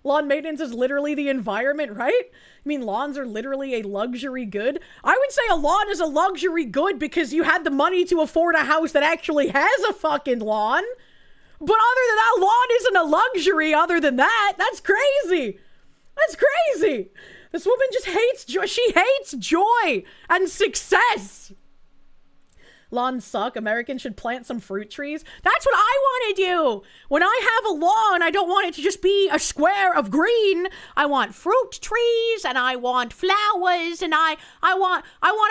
Lawn maintenance is literally the environment, right? I mean, lawns are literally a luxury good. I would say a lawn is a luxury good because you had the money to afford a house that actually has a fucking lawn. But other than that, lawn isn't a luxury other than that. That's crazy. That's crazy. This woman just hates joy. She hates joy and success. Lawns suck. Americans should plant some fruit trees. That's what I want to do. When I have a lawn, I don't want it to just be a square of green. I want fruit trees and I want flowers and I want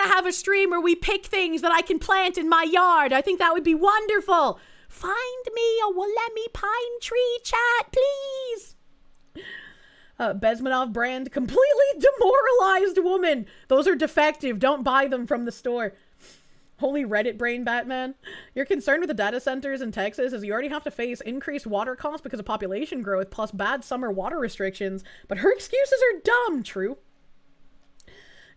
to have a stream where we pick things that I can plant in my yard. I think that would be wonderful. Find me a Willemmy pine tree chat, please. Bezmenov brand, completely demoralized woman. Those are defective. Don't buy them from the store. Holy Reddit brain, Batman. You're concerned with the data centers in Texas as you already have to face increased water costs because of population growth plus bad summer water restrictions. But her excuses are dumb, true.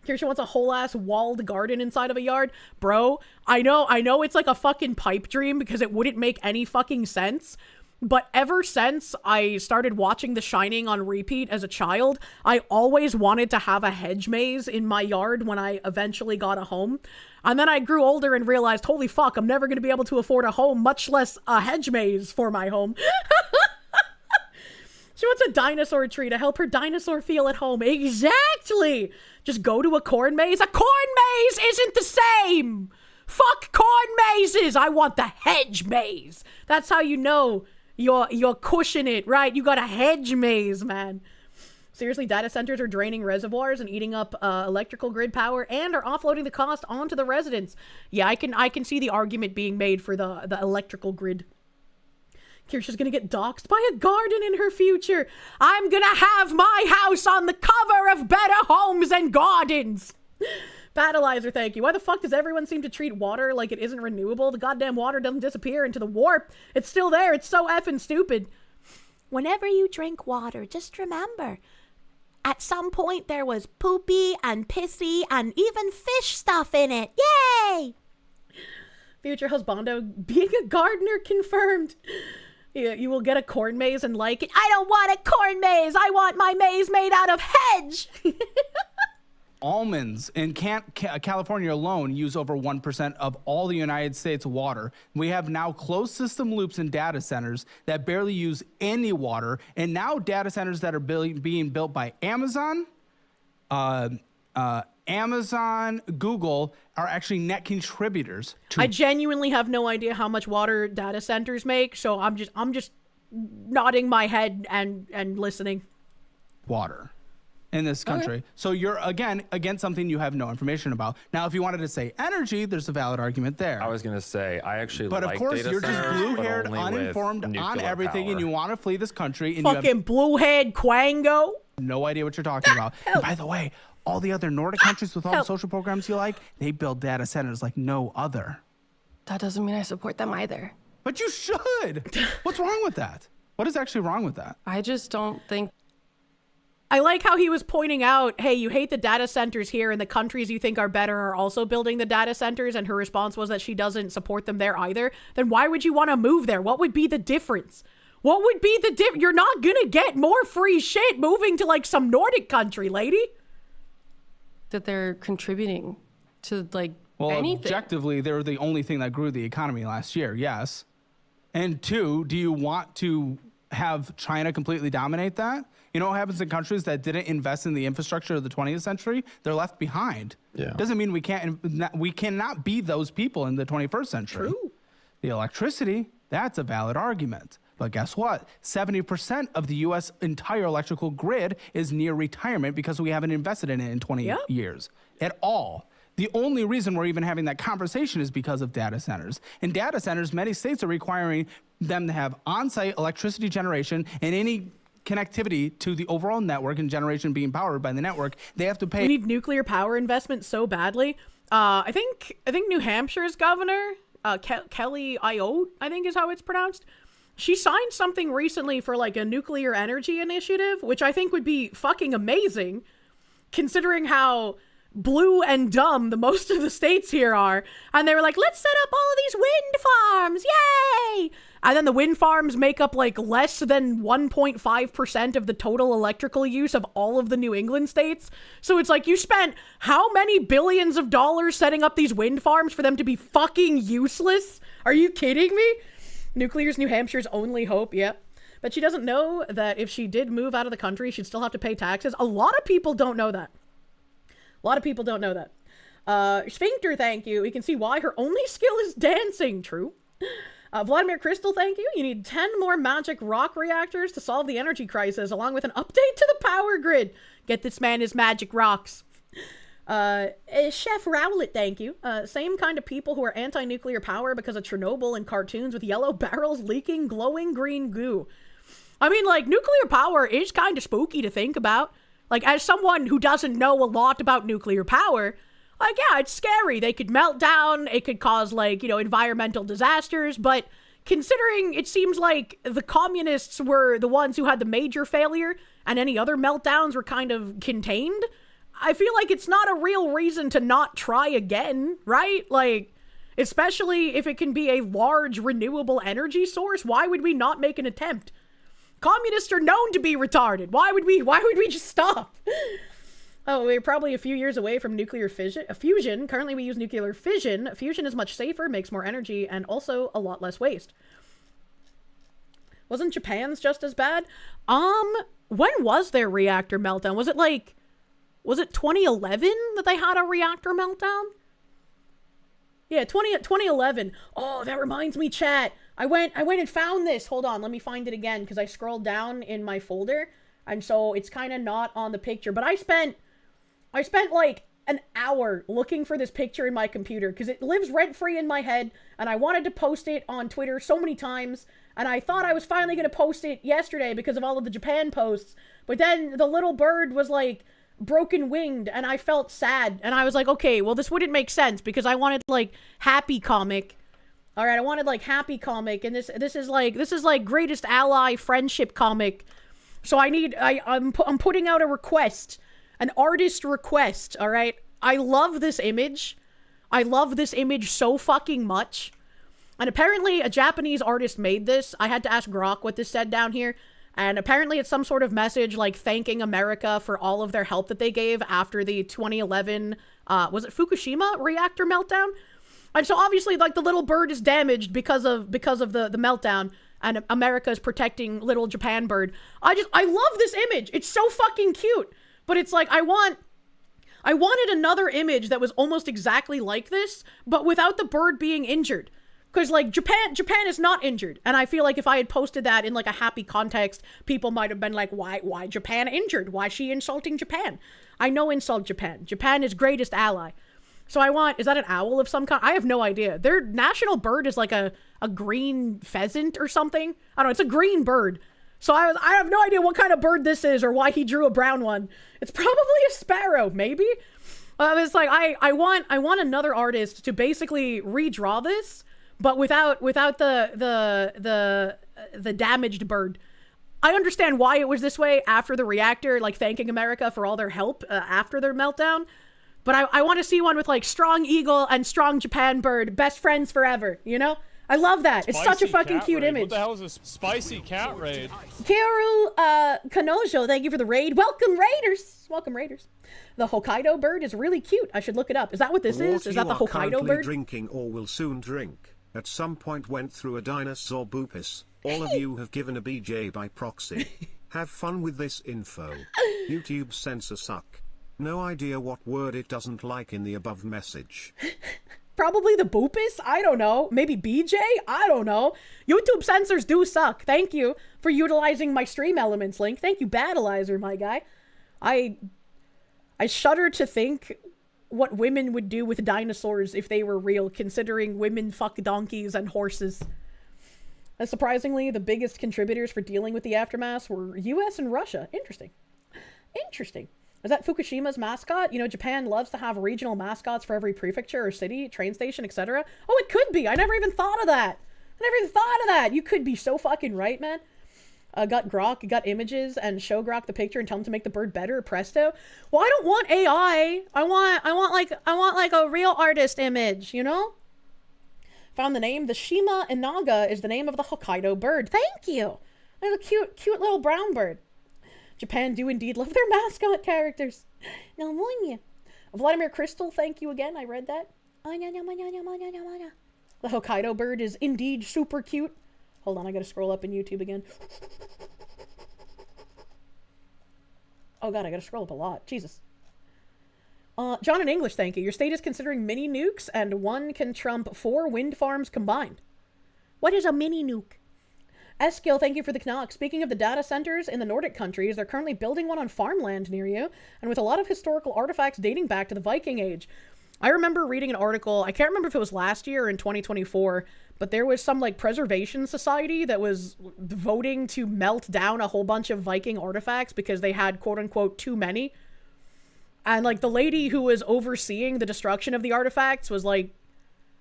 Kirsche wants a whole ass walled garden inside of a yard. Bro, I know it's like a fucking pipe dream because it wouldn't make any fucking sense. But ever since I started watching The Shining on repeat as a child, I always wanted to have a hedge maze in my yard when I eventually got a home. And then I grew older and realized, holy fuck, I'm never going to be able to afford a home, much less a hedge maze for my home. She wants a dinosaur tree to help her dinosaur feel at home. Exactly! Just go to a corn maze. A corn maze isn't the same! Fuck corn mazes! I want the hedge maze. That's how you know you're cushioning it, right? You got a hedge maze, man. Seriously, data centers are draining reservoirs and eating up electrical grid power and are offloading the cost onto the residents. Yeah, I can see the argument being made for the electrical grid. Kirsche's gonna get doxxed by a garden in her future. I'm gonna have my house on the cover of Better Homes and Gardens. Battleizer, thank you. Why the fuck does everyone seem to treat water like it isn't renewable? The goddamn water doesn't disappear into the warp. It's still there. It's so effing stupid. Whenever you drink water, just remember, at some point there was poopy and pissy and even fish stuff in it. Yay! Future husbando being a gardener confirmed. Yeah, you will get a corn maze and like it. I don't want a corn maze. I want my maze made out of hedge. almonds in California alone use over 1% of all the United States water. We have now closed system loops in data centers that barely use any water, and now data centers that are being built by Amazon, Google are actually net contributors to. I genuinely have no idea how much water data centers make, so I'm just nodding my head and listening. Water in this country. Okay. So you're again against something you have no information about. Now, if you wanted to say energy, there's a valid argument there. I was gonna say I actually. But like of course, data you're just centers, blue-haired, but only uninformed with on everything, power. and you want to flee this country. And Fucking you have blue-head Quango. No idea what you're talking about. And by the way, all the other Nordic countries with all the social programs you like, they build data centers like no other. That doesn't mean I support them either. But you should. What's wrong with that? What is actually wrong with that? I just don't think. I like how he was pointing out, hey, you hate the data centers here, and the countries you think are better are also building the data centers, and her response was that she doesn't support them there either. Then why would you want to move there? What would be the difference? What would be the difference? You're not gonna get more free shit moving to like some Nordic country, lady. That they're contributing to like well, anything. Objectively, they're the only thing that grew the economy last year, yes. And two, do you want to have China completely dominate that? You know what happens in countries that didn't invest in the infrastructure of the 20th century? They're left behind. Yeah. Doesn't mean we cannot be those people in the 21st century. True. The electricity, that's a valid argument. But guess what? 70% of the U.S. entire electrical grid is near retirement because we haven't invested in it in 20 years at all. The only reason we're even having that conversation is because of data centers. In data centers, many states are requiring them to have on-site electricity generation and any connectivity to the overall network and generation being powered by the network. They have to pay. We need nuclear power investment so badly. I think New Hampshire's governor, Kelly Ayotte, I think is how it's pronounced. She signed something recently for like a nuclear energy initiative, which I think would be fucking amazing, considering how blue and dumb the most of the states here are. And they were like, let's set up all of these wind farms, yay! And then the wind farms make up like less than 1.5% of the total electrical use of all of the New England states. So it's like you spent how many billions of dollars setting up these wind farms for them to be fucking useless? Are you kidding me? Nuclear's New Hampshire's only hope, yep. But she doesn't know that if she did move out of the country, she'd still have to pay taxes. A lot of people don't know that. Sphincter, thank you. We can see why her only skill is dancing. True. Vladimir Crystal, thank you. You need 10 more magic rock reactors to solve the energy crisis, along with an update to the power grid. Get this man his magic rocks. Chef Rowlett, thank you. Same kind of people who are anti-nuclear power because of Chernobyl and cartoons with yellow barrels leaking glowing green goo. I mean, like, nuclear power is kind of spooky to think about. Like, as someone who doesn't know a lot about nuclear power, like, yeah, it's scary. They could melt down. It could cause, like, you know, environmental disasters. But considering it seems like the communists were the ones who had the major failure and any other meltdowns were kind of contained, I feel like it's not a real reason to not try again, right? Like, especially if it can be a large renewable energy source, why would we not make an attempt? Communists are known to be retarded. Why would we just stop? Oh, we're probably a few years away from nuclear fusion. Currently, we use nuclear fission. Fusion is much safer, makes more energy, and also a lot less waste. Wasn't Japan's just as bad? When was their reactor meltdown? Was it 2011 that they had a reactor meltdown? Yeah, 2011. Oh, that reminds me, chat. I went and found this. Hold on, let me find it again, because I scrolled down in my folder, and so it's kind of not on the picture. But I spent like an hour looking for this picture in my computer, because it lives rent-free in my head, and I wanted to post it on Twitter so many times, and I thought I was finally going to post it yesterday because of all of the Japan posts, but then the little bird was like broken winged, and I felt sad, and I was like, okay, well, this wouldn't make sense, because I wanted like Happy Comic. All right, I wanted like Happy Comic, and this is like Greatest Ally Friendship Comic. So I'm putting out a request, an artist request. All right, I love this image. I love this image so fucking much. And apparently a Japanese artist made this. I had to ask Grok what this said down here, And apparently it's some sort of message like thanking America for all of their help that they gave after the 2011, was it Fukushima reactor meltdown? And so obviously like the little bird is damaged because of the meltdown, and America is protecting little Japan bird. I love this image. It's so fucking cute. But it's like, I wanted another image that was almost exactly like this, but without the bird being injured. Because, like, Japan is not injured. And I feel like if I had posted that in, like, a happy context, people might have been like, why Japan injured? Why is she insulting Japan? I know insult Japan. Japan is greatest ally. So is that an owl of some kind? I have no idea. Their national bird is like a green pheasant or something. I don't know. It's a green bird. So I have no idea what kind of bird this is or why he drew a brown one. It's probably a sparrow, maybe? It's like, I want another artist to basically redraw this, but without the damaged bird. I understand why it was this way after the reactor, like thanking America for all their help after their meltdown. But I want to see one with like strong eagle and strong Japan bird, best friends forever, you know? I love that. It's such a fucking cute image. What the hell is this spicy cat raid? Karu Kanojo, thank you for the raid. Welcome, Raiders. Welcome, Raiders. The Hokkaido bird is really cute. I should look it up. Is that what this is? Is that the Hokkaido bird? Drinking or will soon drink. At some point went through a dinosaur boopus. All of you have given a BJ by proxy. Have fun with this info. YouTube censor suck. No idea what word it doesn't like in the above message. Probably the boopus? I don't know. Maybe BJ? I don't know. YouTube censors do suck. Thank you for utilizing my stream elements link. Thank you, Battleizer, my guy. I shudder to think what women would do with dinosaurs if they were real, considering women fuck donkeys and horses. And surprisingly, the biggest contributors for dealing with the aftermath were US and Russia. Interesting. Interesting. Is that Fukushima's mascot? You know, Japan loves to have regional mascots for every prefecture or city, train station, etc. Oh, it could be. I never even thought of that. You could be so fucking right, man. Got Grok, got images, and show Grok the picture and tell him to make the bird better. Presto. Well, I don't want AI. I want like a real artist image, you know? Found the name. The Shima Inaga is the name of the Hokkaido bird. Thank you. There's a cute little brown bird. Japan do indeed love their mascot characters. Now, Vladimir Crystal, thank you again. I read that. The Hokkaido bird is indeed super cute. Hold on, I gotta scroll up in YouTube again. Oh god, I gotta scroll up a lot. Jesus. John in English, thank you. Your state is considering mini nukes, and one can trump 4 wind farms combined. What is a mini nuke? Eskil, thank you for the knock. Speaking of the data centers in the Nordic countries, they're currently building one on farmland near you, and with a lot of historical artifacts dating back to the Viking Age. I remember reading an article, I can't remember if it was last year or in 2024, but there was some, like, preservation society that was voting to melt down a whole bunch of Viking artifacts because they had, quote-unquote, too many. And, like, the lady who was overseeing the destruction of the artifacts was, like,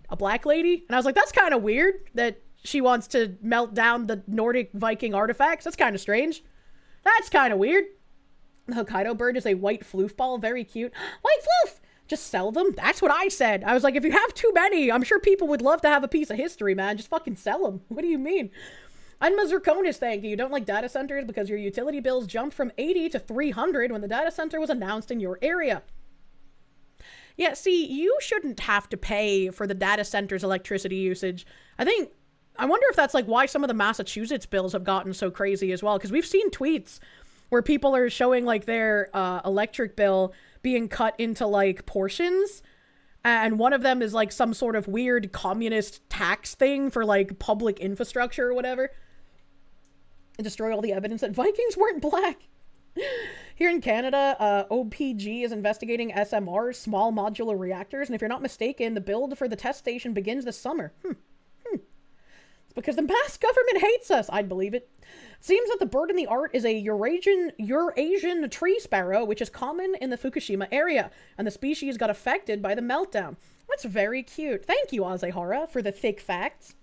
a black lady. And I was like, that's kind of weird that she wants to melt down the Nordic Viking artifacts. That's kind of strange. That's kind of weird. The Hokkaido bird is a white floofball. Very cute. White floof! Just sell them? That's what I said. I was like, if you have too many, I'm sure people would love to have a piece of history, man. Just fucking sell them. What do you mean? Unma Zirconis, thank you. You don't like data centers because your utility bills jumped from 80 to 300 when the data center was announced in your area. Yeah, see, you shouldn't have to pay for the data center's electricity usage. I wonder if that's like why some of the Massachusetts bills have gotten so crazy as well, because we've seen tweets where people are showing like their electric bill being cut into like portions, and one of them is like some sort of weird communist tax thing for like public infrastructure or whatever, and destroy all the evidence that Vikings weren't black. Here in Canada, OPG is investigating SMRs, small modular reactors, and if you're not mistaken, the build for the test station begins this summer. It's because the mass government hates us. I'd believe it. Seems that the bird in the art is a Eurasian tree sparrow, which is common in the Fukushima area, and the species got affected by the meltdown. That's very cute. Thank you, Azehara, for the thick facts.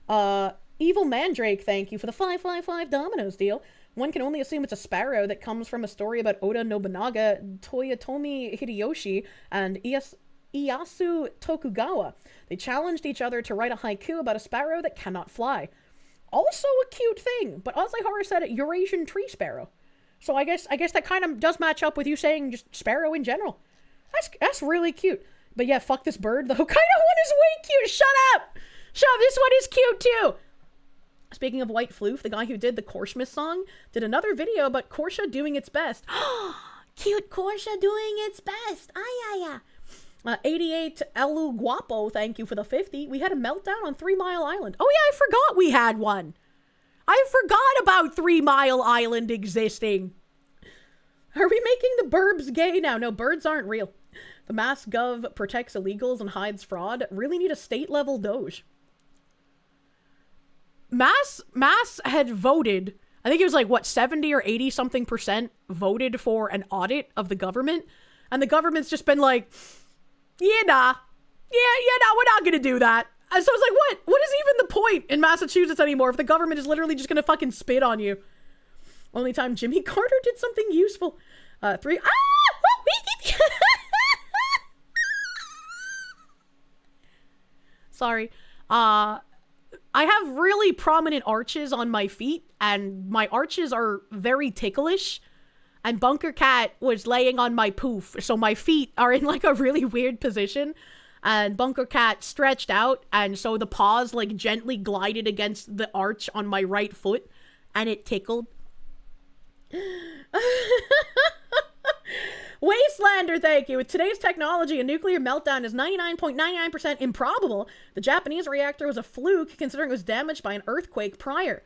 Evil Mandrake, thank you for the 555 Dominoes deal. One can only assume it's a sparrow that comes from a story about Oda Nobunaga, Toyotomi Hideyoshi, and Ieyasu Tokugawa. They challenged each other to write a haiku about a sparrow that cannot fly. also a cute thing. But Ozzy Horror said Eurasian tree sparrow. So I guess that kind of does match up with you saying just sparrow in general. That's really cute. But yeah, fuck this bird. The Hokkaido one is way cute. Shut up! Shut up, this one is cute too! Speaking of White Floof, the guy who did the Kirsche song did another video about Kirsche doing its best. Cute Kirsche doing its best. Ay, 88 Elu Guapo, thank you for the 50. We had a meltdown on 3 Mile Island. Oh yeah, I forgot we had one. I forgot about 3 Mile Island existing. Are we making the burbs gay now? No, birds aren't real. The Mass Gov protects illegals and hides fraud. Really need a state-level Doge. Mass had voted, I think it was like, what, 70 or 80 something % voted for an audit of the government. And the government's just been like, yeah, nah, we're not gonna do that. And so I was like, what is even the point in Massachusetts anymore if the government is literally just gonna fucking spit on you? Only time Jimmy Carter did something useful. Sorry. I have really prominent arches on my feet, and my arches are very ticklish. And Bunker Cat was laying on my poof, so my feet are in like a really weird position. And Bunker Cat stretched out, and so the paws like gently glided against the arch on my right foot, and it tickled. Wastelander, thank you. With today's technology, a nuclear meltdown is 99.99% improbable. The Japanese reactor was a fluke, considering it was damaged by an earthquake prior.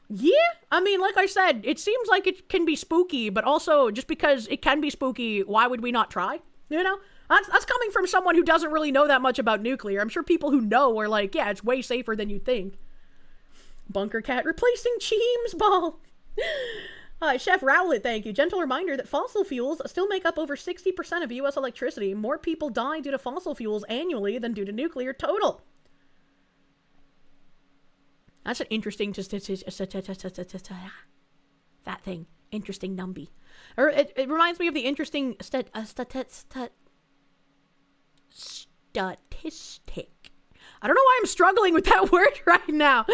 Yeah, I mean, like I said, it seems like it can be spooky, but also, just because it can be spooky, why would we not try? You know? That's coming from someone who doesn't really know that much about nuclear. I'm sure people who know are like, yeah, it's way safer than you think. Bunker Cat replacing Cheems Ball. Chef Rowlett, thank you. Gentle reminder that fossil fuels still make up over 60% of U.S. electricity. More people die due to fossil fuels annually than due to nuclear total. That's an interesting... that thing. Interesting numby. Or it reminds me of the interesting statistic. I don't know why I'm struggling with that word right now.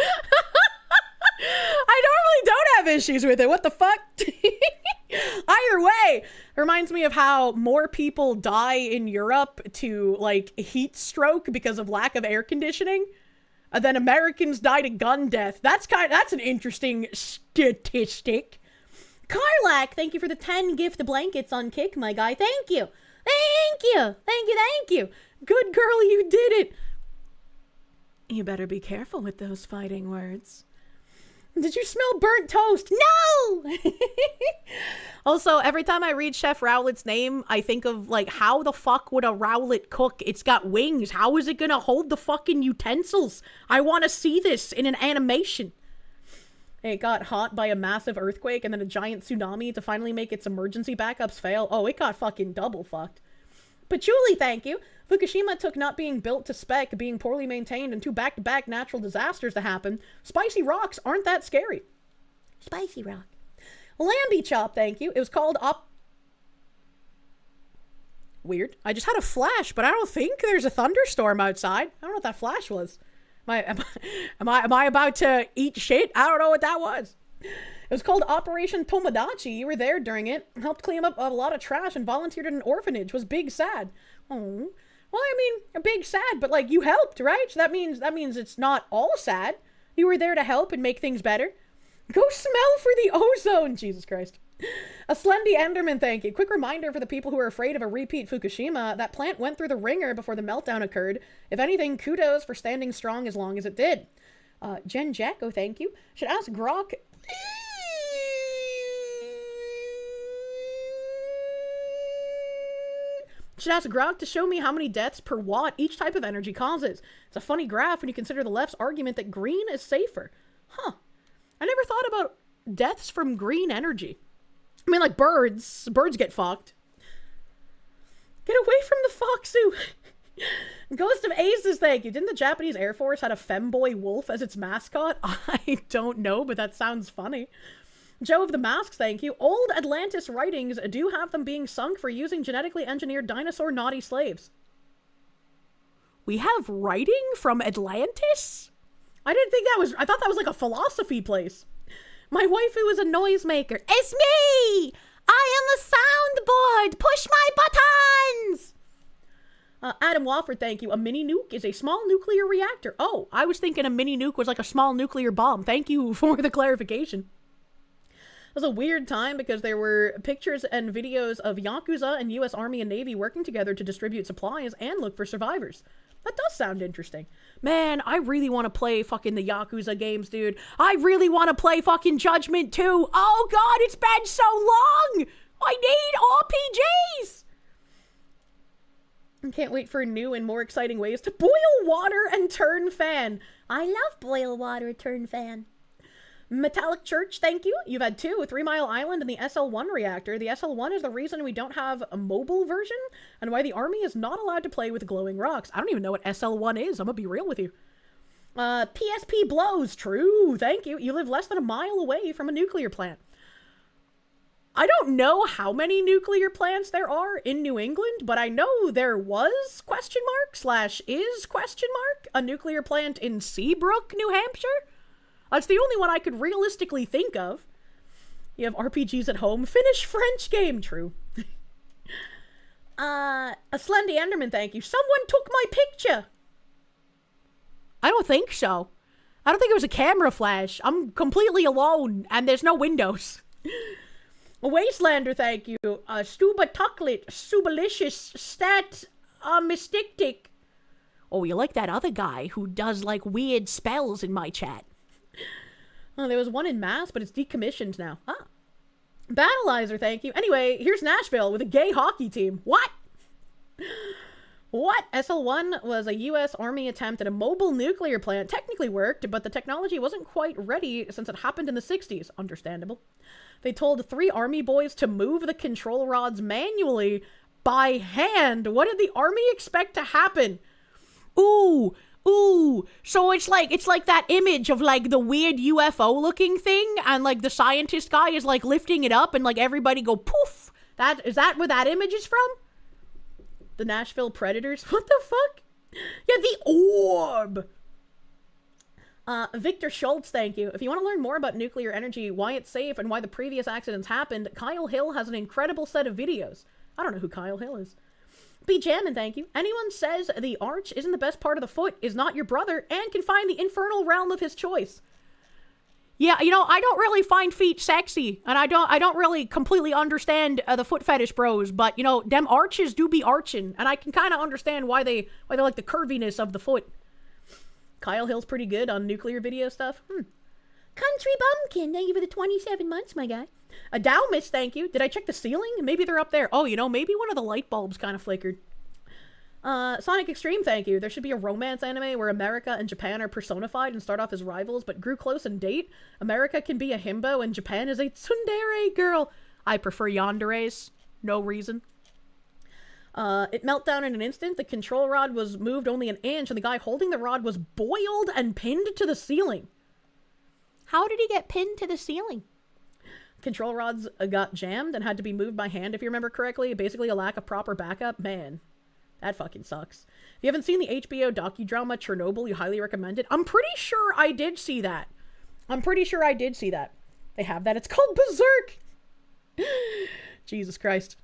I normally don't have issues with it. What the fuck? Either way, it reminds me of how more people die in Europe to like heat stroke because of lack of air conditioning than Americans die to gun death. That's an interesting statistic. Carlac, thank you for the 10 gift blankets on Kick, my guy. Thank you. Thank you. Good girl, you did it. You better be careful with those fighting words. Did you smell burnt toast? No! Also, every time I read Chef Rowlett's name, I think of, like, how the fuck would a Rowlett cook? It's got wings. How is it gonna hold the fucking utensils? I want to see this in an animation. It got hot by a massive earthquake and then a giant tsunami to finally make its emergency backups fail. Oh, it got fucking double fucked. Patchouli, thank you. Fukushima took not being built to spec, being poorly maintained, and 2 back-to-back natural disasters to happen. Spicy rocks aren't that scary. Spicy rock. Lamby Chop, thank you. It was called Weird. I just had a flash, but I don't think there's a thunderstorm outside. I don't know what that flash was. Am I about to eat shit? I don't know what that was. It was called Operation Tomodachi. You were there during it. Helped clean up a lot of trash and volunteered at an orphanage. Was big sad. Oh. Well, I mean, a big sad, but like you helped, right? So that means it's not all sad. You were there to help and make things better. Go smell for the ozone. Jesus Christ. A Slendy Enderman, thank you. Quick reminder for the people who are afraid of a repeat Fukushima. That plant went through the ringer before the meltdown occurred. If anything, kudos for standing strong as long as it did. Jen Jacko, thank you. Should ask Grok... Should ask Grok to show me how many deaths per watt each type of energy causes. It's a funny graph when you consider the left's argument that green is safer. Huh. I never thought about deaths from green energy. I mean, like birds. Birds get fucked. Get away from the foxu. Ghost of Aces, thank you. Didn't the Japanese Air Force have a femboy wolf as its mascot? I don't know, but that sounds funny. Joe of the Masks, thank you. Old Atlantis writings do have them being sunk for using genetically engineered dinosaur naughty slaves. We have writing from Atlantis? I didn't think that was... I thought that was like a philosophy place. My waifu is a noisemaker. It's me! I am the soundboard! Push my buttons! Adam Wofford, thank you. A mini nuke is a small nuclear reactor. Oh, I was thinking a mini nuke was like a small nuclear bomb. Thank you for the clarification. It was a weird time because there were pictures and videos of Yakuza and U.S. Army and Navy working together to distribute supplies and look for survivors. That does sound interesting. Man, I really want to play fucking the Yakuza games, dude. I really want to play fucking Judgment 2. Oh god, it's been so long! I need RPGs! I can't wait for new and more exciting ways to boil water and turn fan. I love boil water, turn fan. Metallic Church, thank you. You've had 2, 3 Mile Island and the SL1 reactor. The SL1 is the reason we don't have a mobile version and why the army is not allowed to play with glowing rocks. I don't even know what SL1 is. I'm gonna be real with you. PSP blows. True. Thank you. You live less than a mile away from a nuclear plant. I don't know how many nuclear plants there are in New England, but I know there was /is a nuclear plant in Seabrook, New Hampshire. That's the only one I could realistically think of. You have RPGs at home. Finish French game. True. A Slendy Enderman, thank you. Someone took my picture. I don't think so. I don't think it was a camera flash. I'm completely alone, and there's no windows. A Wastelander, thank you. Stuba Tucklet, Subalicious, Stat, Mystictic. Oh, you like that other guy who does, like, weird spells in my chat. Oh, there was one in Mass, but it's decommissioned now. Ah. Battleizer, thank you. Anyway, here's Nashville with a gay hockey team. What? What? SL1 was a U.S. Army attempt at a mobile nuclear plant. Technically worked, but the technology wasn't quite ready since it happened in the 60s. Understandable. They told 3 Army boys to move the control rods manually by hand. What did the Army expect to happen? Ooh. So it's like that image of like the weird UFO looking thing, and like the scientist guy is like lifting it up and like everybody go poof. Is that where that image is from? The Nashville Predators? What the fuck? Yeah, the orb. Victor Schultz, thank you. If you want to learn more about nuclear energy, why it's safe, and why the previous accidents happened, Kyle Hill has an incredible set of videos. I don't know who Kyle Hill is. B. Jammin', thank you. Anyone says the arch isn't the best part of the foot is not your brother and can find the infernal realm of his choice. Yeah, you know, I don't really find feet sexy, and I don't really completely understand the foot fetish bros, but, you know, them arches do be arching, and I can kind of understand why they like the curviness of the foot. Kyle Hill's pretty good on nuclear video stuff. Country Bumpkin, thank you for the 27 months, my guy. A Dalmas, thank you. Did I check the ceiling? Maybe they're up there. Oh, you know, maybe one of the light bulbs kind of flickered. Sonic Extreme, thank you. There should be a romance anime where America and Japan are personified and start off as rivals, but grew close and date. America can be a himbo and Japan is a tsundere girl. I prefer yanderes. No reason. It melted down in an instant. The control rod was moved only an inch, and the guy holding the rod was boiled and pinned to the ceiling. How did he get pinned to the ceiling? Control rods got jammed and had to be moved by hand, if you remember correctly. Basically a lack of proper backup. Man, that fucking sucks. If you haven't seen the HBO docudrama Chernobyl, you highly recommend it. I'm pretty sure I did see that. They have that. It's called Berserk. Jesus Christ.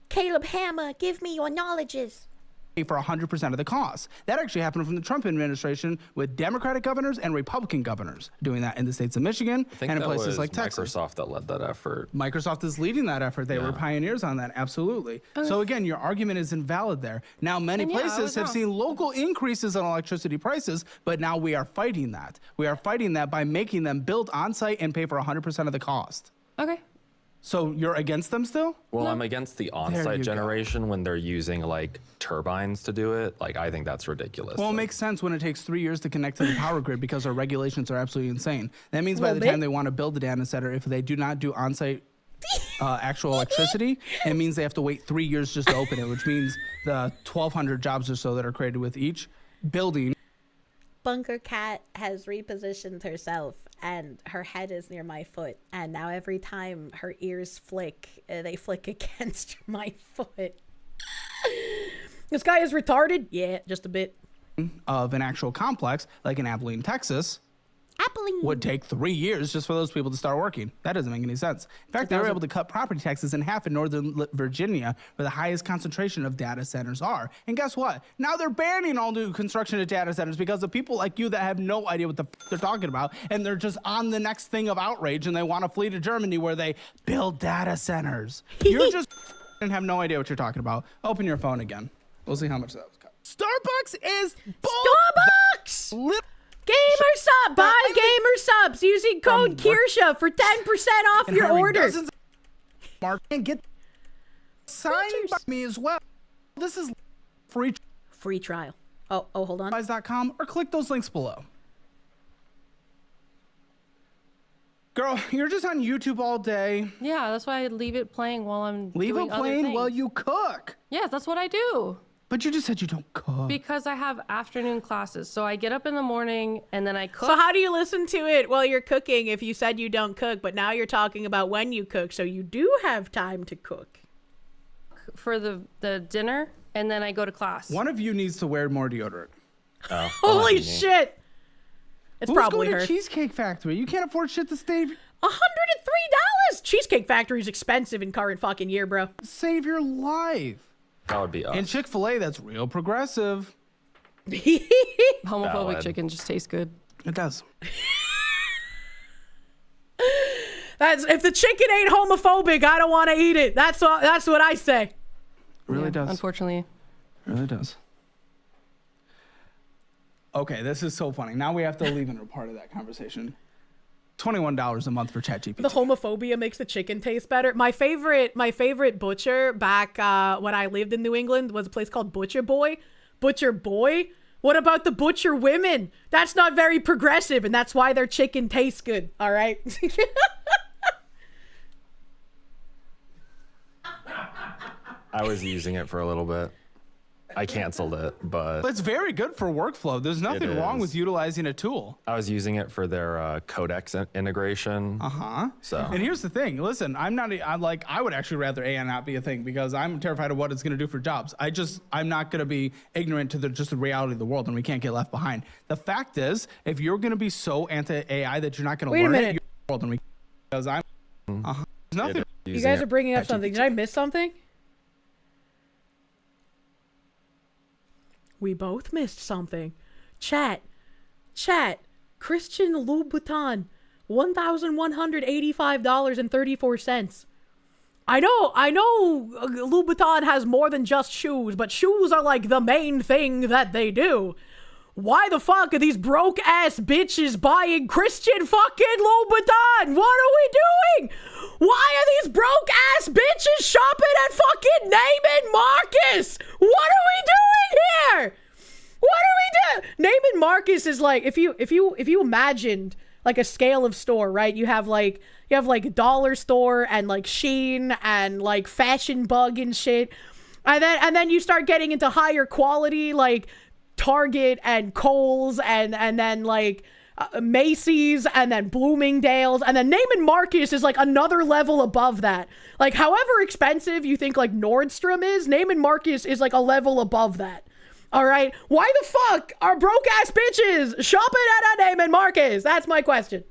Caleb Hammer, give me your knowledges. For 100% of the cost. That actually happened from the Trump administration with Democratic governors and Republican governors doing that in the states of Michigan and in places like Texas. Microsoft that led that effort. Microsoft is leading that effort. They were pioneers on that, absolutely. So again, your argument is invalid there. Now, many places have seen local increases in electricity prices, but now we are fighting that. We are fighting that by making them build on-site and pay for 100% of the cost. Okay. So you're against them still? Well, I'm against the on-site generation when they're using like turbines to do it. Like, I think that's ridiculous. Well, it makes sense when it takes 3 years to connect to the power grid because our regulations are absolutely insane. That means by the time they want to build the data center, if they do not do on-site actual electricity, it means they have to wait 3 years just to open it, which means the 1,200 jobs or so that are created with each building. Bunker Cat has repositioned herself and her head is near my foot, and now every time her ears flick, they flick against my foot. This guy is retarded? Yeah, just a bit. Of an actual complex, like in Abilene, Texas, happening? would take 3 years just for those people to start working. That doesn't make any sense. In fact, they were able to cut property taxes in half in Northern Virginia, where the highest concentration of data centers are. And guess what? Now they're banning all new construction of data centers because of people like you that have no idea what they're talking about, and they're just on the next thing of outrage, and they want to flee to Germany where they build data centers. You're just and have no idea what you're talking about. Open your phone again. We'll see how much that was cut. Starbucks is Starbucks! Gamer sub! Buy gamer subs using code Kirsche for 10% off your order. Mark and get signed by me as well. This is free trial. Oh, hold on. .com or click those links below. Girl, you're just on YouTube all day. Yeah, that's why I leave it playing while I'm Leave doing it other playing things. while you cook. Yeah, that's what I do. But you just said you don't cook. Because I have afternoon classes. So I get up in the morning and then I cook. So how do you listen to it while you're cooking if you said you don't cook, but now you're talking about when you cook, so you do have time to cook? For the dinner, and then I go to class. One of you needs to wear more deodorant. Oh, Holy shit! It's Who's probably going her. to Cheesecake Factory? You can't afford shit to save. $103! Cheesecake Factory's expensive in current fucking year, bro. Save your life. That would be us. And Chick-fil-A, that's real progressive. Homophobic Valid. chicken just tastes good. It does. That's if the chicken ain't homophobic, I don't want to eat it. That's what I say. Really does. Unfortunately. Really does. Okay, this is so funny. Now we have to leave in a part of that conversation. $21 a month for ChatGPT. The homophobia makes the chicken taste better. My favorite butcher back when I lived in New England was a place called Butcher Boy. Butcher Boy? What about the butcher women? That's not very progressive, and that's why their chicken tastes good, all right? I was using it for a little bit. I canceled it, but It's very good for workflow. There's nothing wrong with utilizing a tool. I was using it for their codex integration. So And here's the thing. Listen, I would actually rather AI not be a thing because I'm terrified of what it's going to do for jobs. I'm not going to be ignorant to just the reality of the world, and we can't get left behind. The fact is, if you're going to be so anti-AI that you're not going to learn it, you're in the world, and we because I'm there's nothing. You guys are bringing up something. Did I miss something? We both missed something. Chat. Christian Louboutin, $1,185.34. I know Louboutin has more than just shoes, but shoes are like the main thing that they do. Why the fuck are these broke ass bitches buying Christian fucking Louboutin? What are we doing? Why are these broke ass bitches shopping at fucking Neiman Marcus? What are we doing here? What are we doing? Neiman Marcus is like, if you imagined like a scale of store, right? You have like dollar store and like Shein and like Fashion Bug and shit. And then you start getting into higher quality like Target and Kohl's and then like Macy's and then Bloomingdale's, and then Neiman Marcus is like another level above that. Like however expensive you think like Nordstrom is, Neiman Marcus is like a level above that. All right, why the fuck are broke ass bitches shopping at a Neiman Marcus? That's my question.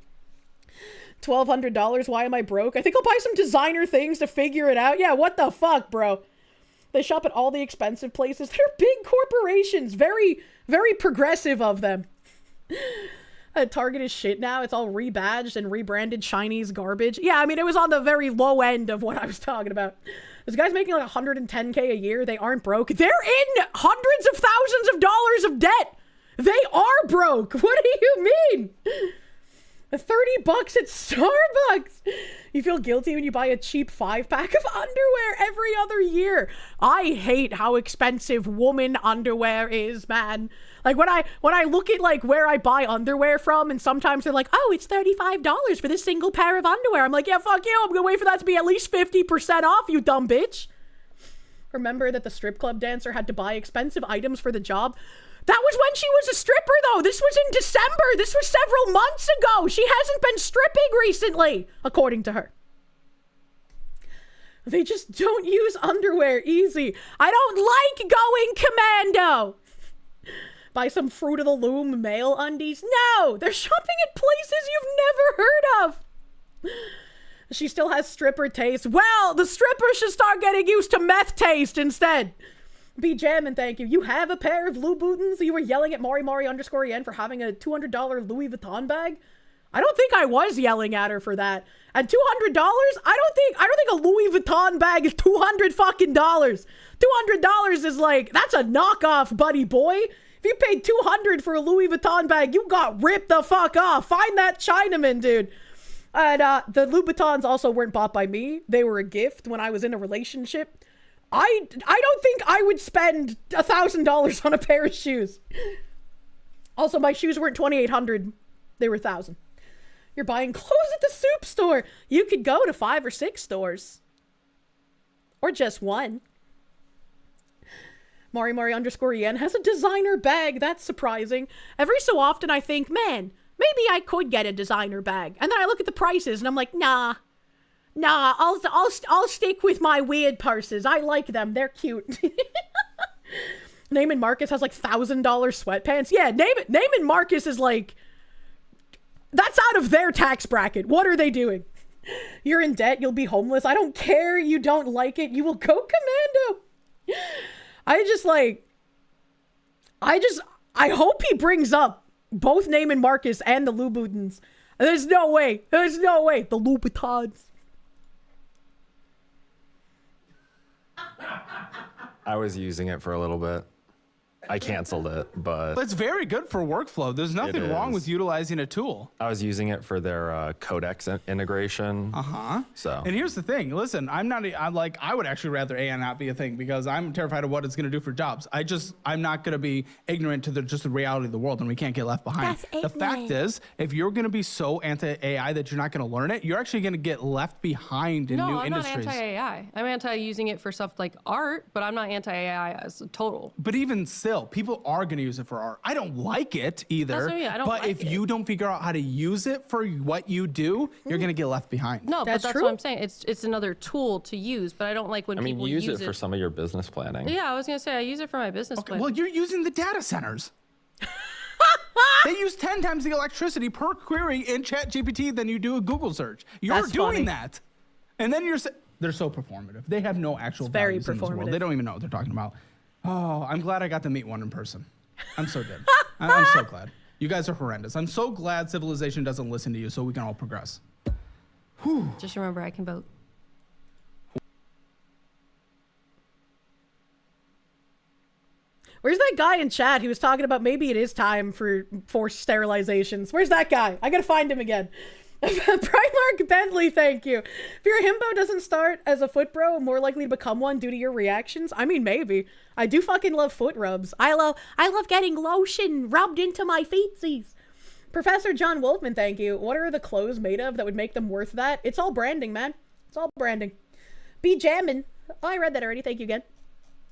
$1,200, why am I broke? I think I'll buy some designer things to figure it out. Yeah, what the fuck, bro? They shop at all the expensive places. They're big corporations. Very, very progressive of them. Target is shit now. It's all rebadged and rebranded Chinese garbage. Yeah, I mean, it was on the very low end of what I was talking about. This guy's making like $110K a year. They aren't broke. They're in hundreds of thousands of dollars of debt. They are broke. What do you mean? $30 at Starbucks. You feel guilty when you buy a cheap 5-pack of underwear every other year. I hate how expensive woman underwear is, man. Like when I look at like where I buy underwear from, and sometimes they're like, oh, it's $35 for this single pair of underwear. I'm like, yeah, fuck you. I'm gonna wait for that to be at least 50% off, you dumb bitch. Remember that the strip club dancer had to buy expensive items for the job? That was when she was a stripper, though. This was in December. This was several months ago. She hasn't been stripping recently, according to her. They just don't use underwear easy. I don't like going commando. Buy some Fruit of the Loom male undies? No! They're shopping at places you've never heard of! She still has stripper taste. Well, the strippers should start getting used to meth taste instead. Be jamming, thank you. You have a pair of Louboutins? You were yelling at Mari_yen for having a $200 Louis Vuitton bag? I don't think I was yelling at her for that. And $200? I don't think a Louis Vuitton bag is $200 fucking dollars. $200 is like, that's a knockoff, buddy boy. If you paid $200 for a Louis Vuitton bag, you got ripped the fuck off. Find that Chinaman, dude. And the Louboutins also weren't bought by me. They were a gift when I was in a relationship. I don't think I would spend $1,000 on a pair of shoes. Also, my shoes weren't $2,800. They were $1,000. You're buying clothes at the soup store. You could go to 5 or 6 stores. Or just one. Mari_yen has a designer bag. That's surprising. Every so often I think, man, maybe I could get a designer bag. And then I look at the prices and I'm like, nah, I'll stick with my weird purses. I like them. They're cute. Neiman Marcus has like $1,000 sweatpants. Yeah, Neiman Marcus is like, that's out of their tax bracket. What are they doing? You're in debt. You'll be homeless. I don't care. You don't like it. You will go commando. I hope he brings up both Neiman Marcus and the Louboutins. There's no way. The Louboutins. I was using it for a little bit. I canceled it, but It's very good for workful. There's nothing wrong with utilizing a tool. I was using it for their codex integration. So, and here's the thing. Listen, I would actually rather AI not be a thing because I'm terrified of what it's going to do for jobs. I'm not going to be ignorant to the reality of the world, and we can't get left behind. The fact is, if you're going to be so anti-AI that you're not going to learn it, you're actually going to get left behind in new industries. No, I'm not anti-AI. I'm anti-using it for stuff like art, but I'm not anti-AI as a total. But even still, people are going to use it for art. I don't like it either. That's what I mean. I don't but like if it. you don't figure out how to use it for what you do, you're going to get left behind. No, but that's what I'm saying. It's another tool to use, but I don't like when people use it for some of your business planning. Yeah, I was going to say I use it for my business planning. Well, you're using the data centers. They use 10 times the electricity per query in ChatGPT than you do a Google search. You're doing that. And then they're so performative. They have no actual values in this world. They don't even know what they're talking about. Oh, I'm glad I got to meet one in person. I'm so good. I'm so glad. You guys are horrendous. I'm so glad civilization doesn't listen to you so we can all progress. Whew. Just remember, I can vote. Where's that guy in chat who was talking about maybe it is time for forced sterilizations? Where's that guy? I gotta find him again. Primark Bentley, thank you. If your himbo doesn't start as a foot bro, more likely to become one due to your reactions? I mean, maybe. I do fucking love foot rubs. I love getting lotion rubbed into my feetsies. Professor John Wolfman, thank you. What are the clothes made of that would make them worth that? It's all branding, man. It's all branding. Be jammin'. Oh, I read that already. Thank you again.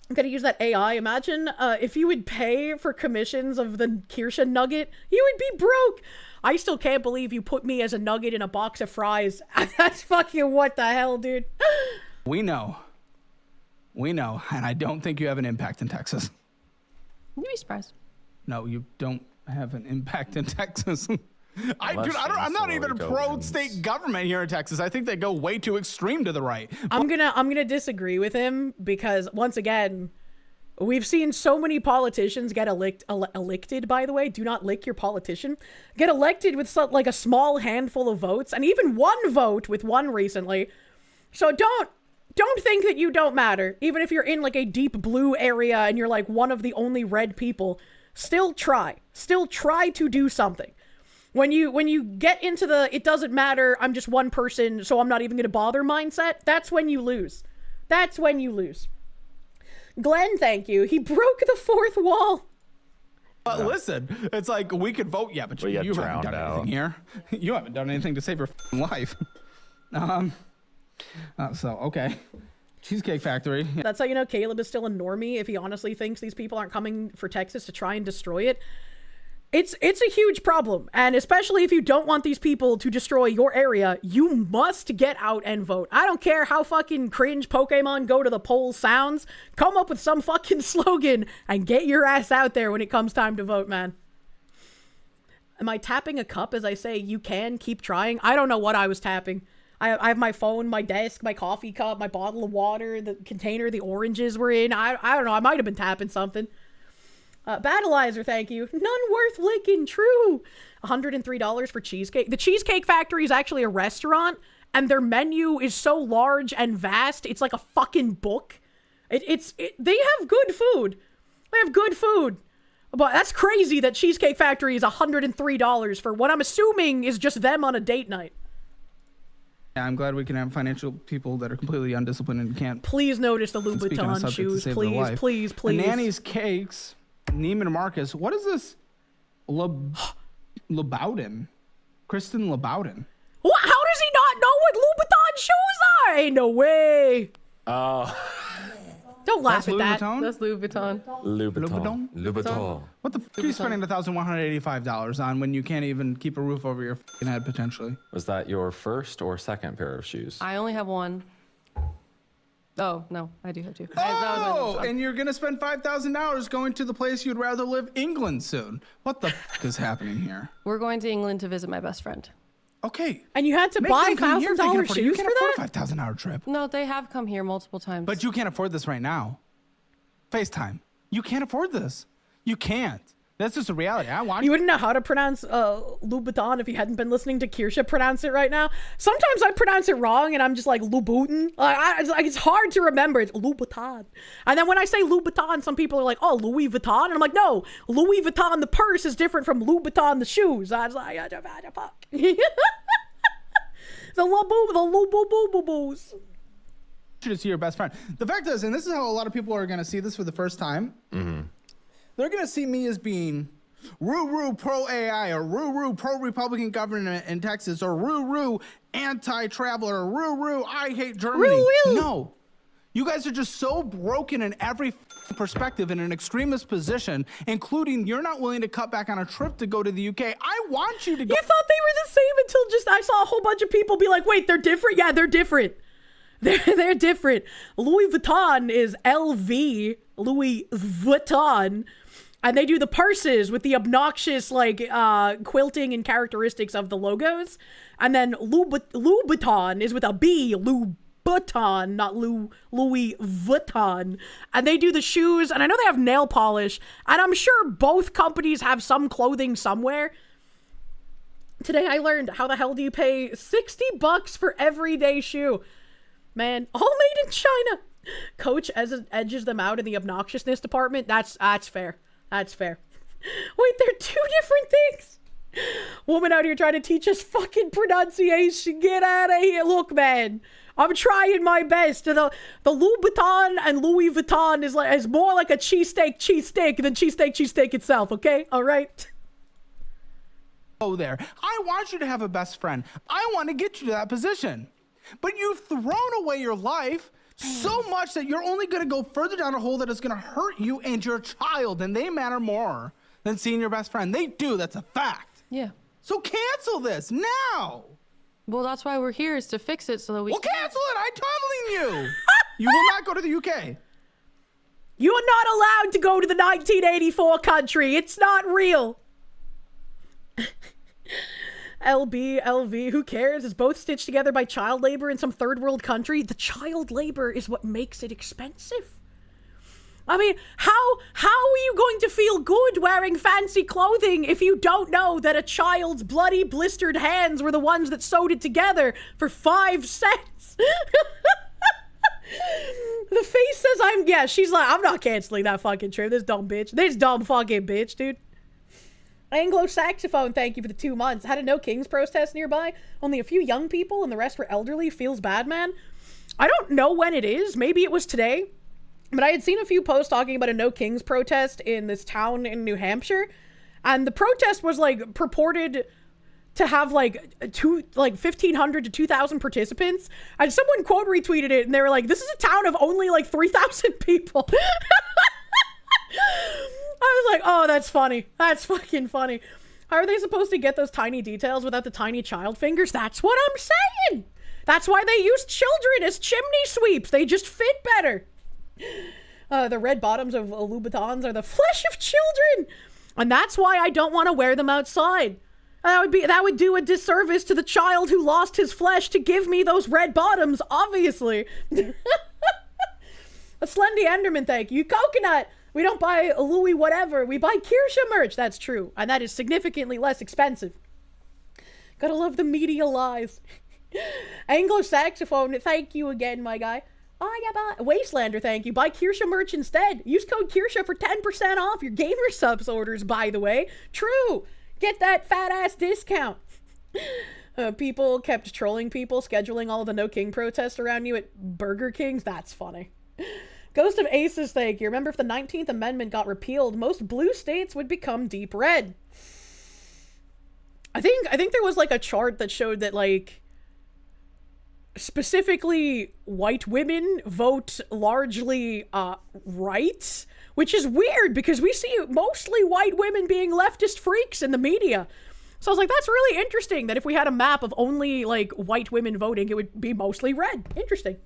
I'm gonna use that AI. Imagine if you would pay for commissions of the Kirsche nugget, you would be broke. I still can't believe you put me as a nugget in a box of fries. That's fucking what the hell, dude. We know. And I don't think you have an impact in Texas. You'd be surprised. No, you don't have an impact in Texas. I'm not even pro-state government here in Texas. I think they go way too extreme to the right. I'm gonna disagree with him because once again, we've seen so many politicians get elected, by the way. Do not lick your politician. Get elected with like a small handful of votes, and even one vote with one recently. So don't think that you don't matter. Even if you're in like a deep blue area and you're like one of the only red people, still try to do something. When you get into the it doesn't matter, I'm just one person, so I'm not even gonna bother mindset, that's when you lose. Glenn, thank you. He broke the fourth wall. Listen, it's like we could vote, yeah, but you haven't done anything here. You haven't done anything to save your life. So, okay. Cheesecake Factory. That's how you know Caleb is still a normie, if he honestly thinks these people aren't coming for Texas to try and destroy it. It's a huge problem, and especially if you don't want these people to destroy your area, you must get out and vote. I don't care how fucking cringe Pokemon Go to the polls sounds. Come up with some fucking slogan and get your ass out there when it comes time to vote, man. Am I tapping a cup as I say you can keep trying? I don't know what I was tapping. I have my phone, my desk, my coffee cup, my bottle of water, the container the oranges were in. I don't know. I might have been tapping something. Battleizer, thank you. None worth licking, true. $103 for cheesecake. The Cheesecake Factory is actually a restaurant, and their menu is so large and vast, it's like a fucking book. They have good food. They have good food. But that's crazy that Cheesecake Factory is $103 for what I'm assuming is just them on a date night. Yeah, I'm glad we can have financial people that are completely undisciplined and can't. Please notice the Louboutin shoes. Please, please, please. Nanny's Cakes. Neiman Marcus. What is this? Lebowden. Kristen Lebowden. What? How does he not know what Louboutin shoes are? Ain't no way. Don't laugh at that. That's Louis Vuitton. Louboutin. What the f*** are you spending $1,185 on when you can't even keep a roof over your f***ing head potentially? Was that your first or second pair of shoes? I only have one. Oh, no, I do have two. And you're going to spend $5,000 going to the place you'd rather live, England, soon. What the f*** is happening here? We're going to England to visit my best friend. Okay. And you had to buy $1,000 shoes You can't for afford that? a $5,000 trip. No, they have come here multiple times. But you can't afford this right now. FaceTime. You can't afford this. You can't. That's just a reality. You wouldn't know how to pronounce Louboutin if you hadn't been listening to Kirsche pronounce it right now. Sometimes I pronounce it wrong and I'm just like Louboutin. It's hard to remember. It's Louboutin. And then when I say Louboutin, some people are like, oh, Louis Vuitton. And I'm like, no, Louis Vuitton the purse is different from Louboutin the shoes. I was like, fuck. The Loubouboos. You to see your best friend. The fact is, and this is how a lot of people are going to see this for the first time. Mm-hmm. They're going to see me as being roo-roo pro-AI or roo-roo pro-Republican government in Texas or roo-roo anti-traveler or roo-roo I hate Germany. Roo-roo. No. You guys are just so broken in every perspective in an extremist position, including you're not willing to cut back on a trip to go to the UK. I want you to go. You thought they were the same until just I saw a whole bunch of people be like, wait, they're different? Yeah, they're different. They're different. Louis Vuitton is LV, Louis Vuitton. And they do the purses with the obnoxious, like, quilting and characteristics of the logos. And then Louboutin is with a B, Louboutin, not Louis Vuitton. And they do the shoes, and I know they have nail polish. And I'm sure both companies have some clothing somewhere. Today I learned how the hell do you pay $60 for everyday shoe? Man, all made in China. Coach edges them out in the obnoxiousness department. That's fair. That's fair. Wait, they're two different things. Woman out here trying to teach us fucking pronunciation. Get out of here. Look, man, I'm trying my best. The Louboutin and Louis Vuitton is more like a cheesesteak than cheesesteak itself, okay? All right? Oh, there. I want you to have a best friend. I want to get you to that position. But you've thrown away your life so much that you're only going to go further down a hole that is going to hurt you and your child, and they matter more than seeing your best friend. They do. That's a fact. Yeah. So cancel this now. Well, that's why we're here, is to fix it so that we Well, cancel it. I'm telling you. You will not go to the UK. You are not allowed to go to the 1984 country. It's not real. LV, who cares? It's both stitched together by child labor in some third world country. The child labor is what makes it expensive. I mean, how are you going to feel good wearing fancy clothing if you don't know that a child's bloody blistered hands were the ones that sewed it together for 5 cents? The face says she's like, I'm not canceling that fucking trip. This dumb bitch. This dumb fucking bitch, dude. Anglo-Saxophone, thank you for the 2 months. Had a No Kings protest nearby. Only a few young people and the rest were elderly. Feels bad, man. I don't know when it is. Maybe it was today. But I had seen a few posts talking about a No Kings protest in this town in New Hampshire. And the protest was like purported to have like 1,500 to 2,000 participants. And someone quote retweeted it and they were like, this is a town of only like 3,000 people. I was like, oh, that's funny. That's fucking funny. How are they supposed to get those tiny details without the tiny child fingers? That's what I'm saying. That's why they use children as chimney sweeps. They just fit better. The red bottoms of Louboutins are the flesh of children. And that's why I don't want to wear them outside. That would do a disservice to the child who lost his flesh to give me those red bottoms, obviously. A Slendy Enderman, thank you. Coconut. We don't buy Louis whatever. We buy Kirsche merch. That's true. And that is significantly less expensive. Gotta love the media lies. Anglo-saxophone, thank you again, my guy. Oh, yeah, Wastelander, thank you. Buy Kirsche merch instead. Use code Kirsche for 10% off your gamer subs orders, by the way. True. Get that fat-ass discount. People kept trolling people, scheduling all the No King protests around you at Burger Kings. That's funny. Ghost of Aces, thank you. Remember, if the 19th Amendment got repealed, most blue states would become deep red. I think there was like a chart that showed that like specifically white women vote largely right, which is weird because we see mostly white women being leftist freaks in the media. So I was like, that's really interesting that if we had a map of only like white women voting, it would be mostly red. Interesting.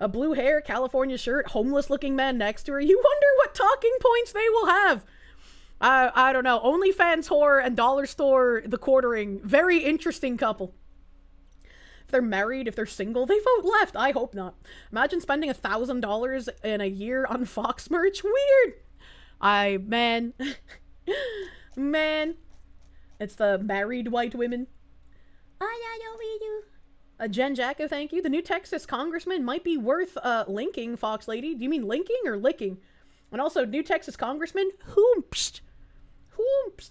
A blue hair, California shirt, homeless looking man next to her. You wonder what talking points they will have. I don't know. OnlyFans whore and dollar store the quartering. Very interesting couple. If they're married, if they're single, they vote left. I hope not. Imagine spending $1,000 in a year on Fox merch. Weird. Man. Man. It's the married white women. Jen Jacko, thank you. The new Texas congressman might be worth linking, Fox Lady. Do you mean linking or licking? And also, new Texas congressman, Hoomst.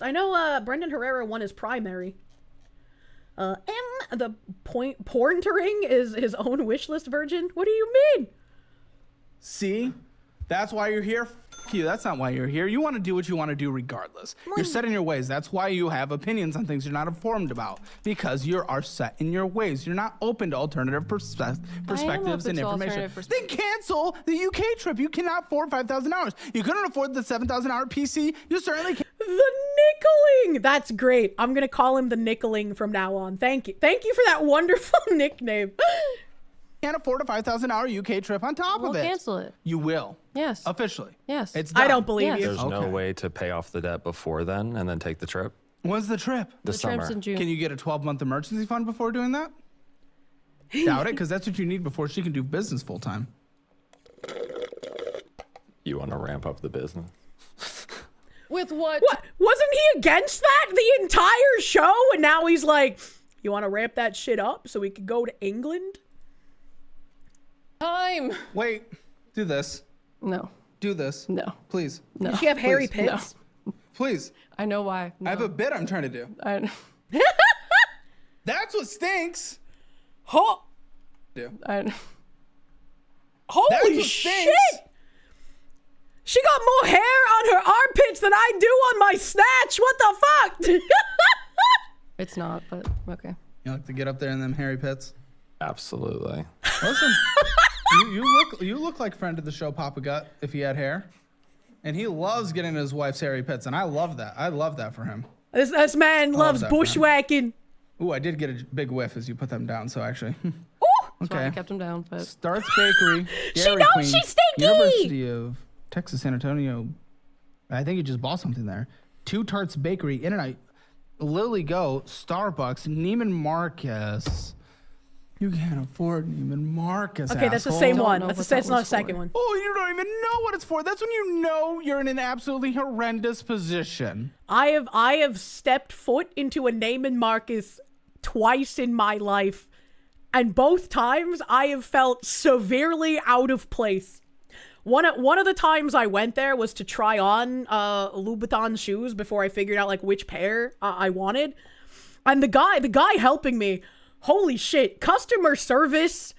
I know Brendan Herrera won his primary. The porntering is his own wishlist virgin. What do you mean? See? That's why you're here. F you. That's not why you're here. You want to do what you want to do regardless. You're set in your ways. That's why you have opinions on things you're not informed about. Because you are set in your ways. You're not open to alternative perspectives and information. Then cancel the UK trip. You cannot afford 5,000 hours. You couldn't afford the 7,000 hour PC. You certainly can't. The Nickeling. That's great. I'm going to call him the Nickeling from now on. Thank you. Thank you for that wonderful nickname. Can't afford a 5,000 hour UK trip on top of it. We'll cancel it. You will. Yes. Officially. Yes. It's done. I don't believe you. There's no way to pay off the debt before then and then take the trip. When's the trip? The summer. trip's in June. Can you get a 12-month emergency fund before doing that? Doubt it, because that's what you need before she can do business full time. You want to ramp up the business? With what? What? Wasn't he against that the entire show? And now he's like, you want to ramp that shit up so we could go to England? Time. Wait, do this. No. Do this. No. Please. No. Does she have hairy Please. pits? No. Please. I know why. No. I have a bit I'm trying to do. That's what stinks. Huh? Holy shit! She got more hair on her armpits than I do on my snatch. What the fuck? It's not, but okay. You like to get up there in them hairy pits? Absolutely. Listen, you look like friend of the show, Papa Gut, if he had hair. And he loves getting his wife's hairy pits, and I love that. I love that for him. This man loves bushwhacking. Ooh, I did get a big whiff as you put them down, so actually. Ooh! That's why I kept them down, but... Starts Bakery, She knows Queen, she's stinky! University of Texas, San Antonio. I think you just bought something there. Two Tarts Bakery, In-N-Out, Lily Go, Starbucks, Neiman Marcus. You can't afford Neiman Marcus. Okay, that's the same one. That's not a second one. Oh, you don't even know what it's for. That's when you know you're in an absolutely horrendous position. I have stepped foot into a Neiman Marcus twice in my life, and both times I have felt severely out of place. One of the times I went there was to try on Louboutin shoes before I figured out like which pair I wanted, and the guy helping me. Holy shit, customer service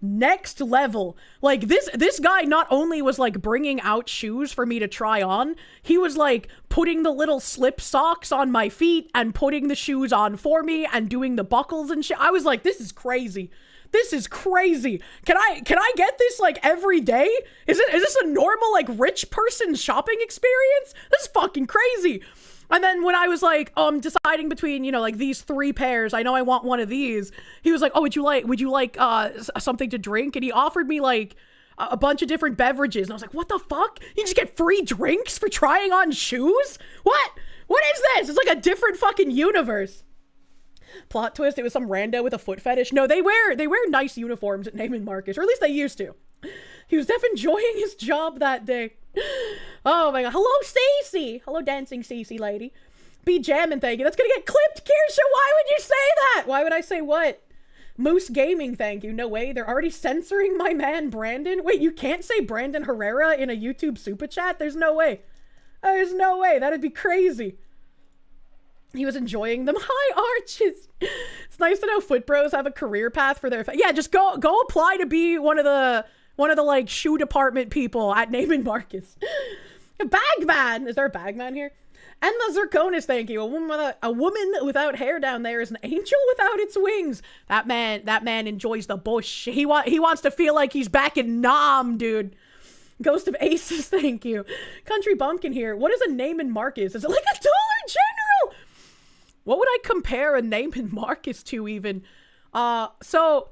next level. Like this guy not only was like bringing out shoes for me to try on, he was like putting the little slip socks on my feet and putting the shoes on for me and doing the buckles and shit. I was like, this is crazy. This is crazy. Can I get this like every day? Is this a normal like rich person shopping experience? This is fucking crazy. And then when I was like, deciding between, you know, like these 3 pairs, I know I want one of these. He was like, oh, would you like something to drink? And he offered me like a bunch of different beverages. And I was like, what the fuck? You just get free drinks for trying on shoes? What is this? It's like a different fucking universe. Plot twist, it was some rando with a foot fetish. No, they wear nice uniforms at Neiman Marcus, or at least they used to. He was definitely enjoying his job that day. Oh my god. Hello, Stacey. Hello, dancing Stacey lady. Be jamming, thank you. That's gonna get clipped, Kirsche. Why would you say that? Why would I say what? Moose Gaming, thank you. No way. They're already censoring my man, Brandon. Wait, you can't say Brandon Herrera in a YouTube super chat? There's no way. There's no way. That'd be crazy. He was enjoying them. Hi, Arches. It's nice to know foot bros have a career path for their... Yeah, just go apply to be one of the like shoe department people at Neiman Marcus. A bagman. Is there a bagman here? And the Zirconis, thank you. A woman without hair down there is an angel without its wings. That man enjoys the bush. He wants to feel like he's back in Nam, dude. Ghost of Aces, thank you. Country Bumpkin here. What is a Neiman Marcus? Is it like a Dollar General? What would I compare a Neiman Marcus to even? So,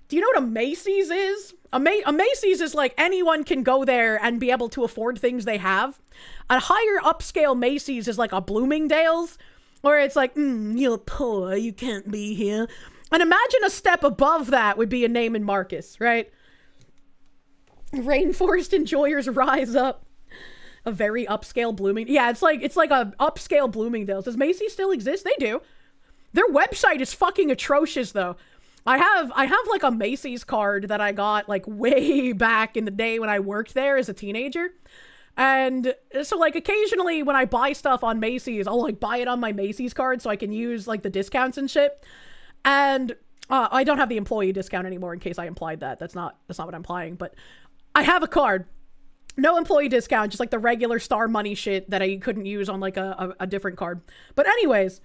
do you know what a Macy's is? A Macy's is like anyone can go there and be able to afford things they have. A higher upscale Macy's is like a Bloomingdale's, where it's like, you're poor, you can't be here. And imagine a step above that would be a Neiman Marcus, right? Rainforest enjoyers rise up. A very upscale Bloomingdale's. Yeah, it's like a upscale Bloomingdale's. Does Macy's still exist? They do. Their website is fucking atrocious though. I have like a Macy's card that I got like way back in the day when I worked there as a teenager. And so like occasionally when I buy stuff on Macy's, I'll like buy it on my Macy's card so I can use like the discounts and shit. And I don't have the employee discount anymore in case I implied that. That's not what I'm implying, but I have a card. No employee discount, just like the regular Star Money shit that I couldn't use on like a different card. But anyways,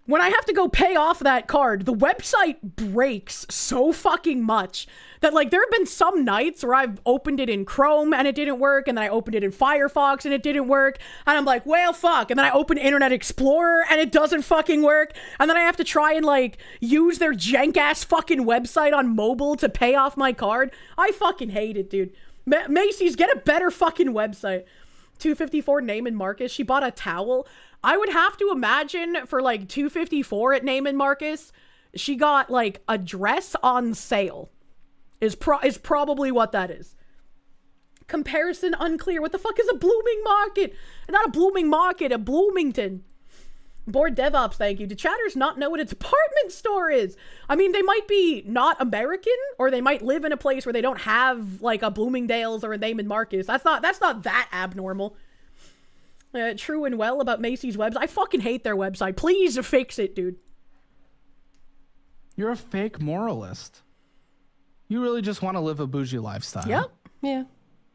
when I have to go pay off that card, the website breaks so fucking much that like there have been some nights where I've opened it in Chrome and it didn't work, and then I opened it in Firefox and it didn't work, and I'm like, well, fuck, and then I open Internet Explorer and it doesn't fucking work, and then I have to try and like use their jank-ass fucking website on mobile to pay off my card. I fucking hate it, dude. Macy's, get a better fucking website. 254 Neiman Marcus. She bought a towel. I would have to imagine for like $254 at Neiman Marcus, she got like a dress on sale. Is probably what that is. Comparison unclear. What the fuck is a blooming market? Not a blooming market, a Bloomington. Board DevOps, thank you. Do chatters not know what a department store is? I mean, they might be not American, or they might live in a place where they don't have like a Bloomingdale's or a Neiman Marcus. That's not that abnormal. True and well about Macy's website. I fucking hate their website. Please fix it, dude. You're a fake moralist. You really just want to live a bougie lifestyle. Yep. Yeah.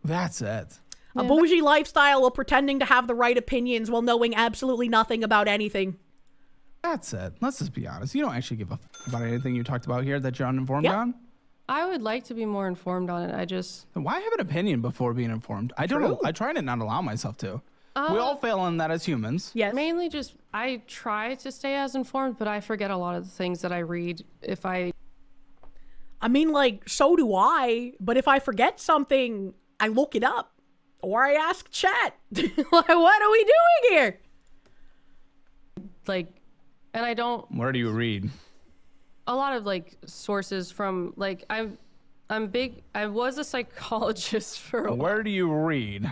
That's it. A bougie lifestyle while pretending to have the right opinions while knowing absolutely nothing about anything. That's it. Let's just be honest. You don't actually give a f about anything you talked about here that you're uninformed on. I would like to be more informed on it. Why have an opinion before being informed? I don't. I try to not allow myself to. We all fail in that as humans. Yes. Mainly just, I try to stay as informed, but I forget a lot of the things that I read I mean, like, so do I. But if I forget something, I look it up. Or I ask chat. What are we doing here? Like, and I don't... Where do you read? A lot of, like, sources from, like, I'm big... I was a psychologist for a while. Where do you read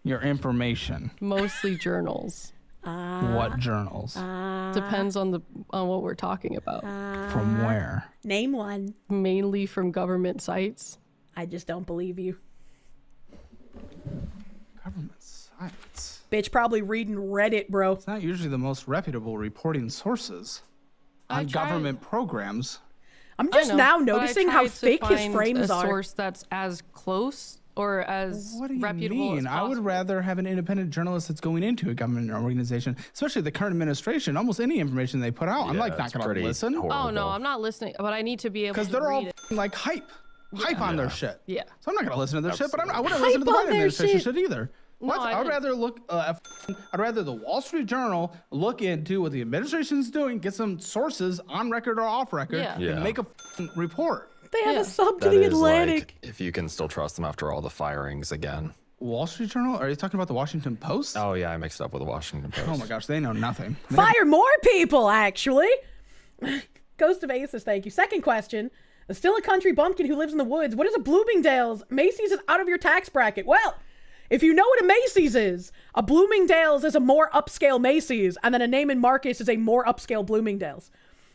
your information? Mostly journals. What journals? Depends on what we're talking about. From where? Name one. Mainly from government sites. I just don't believe you. Government sites. Bitch, probably reading Reddit, bro. It's not usually the most reputable reporting sources on government programs. I'm just now noticing how thick his frames a are. Source that's as close or as What do you reputable as mean? I would possible. rather have an independent journalist that's going into a government organization, especially the current administration. Almost any information they put out, I'm like not going to listen. Oh no, I'm not listening, but I need to be able to Because they're all read it. like hype on their shit. Yeah. So I'm not going to listen to their shit, but I wouldn't Hype listen to the on Biden their administration shit. shit either. No, What? I I'd didn't. rather I'd rather the Wall Street Journal look into what the administration's doing, get some sources on record or off record, Yeah. Yeah. and make a report. They have a sub to That the is Atlantic. like if you can still trust them after all the firings again. Wall Street Journal? Are you talking about the Washington Post? Oh yeah, I mixed it up with the Washington Post. Oh my gosh, they know nothing. Fire more people, actually. Ghost of Aces, thank you. Second question. Still a country bumpkin who lives in the woods. What is a Bloomingdale's? Macy's is out of your tax bracket. Well, if you know what a Macy's is, a Bloomingdale's is a more upscale Macy's, and then a Neiman Marcus is a more upscale Bloomingdale's,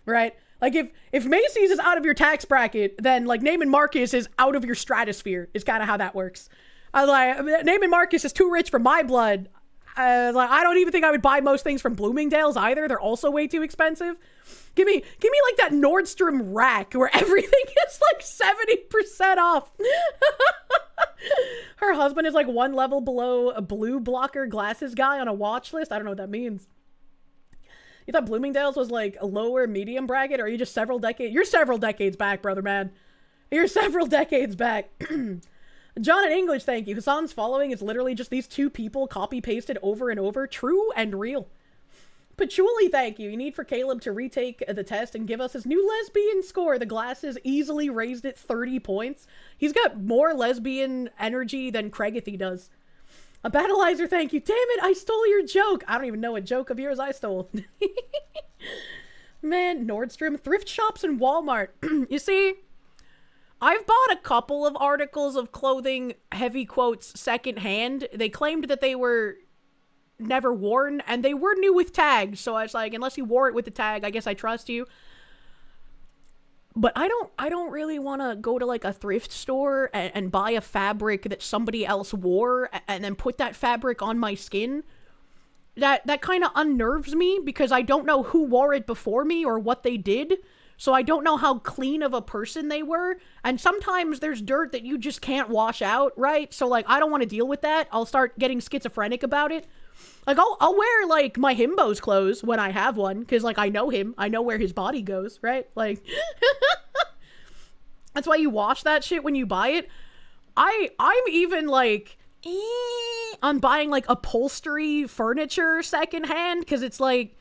right? Like if Macy's is out of your tax bracket, then like Neiman Marcus is out of your stratosphere. Is kind of how that works. I was like, Neiman Marcus is too rich for my blood. I don't even think I would buy most things from Bloomingdale's either. They're also way too expensive. Give me like that Nordstrom rack where everything is like 70% off. Her husband is like one level below a blue blocker glasses guy on a watch list. I don't know what that means. You thought Bloomingdale's was like a lower medium bracket, or are you just several decades? You're several decades back, brother man. You're several decades back. John in English, thank you. Hassan's following is literally just these two people copy pasted over and over. True and real. Patchouli, thank you. You need for Caleb to retake the test and give us his new lesbian score. The glasses easily raised it 30 points. He's got more lesbian energy than Craigathy does. A Battleizer, thank you. Damn it, I stole your joke. I don't even know what joke of yours I stole. Man, Nordstrom, thrift shops, and Walmart. You see, I've bought a couple of articles of clothing, heavy quotes, secondhand. They claimed that they were never worn, and they were new with tags, so I was like, unless you wore it with the tag, I guess I trust you. But I don't really want to go to like a thrift store and buy a fabric that somebody else wore and then put that fabric on my skin. That kind of unnerves me because I don't know who wore it before me or what they did. So I don't know how clean of a person they were. And sometimes there's dirt that you just can't wash out, right? So like, I don't want to deal with that. I'll start getting schizophrenic about it. Like, I'll wear, like, my himbo's clothes when I have one, because, like, I know him. I know where his body goes, right? Like, that's why you wash that shit when you buy it. I'm even, like, on buying, like, upholstery furniture secondhand, because it's like,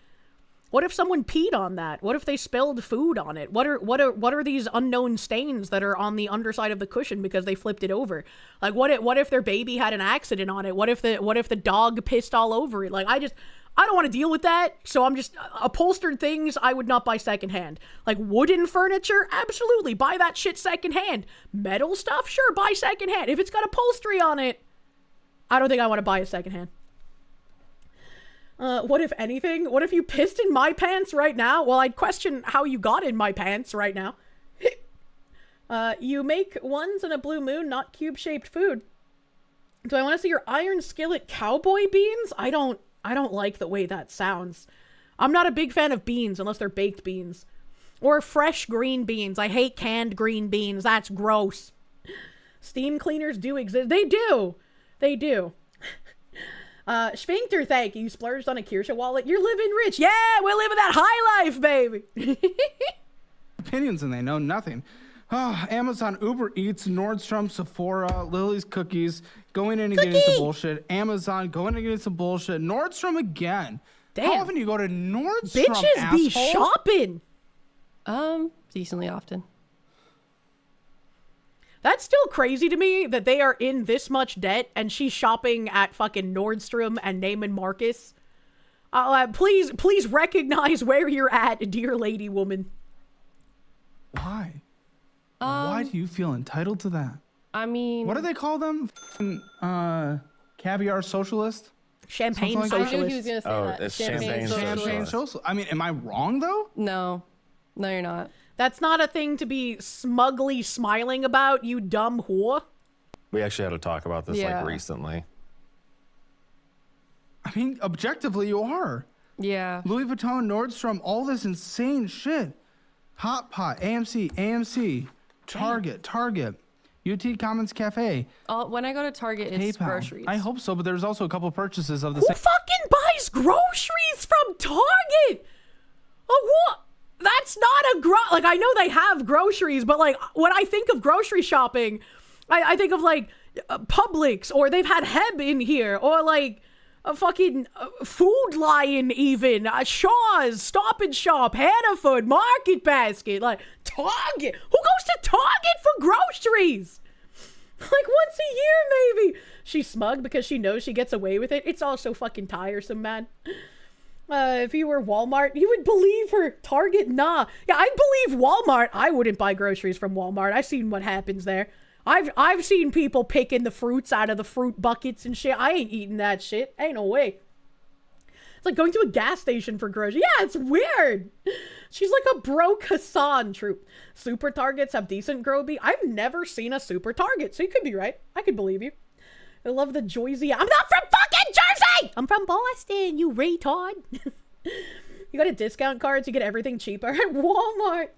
what if someone peed on that? What if they spilled food on it? What are these unknown stains that are on the underside of the cushion because they flipped it over? Like what if their baby had an accident on it? What if the dog pissed all over it? Like I don't want to deal with that. So I'm just upholstered things I would not buy secondhand. Like wooden furniture, absolutely buy that shit secondhand. Metal stuff, sure, buy secondhand. If it's got upholstery on it, I don't think I want to buy it secondhand. What if anything? What if you pissed in my pants right now? Well, I'd question how you got in my pants right now. You make ones in a blue moon, not cube-shaped food. Do I want to see your iron skillet cowboy beans? I don't like the way that sounds. I'm not a big fan of beans unless they're baked beans. Or fresh green beans. I hate canned green beans. That's gross. Steam cleaners do exist. They do. They do. Sphincter, thank you. You splurged on a Kirsche wallet. You're living rich. Yeah, we're living that high life, baby. Opinions and they know nothing. Oh, Amazon, Uber Eats, Nordstrom, Sephora, Lily's Cookies, going in and getting some bullshit. Amazon, going in and getting some bullshit. Nordstrom again. Damn. How often do you go to Nordstrom, Bitches be asshole? shopping. Decently often. That's still crazy to me that they are in this much debt and she's shopping at fucking Nordstrom and Neiman Marcus. Please recognize where you're at, dear lady woman. Why? Why do you feel entitled to that? I mean, what do they call them? Caviar socialist? Champagne Something like that? I knew he was gonna say that. it's Champagne Champagne socialist. I mean, am I wrong though? No, you're not. That's not a thing to be smugly smiling about, you dumb whore. We actually had to talk about this like recently. I mean, objectively, you are. Yeah. Louis Vuitton, Nordstrom, all this insane shit. Hot Pot, AMC, Target. UT Commons Cafe. When I go to Target, it's PayPal. groceries. I hope so, but there's also a couple purchases of the Who same. fucking buys groceries from Target? Oh, what? That's not a like, I know they have groceries, but like, when I think of grocery shopping, I think of like Publix, or they've had Heb in here, or like a fucking Food Lion even, Shaw's, Stop and Shop, Hannaford, Market Basket, like Target. Who goes to Target for groceries? Like once a year maybe. She's smug because she knows she gets away with it. It's all so fucking tiresome, man. If you were Walmart, you would believe her. Target, nah. Yeah, I believe Walmart. I wouldn't buy groceries from Walmart. I've seen what happens there. I've seen people picking the fruits out of the fruit buckets and shit. I ain't eating that shit. Ain't no way. It's like going to a gas station for groceries. Yeah, it's weird. She's like a broke Hassan troop. Super Targets have decent Groby. I've never seen a Super Target, so you could be right. I could believe you. I love the Joyzy. I'm not from fucking Jersey! I'm from Boston, you retard. You got a discount card to get everything cheaper at Walmart.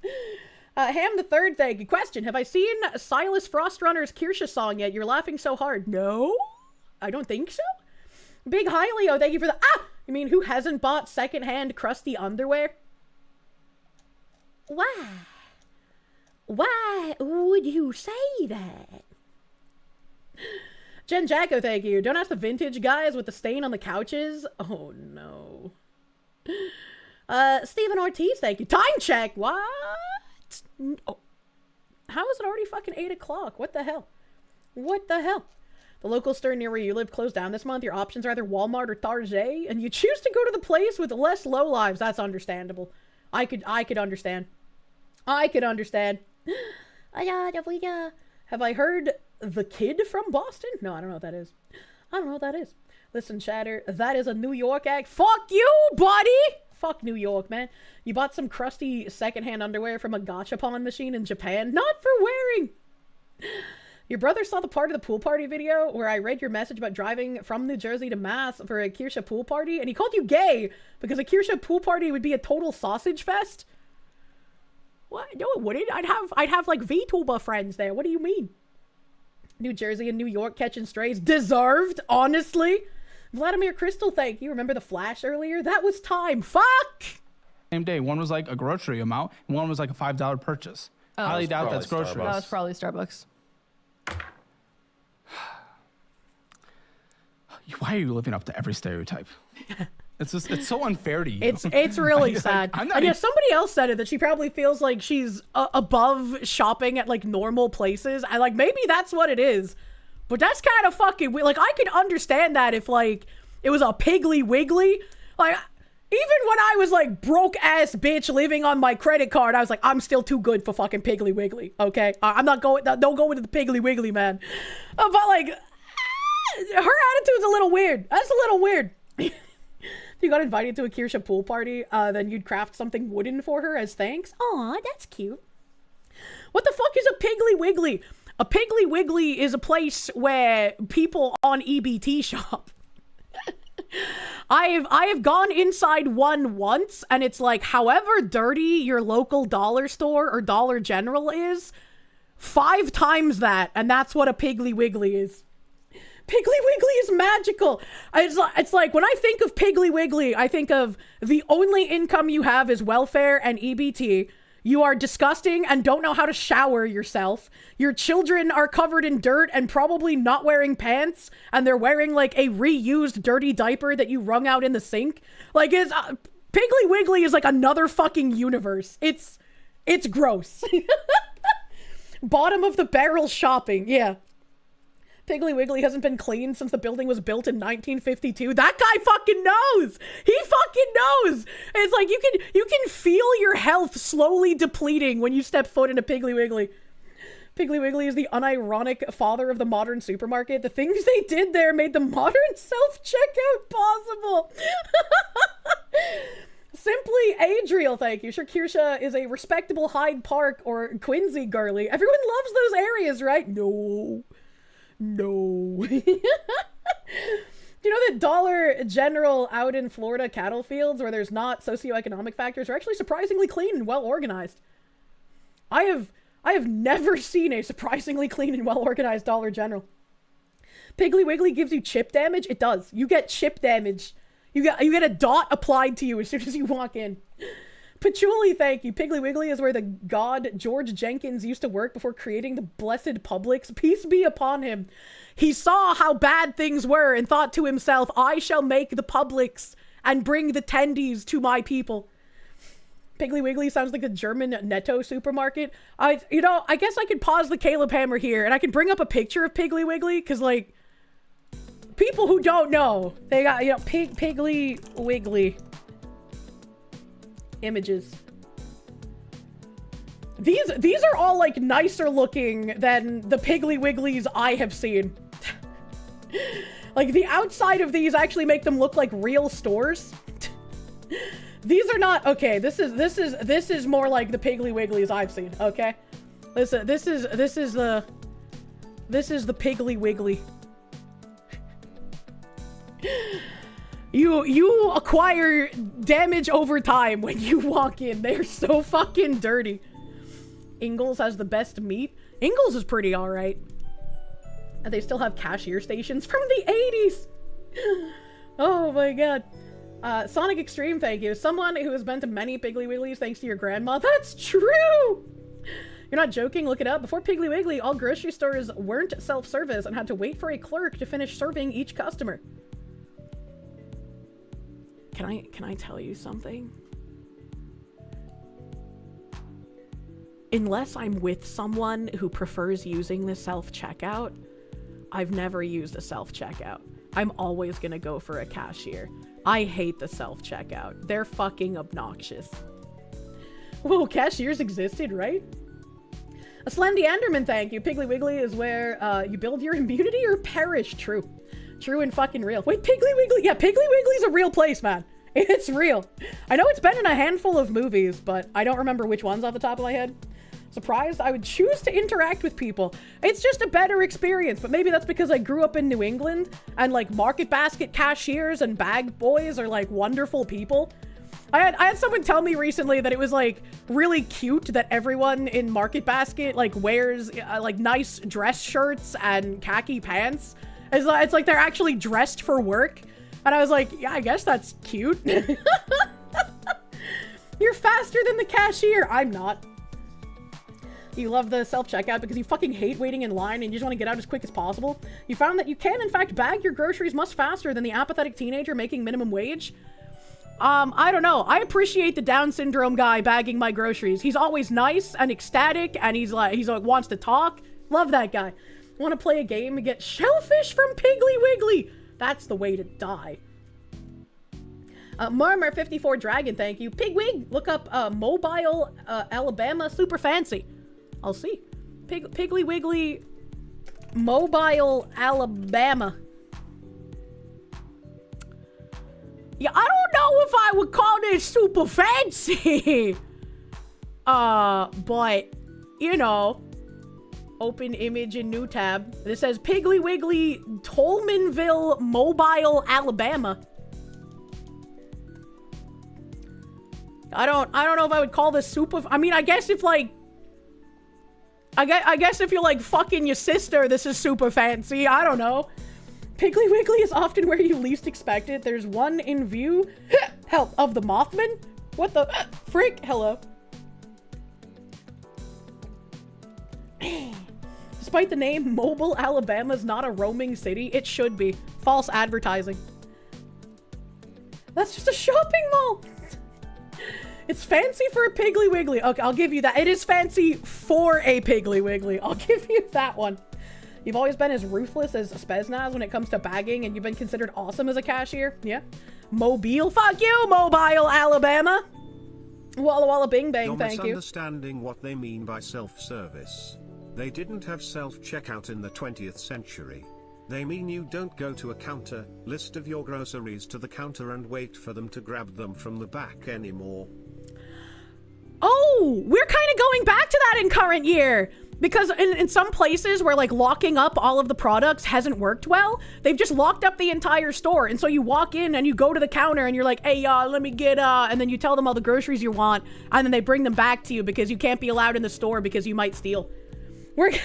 Ham the Third, thank you. Question, have I seen Silas Frostrunner's Kirsche song yet? You're laughing so hard. No? I don't think so. Big Hi Leo, thank you for the... You mean who hasn't bought secondhand crusty underwear? Why? Why would you say that? Jen Jacko, thank you. Don't ask the vintage guys with the stain on the couches. Oh, no. Stephen Ortiz, thank you. Time check. What? Oh. How is it already fucking 8 o'clock? What the hell? What the hell? The local store near where you live closed down this month. Your options are either Walmart or Target, and you choose to go to the place with less lowlives. That's understandable. I could understand. I could understand. Have I heard The Kid from Boston? No, I don't know what that is. I don't know what that is. Listen, chatter, that is a New York act. Fuck you, buddy! Fuck New York, man. You bought some crusty secondhand underwear from a gachapon machine in Japan? Not for wearing! Your brother saw the part of the pool party video where I read your message about driving from New Jersey to Mass for a Kirsche pool party, and he called you gay because a Kirsche pool party would be a total sausage fest? What? No, it wouldn't. I'd have like VTuber friends there. What do you mean? New Jersey and New York catching strays. Deserved, honestly. Vladimir Crystal, thank you. Remember the Flash earlier? That was time. Fuck! Same day. One was like a grocery amount, and one was like a $5 purchase. Highly doubt that's groceries. That was probably Starbucks. Why are you living up to every stereotype? It's just, it's so unfair to you. It's really sad. And yeah, somebody else said it, that she probably feels like she's above shopping at like normal places. I like, maybe that's what it is, but that's kind of fucking weird. Like, I could understand that if like it was a Piggly Wiggly. Like, even when I was like broke ass bitch living on my credit card, I was like, I'm still too good for fucking Piggly Wiggly. Okay, I'm not going. Don't go into the Piggly Wiggly, man. But like, her attitude's a little weird. That's a little weird. If you got invited to a Kirsche pool party, then you'd craft something wooden for her as thanks. Aw, that's cute. What the fuck is a Piggly Wiggly? A Piggly Wiggly is a place where people on EBT shop. I have gone inside one once, and it's like, however dirty your local dollar store or Dollar General is, 5 times that, and that's what a Piggly Wiggly is. Piggly Wiggly is magical. It's like, when I think of Piggly Wiggly, I think of the only income you have is welfare and EBT. You are disgusting and don't know how to shower yourself. Your children are covered in dirt and probably not wearing pants, and they're wearing like a reused dirty diaper that you wrung out in the sink. Like, Piggly Wiggly is like another fucking universe. It's gross. Bottom of the barrel shopping, yeah. Piggly Wiggly hasn't been cleaned since the building was built in 1952. That guy fucking knows. He fucking knows. It's like you can feel your health slowly depleting when you step foot into Piggly Wiggly. Piggly Wiggly is the unironic father of the modern supermarket. The things they did there made the modern self-checkout possible. Simply Adriel, thank you. Sure, Kirsche is a respectable Hyde Park or Quincy girly. Everyone loves those areas, right? No. Do you know that Dollar General out in Florida cattle fields where there's not socioeconomic factors are actually surprisingly clean and well organized? I I have never seen a surprisingly clean and well-organized Dollar General. Piggly Wiggly gives you chip damage? It does. You get chip damage. You get a dot applied to you as soon as you walk in. Patchouli, thank you. Piggly Wiggly is where the god George Jenkins used to work before creating the blessed Publix. Peace be upon him. He saw how bad things were and thought to himself, I shall make the Publix and bring the tendies to my people. Piggly Wiggly sounds like a German Netto supermarket. I guess I could pause the Caleb Hammer here and I can bring up a picture of Piggly Wiggly because, like, people who don't know, they got, Piggly Wiggly images. These are all, like, nicer looking than the Piggly Wigglies I have seen. Like, the outside of these actually make them look like real stores. These are not, okay, this is more like the Piggly Wigglies I've seen, okay? This is the Piggly Wiggly. You acquire damage over time when you walk in. They're so fucking dirty. Ingles has the best meat. Ingles is pretty alright. And they still have cashier stations from the 80s. Oh my god. Sonic Extreme, thank you. Someone who has been to many Piggly Wigglies thanks to your grandma. That's true! You're not joking, look it up. Before Piggly Wiggly, all grocery stores weren't self-service and had to wait for a clerk to finish serving each customer. Can I tell you something? Unless I'm with someone who prefers using the self-checkout, I've never used a self-checkout. I'm always gonna go for a cashier. I hate the self-checkout. They're fucking obnoxious. Whoa, cashiers existed, right? A Slendy Enderman, thank you. Piggly Wiggly is where you build your immunity or perish. True. True and fucking real. Wait, Piggly Wiggly? Yeah, Piggly Wiggly's a real place, man. It's real. I know it's been in a handful of movies, but I don't remember which ones off the top of my head. Surprised I would choose to interact with people. It's just a better experience, but maybe that's because I grew up in New England and, like, market basket cashiers and bag boys are, like, wonderful people. I had someone tell me recently that it was, like, really cute that everyone in Market Basket, like, wears, like, nice dress shirts and khaki pants. It's like they're actually dressed for work. And I was like, yeah, I guess that's cute. You're faster than the cashier. I'm not. You love the self-checkout because you fucking hate waiting in line and you just want to get out as quick as possible. You found that you can, in fact, bag your groceries much faster than the apathetic teenager making minimum wage. I don't know. I appreciate the Down syndrome guy bagging my groceries. He's always nice and ecstatic and he's like wants to talk. Love that guy. Want to play a game and get shellfish from Piggly Wiggly? That's the way to die. Murmur 54 Dragon, thank you. Pigwig, look up Mobile, Alabama, super fancy. I'll see. Piggly Wiggly, Mobile, Alabama. Yeah, I don't know if I would call this super fancy. But, you know, open image in new tab. This says Piggly Wiggly, Tolmanville, Mobile, Alabama. I don't know if I would call this super. I mean, I guess if like, I guess if you're like fucking your sister, this is super fancy. I don't know. Piggly Wiggly is often where you least expect it. There's one in view. Help of the Mothman. What the frick? Hello. Despite the name, Mobile, Alabama is not a roaming city. It should be. False advertising. That's just a shopping mall. It's fancy for a Piggly Wiggly. Okay, I'll give you that. It is fancy for a Piggly Wiggly. I'll give you that one. You've always been as ruthless as Speznaz when it comes to bagging, and you've been considered awesome as a cashier. Yeah. Mobile. Fuck you, Mobile, Alabama. Walla Walla Bing Bang, thank you. You're misunderstanding what they mean by self-service. They didn't have self-checkout in the 20th century. They mean you don't go to a counter, list of your groceries to the counter and wait for them to grab them from the back anymore. Oh, we're kind of going back to that in current year. Because in some places where like locking up all of the products hasn't worked well, they've just locked up the entire store. And so you walk in and you go to the counter and you're like, hey, let me get, and then you tell them all the groceries you want. And then they bring them back to you because you can't be allowed in the store because you might steal. That's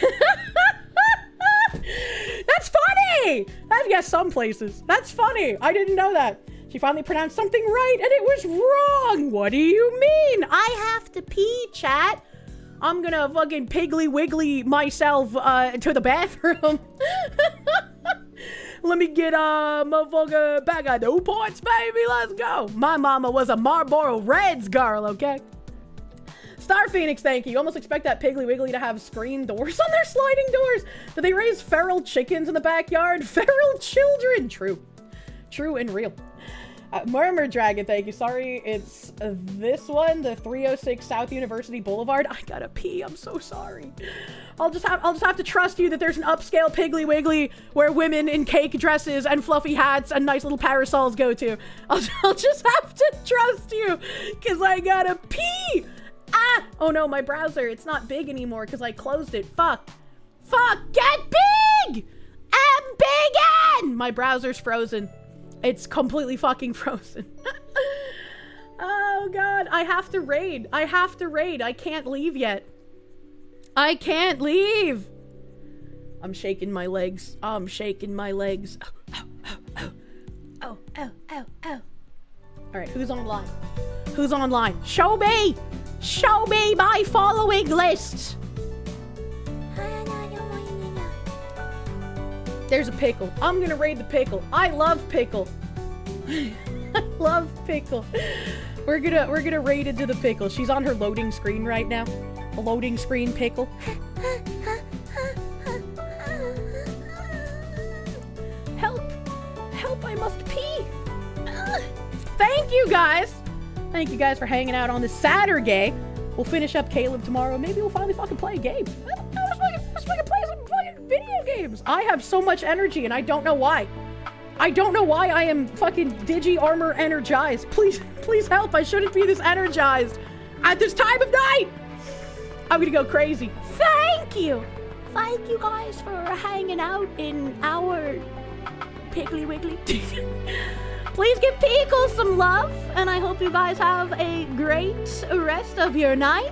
funny! Yes, some places. That's funny. I didn't know that. She finally pronounced something right and it was wrong. What do you mean? I have to pee, chat. I'm gonna fucking piggly wiggly myself to the bathroom. Let me get a motherfucker back at Newports, baby. Let's go. My mama was a Marlboro Reds girl, okay? Star Phoenix, thank you. You almost expect that Piggly Wiggly to have screen doors on their sliding doors. Do they raise feral chickens in the backyard? Feral children. True. True and real. Murmur Dragon, thank you. Sorry, it's this one, the 306 South University Boulevard. I gotta pee. I'm so sorry. I'll just have to trust you that there's an upscale Piggly Wiggly where women in cake dresses and fluffy hats and nice little parasols go to. I'll just have to trust you because I gotta pee. Ah! Oh no, my browser, it's not big anymore because I closed it. Fuck. Get big! I'm big and my browser's frozen. It's completely fucking frozen. Oh god, I have to raid. I can't leave yet. I can't leave. I'm shaking my legs. Oh. Alright, who's online? Show me my following list. There's a pickle. I'm gonna raid the pickle. I love pickle. I love pickle. We're gonna raid into the pickle. She's on her loading screen right now. A loading screen pickle. Help, I must pee. Thank you guys for hanging out on this Saturday. We'll finish up Caleb tomorrow. Maybe we'll finally fucking play a game. Let's fucking play some fucking video games. I have so much energy and I don't know why. I am fucking Digi Armor energized. Please help. I shouldn't be this energized at this time of night. I'm gonna go crazy. Thank you guys for hanging out in our Piggly Wiggly. Please give Pickle some love, and I hope you guys have a great rest of your night.